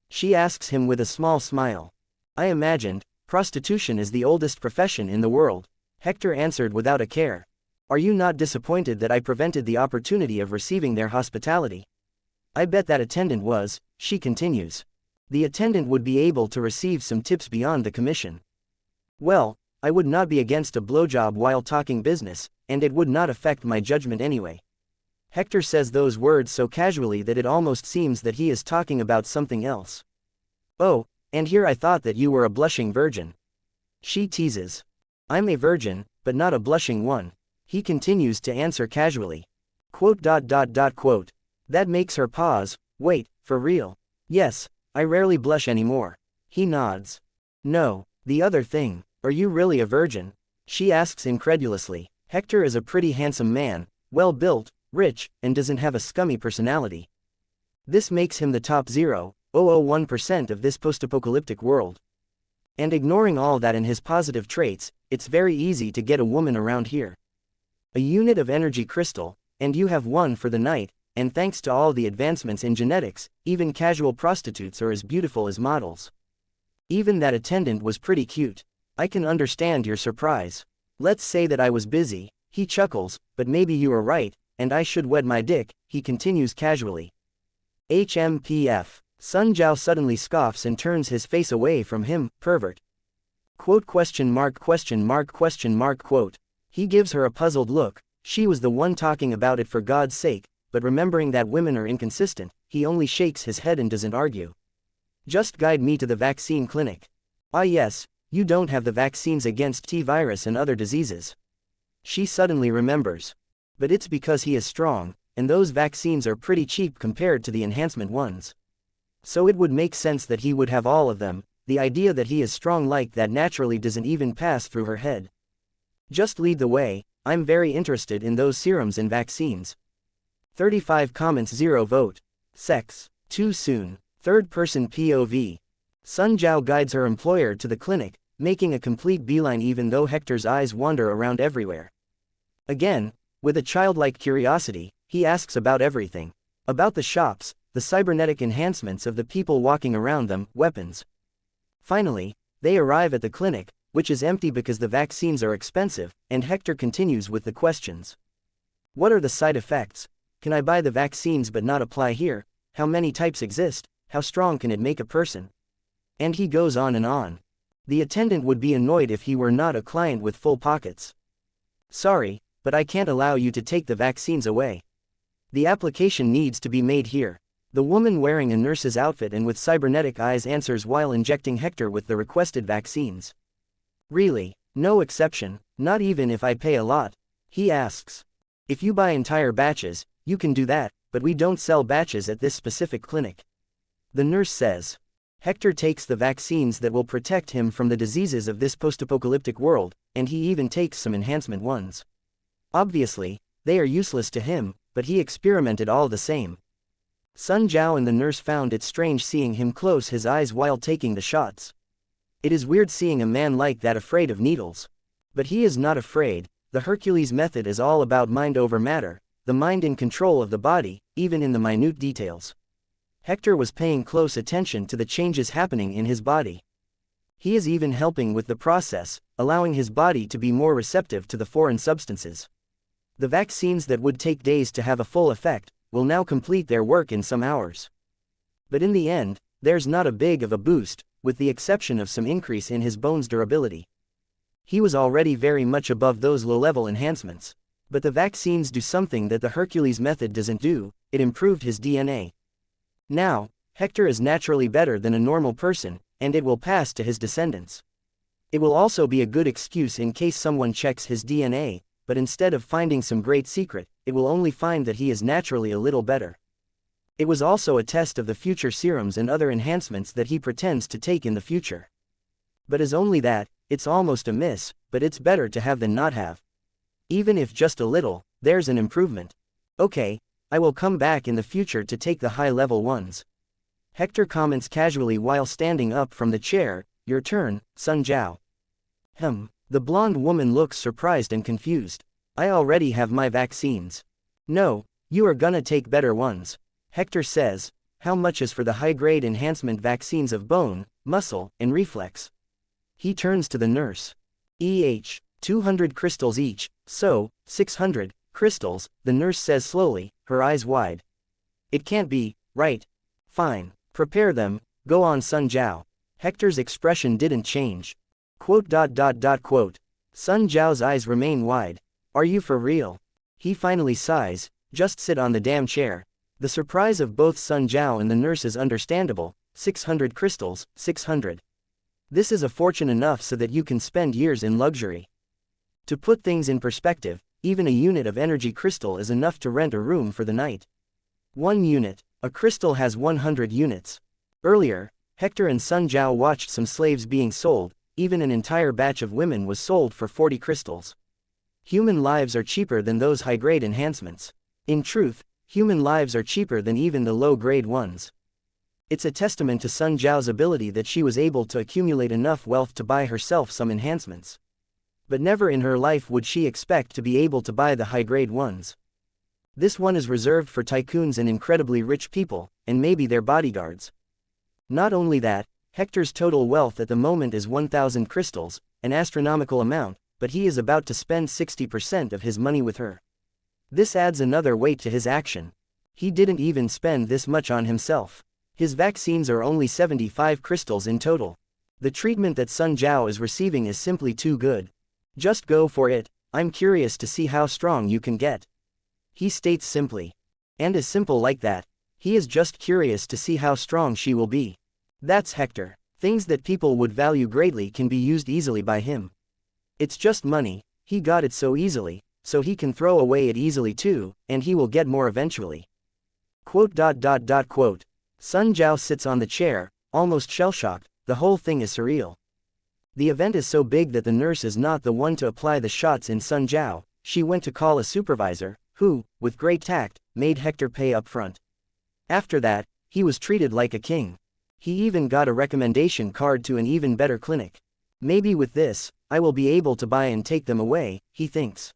She asks him with a small smile. I imagined, prostitution is the oldest profession in the world. Hector answered without a care. Are you not disappointed that I prevented the opportunity of receiving their hospitality? I bet that attendant was, she continues. The attendant would be able to receive some tips beyond the commission. Well, I would not be against a blowjob while talking business, and it would not affect my judgment anyway. Hector says those words so casually that it almost seems that he is talking about something else. Oh, and here I thought that you were a blushing virgin. She teases. I'm a virgin, but not a blushing one. He continues to answer casually. Quote. That makes her pause. Wait, for real? Yes, I rarely blush anymore. He nods. No, the other thing, are you really a virgin? She asks incredulously. Hector is a pretty handsome man, well built, rich, and doesn't have a scummy personality. This makes him the top 0.001% of this post-apocalyptic world. And ignoring all that and his positive traits, it's very easy to get a woman around here. A unit of energy crystal, and you have one for the night, and thanks to all the advancements in genetics, even casual prostitutes are as beautiful as models. Even that attendant was pretty cute. I can understand your surprise. Let's say that I was busy, he chuckles, but maybe you are right, and I should wed my dick, he continues casually. HMPF. Sun Jiao suddenly scoffs and turns his face away from him, pervert. Quote question mark question mark question mark quote. He gives her a puzzled look. She was the one talking about it for God's sake, but remembering that women are inconsistent, he only shakes his head and doesn't argue. Just guide me to the vaccine clinic. Ah yes, you don't have the vaccines against T-virus and other diseases. She suddenly remembers. But it's because he is strong, and those vaccines are pretty cheap compared to the enhancement ones. So it would make sense that he would have all of them. The idea that he is strong like that naturally doesn't even pass through her head. Just lead the way, I'm very interested in those serums and vaccines. 35 comments 0 vote. Sex. Too soon. Third person POV. Sun Jiao guides her employer to the clinic, making a complete beeline even though Hector's eyes wander around everywhere. Again, with a childlike curiosity, he asks about everything. About the shops, the cybernetic enhancements of the people walking around them, weapons. Finally, they arrive at the clinic, which is empty because the vaccines are expensive, and Hector continues with the questions. What are the side effects? Can I buy the vaccines but not apply here? How many types exist? How strong can it make a person? And he goes on and on. The attendant would be annoyed if he were not a client with full pockets. Sorry, but I can't allow you to take the vaccines away. The application needs to be made here. The woman wearing a nurse's outfit and with cybernetic eyes answers while injecting Hector with the requested vaccines. Really, no exception, not even if I pay a lot? He asks. If you buy entire batches, you can do that, but we don't sell batches at this specific clinic. The nurse says. Hector takes the vaccines that will protect him from the diseases of this post-apocalyptic world, and he even takes some enhancement ones. Obviously, they are useless to him, but he experimented all the same. Sun Jiao and the nurse found it strange seeing him close his eyes while taking the shots. It is weird seeing a man like that afraid of needles. But he is not afraid. The Hercules method is all about mind over matter, the mind in control of the body, even in the minute details. Hector was paying close attention to the changes happening in his body. He is even helping with the process, allowing his body to be more receptive to the foreign substances. The vaccines that would take days to have a full effect will now complete their work in some hours. But in the end, there's not a big of a boost, with the exception of some increase in his bones' durability. He was already very much above those low-level enhancements. But the vaccines do something that the Hercules method doesn't do, it improved his DNA. Now, Hector is naturally better than a normal person, and it will pass to his descendants. It will also be a good excuse in case someone checks his DNA, but instead of finding some great secret, it will only find that he is naturally a little better. It was also a test of the future serums and other enhancements that he pretends to take in the future. But as only that, it's almost a miss, but it's better to have than not have. Even if just a little, there's an improvement. Okay, I will come back in the future to take the high-level ones. Hector comments casually while standing up from the chair, your turn, Sun Jiao. The blonde woman looks surprised and confused. I already have my vaccines. No, you are gonna take better ones. Hector says, how much is for the high-grade enhancement vaccines of bone, muscle, and reflex? He turns to the nurse. 200 crystals each, so, 600 crystals, the nurse says slowly, her eyes wide. It can't be, right? Fine, prepare them, go on Sun Jiao. Hector's expression didn't change. Quote. Sun Jiao's eyes remain wide. Are you for real? He finally sighs, just sit on the damn chair. The surprise of both Sun Jiao and the nurse is understandable. 600 crystals, 600. This is a fortune enough so that you can spend years in luxury. To put things in perspective, even a unit of energy crystal is enough to rent a room for the night. 1 unit, a crystal has 100 units. Earlier, Hector and Sun Jiao watched some slaves being sold, even an entire batch of women was sold for 40 crystals. Human lives are cheaper than those high-grade enhancements. In truth, human lives are cheaper than even the low-grade ones. It's a testament to Sun Jiao's ability that she was able to accumulate enough wealth to buy herself some enhancements. But never in her life would she expect to be able to buy the high-grade ones. This one is reserved for tycoons and incredibly rich people, and maybe their bodyguards. Not only that, Hector's total wealth at the moment is 1,000 crystals, an astronomical amount, but he is about to spend 60% of his money with her. This adds another weight to his action. He didn't even spend this much on himself. His vaccines are only 75 crystals in total. The treatment that Sun Jiao is receiving is simply too good. Just go for it, I'm curious to see how strong you can get. He states simply. And is simple like that. He is just curious to see how strong she will be. That's Hector. Things that people would value greatly can be used easily by him. It's just money, he got it so easily, so he can throw away it easily too, and he will get more eventually. Quote. Sun Jiao sits on the chair, almost shell-shocked. The whole thing is surreal. The event is so big that the nurse is not the one to apply the shots in Sun Jiao. She went to call a supervisor, who, with great tact, made Hector pay up front. After that, he was treated like a king. He even got a recommendation card to an even better clinic. Maybe with this, I will be able to buy and take them away, he thinks.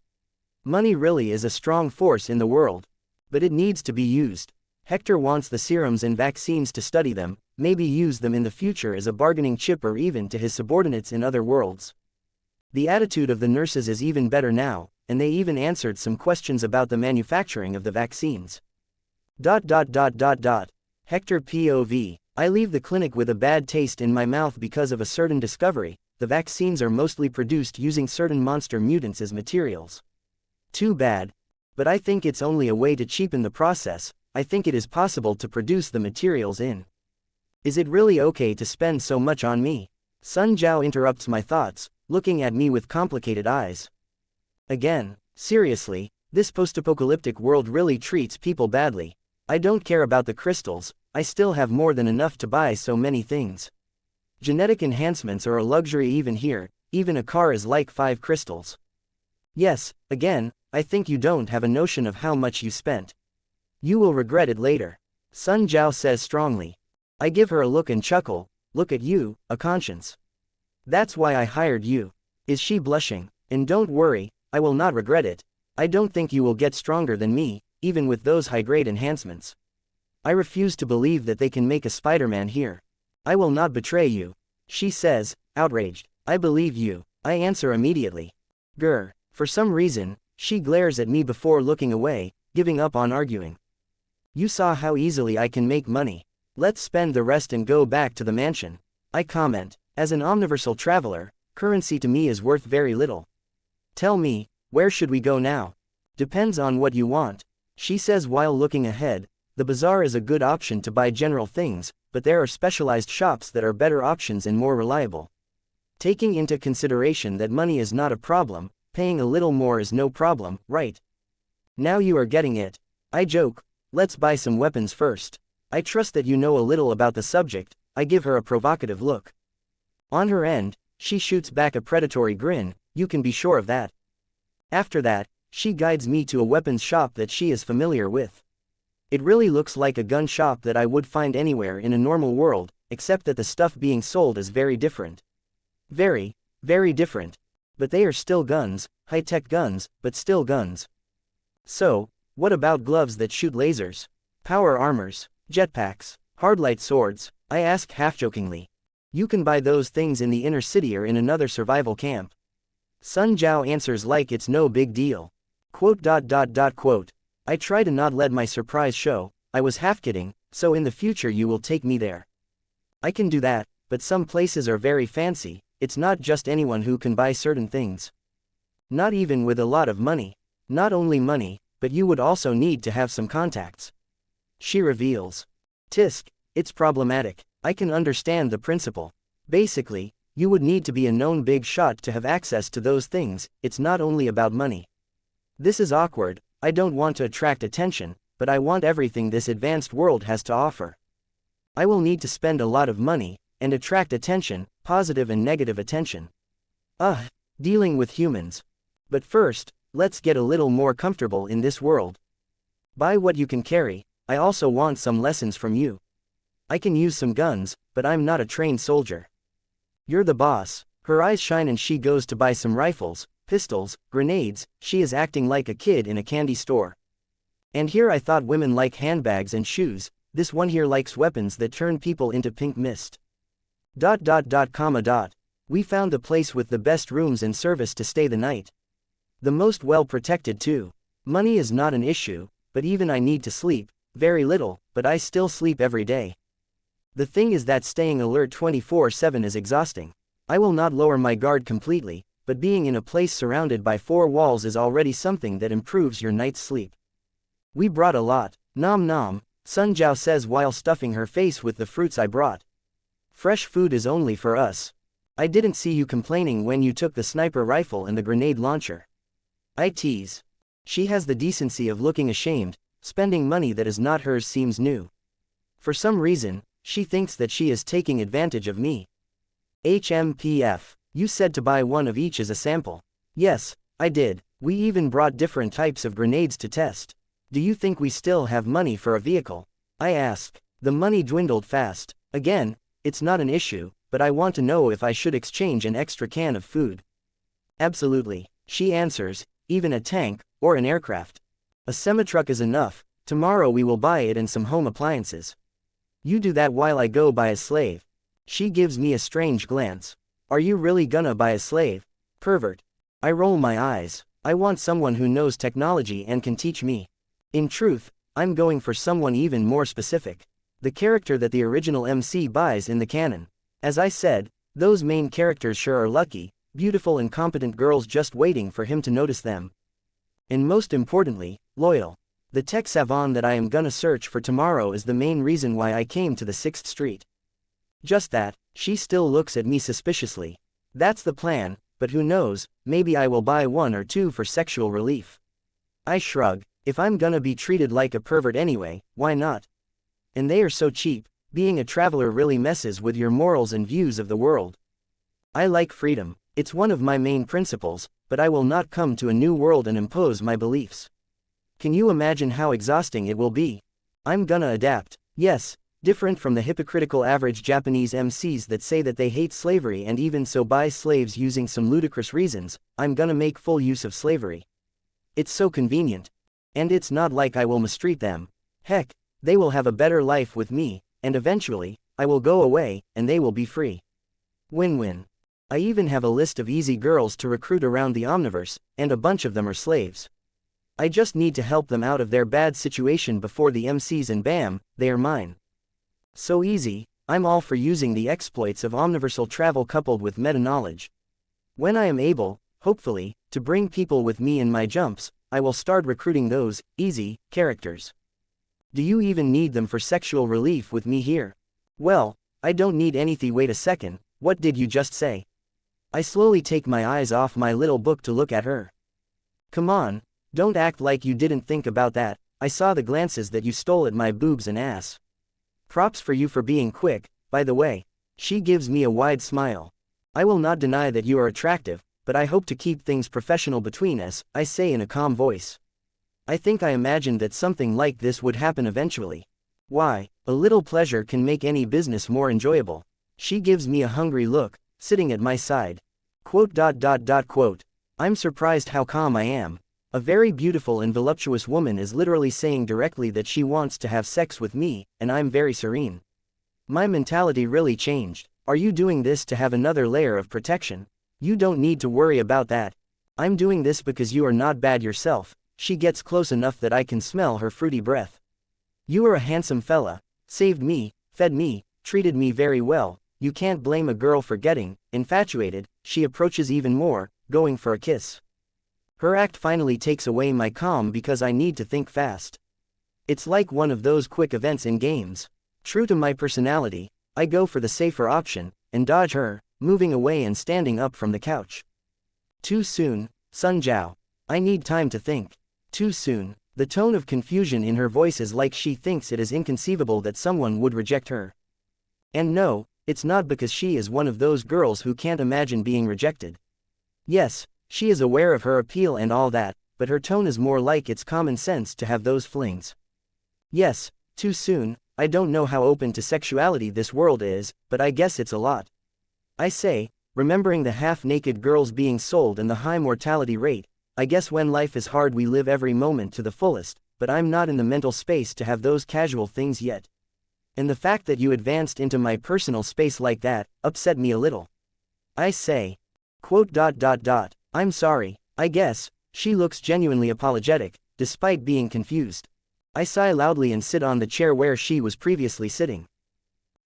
Money really is a strong force in the world. But it needs to be used. Hector wants the serums and vaccines to study them, maybe use them in the future as a bargaining chip or even to his subordinates in other worlds. The attitude of the nurses is even better now, and they even answered some questions about the manufacturing of the vaccines. Hector POV. I leave the clinic with a bad taste in my mouth because of a certain discovery. The vaccines are mostly produced using certain monster mutants as materials. Too bad. But I think it's only a way to cheapen the process. I think it is possible to produce the materials in. Is it really okay to spend so much on me? Sun Jiao interrupts my thoughts, looking at me with complicated eyes. Again, seriously, this post-apocalyptic world really treats people badly. I don't care about the crystals, I still have more than enough to buy so many things. Genetic enhancements are a luxury even here, even a car is like 5 crystals. Yes, again, I think you don't have a notion of how much you spent. You will regret it later. Sun Jiao says strongly. I give her a look and chuckle. Look at you, a conscience. That's why I hired you. Is she blushing? And don't worry, I will not regret it. I don't think you will get stronger than me, even with those high-grade enhancements. I refuse to believe that they can make a Spider-Man here. I will not betray you. She says, outraged. I believe you. I answer immediately. Grr. For some reason, she glares at me before looking away, giving up on arguing. You saw how easily I can make money. Let's spend the rest and go back to the mansion. I comment. As an Omniversal traveler, currency to me is worth very little. Tell me, where should we go now? Depends on what you want. She says while looking ahead. The bazaar is a good option to buy general things, but there are specialized shops that are better options and more reliable. Taking into consideration that money is not a problem, paying a little more is no problem, right? Now you are getting it. I joke, let's buy some weapons first. I trust that you know a little about the subject. I give her a provocative look. On her end, she shoots back a predatory grin, you can be sure of that. After that, she guides me to a weapons shop that she is familiar with. It really looks like a gun shop that I would find anywhere in a normal world, except that the stuff being sold is very different. Very, very different. But they are still guns, high-tech guns, but still guns. So, what about gloves that shoot lasers? Power armors, jetpacks, hardlight swords? I ask half-jokingly. You can buy those things in the inner city or in another survival camp. Sun Jiao answers like it's no big deal. Quote. I try to not let my surprise show. I was half kidding, so in the future you will take me there. I can do that, but some places are very fancy. It's not just anyone who can buy certain things. Not even with a lot of money. Not only money, but you would also need to have some contacts. She reveals. Tisk, it's problematic. I can understand the principle. Basically, you would need to be a known big shot to have access to those things. It's not only about money. This is awkward. I don't want to attract attention, but I want everything this advanced world has to offer. I will need to spend a lot of money, and attract attention, positive and negative attention. Dealing with humans. But first, let's get a little more comfortable in this world. Buy what you can carry. I also want some lessons from you. I can use some guns, but I'm not a trained soldier. You're the boss. Her eyes shine and she goes to buy some rifles, pistols, grenades. She is acting like a kid in a candy store. And here I thought women like handbags and shoes. This one here likes weapons that turn people into pink mist. We found the place with the best rooms and service to stay the night. The most well protected too. Money is not an issue, but even I need to sleep, very little, but I still sleep every day. The thing is that staying alert 24/7 is exhausting. I will not lower my guard completely, but being in a place surrounded by four walls is already something that improves your night's sleep. We brought a lot. Nom nom, Sun Jiao says while stuffing her face with the fruits I brought. Fresh food is only for us. I didn't see you complaining when you took the sniper rifle and the grenade launcher. I tease. She has the decency of looking ashamed. Spending money that is not hers seems new. For some reason, she thinks that she is taking advantage of me. HMPF, you said to buy one of each as a sample. Yes, I did. We even brought different types of grenades to test. Do you think we still have money for a vehicle? I ask. The money dwindled fast. Again, it's not an issue, but I want to know if I should exchange an extra can of food. Absolutely, she answers, even a tank, or an aircraft. A semi-truck is enough. Tomorrow we will buy it and some home appliances. You do that while I go buy a slave. She gives me a strange glance. Are you really gonna buy a slave? Pervert. I roll my eyes. I want someone who knows technology and can teach me. In truth, I'm going for someone even more specific. The character that the original MC buys in the canon. As I said, those main characters sure are lucky, beautiful and competent girls just waiting for him to notice them. And most importantly, loyal. The tech savant that I am gonna search for tomorrow is the main reason why I came to the 6th Street. Just that, she still looks at me suspiciously. That's the plan, but who knows, maybe I will buy one or two for sexual relief. I shrug. If I'm gonna be treated like a pervert anyway, why not? And they are so cheap. Being a traveler really messes with your morals and views of the world. I like freedom. It's one of my main principles, but I will not come to a new world and impose my beliefs. Can you imagine how exhausting it will be? I'm gonna adapt. Yes, different from the hypocritical average Japanese MCs that say that they hate slavery and even so buy slaves using some ludicrous reasons, I'm gonna make full use of slavery. It's so convenient. And it's not like I will mistreat them. Heck, they will have a better life with me, and eventually, I will go away, and they will be free. Win-win. I even have a list of easy girls to recruit around the Omniverse, and a bunch of them are slaves. I just need to help them out of their bad situation before the MCs and bam, they are mine. So easy, I'm all for using the exploits of Omniversal travel coupled with meta-knowledge. When I am able, hopefully, to bring people with me in my jumps, I will start recruiting those, easy, characters. Do you even need them for sexual relief with me here? Well, I don't need anything. Wait a second, what did you just say? I slowly take my eyes off my little book to look at her. Come on, don't act like you didn't think about that. I saw the glances that you stole at my boobs and ass. Props for you for being quick, by the way. She gives me a wide smile. I will not deny that you are attractive, but I hope to keep things professional between us, I say in a calm voice. I think I imagined that something like this would happen eventually. Why, a little pleasure can make any business more enjoyable. She gives me a hungry look, sitting at my side. Quote. I'm surprised how calm I am. A very beautiful and voluptuous woman is literally saying directly that she wants to have sex with me, and I'm very serene. My mentality really changed. Are you doing this to have another layer of protection? You don't need to worry about that. I'm doing this because you are not bad yourself. She gets close enough that I can smell her fruity breath. You are a handsome fella, saved me, fed me, treated me very well. You can't blame a girl for getting infatuated. She approaches even more, going for a kiss. Her act finally takes away my calm because I need to think fast. It's like one of those quick events in games. True to my personality, I go for the safer option, and dodge her, moving away and standing up from the couch. Too soon, Sun Jiao. I need time to think. Too soon. The tone of confusion in her voice is like she thinks it is inconceivable that someone would reject her. And no, it's not because she is one of those girls who can't imagine being rejected. Yes, she is aware of her appeal and all that, but her tone is more like it's common sense to have those flings. Yes, too soon. I don't know how open to sexuality this world is, but I guess it's a lot. I say, remembering the half-naked girls being sold and the high mortality rate, I guess when life is hard we live every moment to the fullest, but I'm not in the mental space to have those casual things yet. And the fact that you advanced into my personal space like that, upset me a little. I say. Quote. I'm sorry, I guess. She looks genuinely apologetic, despite being confused. I sigh loudly and sit on the chair where she was previously sitting.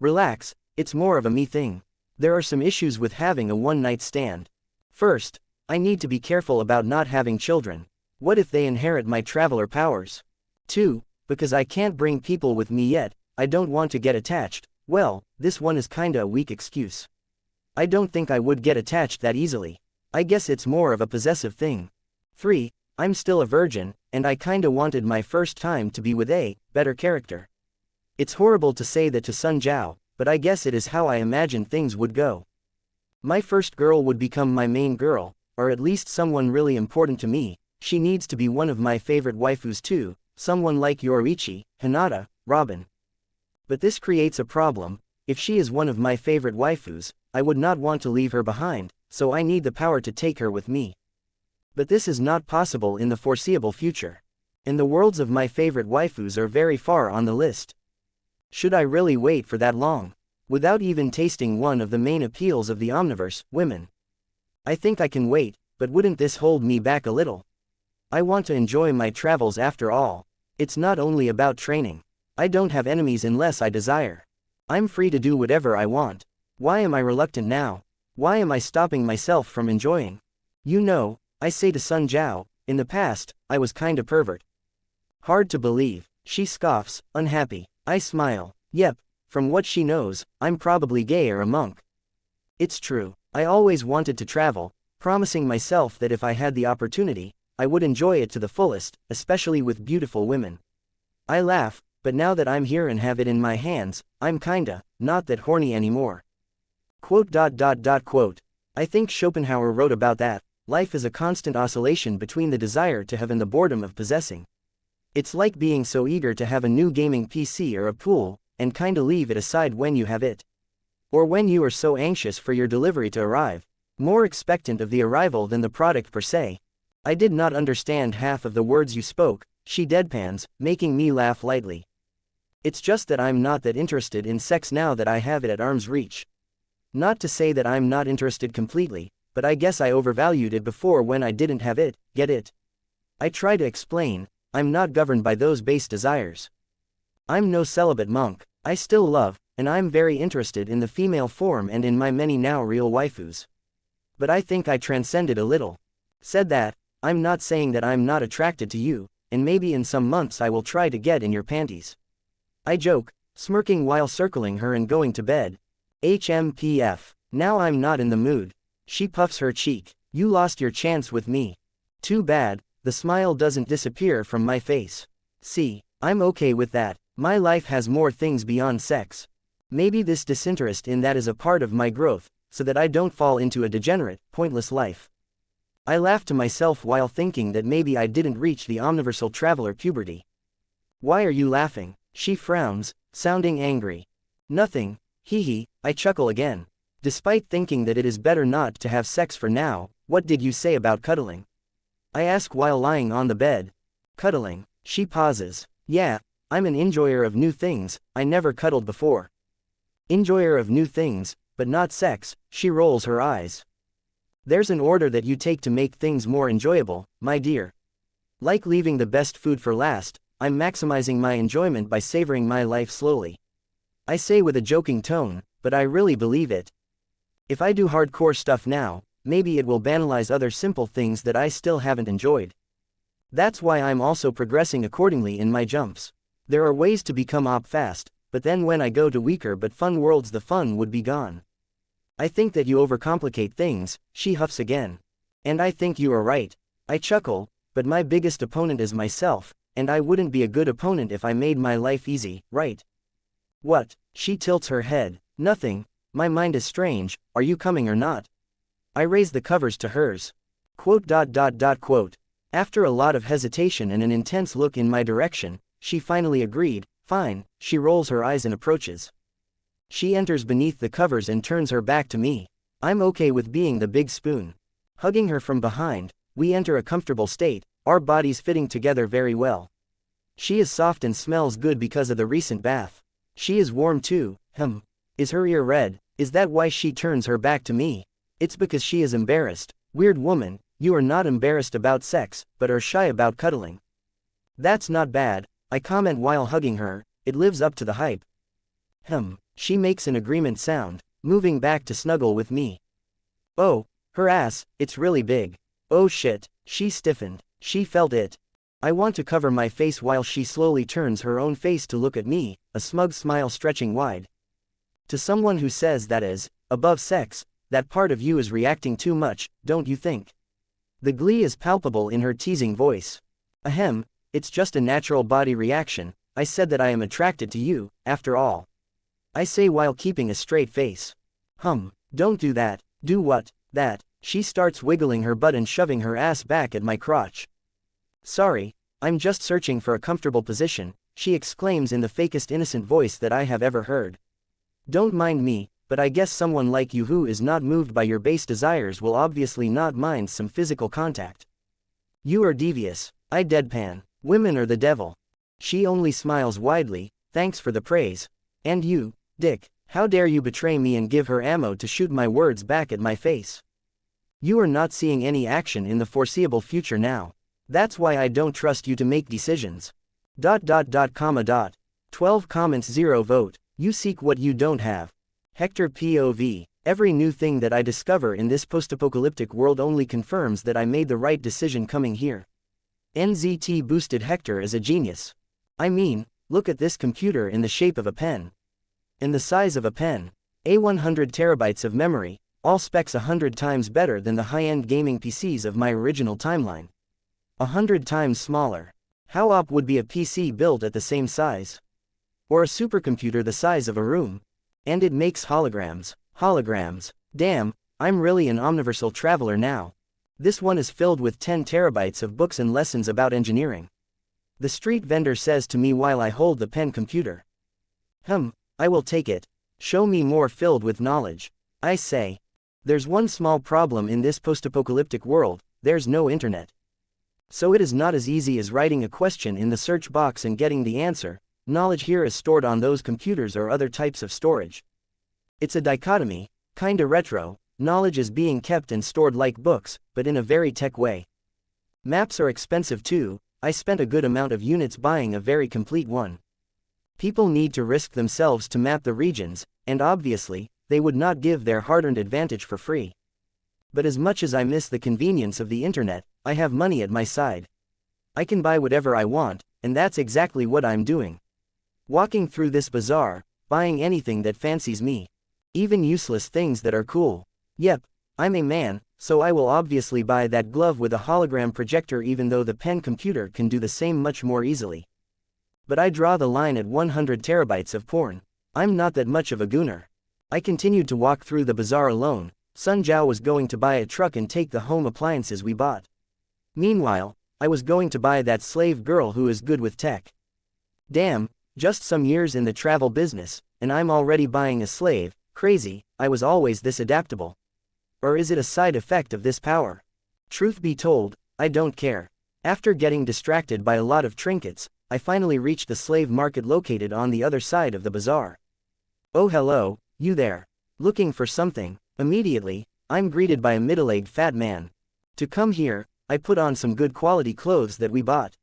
Relax, it's more of a me thing. There are some issues with having a one-night stand. First, I need to be careful about not having children. What if they inherit my traveler powers? 2. Because I can't bring people with me yet, I don't want to get attached. Well, this one is kinda a weak excuse. I don't think I would get attached that easily. I guess it's more of a possessive thing. 3. I'm still a virgin, and I kinda wanted my first time to be with a better character. It's horrible to say that to Sun Jiao, but I guess it is how I imagined things would go. My first girl would become my main girl, or at least someone really important to me. She needs to be one of my favorite waifus too, someone like Yoriichi, Hinata, Robin. But this creates a problem. If she is one of my favorite waifus, I would not want to leave her behind, so I need the power to take her with me. But this is not possible in the foreseeable future. And the worlds of my favorite waifus are very far on the list. Should I really wait for that long? Without even tasting one of the main appeals of the Omniverse, women. I think I can wait, but wouldn't this hold me back a little? I want to enjoy my travels after all. It's not only about training. I don't have enemies unless I desire. I'm free to do whatever I want. Why am I reluctant now? Why am I stopping myself from enjoying? You know, I say to Sun Jiao, in the past, I was kinda pervert. Hard to believe. She scoffs, unhappy. I smile. Yep, from what she knows, I'm probably gay or a monk. It's true. I always wanted to travel, promising myself that if I had the opportunity, I would enjoy it to the fullest, especially with beautiful women. I laugh, but now that I'm here and have it in my hands, I'm kinda not that horny anymore. Quote. I think Schopenhauer wrote about that. Life is a constant oscillation between the desire to have and the boredom of possessing. It's like being so eager to have a new gaming PC or a pool, and kinda leave it aside when you have it. Or when you are so anxious for your delivery to arrive, more expectant of the arrival than the product per se. I did not understand half of the words you spoke, she deadpans, making me laugh lightly. It's just that I'm not that interested in sex now that I have it at arm's reach. Not to say that I'm not interested completely, but I guess I overvalued it before when I didn't have it, get it? I try to explain, I'm not governed by those base desires. I'm no celibate monk, I still love, and I'm very interested in the female form and in my many now real waifus. But I think I transcended a little. Said that, I'm not saying that I'm not attracted to you, and maybe in some months I will try to get in your panties. I joke, smirking while circling her and going to bed. HMPF. Now I'm not in the mood. She puffs her cheek. You lost your chance with me. Too bad, the smile doesn't disappear from my face. See, I'm okay with that. My life has more things beyond sex. Maybe this disinterest in that is a part of my growth, so that I don't fall into a degenerate, pointless life. I laugh to myself while thinking that maybe I didn't reach the omniversal traveler puberty. Why are you laughing? She frowns, sounding angry. Nothing, hee, I chuckle again. Despite thinking that it is better not to have sex for now, what did you say about cuddling? I ask while lying on the bed. Cuddling, she pauses. Yeah, I'm an enjoyer of new things, I never cuddled before. Enjoyer of new things, but not sex, she rolls her eyes. There's an order that you take to make things more enjoyable, my dear. Like leaving the best food for last, I'm maximizing my enjoyment by savoring my life slowly. I say with a joking tone, but I really believe it. If I do hardcore stuff now, maybe it will banalize other simple things that I still haven't enjoyed. That's why I'm also progressing accordingly in my jumps. There are ways to become op fast, but then when I go to weaker but fun worlds the fun would be gone. I think that you overcomplicate things, she huffs again. And I think you are right. I chuckle, but my biggest opponent is myself, and I wouldn't be a good opponent if I made my life easy, right? What? She tilts her head. Nothing, my mind is strange, are you coming or not? I raise the covers to hers. Quote. After a lot of hesitation and an intense look in my direction, she finally agreed, fine, she rolls her eyes and approaches. She enters beneath the covers and turns her back to me. I'm okay with being the big spoon. Hugging her from behind, we enter a comfortable state, our bodies fitting together very well. She is soft and smells good because of the recent bath. She is warm too, Is her ear red? Is that why she turns her back to me? It's because she is embarrassed. Weird woman, you are not embarrassed about sex, but are shy about cuddling. That's not bad, I comment while hugging her, it lives up to the hype. She makes an agreement sound, moving back to snuggle with me. Oh, her ass, it's really big. Oh shit, she stiffened, she felt it. I want to cover my face while she slowly turns her own face to look at me, a smug smile stretching wide. To someone who says that is, above sex, that part of you is reacting too much, don't you think? The glee is palpable in her teasing voice. Ahem, it's just a natural body reaction, I said that I am attracted to you, after all. I say while keeping a straight face. Don't do that. Do what? That. She starts wiggling her butt and shoving her ass back at my crotch. Sorry, I'm just searching for a comfortable position, she exclaims in the fakest innocent voice that I have ever heard. Don't mind me, but I guess someone like you who is not moved by your base desires will obviously not mind some physical contact. You are devious, I deadpan. Women are the devil. She only smiles widely, thanks for the praise. And you, dick, how dare you betray me and give her ammo to shoot my words back at my face. You are not seeing any action in the foreseeable future now. That's why I don't trust you to make decisions. 12 comments 0 vote, you seek what you don't have. Hector POV, every new thing that I discover in this post-apocalyptic world only confirms that I made the right decision coming here. NZT boosted Hector is a genius. I mean, look at this computer in the shape of a pen. In the size of a pen. 100 terabytes of memory, all specs 100 times better than the high-end gaming PCs of my original timeline. 100 times smaller. How op would be a PC built at the same size? Or a supercomputer the size of a room? And it makes holograms. Holograms. Damn, I'm really an omniversal traveler now. This one is filled with 10 terabytes of books and lessons about engineering. The street vendor says to me while I hold the pen computer. I will take it. Show me more filled with knowledge. I say. There's one small problem in this post-apocalyptic world, there's no internet. So it is not as easy as writing a question in the search box and getting the answer. Knowledge here is stored on those computers or other types of storage. It's a dichotomy, kinda retro. Knowledge is being kept and stored like books, but in a very tech way. Maps are expensive too, I spent a good amount of units buying a very complete one. People need to risk themselves to map the regions, and obviously, they would not give their hard-earned advantage for free. But as much as I miss the convenience of the internet, I have money at my side. I can buy whatever I want, and that's exactly what I'm doing. Walking through this bazaar, buying anything that fancies me. Even useless things that are cool. Yep, I'm a man, so I will obviously buy that glove with a hologram projector even though the pen computer can do the same much more easily. But I draw the line at 100 terabytes of porn. I'm not that much of a gooner. I continued to walk through the bazaar alone. Sun Jiao was going to buy a truck and take the home appliances we bought. Meanwhile, I was going to buy that slave girl who is good with tech. Damn, just some years in the travel business, and I'm already buying a slave. Crazy, I was always this adaptable. Or is it a side effect of this power? Truth be told, I don't care. After getting distracted by a lot of trinkets, I finally reached the slave market located on the other side of the bazaar. Oh hello, you there. Looking for something? Immediately, I'm greeted by a middle-aged fat man. To come here, I put on some good quality clothes that we bought.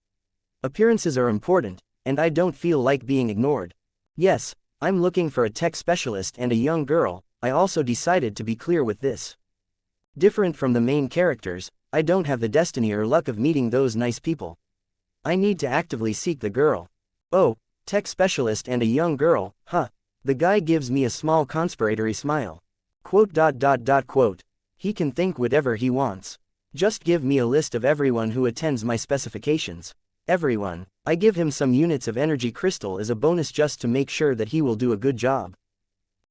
Appearances are important, and I don't feel like being ignored. Yes, I'm looking for a tech specialist and a young girl. I also decided to be clear with this. Different from the main characters, I don't have the destiny or luck of meeting those nice people. I need to actively seek the girl. Oh, tech specialist and a young girl, huh? The guy gives me a small conspiratory smile. Quote. He can think whatever he wants. Just give me a list of everyone who attends my specifications. Everyone. I give him some units of energy crystal as a bonus just to make sure that he will do a good job.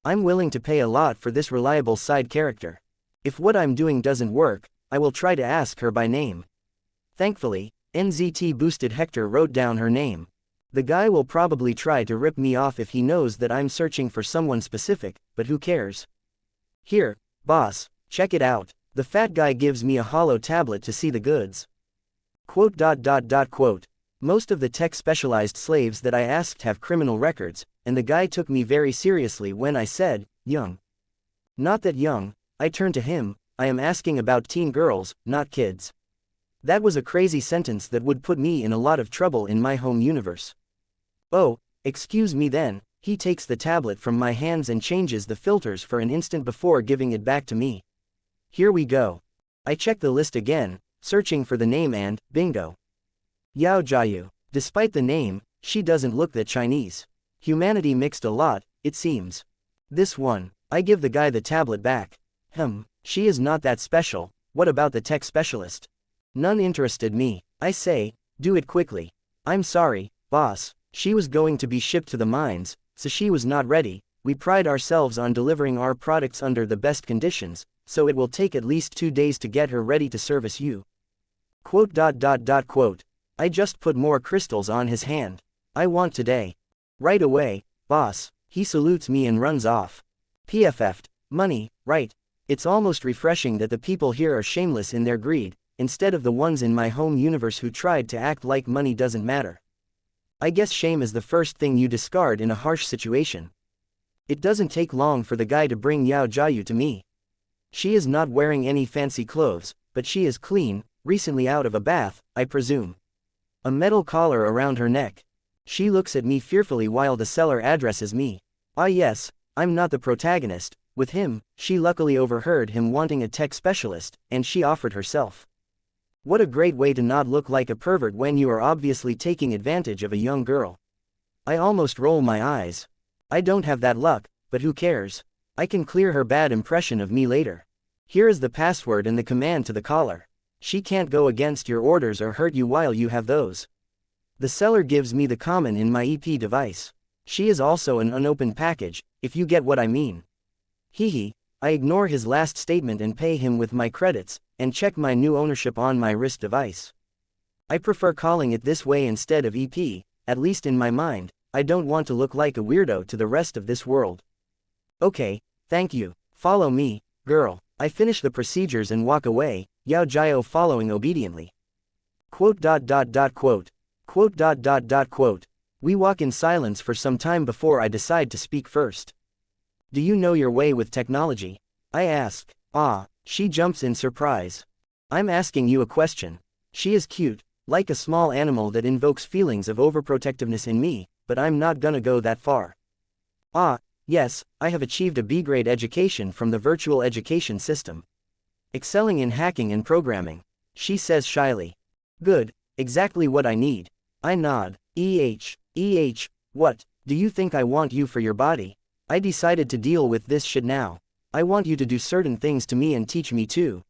I'm willing to pay a lot for this reliable side character. If what I'm doing doesn't work, I will try to ask her by name. Thankfully, NZT boosted Hector wrote down her name. The guy will probably try to rip me off if he knows that I'm searching for someone specific, but who cares? Here, boss, check it out. The fat guy gives me a hollow tablet to see the goods. Quote. Most of the tech-specialized slaves that I asked have criminal records, and the guy took me very seriously when I said, young. Not that young, I turned to him, I am asking about teen girls, not kids. That was a crazy sentence that would put me in a lot of trouble in my home universe. Oh, excuse me then. He takes the tablet from my hands and changes the filters for an instant before giving it back to me. Here we go. I check the list again, searching for the name and, bingo. Yao Jiayu. Despite the name, she doesn't look that Chinese. Humanity mixed a lot, it seems. This one. I give the guy the tablet back. She is not that special. What about the tech specialist? None interested me. I say, do it quickly. I'm sorry, boss. She was going to be shipped to the mines, so she was not ready. We pride ourselves on delivering our products under the best conditions, so it will take at least 2 days to get her ready to service you. Quote. I just put more crystals on his hand. I want today. Right away, boss. He salutes me and runs off. PFF'd. Money, right. It's almost refreshing that the people here are shameless in their greed, instead of the ones in my home universe who tried to act like money doesn't matter. I guess shame is the first thing you discard in a harsh situation. It doesn't take long for the guy to bring Yao Jiayu to me. She is not wearing any fancy clothes, but she is clean, recently out of a bath, I presume. A metal collar around her neck. She looks at me fearfully while the seller addresses me. Ah yes, I'm not the protagonist. With him, she luckily overheard him wanting a tech specialist, and she offered herself. What a great way to not look like a pervert when you are obviously taking advantage of a young girl. I almost roll my eyes. I don't have that luck, but who cares? I can clear her bad impression of me later. Here is the password and the command to the caller. She can't go against your orders or hurt you while you have those. The seller gives me the common in my EP device. She is also an unopened package, if you get what I mean. Hehe. I ignore his last statement and pay him with my credits, and check my new ownership on my wrist device. I prefer calling it this way instead of EP, at least in my mind. I don't want to look like a weirdo to the rest of this world. Okay, thank you. Follow me, girl. I finish the procedures and walk away, Yao Jiayu following obediently. Quote. We walk in silence for some time before I decide to speak first. Do you know your way with technology? I ask. Ah, she jumps in surprise. I'm asking you a question. She is cute, like a small animal that invokes feelings of overprotectiveness in me, but I'm not gonna go that far. Ah, yes, I have achieved a B-grade education from the virtual education system. Excelling in hacking and programming. She says shyly. Good, exactly what I need. I nod. What, do you think I want you for your body? I decided to deal with this shit now. I want you to do certain things to me and teach me too.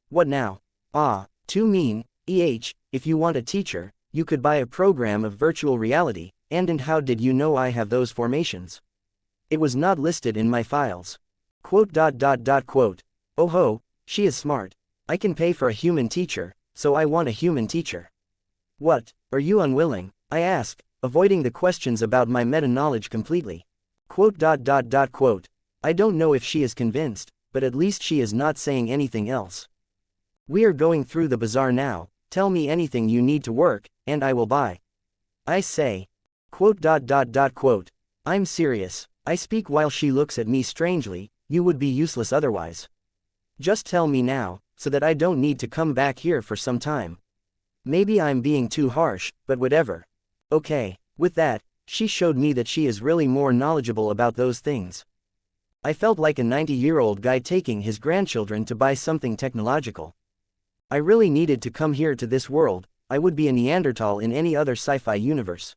What now? Ah, too mean. If you want a teacher, you could buy a program of virtual reality, and how did you know I have those formations? It was not listed in my files. Quote. Oh ho, she is smart. I can pay for a human teacher, so I want a human teacher. What, are you unwilling? I ask, avoiding the questions about my meta-knowledge completely. Quote. I don't know if she is convinced, but at least she is not saying anything else. We are going through the bazaar now. Tell me anything you need to work, and I will buy. I say. Quote. I'm serious. I speak while she looks at me strangely. You would be useless otherwise. Just tell me now, so that I don't need to come back here for some time. Maybe I'm being too harsh, but whatever. Okay. With that, she showed me that she is really more knowledgeable about those things. I felt like a 90-year-old guy taking his grandchildren to buy something technological. I really needed to come here to this world. I would be a Neanderthal in any other sci-fi universe.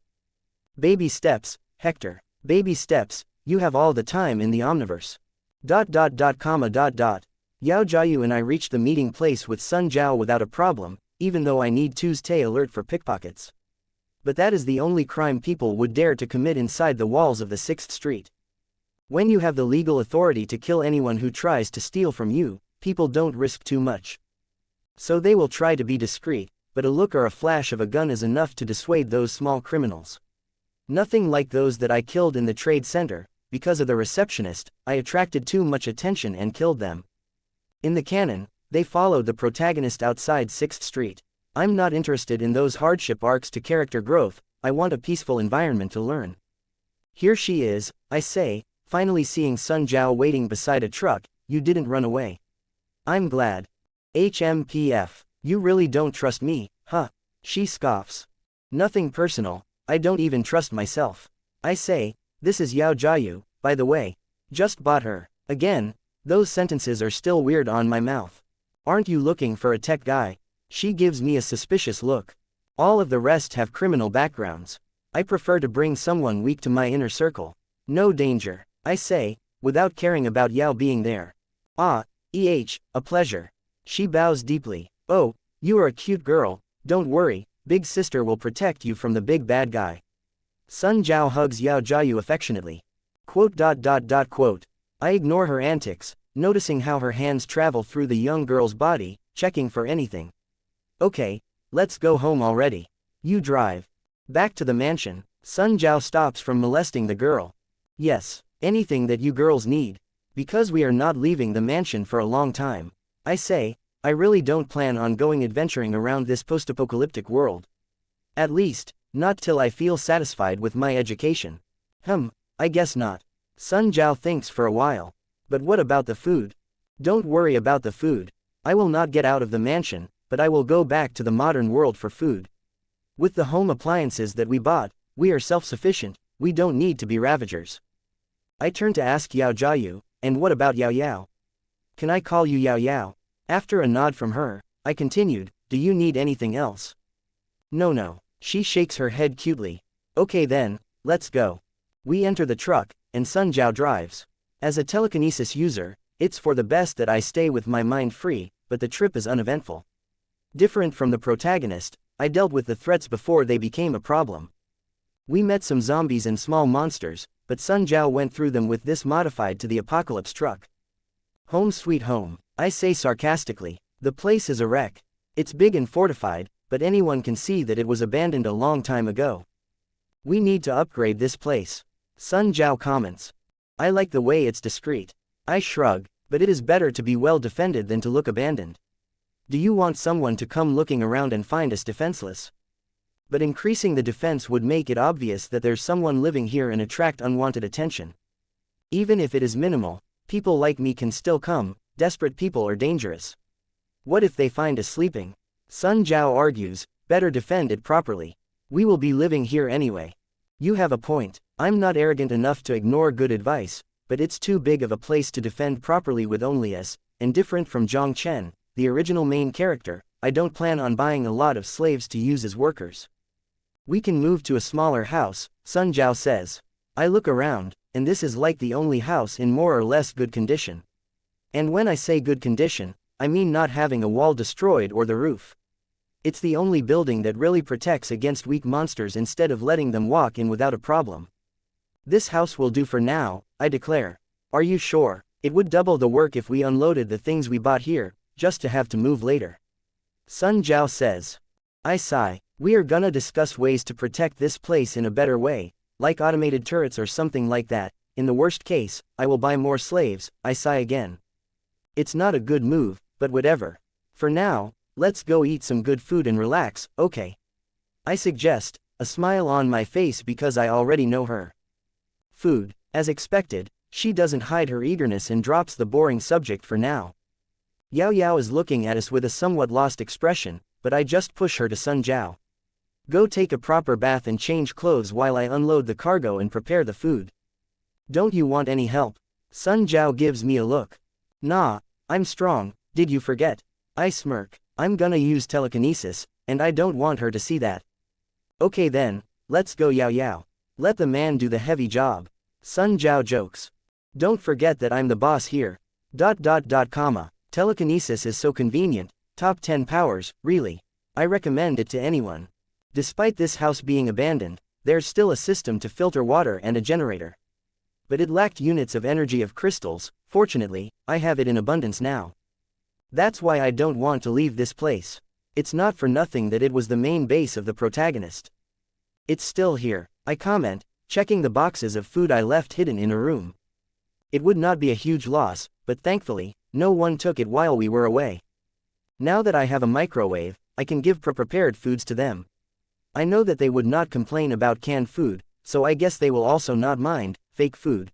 Baby steps, Hector. Baby steps, you have all the time in the Omniverse. Yao Jiayu and I reached the meeting place with Sun Jiao without a problem, even though I need Tuesday alert for pickpockets. But that is the only crime people would dare to commit inside the walls of the 6th Street. When you have the legal authority to kill anyone who tries to steal from you, people don't risk too much. So they will try to be discreet, but a look or a flash of a gun is enough to dissuade those small criminals. Nothing like those that I killed in the trade center. Because of the receptionist, I attracted too much attention and killed them. In the canon, they followed the protagonist outside 6th Street. I'm not interested in those hardship arcs to character growth. I want a peaceful environment to learn. Here she is, I say, finally seeing Sun Jiao waiting beside a truck. You didn't run away. I'm glad. HMPF. You really don't trust me, huh? She scoffs. Nothing personal, I don't even trust myself. I say, this is Yao Jiayu, by the way. Just bought her. Again, those sentences are still weird on my mouth. Aren't you looking for a tech guy? She gives me a suspicious look. All of the rest have criminal backgrounds. I prefer to bring someone weak to my inner circle. No danger, I say, without caring about Yao being there. Ah, a pleasure. She bows deeply. Oh, you are a cute girl, don't worry, big sister will protect you from the big bad guy. Sun Jiao hugs Yao Jiayu affectionately. Quote. I ignore her antics, noticing how her hands travel through the young girl's body, checking for anything. Okay, let's go home already. You drive. Back to the mansion, Sun Jiao stops from molesting the girl. Yes, anything that you girls need. Because we are not leaving the mansion for a long time. I say, I really don't plan on going adventuring around this post-apocalyptic world. At least, not till I feel satisfied with my education. I guess not. Sun Jiao thinks for a while. But what about the food? Don't worry about the food. I will not get out of the mansion, but I will go back to the modern world for food. With the home appliances that we bought, we are self-sufficient, we don't need to be ravagers. I turn to ask Yao Jiayu, and what about Yao Yao? Can I call you Yao Yao? After a nod from her, I continued, do you need anything else? No. She shakes her head cutely. Okay then, let's go. We enter the truck, and Sun Jiao drives. As a telekinesis user, it's for the best that I stay with my mind free, but the trip is uneventful. Different from the protagonist, I dealt with the threats before they became a problem. We met some zombies and small monsters, but Sun Jiao went through them with this modified to the apocalypse truck. Home sweet home, I say sarcastically. The place is a wreck. It's big and fortified, but anyone can see that it was abandoned a long time ago. We need to upgrade this place. Sun Jiao comments. I like the way it's discreet. I shrug, but it is better to be well defended than to look abandoned. Do you want someone to come looking around and find us defenseless? But increasing the defense would make it obvious that there's someone living here and attract unwanted attention. Even if it is minimal, people like me can still come, desperate people are dangerous. What if they find us sleeping? Sun Jiao argues, better defend it properly. We will be living here anyway. You have a point, I'm not arrogant enough to ignore good advice, but it's too big of a place to defend properly with only us, and different from Zhang Chen, the original main character, I don't plan on buying a lot of slaves to use as workers. We can move to a smaller house, Sun Jiao says. I look around, and this is like the only house in more or less good condition. And when I say good condition, I mean not having a wall destroyed or the roof. It's the only building that really protects against weak monsters instead of letting them walk in without a problem. This house will do for now, I declare. Are you sure? It would double the work if we unloaded the things we bought here, just to have to move later. Sun Jiao says. I sigh. We are gonna discuss ways to protect this place in a better way, like automated turrets or something like that. In the worst case, I will buy more slaves, I sigh again. It's not a good move, but whatever. For now, let's go eat some good food and relax, okay? I suggest, a smile on my face because I already know her. Food. As expected, she doesn't hide her eagerness and drops the boring subject for now. Yao Yao is looking at us with a somewhat lost expression, but I just push her to Sun Jiao. Go take a proper bath and change clothes while I unload the cargo and prepare the food. Don't you want any help? Sun Jiao gives me a look. Nah, I'm strong, did you forget? I smirk. I'm gonna use telekinesis, and I don't want her to see that. Okay then, let's go Yao Yao. Let the man do the heavy job. Sun Jiao jokes. Don't forget that I'm the boss here. ... Telekinesis is so convenient, top 10 powers, really. I recommend it to anyone. Despite this house being abandoned, there's still a system to filter water and a generator. But it lacked units of energy of crystals, fortunately, I have it in abundance now. That's why I don't want to leave this place. It's not for nothing that it was the main base of the protagonist. It's still here, I comment, checking the boxes of food I left hidden in a room. It would not be a huge loss, but thankfully, no one took it while we were away. Now that I have a microwave, I can give pre-prepared foods to them. I know that they would not complain about canned food, so I guess they will also not mind fake food.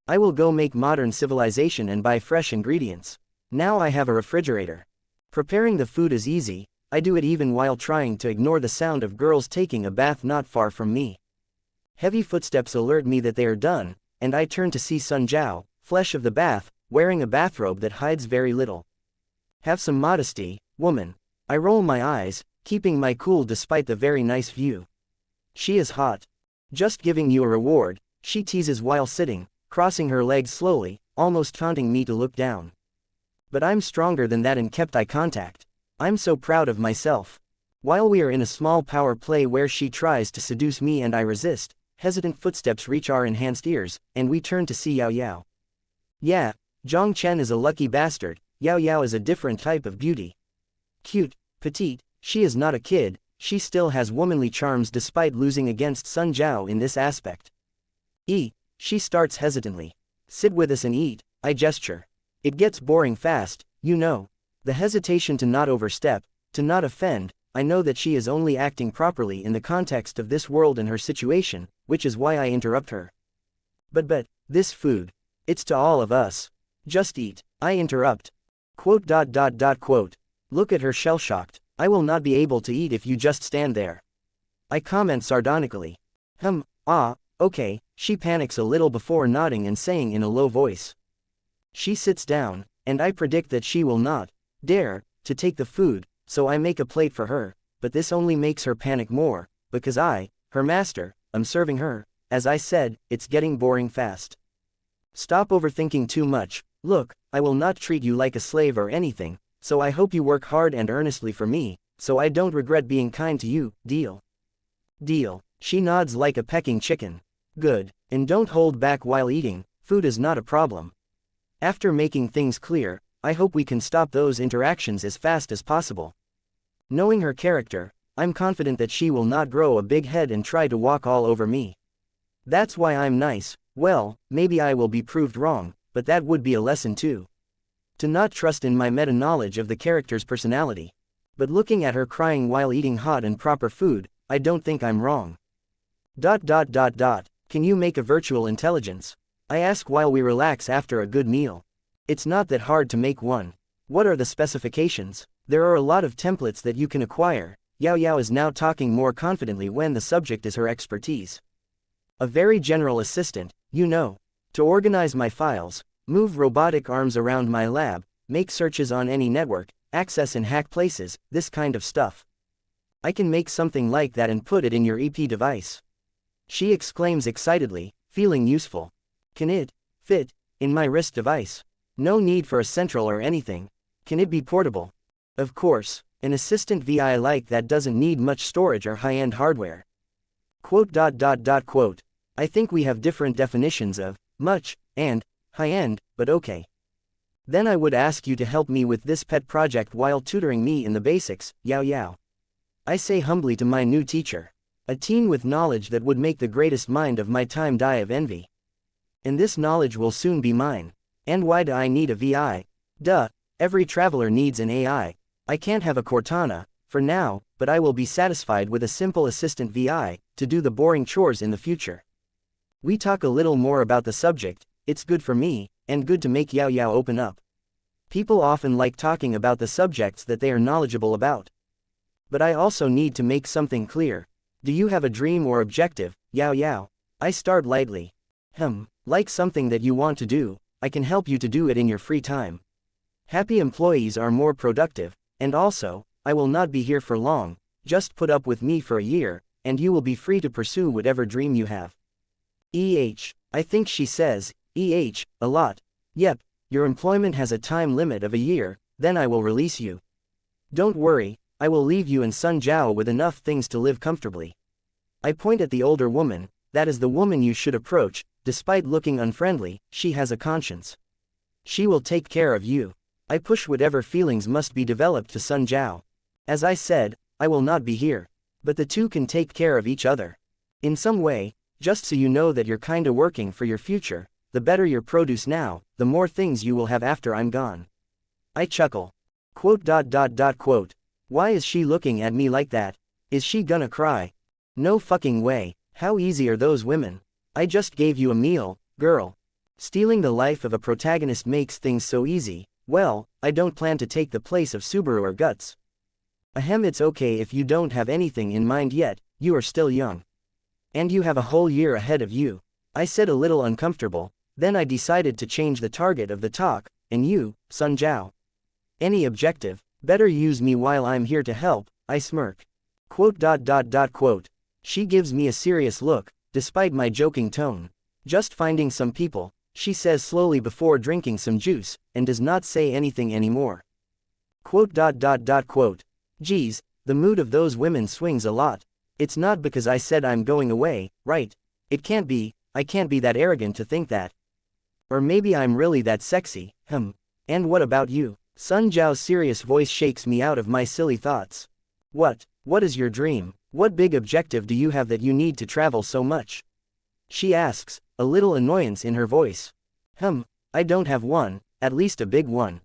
I will go make modern civilization and buy fresh ingredients. Now I have a refrigerator. Preparing the food is easy, I do it even while trying to ignore the sound of girls taking a bath not far from me. Heavy footsteps alert me that they are done, and I turn to see Sun Jiao, flesh of the bath, wearing a bathrobe that hides very little. Have some modesty, woman. I roll my eyes, keeping my cool despite the very nice view. She is hot. Just giving you a reward, she teases while sitting, crossing her legs slowly, almost taunting me to look down. But I'm stronger than that and kept eye contact. I'm so proud of myself. While we are in a small power play where she tries to seduce me and I resist, hesitant footsteps reach our enhanced ears, and we turn to see Yao Yao. Yeah, Zhang Chen is a lucky bastard. Yao Yao is a different type of beauty. Cute, petite, she is not a kid, she still has womanly charms despite losing against Sun Jiao in this aspect. She starts hesitantly. Sit with us and eat, I gesture. It gets boring fast, you know. The hesitation to not overstep, to not offend, I know that she is only acting properly in the context of this world and her situation, which is why I interrupt her. But, this food. It's to all of us. Just eat, I interrupt. Quote. Look at her shell-shocked. I will not be able to eat if you just stand there. I comment sardonically. Okay, she panics a little before nodding and saying in a low voice. She sits down, and I predict that she will not dare to take the food, so I make a plate for her, but this only makes her panic more, because I, her master, am serving her. As I said, it's getting boring fast. Stop overthinking too much. Look, I will not treat you like a slave or anything, so I hope you work hard and earnestly for me, so I don't regret being kind to you, deal? Deal. She nods like a pecking chicken. Good, and don't hold back while eating, food is not a problem. After making things clear, I hope we can stop those interactions as fast as possible. Knowing her character, I'm confident that she will not grow a big head and try to walk all over me. That's why I'm nice. Well, maybe I will be proved wrong, but that would be a lesson too. To not trust in my meta-knowledge of the character's personality. But looking at her crying while eating hot and proper food, I don't think I'm wrong. Can you make a virtual intelligence? I ask while we relax after a good meal. It's not that hard to make one. What are the specifications? There are a lot of templates that you can acquire. Yao Yao is now talking more confidently when the subject is her expertise. A very general assistant, you know. To organize my files, move robotic arms around my lab, make searches on any network, access and hack places, this kind of stuff. I can make something like that and put it in your EP device. She exclaims excitedly, feeling useful. Can it fit in my wrist device? No need for a central or anything. Can it be portable? Of course, an assistant VI like that doesn't need much storage or high-end hardware. Quote. I think we have different definitions of much and high-end, but okay. Then I would ask you to help me with this pet project while tutoring me in the basics, Yao Yao. I say humbly to my new teacher. A teen with knowledge that would make the greatest mind of my time die of envy. And this knowledge will soon be mine. And why do I need a VI? Duh, every traveler needs an AI. I can't have a Cortana, for now, but I will be satisfied with a simple assistant VI, to do the boring chores in the future. We talk a little more about the subject, it's good for me, and good to make Yao Yao open up. People often like talking about the subjects that they are knowledgeable about. But I also need to make something clear. Do you have a dream or objective, Yao Yao? I start lightly. Like something that you want to do, I can help you to do it in your free time. Happy employees are more productive, and also, I will not be here for long, just put up with me for a year, and you will be free to pursue whatever dream you have. I think she says, a lot. Yep, your employment has a time limit of a year, then I will release you. Don't worry, I will leave you and Sun Jiao with enough things to live comfortably. I point at the older woman, that is the woman you should approach, despite looking unfriendly, she has a conscience. She will take care of you. I push whatever feelings must be developed to Sun Jiao. As I said, I will not be here. But the two can take care of each other. In some way, just so you know that you're kinda working for your future, the better your produce now, the more things you will have after I'm gone. I chuckle. Quote. Why is she looking at me like that? Is she gonna cry? No fucking way, how easy are those women? I just gave you a meal, girl. Stealing the life of a protagonist makes things so easy, Well, I don't plan to take the place of Subaru or Guts. Ahem, it's okay if you don't have anything in mind yet, you are still young. And you have a whole year ahead of you. I said a little uncomfortable, then I decided to change the target of the talk, and you, Sun Jiao. Any objective, better use me while I'm here to help, I smirk. Quote. She gives me a serious look, despite my joking tone. Just finding some people, she says slowly before drinking some juice, and does not say anything anymore. Quote. Geez, the mood of those women swings a lot. It's not because I said I'm going away, right? It can't be, I can't be that arrogant to think that. Or maybe I'm really that sexy, And what about you? Sun Jiao's serious voice shakes me out of my silly thoughts. What is your dream? What big objective do you have that you need to travel so much? She asks, a little annoyance in her voice. I don't have one, at least a big one.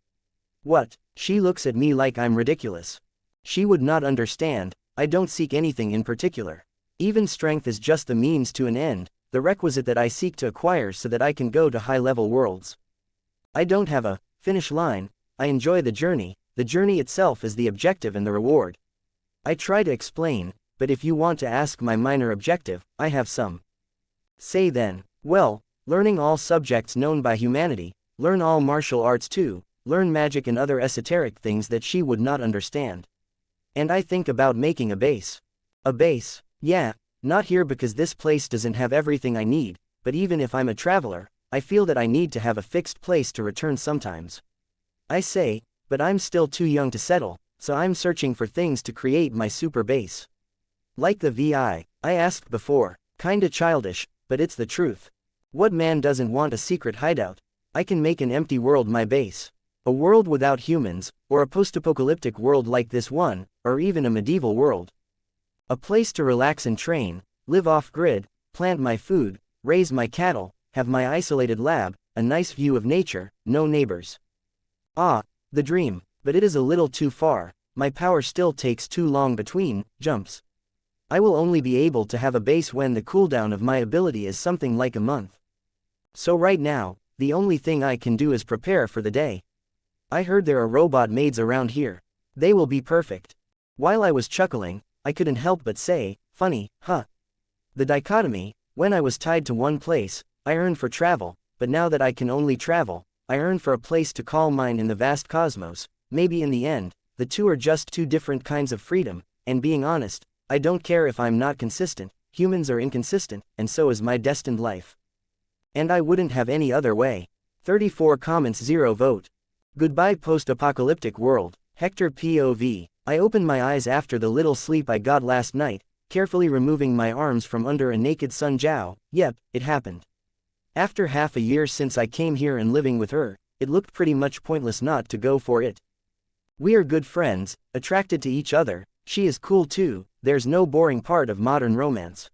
What? She looks at me like I'm ridiculous. She would not understand, I don't seek anything in particular. Even strength is just the means to an end, the requisite that I seek to acquire so that I can go to high-level worlds. I don't have a finish line, I enjoy the journey itself is the objective and the reward. I try to explain, but if you want to ask my minor objective, I have some. Say then, well, learning all subjects known by humanity, learn all martial arts too, learn magic and other esoteric things that she would not understand. And I think about making a base. A base? Yeah, not here because this place doesn't have everything I need, but even if I'm a traveler, I feel that I need to have a fixed place to return sometimes. I say, but I'm still too young to settle, so I'm searching for things to create my super base. Like the VI, I asked before, kinda childish, but it's the truth. What man doesn't want a secret hideout? I can make an empty world my base. A world without humans, or a post-apocalyptic world like this one, or even a medieval world. A place to relax and train, live off-grid, plant my food, raise my cattle, have my isolated lab, a nice view of nature, no neighbors. Ah, the dream, but it is a little too far, my power still takes too long between jumps. I will only be able to have a base when the cooldown of my ability is something like a month. So right now, the only thing I can do is prepare for the day. I heard there are robot maids around here. They will be perfect. While I was chuckling, I couldn't help but say, funny, huh? The dichotomy, when I was tied to one place, I earned for travel, but now that I can only travel, I earn for a place to call mine in the vast cosmos. Maybe in the end, the two are just two different kinds of freedom, and being honest, I don't care if I'm not consistent, humans are inconsistent, and so is my destined life. And I wouldn't have any other way. 34 comments 0 vote. Goodbye post-apocalyptic world, Hector POV. I opened my eyes after the little sleep I got last night, carefully removing my arms from under a naked Sun Jiao. Yep, it happened. After half a year since I came here and living with her, it looked pretty much pointless not to go for it. We are good friends, attracted to each other, she is cool too, there's no boring part of modern romance.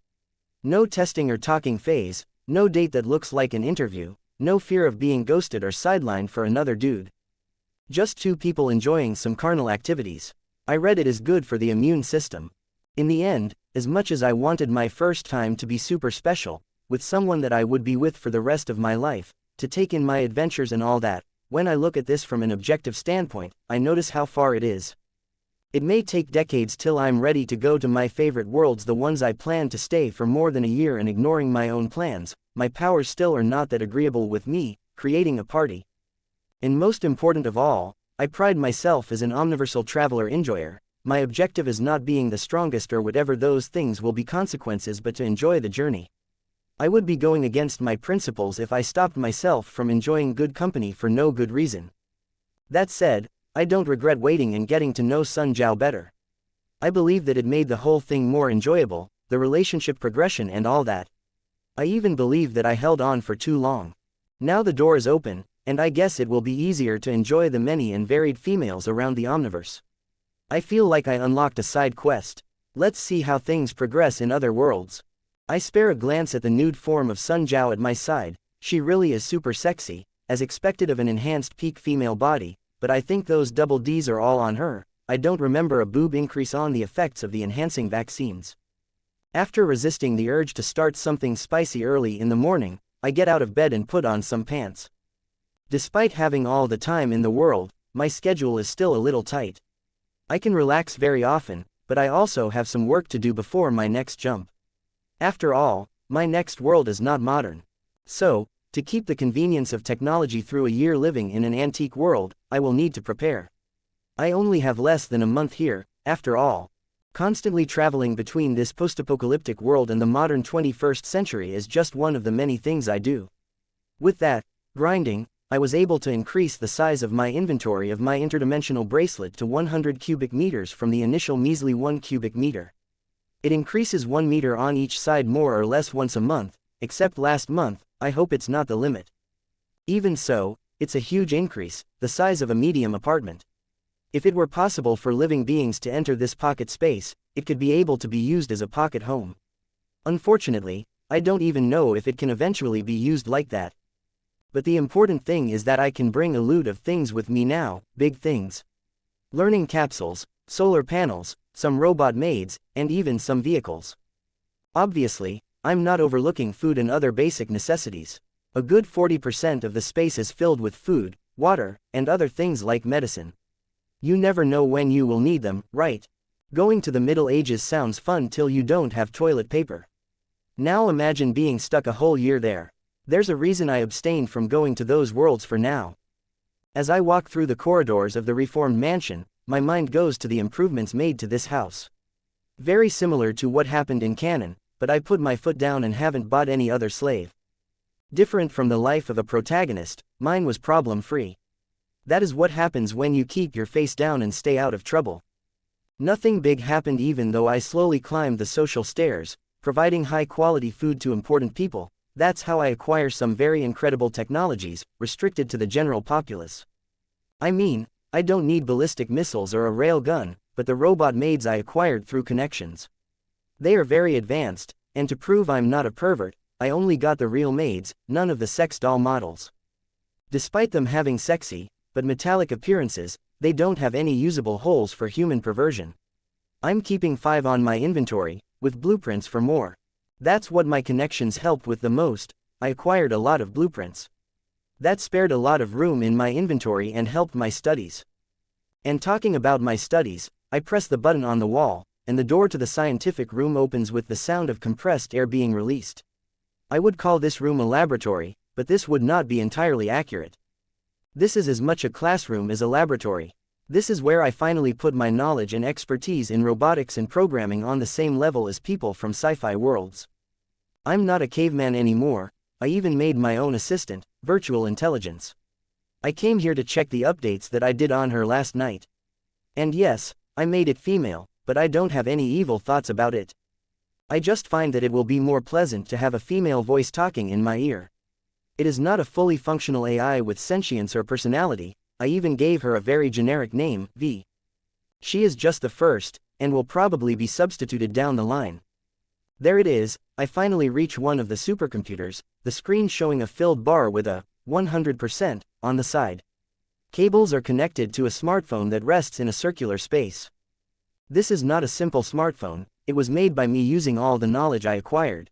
No testing or talking phase, no date that looks like an interview, no fear of being ghosted or sidelined for another dude. Just two people enjoying some carnal activities. I read it is good for the immune system. In the end, as much as I wanted my first time to be super special, with someone that I would be with for the rest of my life, to take in my adventures and all that, when I look at this from an objective standpoint, I notice how far it is. It may take decades till I'm ready to go to my favorite worlds, the ones I plan to stay for more than a year, and ignoring my own plans, my powers still are not that agreeable with me, creating a party. And most important of all, I pride myself as an omniversal traveler enjoyer. My objective is not being the strongest or whatever those things will be consequences, but to enjoy the journey. I would be going against my principles if I stopped myself from enjoying good company for no good reason. That said, I don't regret waiting and getting to know Sun Jiao better. I believe that it made the whole thing more enjoyable, the relationship progression and all that. I even believe that I held on for too long. Now the door is open, and I guess it will be easier to enjoy the many and varied females around the Omniverse. I feel like I unlocked a side quest. Let's see how things progress in other worlds. I spare a glance at the nude form of Sun Jiao at my side. She really is super sexy, as expected of an enhanced peak female body, but I think those double Ds are all on her. I don't remember a boob increase on the effects of the enhancing vaccines. After resisting the urge to start something spicy early in the morning, I get out of bed and put on some pants. Despite having all the time in the world, my schedule is still a little tight. I can relax very often, but I also have some work to do before my next jump. After all, my next world is not modern. So, to keep the convenience of technology through a year living in an antique world, I will need to prepare. I only have less than a month here, after all. Constantly traveling between this post-apocalyptic world and the modern 21st century is just one of the many things I do. With that, grinding, I was able to increase the size of my inventory of my interdimensional bracelet to 100 cubic meters from the initial measly 1 cubic meter. It increases 1 meter on each side more or less once a month, except last month. I hope it's not the limit. Even so, it's a huge increase, the size of a medium apartment. If it were possible for living beings to enter this pocket space, it could be able to be used as a pocket home. Unfortunately, I don't even know if it can eventually be used like that. But the important thing is that I can bring a load of things with me now, big things. Learning capsules, solar panels, some robot maids, and even some vehicles. Obviously, I'm not overlooking food and other basic necessities. A good 40% of the space is filled with food, water, and other things like medicine. You never know when you will need them, right? Going to the Middle Ages sounds fun till you don't have toilet paper. Now imagine being stuck a whole year there. There's a reason I abstained from going to those worlds for now. As I walk through the corridors of the reformed mansion, my mind goes to the improvements made to this house. Very similar to what happened in canon, but I put my foot down and haven't bought any other slave. Different from the life of a protagonist, mine was problem-free. That is what happens when you keep your face down and stay out of trouble. Nothing big happened even though I slowly climbed the social stairs, providing high-quality food to important people. That's how I acquire some very incredible technologies, restricted to the general populace. I mean, I don't need ballistic missiles or a rail gun, but the robot maids I acquired through connections. They are very advanced, and to prove I'm not a pervert, I only got the real maids, none of the sex doll models. Despite them having sexy, but metallic appearances, they don't have any usable holes for human perversion. I'm keeping 5 on my inventory, with blueprints for more. That's what my connections helped with the most. I acquired a lot of blueprints. That spared a lot of room in my inventory and helped my studies. And talking about my studies, I press the button on the wall, and the door to the scientific room opens with the sound of compressed air being released. I would call this room a laboratory, but this would not be entirely accurate. This is as much a classroom as a laboratory. This is where I finally put my knowledge and expertise in robotics and programming on the same level as people from sci-fi worlds. I'm not a caveman anymore. I even made my own assistant, virtual intelligence. I came here to check the updates that I did on her last night. And yes, I made it female, but I don't have any evil thoughts about it. I just find that it will be more pleasant to have a female voice talking in my ear. It is not a fully functional AI with sentience or personality. I even gave her a very generic name, V. She is just the first, and will probably be substituted down the line. There it is. I finally reach one of the supercomputers, the screen showing a filled bar with a 100% on the side. Cables are connected to a smartphone that rests in a circular space. This is not a simple smartphone, it was made by me using all the knowledge I acquired.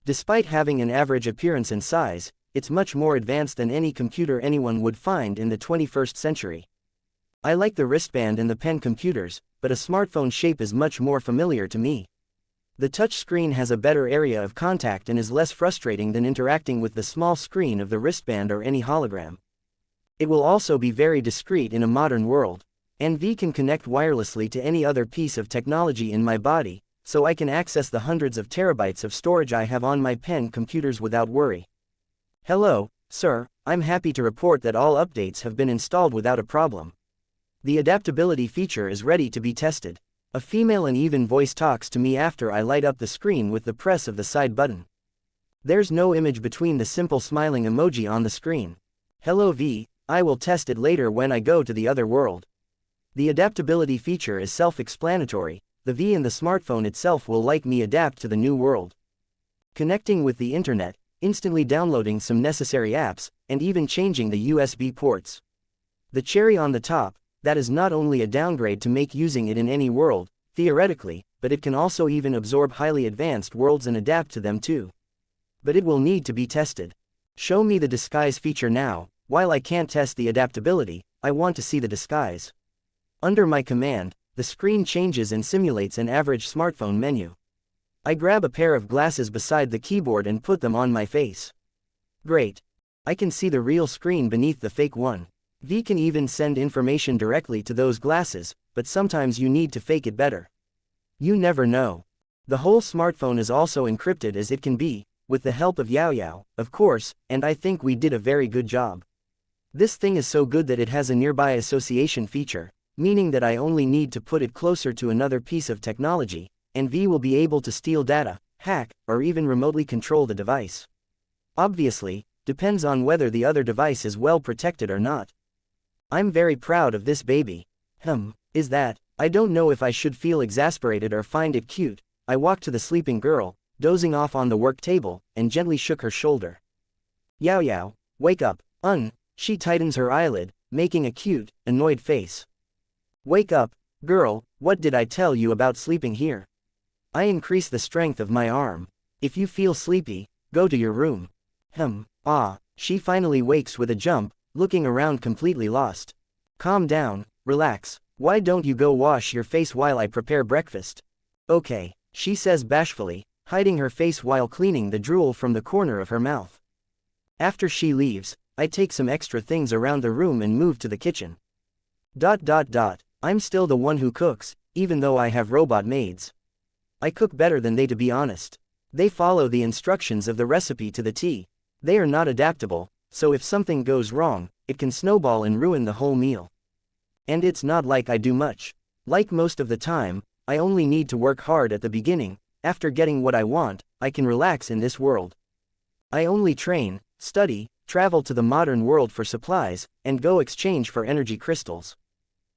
Despite having an average appearance and size, it's much more advanced than any computer anyone would find in the 21st century. I like the wristband and the pen computers, but a smartphone shape is much more familiar to me. The touch screen has a better area of contact and is less frustrating than interacting with the small screen of the wristband or any hologram. It will also be very discreet in a modern world. NV can connect wirelessly to any other piece of technology in my body, so I can access the hundreds of terabytes of storage I have on my pen computers without worry. Hello, sir, I'm happy to report that all updates have been installed without a problem. The adaptability feature is ready to be tested. A female and even voice talks to me after I light up the screen with the press of the side button. There's no image between the simple smiling emoji on the screen. Hello V, I will test it later when I go to the other world. The adaptability feature is self-explanatory. The V in the smartphone itself will like me adapt to the new world. Connecting with the internet, instantly downloading some necessary apps, and even changing the USB ports. The cherry on the top, that is not only a downgrade to make using it in any world, theoretically, but it can also even absorb highly advanced worlds and adapt to them too. But it will need to be tested. Show me the disguise feature now. While I can't test the adaptability, I want to see the disguise. Under my command, the screen changes and simulates an average smartphone menu. I grab a pair of glasses beside the keyboard and put them on my face. Great. I can see the real screen beneath the fake one. V can even send information directly to those glasses, but sometimes you need to fake it better. You never know. The whole smartphone is also encrypted as it can be, with the help of Yao Yao, of course, and I think we did a very good job. This thing is so good that it has a nearby association feature, meaning that I only need to put it closer to another piece of technology, and V will be able to steal data, hack, or even remotely control the device. Obviously, depends on whether the other device is well protected or not. I'm very proud of this baby. Is that? I don't know if I should feel exasperated or find it cute. I walked to the sleeping girl, dozing off on the work table, and gently shook her shoulder. Yao Yao, wake up. She tightens her eyelid, making a cute, annoyed face. Wake up, girl, what did I tell you about sleeping here? I increase the strength of my arm. If you feel sleepy, go to your room. She finally wakes with a jump, looking around completely lost. Calm down, relax. Why don't you go wash your face while I prepare breakfast? Okay, she says bashfully, hiding her face while cleaning the drool from the corner of her mouth. After she leaves, I take some extra things around the room and move to the kitchen. I'm still the one who cooks, even though I have robot maids. I cook better than they, to be honest. They follow the instructions of the recipe to the T. They are not adaptable, so if something goes wrong, it can snowball and ruin the whole meal. And it's not like I do much. Like most of the time, I only need to work hard at the beginning. After getting what I want, I can relax in this world. I only train, study, travel to the modern world for supplies, and go exchange for energy crystals.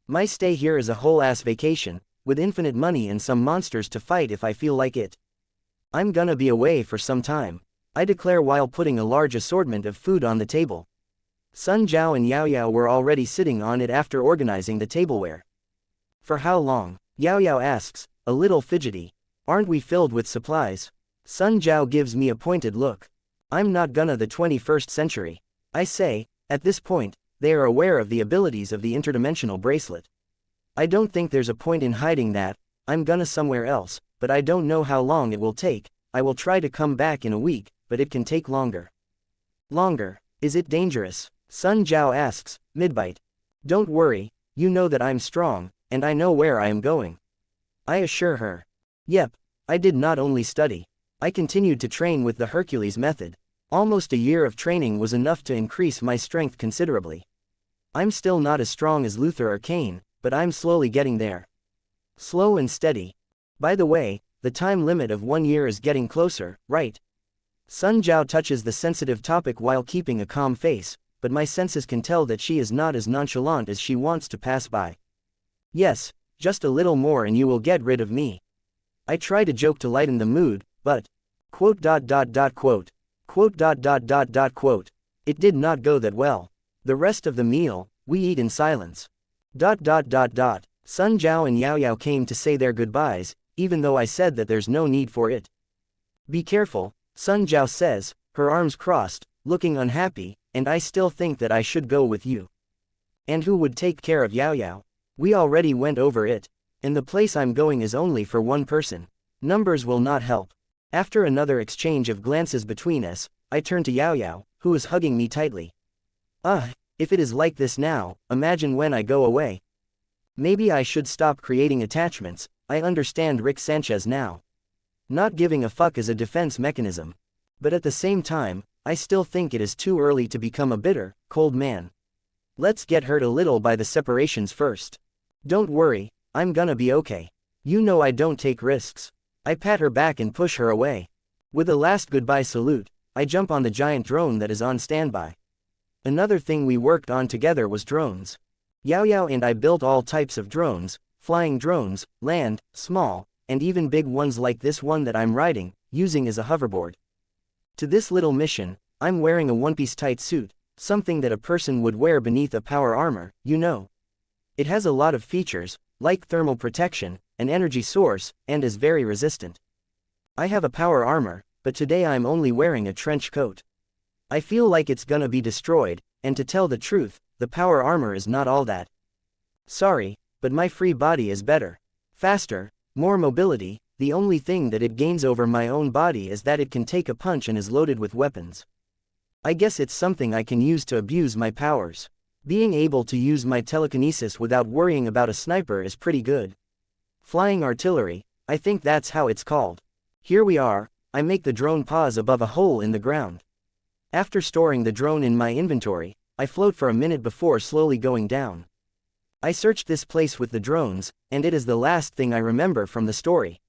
My stay here is a whole-ass vacation, with infinite money and some monsters to fight if I feel like it. I'm gonna be away for some time, I declare while putting a large assortment of food on the table. Sun Jiao and Yao Yao were already sitting on it after organizing the tableware. For how long? Yao Yao asks, a little fidgety. Aren't we filled with supplies? Sun Jiao gives me a pointed look. I'm not gonna the 21st century. I say, at this point, they are aware of the abilities of the interdimensional bracelet. I don't think there's a point in hiding that. I'm gonna somewhere else, but I don't know how long it will take. I will try to come back in a week, but it can take longer. Longer? Is it dangerous? Sun Jiao asks, mid-bite. Don't worry, you know that I'm strong, and I know where I am going. I assure her. Yep, I did not only study. I continued to train with the Hercules method. Almost a year of training was enough to increase my strength considerably. I'm still not as strong as Luther or Cain, but I'm slowly getting there. Slow and steady. By the way, the time limit of 1 year is getting closer, right? Sun Jiao touches the sensitive topic while keeping a calm face, but my senses can tell that she is not as nonchalant as she wants to pass by. Yes, just a little more and you will get rid of me. I try to joke to lighten the mood, but... Quote. It did not go that well. The rest of the meal, we eat in silence. Sun Jiao and Yao Yao came to say their goodbyes, even though I said that there's no need for it. Be careful, Sun Jiao says, her arms crossed, looking unhappy, and I still think that I should go with you. And who would take care of Yao Yao? We already went over it, and the place I'm going is only for one person. Numbers will not help. After another exchange of glances between us, I turn to Yao Yao, who is hugging me tightly. If it is like this now, imagine when I go away. Maybe I should stop creating attachments. I understand Rick Sanchez now. Not giving a fuck is a defense mechanism. But at the same time, I still think it is too early to become a bitter, cold man. Let's get hurt a little by the separations first. Don't worry, I'm gonna be okay. You know I don't take risks. I pat her back and push her away. With a last goodbye salute, I jump on the giant drone that is on standby. Another thing we worked on together was drones. Yao Yao and I built all types of drones, flying drones, land, small, and even big ones like this one that I'm riding, using as a hoverboard. To this little mission, I'm wearing a one-piece tight suit, something that a person would wear beneath a power armor, you know. It has a lot of features, like thermal protection, an energy source, and is very resistant. I have a power armor, but today I'm only wearing a trench coat. I feel like it's gonna be destroyed, and to tell the truth, the power armor is not all that. Sorry, but my free body is better. Faster, more mobility, the only thing that it gains over my own body is that it can take a punch and is loaded with weapons. I guess it's something I can use to abuse my powers. Being able to use my telekinesis without worrying about a sniper is pretty good. Flying artillery, I think that's how it's called. Here we are, I make the drone pause above a hole in the ground. After storing the drone in my inventory, I float for a minute before slowly going down. I searched this place with the drones, and it is the last thing I remember from the story.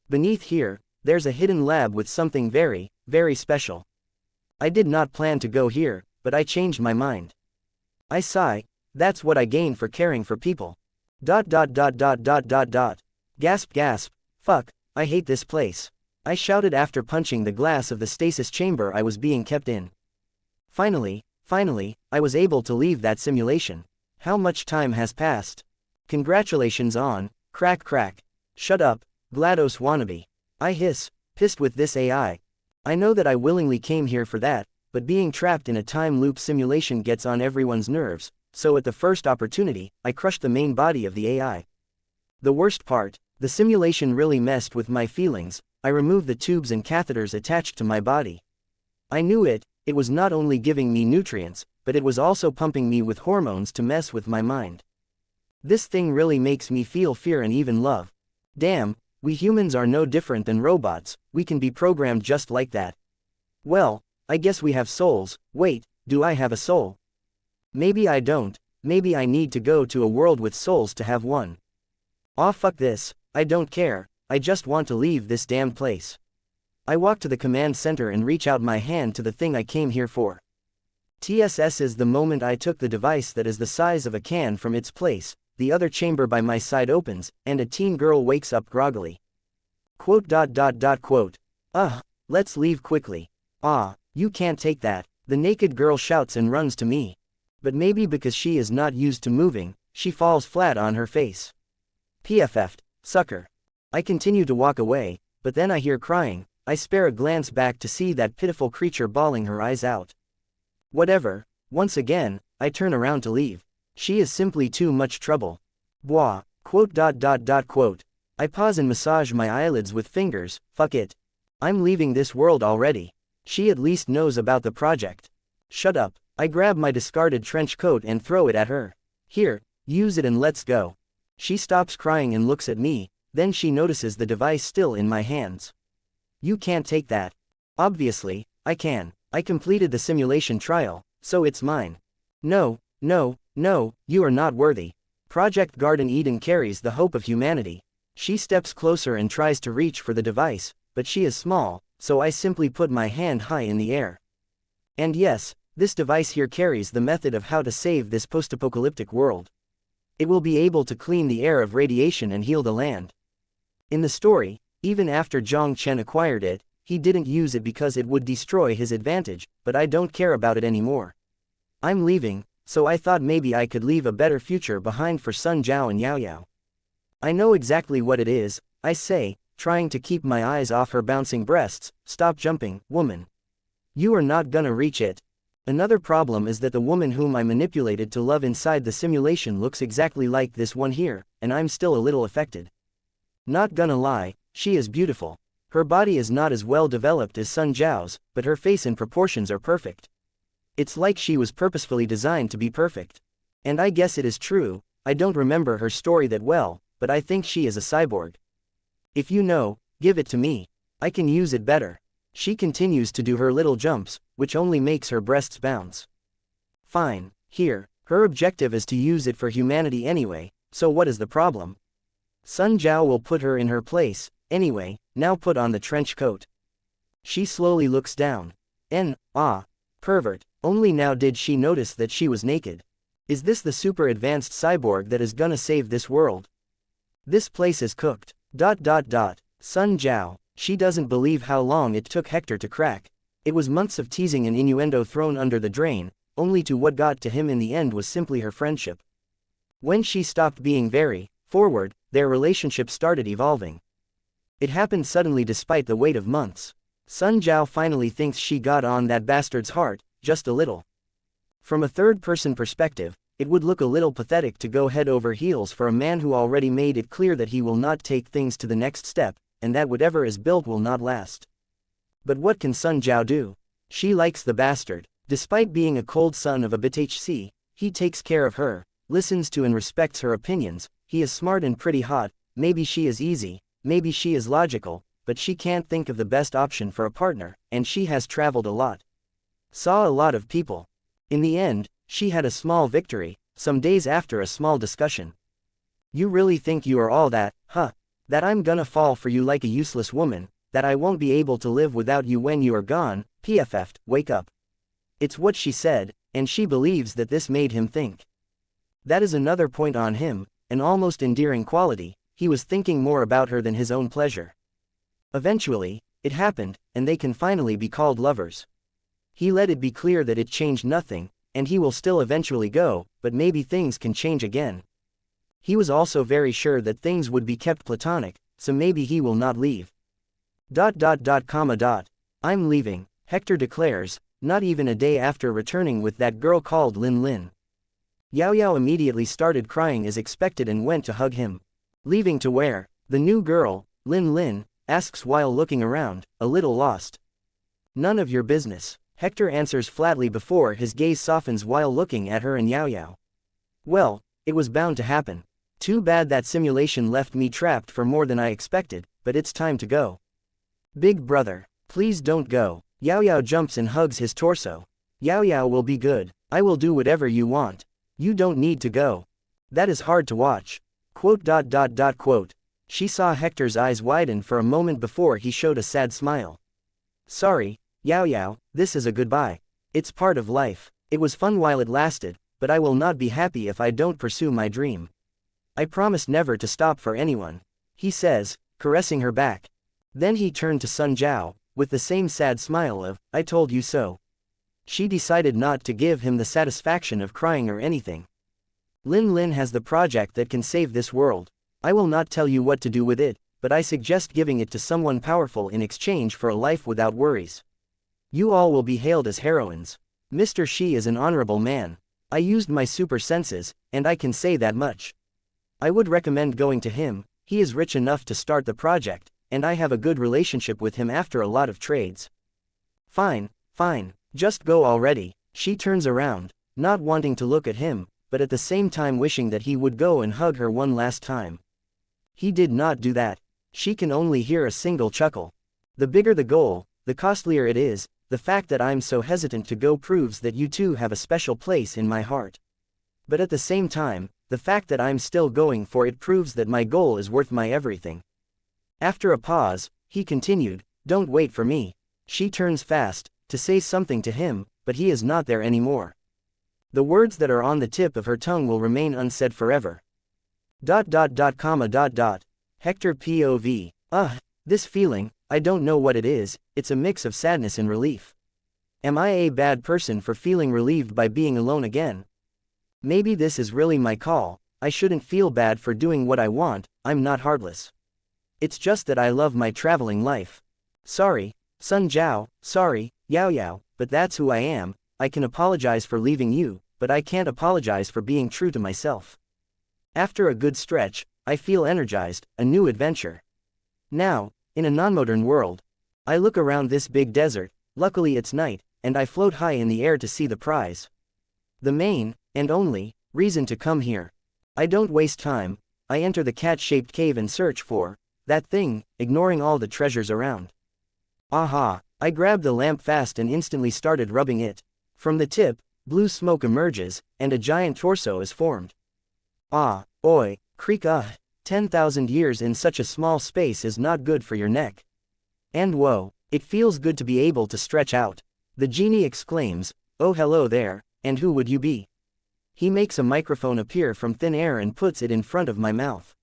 Beneath here, there's a hidden lab with something very, very special. I did not plan to go here, but I changed my mind. I sigh, that's what I gain for caring for people. ... Gasp gasp, fuck, I hate this place. I shouted after punching the glass of the stasis chamber I was being kept in. Finally, I was able to leave that simulation. How much time has passed? Congratulations on, crack. Shut up, GLaDOS wannabe. I hiss, pissed with this AI. I know that I willingly came here for that, but being trapped in a time loop simulation gets on everyone's nerves, so at the first opportunity, I crushed the main body of the AI. The worst part, the simulation really messed with my feelings. I removed the tubes and catheters attached to my body. I knew it was not only giving me nutrients, but it was also pumping me with hormones to mess with my mind. This thing really makes me feel fear and even love. Damn, we humans are no different than robots, we can be programmed just like that. Well, I guess we have souls. Wait, do I have a soul? Maybe I don't, maybe I need to go to a world with souls to have one. Aw fuck this, I don't care, I just want to leave this damned place. I walk to the command center and reach out my hand to the thing I came here for. TSS is the moment I took the device that is the size of a can from its place, the other chamber by my side opens, and a teen girl wakes up groggily. Quote. Let's leave quickly. Ah, you can't take that, the naked girl shouts and runs to me. But maybe because she is not used to moving, she falls flat on her face. PFF'd, sucker. I continue to walk away, but then I hear crying. I spare a glance back to see that pitiful creature bawling her eyes out. Whatever, once again, I turn around to leave. She is simply too much trouble. Bwah, quote. I pause and massage my eyelids with fingers, fuck it. I'm leaving this world already. She at least knows about the project. Shut up, I grab my discarded trench coat and throw it at her. Here, use it and let's go. She stops crying and looks at me, then she notices the device still in my hands. You can't take that. Obviously, I can. I completed the simulation trial, so it's mine. No, you are not worthy. Project Garden Eden carries the hope of humanity. She steps closer and tries to reach for the device, but she is small, so I simply put my hand high in the air. And yes, this device here carries the method of how to save this post-apocalyptic world. It will be able to clean the air of radiation and heal the land. In the story, even after Zhang Chen acquired it, he didn't use it because it would destroy his advantage, but I don't care about it anymore. I'm leaving, so I thought maybe I could leave a better future behind for Sun Jiao and Yao Yao. I know exactly what it is, I say, trying to keep my eyes off her bouncing breasts. Stop jumping, woman. You are not gonna reach it. Another problem is that the woman whom I manipulated to love inside the simulation looks exactly like this one here, and I'm still a little affected. Not gonna lie, she is beautiful. Her body is not as well developed as Sun Jiao's, but her face and proportions are perfect. It's like she was purposefully designed to be perfect. And I guess it is true, I don't remember her story that well, but I think she is a cyborg. If you know, give it to me. I can use it better. She continues to do her little jumps, which only makes her breasts bounce. Fine, here, her objective is to use it for humanity anyway, so what is the problem? Sun Jiao will put her in her place, anyway, now put on the trench coat. She slowly looks down. Pervert, only now did she notice that she was naked. Is this the super advanced cyborg that is gonna save this world? This place is cooked. Sun Jiao, she doesn't believe how long it took Hector to crack. It was months of teasing and innuendo thrown under the drain, only to what got to him in the end was simply her friendship. When she stopped being very forward, their relationship started evolving. It happened suddenly despite the wait of months. Sun Jiao finally thinks she got on that bastard's heart, just a little. From a third-person perspective, it would look a little pathetic to go head over heels for a man who already made it clear that he will not take things to the next step, and that whatever is built will not last. But what can Sun Jiao do? She likes the bastard. Despite being a cold son of a bitch, he takes care of her, listens to and respects her opinions. He is smart and pretty hot. Maybe she is easy, maybe she is logical, but she can't think of the best option for a partner, and she has traveled a lot. Saw a lot of people. In the end, she had a small victory, some days after a small discussion. You really think you are all that, huh? That I'm gonna fall for you like a useless woman, that I won't be able to live without you when you are gone? PFF'd, wake up. It's what she said, and she believes that this made him think. That is another point on him, an almost endearing quality. He was thinking more about her than his own pleasure. Eventually, it happened, and they can finally be called lovers. He let it be clear that it changed nothing, and he will still eventually go, but maybe things can change again. He was also very sure that things would be kept platonic, so maybe he will not leave. I'm leaving, Hector declares, not even a day after returning with that girl called Lin Lin. Yao Yao immediately started crying as expected and went to hug him. Leaving to where? The new girl, Lin Lin, asks while looking around, a little lost. None of your business, Hector answers flatly before his gaze softens while looking at her and Yao Yao. Well, it was bound to happen. Too bad that simulation left me trapped for more than I expected, but it's time to go. Big brother, please don't go. Yao Yao jumps and hugs his torso. Yao Yao will be good. I will do whatever you want. You don't need to go. That is hard to watch. Quote. She saw Hector's eyes widen for a moment before he showed a sad smile. Sorry, Yao Yao, this is a goodbye. It's part of life. It was fun while it lasted, but I will not be happy if I don't pursue my dream. I promise never to stop for anyone, he says, caressing her back. Then he turned to Sun Jiao, with the same sad smile of, I told you so. She decided not to give him the satisfaction of crying or anything. Lin Lin has the project that can save this world. I will not tell you what to do with it, but I suggest giving it to someone powerful in exchange for a life without worries. You all will be hailed as heroines. Mr. Shi is an honorable man. I used my super senses, and I can say that much. I would recommend going to him. He is rich enough to start the project, and I have a good relationship with him after a lot of trades. Fine, just go already. She turns around, not wanting to look at him, but at the same time wishing that he would go and hug her one last time. He did not do that. She can only hear a single chuckle. The bigger the goal, the costlier it is. The fact that I'm so hesitant to go proves that you two have a special place in my heart. But at the same time, the fact that I'm still going for it proves that my goal is worth my everything. After a pause, he continued, don't wait for me. She turns fast, to say something to him, but he is not there anymore. The words that are on the tip of her tongue will remain unsaid forever. Hector POV. This feeling, I don't know what it is, it's a mix of sadness and relief. Am I a bad person for feeling relieved by being alone again? Maybe this is really my call. I shouldn't feel bad for doing what I want. I'm not heartless. It's just that I love my traveling life. Sorry, Sun Jiao, sorry, Yao Yao, but that's who I am. I can apologize for leaving you, but I can't apologize for being true to myself. After a good stretch, I feel energized, a new adventure. Now, in a non-modern world, I look around this big desert. Luckily it's night, and I float high in the air to see the prize. The main, and only, reason to come here. I don't waste time. I enter the cat-shaped cave and search for that thing, ignoring all the treasures around. Aha! I grabbed the lamp fast and instantly started rubbing it. From the tip, blue smoke emerges, and a giant torso is formed. Ah, oi, creak 10,000 years in such a small space is not good for your neck. And whoa, it feels good to be able to stretch out. The genie exclaims, oh hello there, and who would you be? He makes a microphone appear from thin air and puts it in front of my mouth.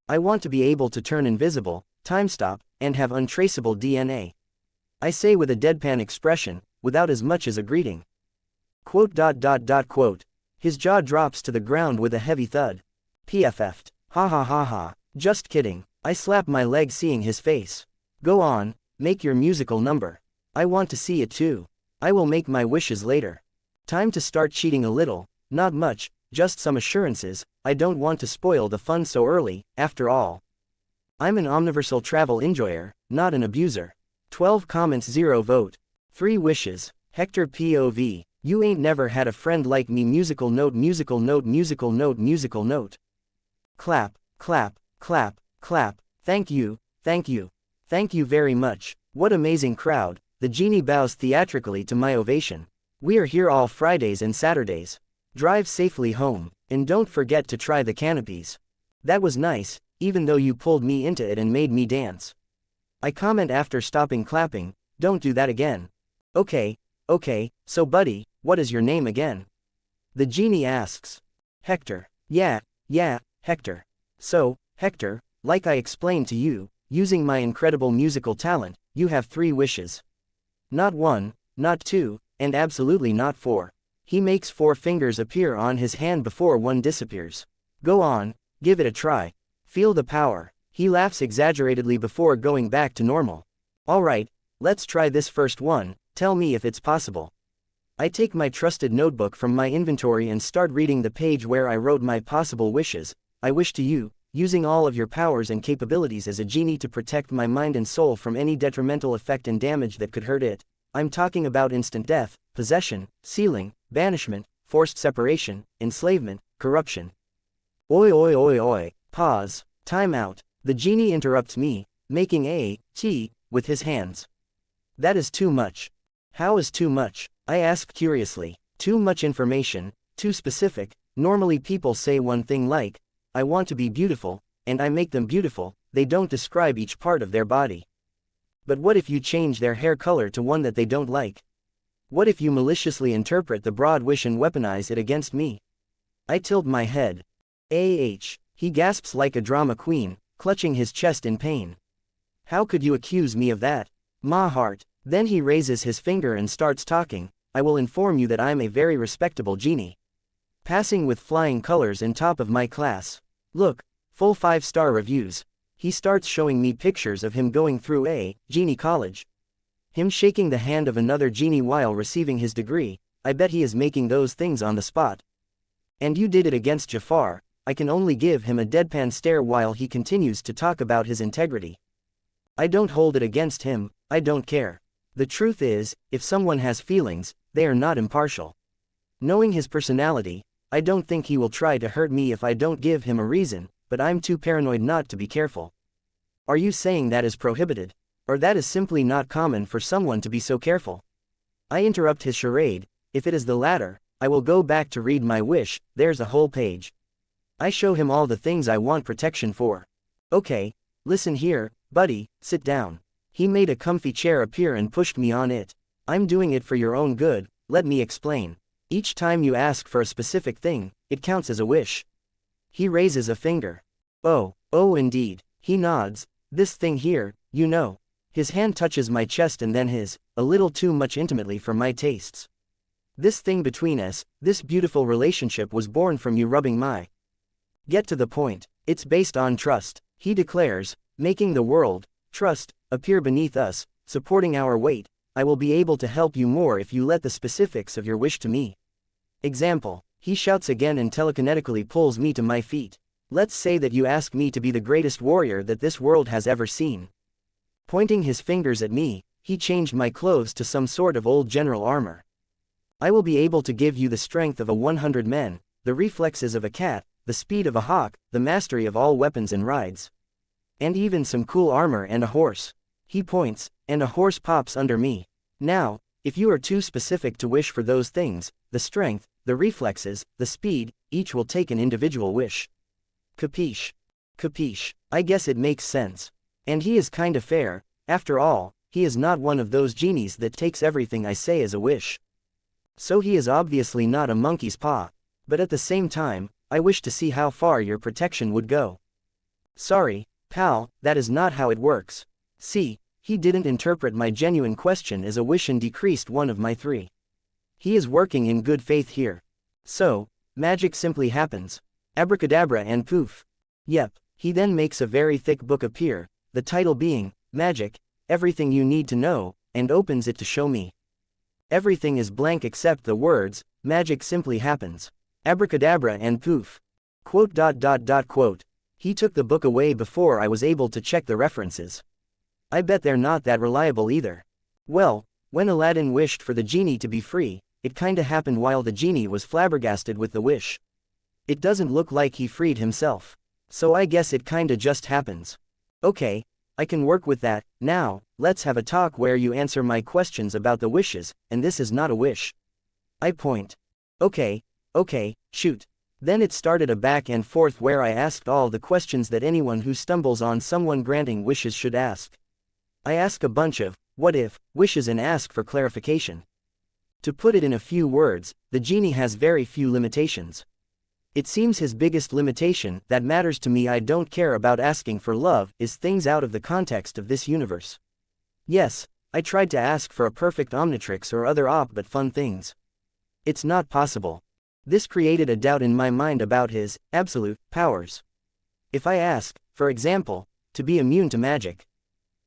I want to be able to turn invisible, time stop, and have untraceable DNA. I say with a deadpan expression, without as much as a greeting. Quote. His jaw drops to the ground with a heavy thud. PFF'd. Ha. Just kidding. I slap my leg seeing his face. Go on, make your musical number. I want to see it too. I will make my wishes later. Time to start cheating a little, not much, just some assurances. I don't want to spoil the fun so early, after all. I'm an Omniversal travel enjoyer, not an abuser. 12 comments 0 vote. 3 wishes. Hector POV. You ain't never had a friend like me. Musical note, musical note, musical note, musical note. Clap, clap, clap, clap. Thank you, thank you. Thank you very much. What amazing crowd. The genie bows theatrically to my ovation. We are here all Fridays and Saturdays. Drive safely home, and don't forget to try the canopies. That was nice, even though you pulled me into it and made me dance. I comment after stopping clapping, don't do that again. Okay, so buddy, what is your name again? The genie asks. Hector. Yeah, Hector. So, Hector, like I explained to you, using my incredible musical talent, you have 3 wishes. Not 1, not 2, and absolutely not 4. He makes 4 fingers appear on his hand before one disappears. Go on, give it a try. Feel the power. He laughs exaggeratedly before going back to normal. Alright, let's try this first one, tell me if it's possible. I take my trusted notebook from my inventory and start reading the page where I wrote my possible wishes. I wish to you, using all of your powers and capabilities as a genie to protect my mind and soul from any detrimental effect and damage that could hurt it. I'm talking about instant death, possession, sealing, banishment, forced separation, enslavement, corruption. Oi, pause, time out. The genie interrupts me, making a T with his hands. That is too much. How is too much? I ask curiously. Too much information, too specific. Normally people say one thing like, I want to be beautiful, and I make them beautiful. They don't describe each part of their body. But what if you change their hair color to one that they don't like? What if you maliciously interpret the broad wish and weaponize it against me? I tilt my head. He gasps like a drama queen, clutching his chest in pain. How could you accuse me of that? My heart. Then he raises his finger and starts talking. I will inform you that I'm a very respectable genie. Passing with flying colors in top of my class. Look, full 5-star reviews. He starts showing me pictures of him going through a genie college. Him shaking the hand of another genie while receiving his degree. I bet he is making those things on the spot. And you did it against Jafar. I can only give him a deadpan stare while he continues to talk about his integrity. I don't hold it against him, I don't care. The truth is, if someone has feelings, they are not impartial. Knowing his personality, I don't think he will try to hurt me if I don't give him a reason, but I'm too paranoid not to be careful. Are you saying that is prohibited? Or that is simply not common for someone to be so careful? I interrupt his charade. If it is the latter, I will go back to read my wish. There's a whole page. I show him all the things I want protection for. Okay, listen here, buddy, sit down. He made a comfy chair appear and pushed me on it. I'm doing it for your own good, let me explain. Each time you ask for a specific thing, it counts as a wish. He raises a finger. Oh indeed. He nods. This thing here, you know. His hand touches my chest and then his, a little too much intimately for my tastes. This thing between us, this beautiful relationship was born from you rubbing my. Get to the point. It's based on trust, he declares, making the world, trust, appear beneath us, supporting our weight. I will be able to help you more if you let the specifics of your wish to me. Example. He shouts again and telekinetically pulls me to my feet. Let's say that you ask me to be the greatest warrior that this world has ever seen. Pointing his fingers at me, he changed my clothes to some sort of old general armor. I will be able to give you the strength of a 100 men, the reflexes of a cat, the speed of a hawk, the mastery of all weapons and rides. And even some cool armor and a horse. He points, and a horse pops under me. Now, if you are too specific to wish for those things, the strength, the reflexes, the speed, each will take an individual wish. Capiche? Capiche. I guess it makes sense. And he is kinda fair. After all, he is not one of those genies that takes everything I say as a wish. So he is obviously not a monkey's paw. But at the same time, I wish to see how far your protection would go. Sorry, pal, that is not how it works. See, he didn't interpret my genuine question as a wish and decreased one of my 3. He is working in good faith here. So, magic simply happens. Abracadabra and poof. Yep, he then makes a very thick book appear, the title being, Magic, Everything You Need to Know, and opens it to show me. Everything is blank except the words, magic simply happens. Abracadabra and poof. Quote. He took the book away before I was able to check the references. I bet they're not that reliable either. Well, when Aladdin wished for the genie to be free, it kinda happened while the genie was flabbergasted with the wish. It doesn't look like he freed himself. So I guess it kinda just happens. Okay, I can work with that. Now, let's have a talk where you answer my questions about the wishes, and this is not a wish. I point. Okay, shoot. Then it started a back and forth where I asked all the questions that anyone who stumbles on someone granting wishes should ask. I ask a bunch of, what if, wishes and ask for clarification. To put it in a few words, the genie has very few limitations. It seems his biggest limitation, that matters to me I don't care about asking for love, is things out of the context of this universe. Yes, I tried to ask for a perfect Omnitrix or other but fun things. It's not possible. This created a doubt in my mind about his absolute powers. If I ask, for example, to be immune to magic,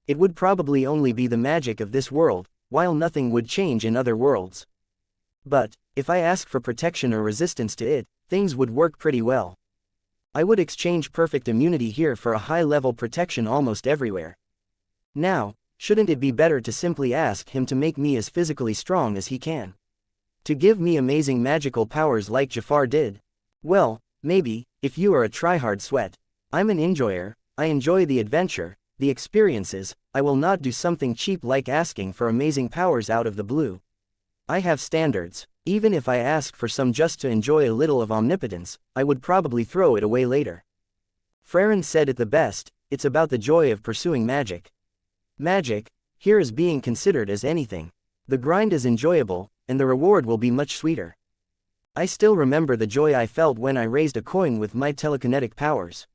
it would probably only be the magic of this world, while nothing would change in other worlds. But, if I ask for protection or resistance to it, things would work pretty well. I would exchange perfect immunity here for a high-level protection almost everywhere. Now, shouldn't it be better to simply ask him to make me as physically strong as he can? To give me amazing magical powers like Jafar did? Well, maybe, if you are a tryhard sweat. I'm an enjoyer, I enjoy the adventure, the experiences. I will not do something cheap like asking for amazing powers out of the blue. I have standards. Even if I ask for some just to enjoy a little of omnipotence, I would probably throw it away later. Freren said it the best, it's about the joy of pursuing magic. Magic, here is being considered as anything. The grind is enjoyable, and the reward will be much sweeter. I still remember the joy I felt when I raised a coin with my telekinetic powers.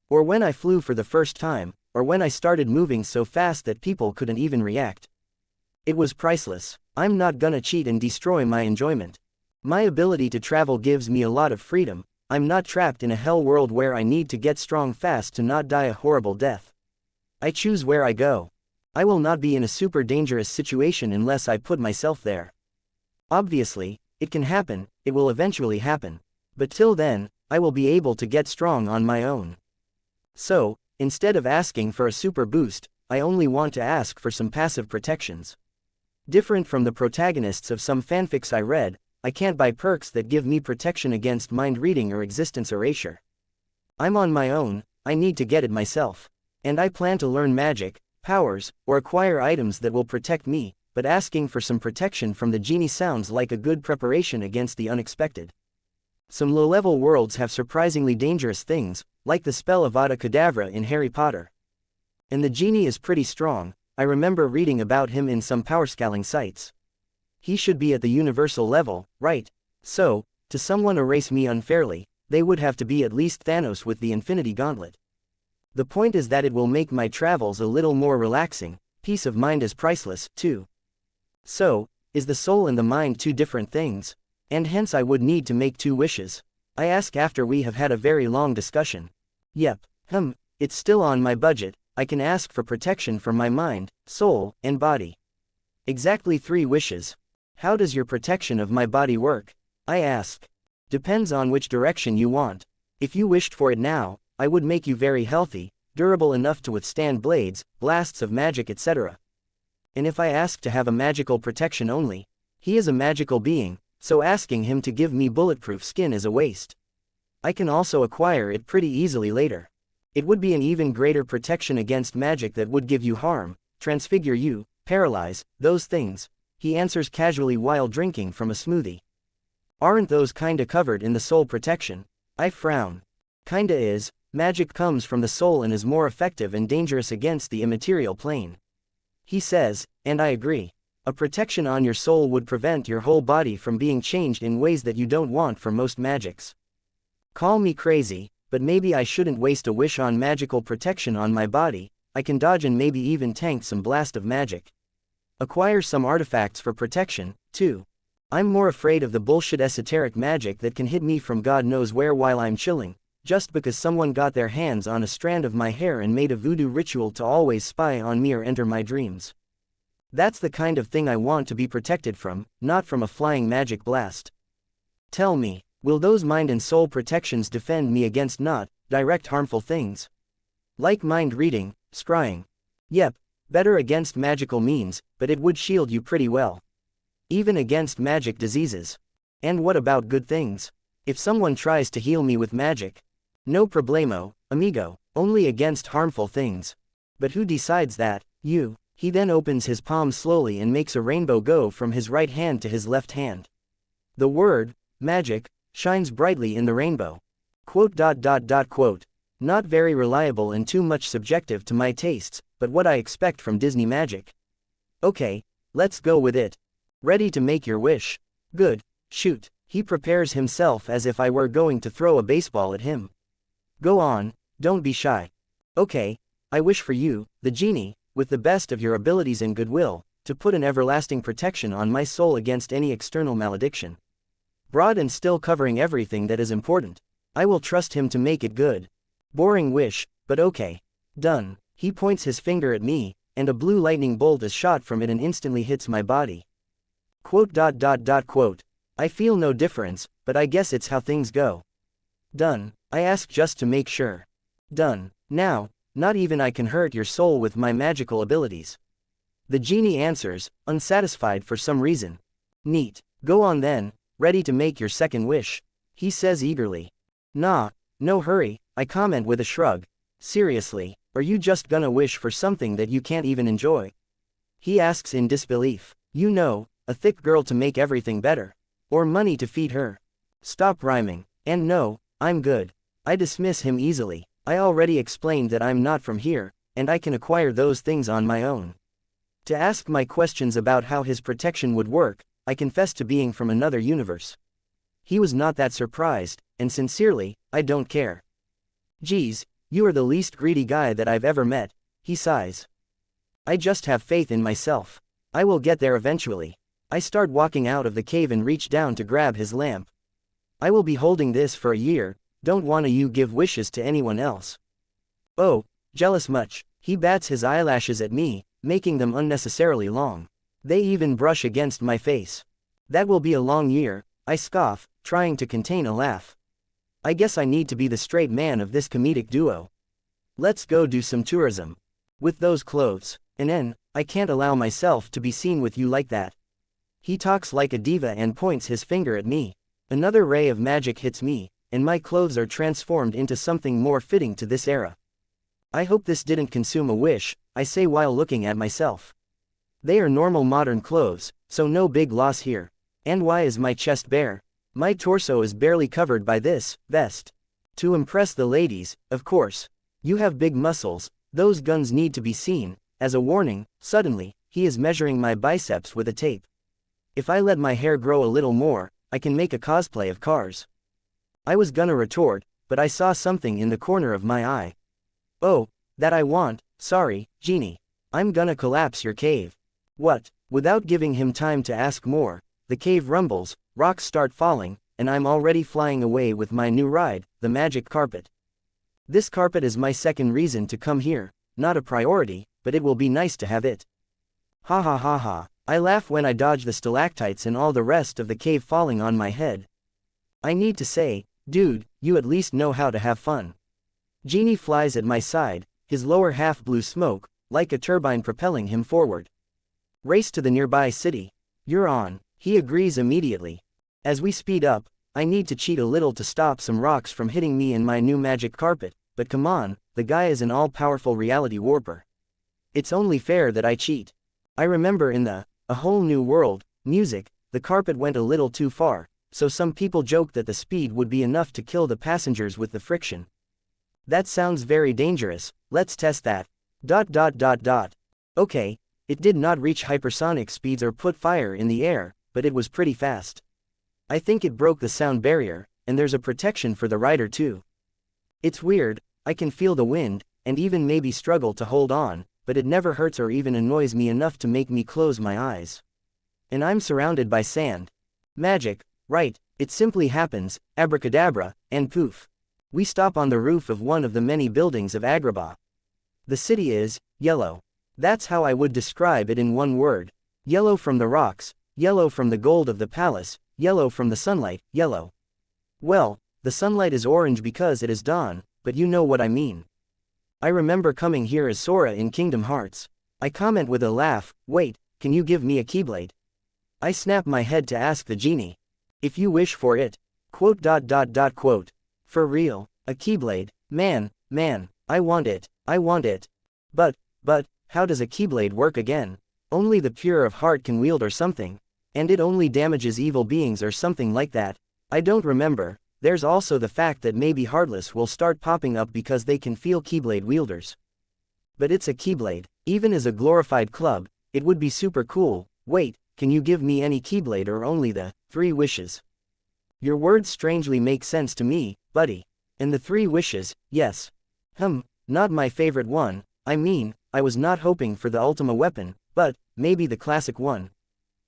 Or when I flew for the first time, or when I started moving so fast that people couldn't even react. It was priceless. I'm not gonna cheat and destroy my enjoyment. My ability to travel gives me a lot of freedom. I'm not trapped in a hell world where I need to get strong fast to not die a horrible death. I choose where I go. I will not be in a super dangerous situation unless I put myself there. Obviously, it can happen, it will eventually happen. But till then, I will be able to get strong on my own. So, instead of asking for a super boost, I only want to ask for some passive protections. Different from the protagonists of some fanfics I read, I can't buy perks that give me protection against mind reading or existence erasure. I'm on my own, I need to get it myself. And I plan to learn magic, powers, or acquire items that will protect me, but asking for some protection from the genie sounds like a good preparation against the unexpected. Some low-level worlds have surprisingly dangerous things, like the spell Avada Kedavra in Harry Potter. And the genie is pretty strong. I remember reading about him in some powerscaling sites. He should be at the universal level, right? So, to someone erase me unfairly, they would have to be at least Thanos with the Infinity Gauntlet. The point is that it will make my travels a little more relaxing. Peace of mind is priceless, too. So, is the soul and the mind two different things? And hence I would need to make two wishes. I ask after we have had a very long discussion. Yep, it's still on my budget. I can ask for protection from my mind, soul, and body. Exactly 3 wishes. How does your protection of my body work? I ask. Depends on which direction you want. If you wished for it now, I would make you very healthy, durable enough to withstand blades, blasts of magic, etc. And if I ask to have a magical protection only, he is a magical being, so asking him to give me bulletproof skin is a waste. I can also acquire it pretty easily later. It would be an even greater protection against magic that would give you harm, transfigure you, paralyze, those things. He answers casually while drinking from a smoothie. Aren't those kinda covered in the soul protection? I frown. Kinda is. Magic comes from the soul and is more effective and dangerous against the immaterial plane. He says, and I agree. A protection on your soul would prevent your whole body from being changed in ways that you don't want for most magics. Call me crazy, but maybe I shouldn't waste a wish on magical protection on my body. I can dodge and maybe even tank some blast of magic. Acquire some artifacts for protection, too. I'm more afraid of the bullshit esoteric magic that can hit me from God knows where while I'm chilling, just because someone got their hands on a strand of my hair and made a voodoo ritual to always spy on me or enter my dreams. That's the kind of thing I want to be protected from, not from a flying magic blast. Tell me, will those mind and soul protections defend me against not direct harmful things? Like mind reading, scrying. Yep, better against magical means, but it would shield you pretty well. Even against magic diseases. And what about good things? If someone tries to heal me with magic, no problemo, amigo, only against harmful things. But who decides that? You. He then opens his palm slowly and makes a rainbow go from his right hand to his left hand. The word, magic, shines brightly in the rainbow. Quote. Not very reliable and too much subjective to my tastes, but what I expect from Disney magic. Okay, let's go with it. Ready to make your wish? Good, shoot. He prepares himself as if I were going to throw a baseball at him. Go on, don't be shy. Okay, I wish for you, the genie, with the best of your abilities and goodwill, to put an everlasting protection on my soul against any external malediction. Broad and still covering everything that is important. I will trust him to make it good. Boring wish, but okay. Done. He points his finger at me, and a blue lightning bolt is shot from it and instantly hits my body. Quote. I feel no difference, but I guess it's how things go. Done. I ask just to make sure. Done. Now, not even I can hurt your soul with my magical abilities. The genie answers, unsatisfied for some reason. Neat. Go on then, ready to make your second wish. He says eagerly. Nah, no hurry, I comment with a shrug. Seriously, are you just gonna wish for something that you can't even enjoy? He asks in disbelief. You know, a thick girl to make everything better. Or money to feed her. Stop rhyming. And no, I'm good. I dismiss him easily. I already explained that I'm not from here, and I can acquire those things on my own. To ask my questions about how his protection would work, I confess to being from another universe. He was not that surprised, and sincerely, I don't care. Geez, you are the least greedy guy that I've ever met, he sighs. I just have faith in myself. I will get there eventually. I start walking out of the cave and reach down to grab his lamp. I will be holding this for a year, don't wanna you give wishes to anyone else. Oh, jealous much, he bats his eyelashes at me, making them unnecessarily long. They even brush against my face. That will be a long year, I scoff, trying to contain a laugh. I guess I need to be the straight man of this comedic duo. Let's go do some tourism. With those clothes, and I can't allow myself to be seen with you like that. He talks like a diva and points his finger at me. Another ray of magic hits me, and my clothes are transformed into something more fitting to this era. I hope this didn't consume a wish, I say while looking at myself. They are normal modern clothes, so no big loss here. And why is my chest bare? My torso is barely covered by this vest. To impress the ladies, of course. You have big muscles, those guns need to be seen. As a warning, suddenly, he is measuring my biceps with a tape. If I let my hair grow a little more, I can make a cosplay of Cars. I was gonna retort, but I saw something in the corner of my eye. Oh, that I want, sorry, genie. I'm gonna collapse your cave. What? Without giving him time to ask more, the cave rumbles, rocks start falling, and I'm already flying away with my new ride, the magic carpet. This carpet is my second reason to come here, not a priority, but it will be nice to have it. Ha ha ha ha. I laugh when I dodge the stalactites and all the rest of the cave falling on my head. I need to say, dude, you at least know how to have fun. Genie flies at my side, his lower half blue smoke, like a turbine propelling him forward. Race to the nearby city. You're on. He agrees immediately. As we speed up, I need to cheat a little to stop some rocks from hitting me in my new magic carpet, but come on, the guy is an all-powerful reality warper. It's only fair that I cheat. I remember in the A Whole New World music, the carpet went a little too far, so some people joked that the speed would be enough to kill the passengers with the friction. That sounds very dangerous, let's test that. Okay, it did not reach hypersonic speeds or put fire in the air, but it was pretty fast. I think it broke the sound barrier, and there's a protection for the rider too. It's weird, I can feel the wind, and even maybe struggle to hold on, but it never hurts or even annoys me enough to make me close my eyes. And I'm surrounded by sand. Magic, right, it simply happens, abracadabra, and poof. We stop on the roof of one of the many buildings of Agrabah. The city is yellow. That's how I would describe it in one word. Yellow from the rocks, yellow from the gold of the palace, Yellow from the sunlight, yellow. Well, the sunlight is orange because it is dawn, but you know what I mean. I remember coming here as Sora in Kingdom Hearts. I comment with a laugh, wait, can you give me a Keyblade? I snap my head to ask the genie. If you wish for it. Quote. For real, a Keyblade, man, I want it. But, how does a Keyblade work again? Only the pure of heart can wield or something. And it only damages evil beings or something like that. I don't remember. There's also the fact that maybe Heartless will start popping up because they can feel Keyblade wielders. But it's a Keyblade, even as a glorified club, it would be super cool. Wait, can you give me any Keyblade or only the 3 wishes? Your words strangely make sense to me, buddy. And the 3 wishes, yes. Not my favorite one, I mean, I was not hoping for the Ultima weapon, but maybe the classic one.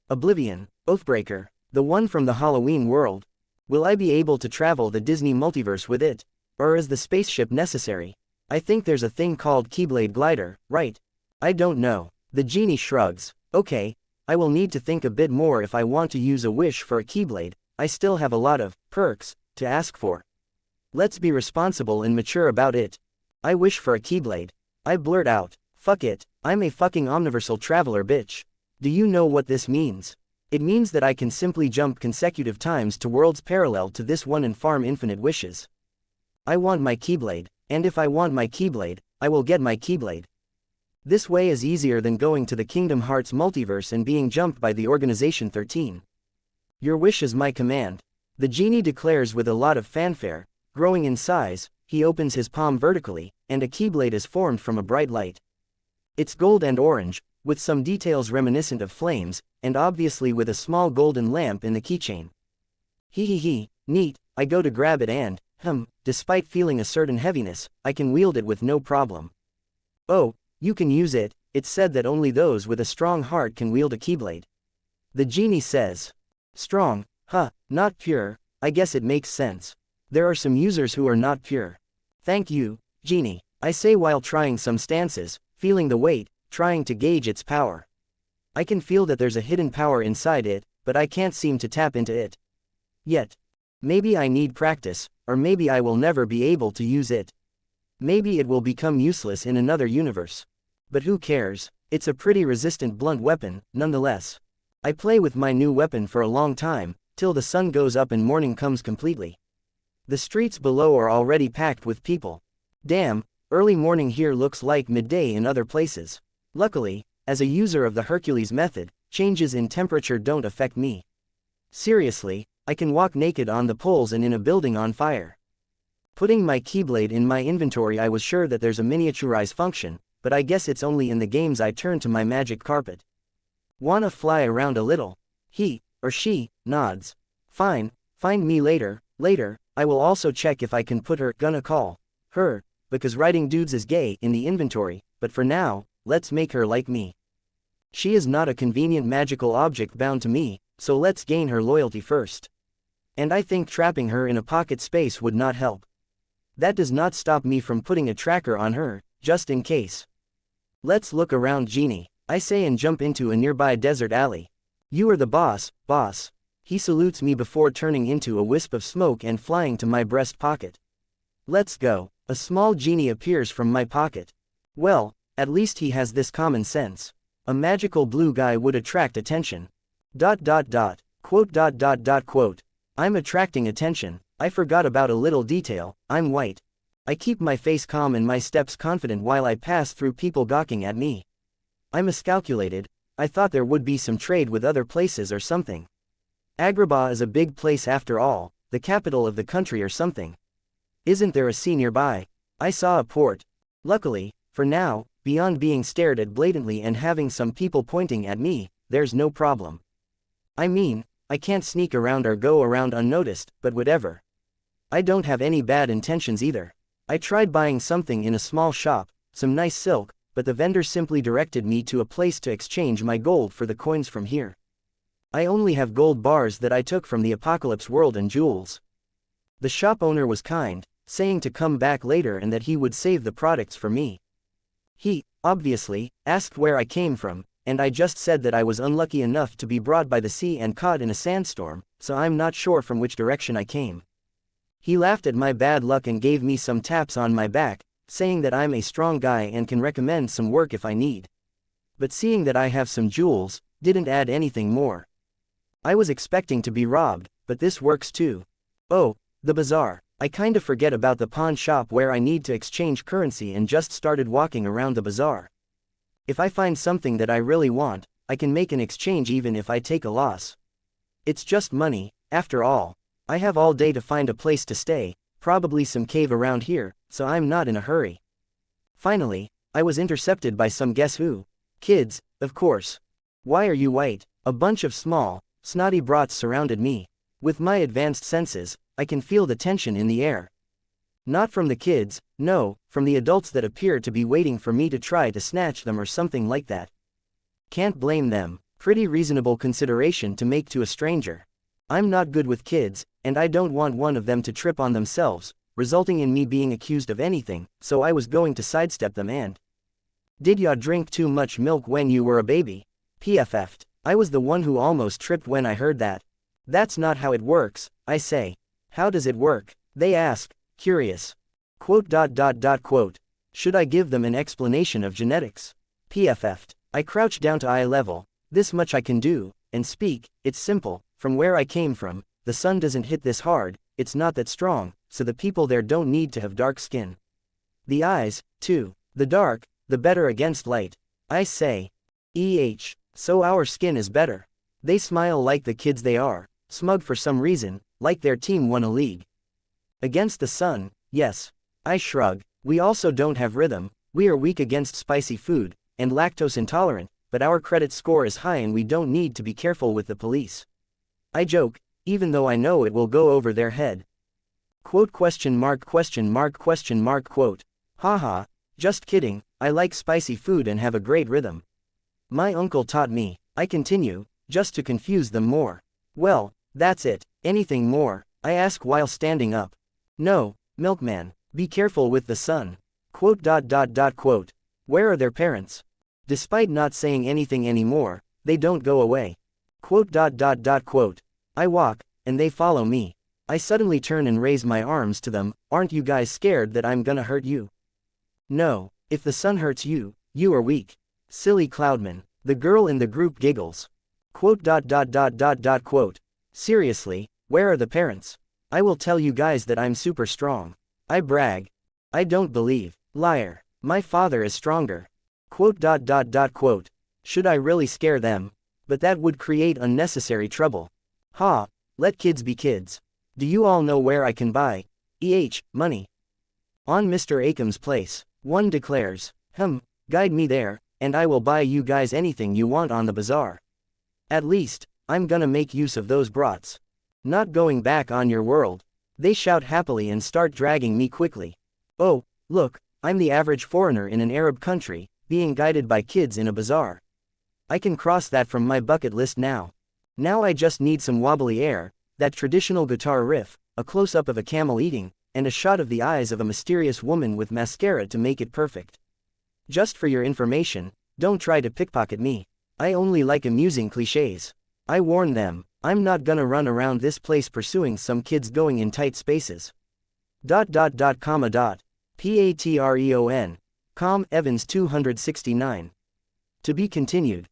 Oblivion, Oathbreaker, the one from the Halloween world. Will I be able to travel the Disney multiverse with it? Or is the spaceship necessary? I think there's a thing called Keyblade Glider, right? I don't know. The genie shrugs. Okay, I will need to think a bit more if I want to use a wish for a Keyblade. I still have a lot of perks to ask for. Let's be responsible and mature about it. I wish for a Keyblade. I blurt out, fuck it, I'm a fucking Omniversal traveler bitch. Do you know what this means? It means that I can simply jump consecutive times to worlds parallel to this one and farm infinite wishes. I want my Keyblade, and if I want my Keyblade, I will get my Keyblade. This way is easier than going to the Kingdom Hearts multiverse and being jumped by the Organization 13. Your wish is my command. The genie declares with a lot of fanfare. Growing in size, he opens his palm vertically, and a Keyblade is formed from a bright light. It's gold and orange, with some details reminiscent of flames, and obviously with a small golden lamp in the keychain. Neat, I go to grab it and, despite feeling a certain heaviness, I can wield it with no problem. Oh, you can use it, it's said that only those with a strong heart can wield a Keyblade. The genie says. Strong, not pure, I guess it makes sense. There are some users who are not pure. Thank you, genie, I say while trying some stances, feeling the weight, trying to gauge its power. I can feel that there's a hidden power inside it, but I can't seem to tap into it. Yet. Maybe I need practice, or maybe I will never be able to use it. Maybe it will become useless in another universe. But who cares, it's a pretty resistant blunt weapon, nonetheless. I play with my new weapon for a long time, till the sun goes up and morning comes completely. The streets below are already packed with people. Damn, early morning here looks like midday in other places. Luckily, as a user of the Hercules method, changes in temperature don't affect me. Seriously, I can walk naked on the poles and in a building on fire. Putting my Keyblade in my inventory, I was sure that there's a miniaturize function, but I guess it's only in the games I turn to my magic carpet. Wanna fly around a little? He, or she, nods. Fine, find me later, I will also check if I can put gonna call her, because writing dudes is gay in the inventory, but for now, let's make her like me. She is not a convenient magical object bound to me, so let's gain her loyalty first. And I think trapping her in a pocket space would not help. That does not stop me from putting a tracker on her, just in case. Let's look around, genie, I say and jump into a nearby desert alley. You are the boss. He salutes me before turning into a wisp of smoke and flying to my breast pocket. Let's go. A small genie appears from my pocket. Well, at least he has this common sense. A magical blue guy would attract attention. ... Quote. I'm attracting attention. I forgot about a little detail, I'm white. I keep my face calm and my steps confident while I pass through people gawking at me. I miscalculated, I thought there would be some trade with other places or something. Agrabah is a big place after all, the capital of the country or something. Isn't there a sea nearby? I saw a port. Luckily, for now, beyond being stared at blatantly and having some people pointing at me, there's no problem. I mean, I can't sneak around or go around unnoticed, but whatever. I don't have any bad intentions either. I tried buying something in a small shop, some nice silk, but the vendor simply directed me to a place to exchange my gold for the coins from here. I only have gold bars that I took from the Apocalypse world and jewels. The shop owner was kind, saying to come back later and that he would save the products for me. He, obviously, asked where I came from, and I just said that I was unlucky enough to be brought by the sea and caught in a sandstorm, so I'm not sure from which direction I came. He laughed at my bad luck and gave me some taps on my back, saying that I'm a strong guy and can recommend some work if I need. But seeing that I have some jewels, didn't add anything more. I was expecting to be robbed, but this works too. Oh, the bazaar. I kinda forget about the pawn shop where I need to exchange currency and just started walking around the bazaar. If I find something that I really want, I can make an exchange even if I take a loss. It's just money, after all. I have all day to find a place to stay, probably some cave around here, so I'm not in a hurry. Finally, I was intercepted by some guess who? Kids, of course. Why are you white? A bunch of small, snotty brats surrounded me. With my advanced senses, I can feel the tension in the air. Not from the kids, no, from the adults that appear to be waiting for me to try to snatch them or something like that. Can't blame them, pretty reasonable consideration to make to a stranger. I'm not good with kids, and I don't want one of them to trip on themselves, resulting in me being accused of anything, so I was going to sidestep them and... Did ya drink too much milk when you were a baby? PFF'd. I was the one who almost tripped when I heard that. That's not how it works, I say. How does it work? They ask, curious. Quote. Should I give them an explanation of genetics? PFF'd. I crouch down to eye level. This much I can do, and speak. It's simple. From where I came from, the sun doesn't hit this hard, it's not that strong, so the people there don't need to have dark skin. The eyes, too. The dark, the better against light. I say. So our skin is better. They smile like the kids they are, smug for some reason, like their team won a league. Against the sun, yes. I shrug. We also don't have rhythm, we are weak against spicy food, and lactose intolerant, but our credit score is high and we don't need to be careful with the police. I joke, even though I know it will go over their head. Quote. Haha, just kidding, I like spicy food and have a great rhythm. My uncle taught me, I continue, just to confuse them more. Well, that's it. Anything more? I ask while standing up. No, milkman, be careful with the sun. Quote. Where are their parents? Despite not saying anything anymore, they don't go away. Quote. I walk, and they follow me. I suddenly turn and raise my arms to them. Aren't you guys scared that I'm gonna hurt you? No, if the sun hurts you, you are weak. Silly Cloudman. The girl in the group giggles. Quote. Seriously, where are the parents? I will tell you guys that I'm super strong. I brag. I don't believe. Liar. My father is stronger. Quote. Should I really scare them? But that would create unnecessary trouble. Ha, let kids be kids. Do you all know where I can buy money? On Mr. Akam's place. One declares, guide me there, and I will buy you guys anything you want on the bazaar. At least, I'm gonna make use of those brats. Not going back on your world. They shout happily and start dragging me quickly. Oh, look, I'm the average foreigner in an Arab country, being guided by kids in a bazaar. I can cross that from my bucket list now. Now I just need some wobbly air, that traditional guitar riff, a close-up of a camel eating, and a shot of the eyes of a mysterious woman with mascara to make it perfect. Just for your information, don't try to pickpocket me. I only like amusing cliches. I warn them, I'm not gonna run around this place pursuing some kids going in tight spaces. Patreon. Com Evans 269. To be continued.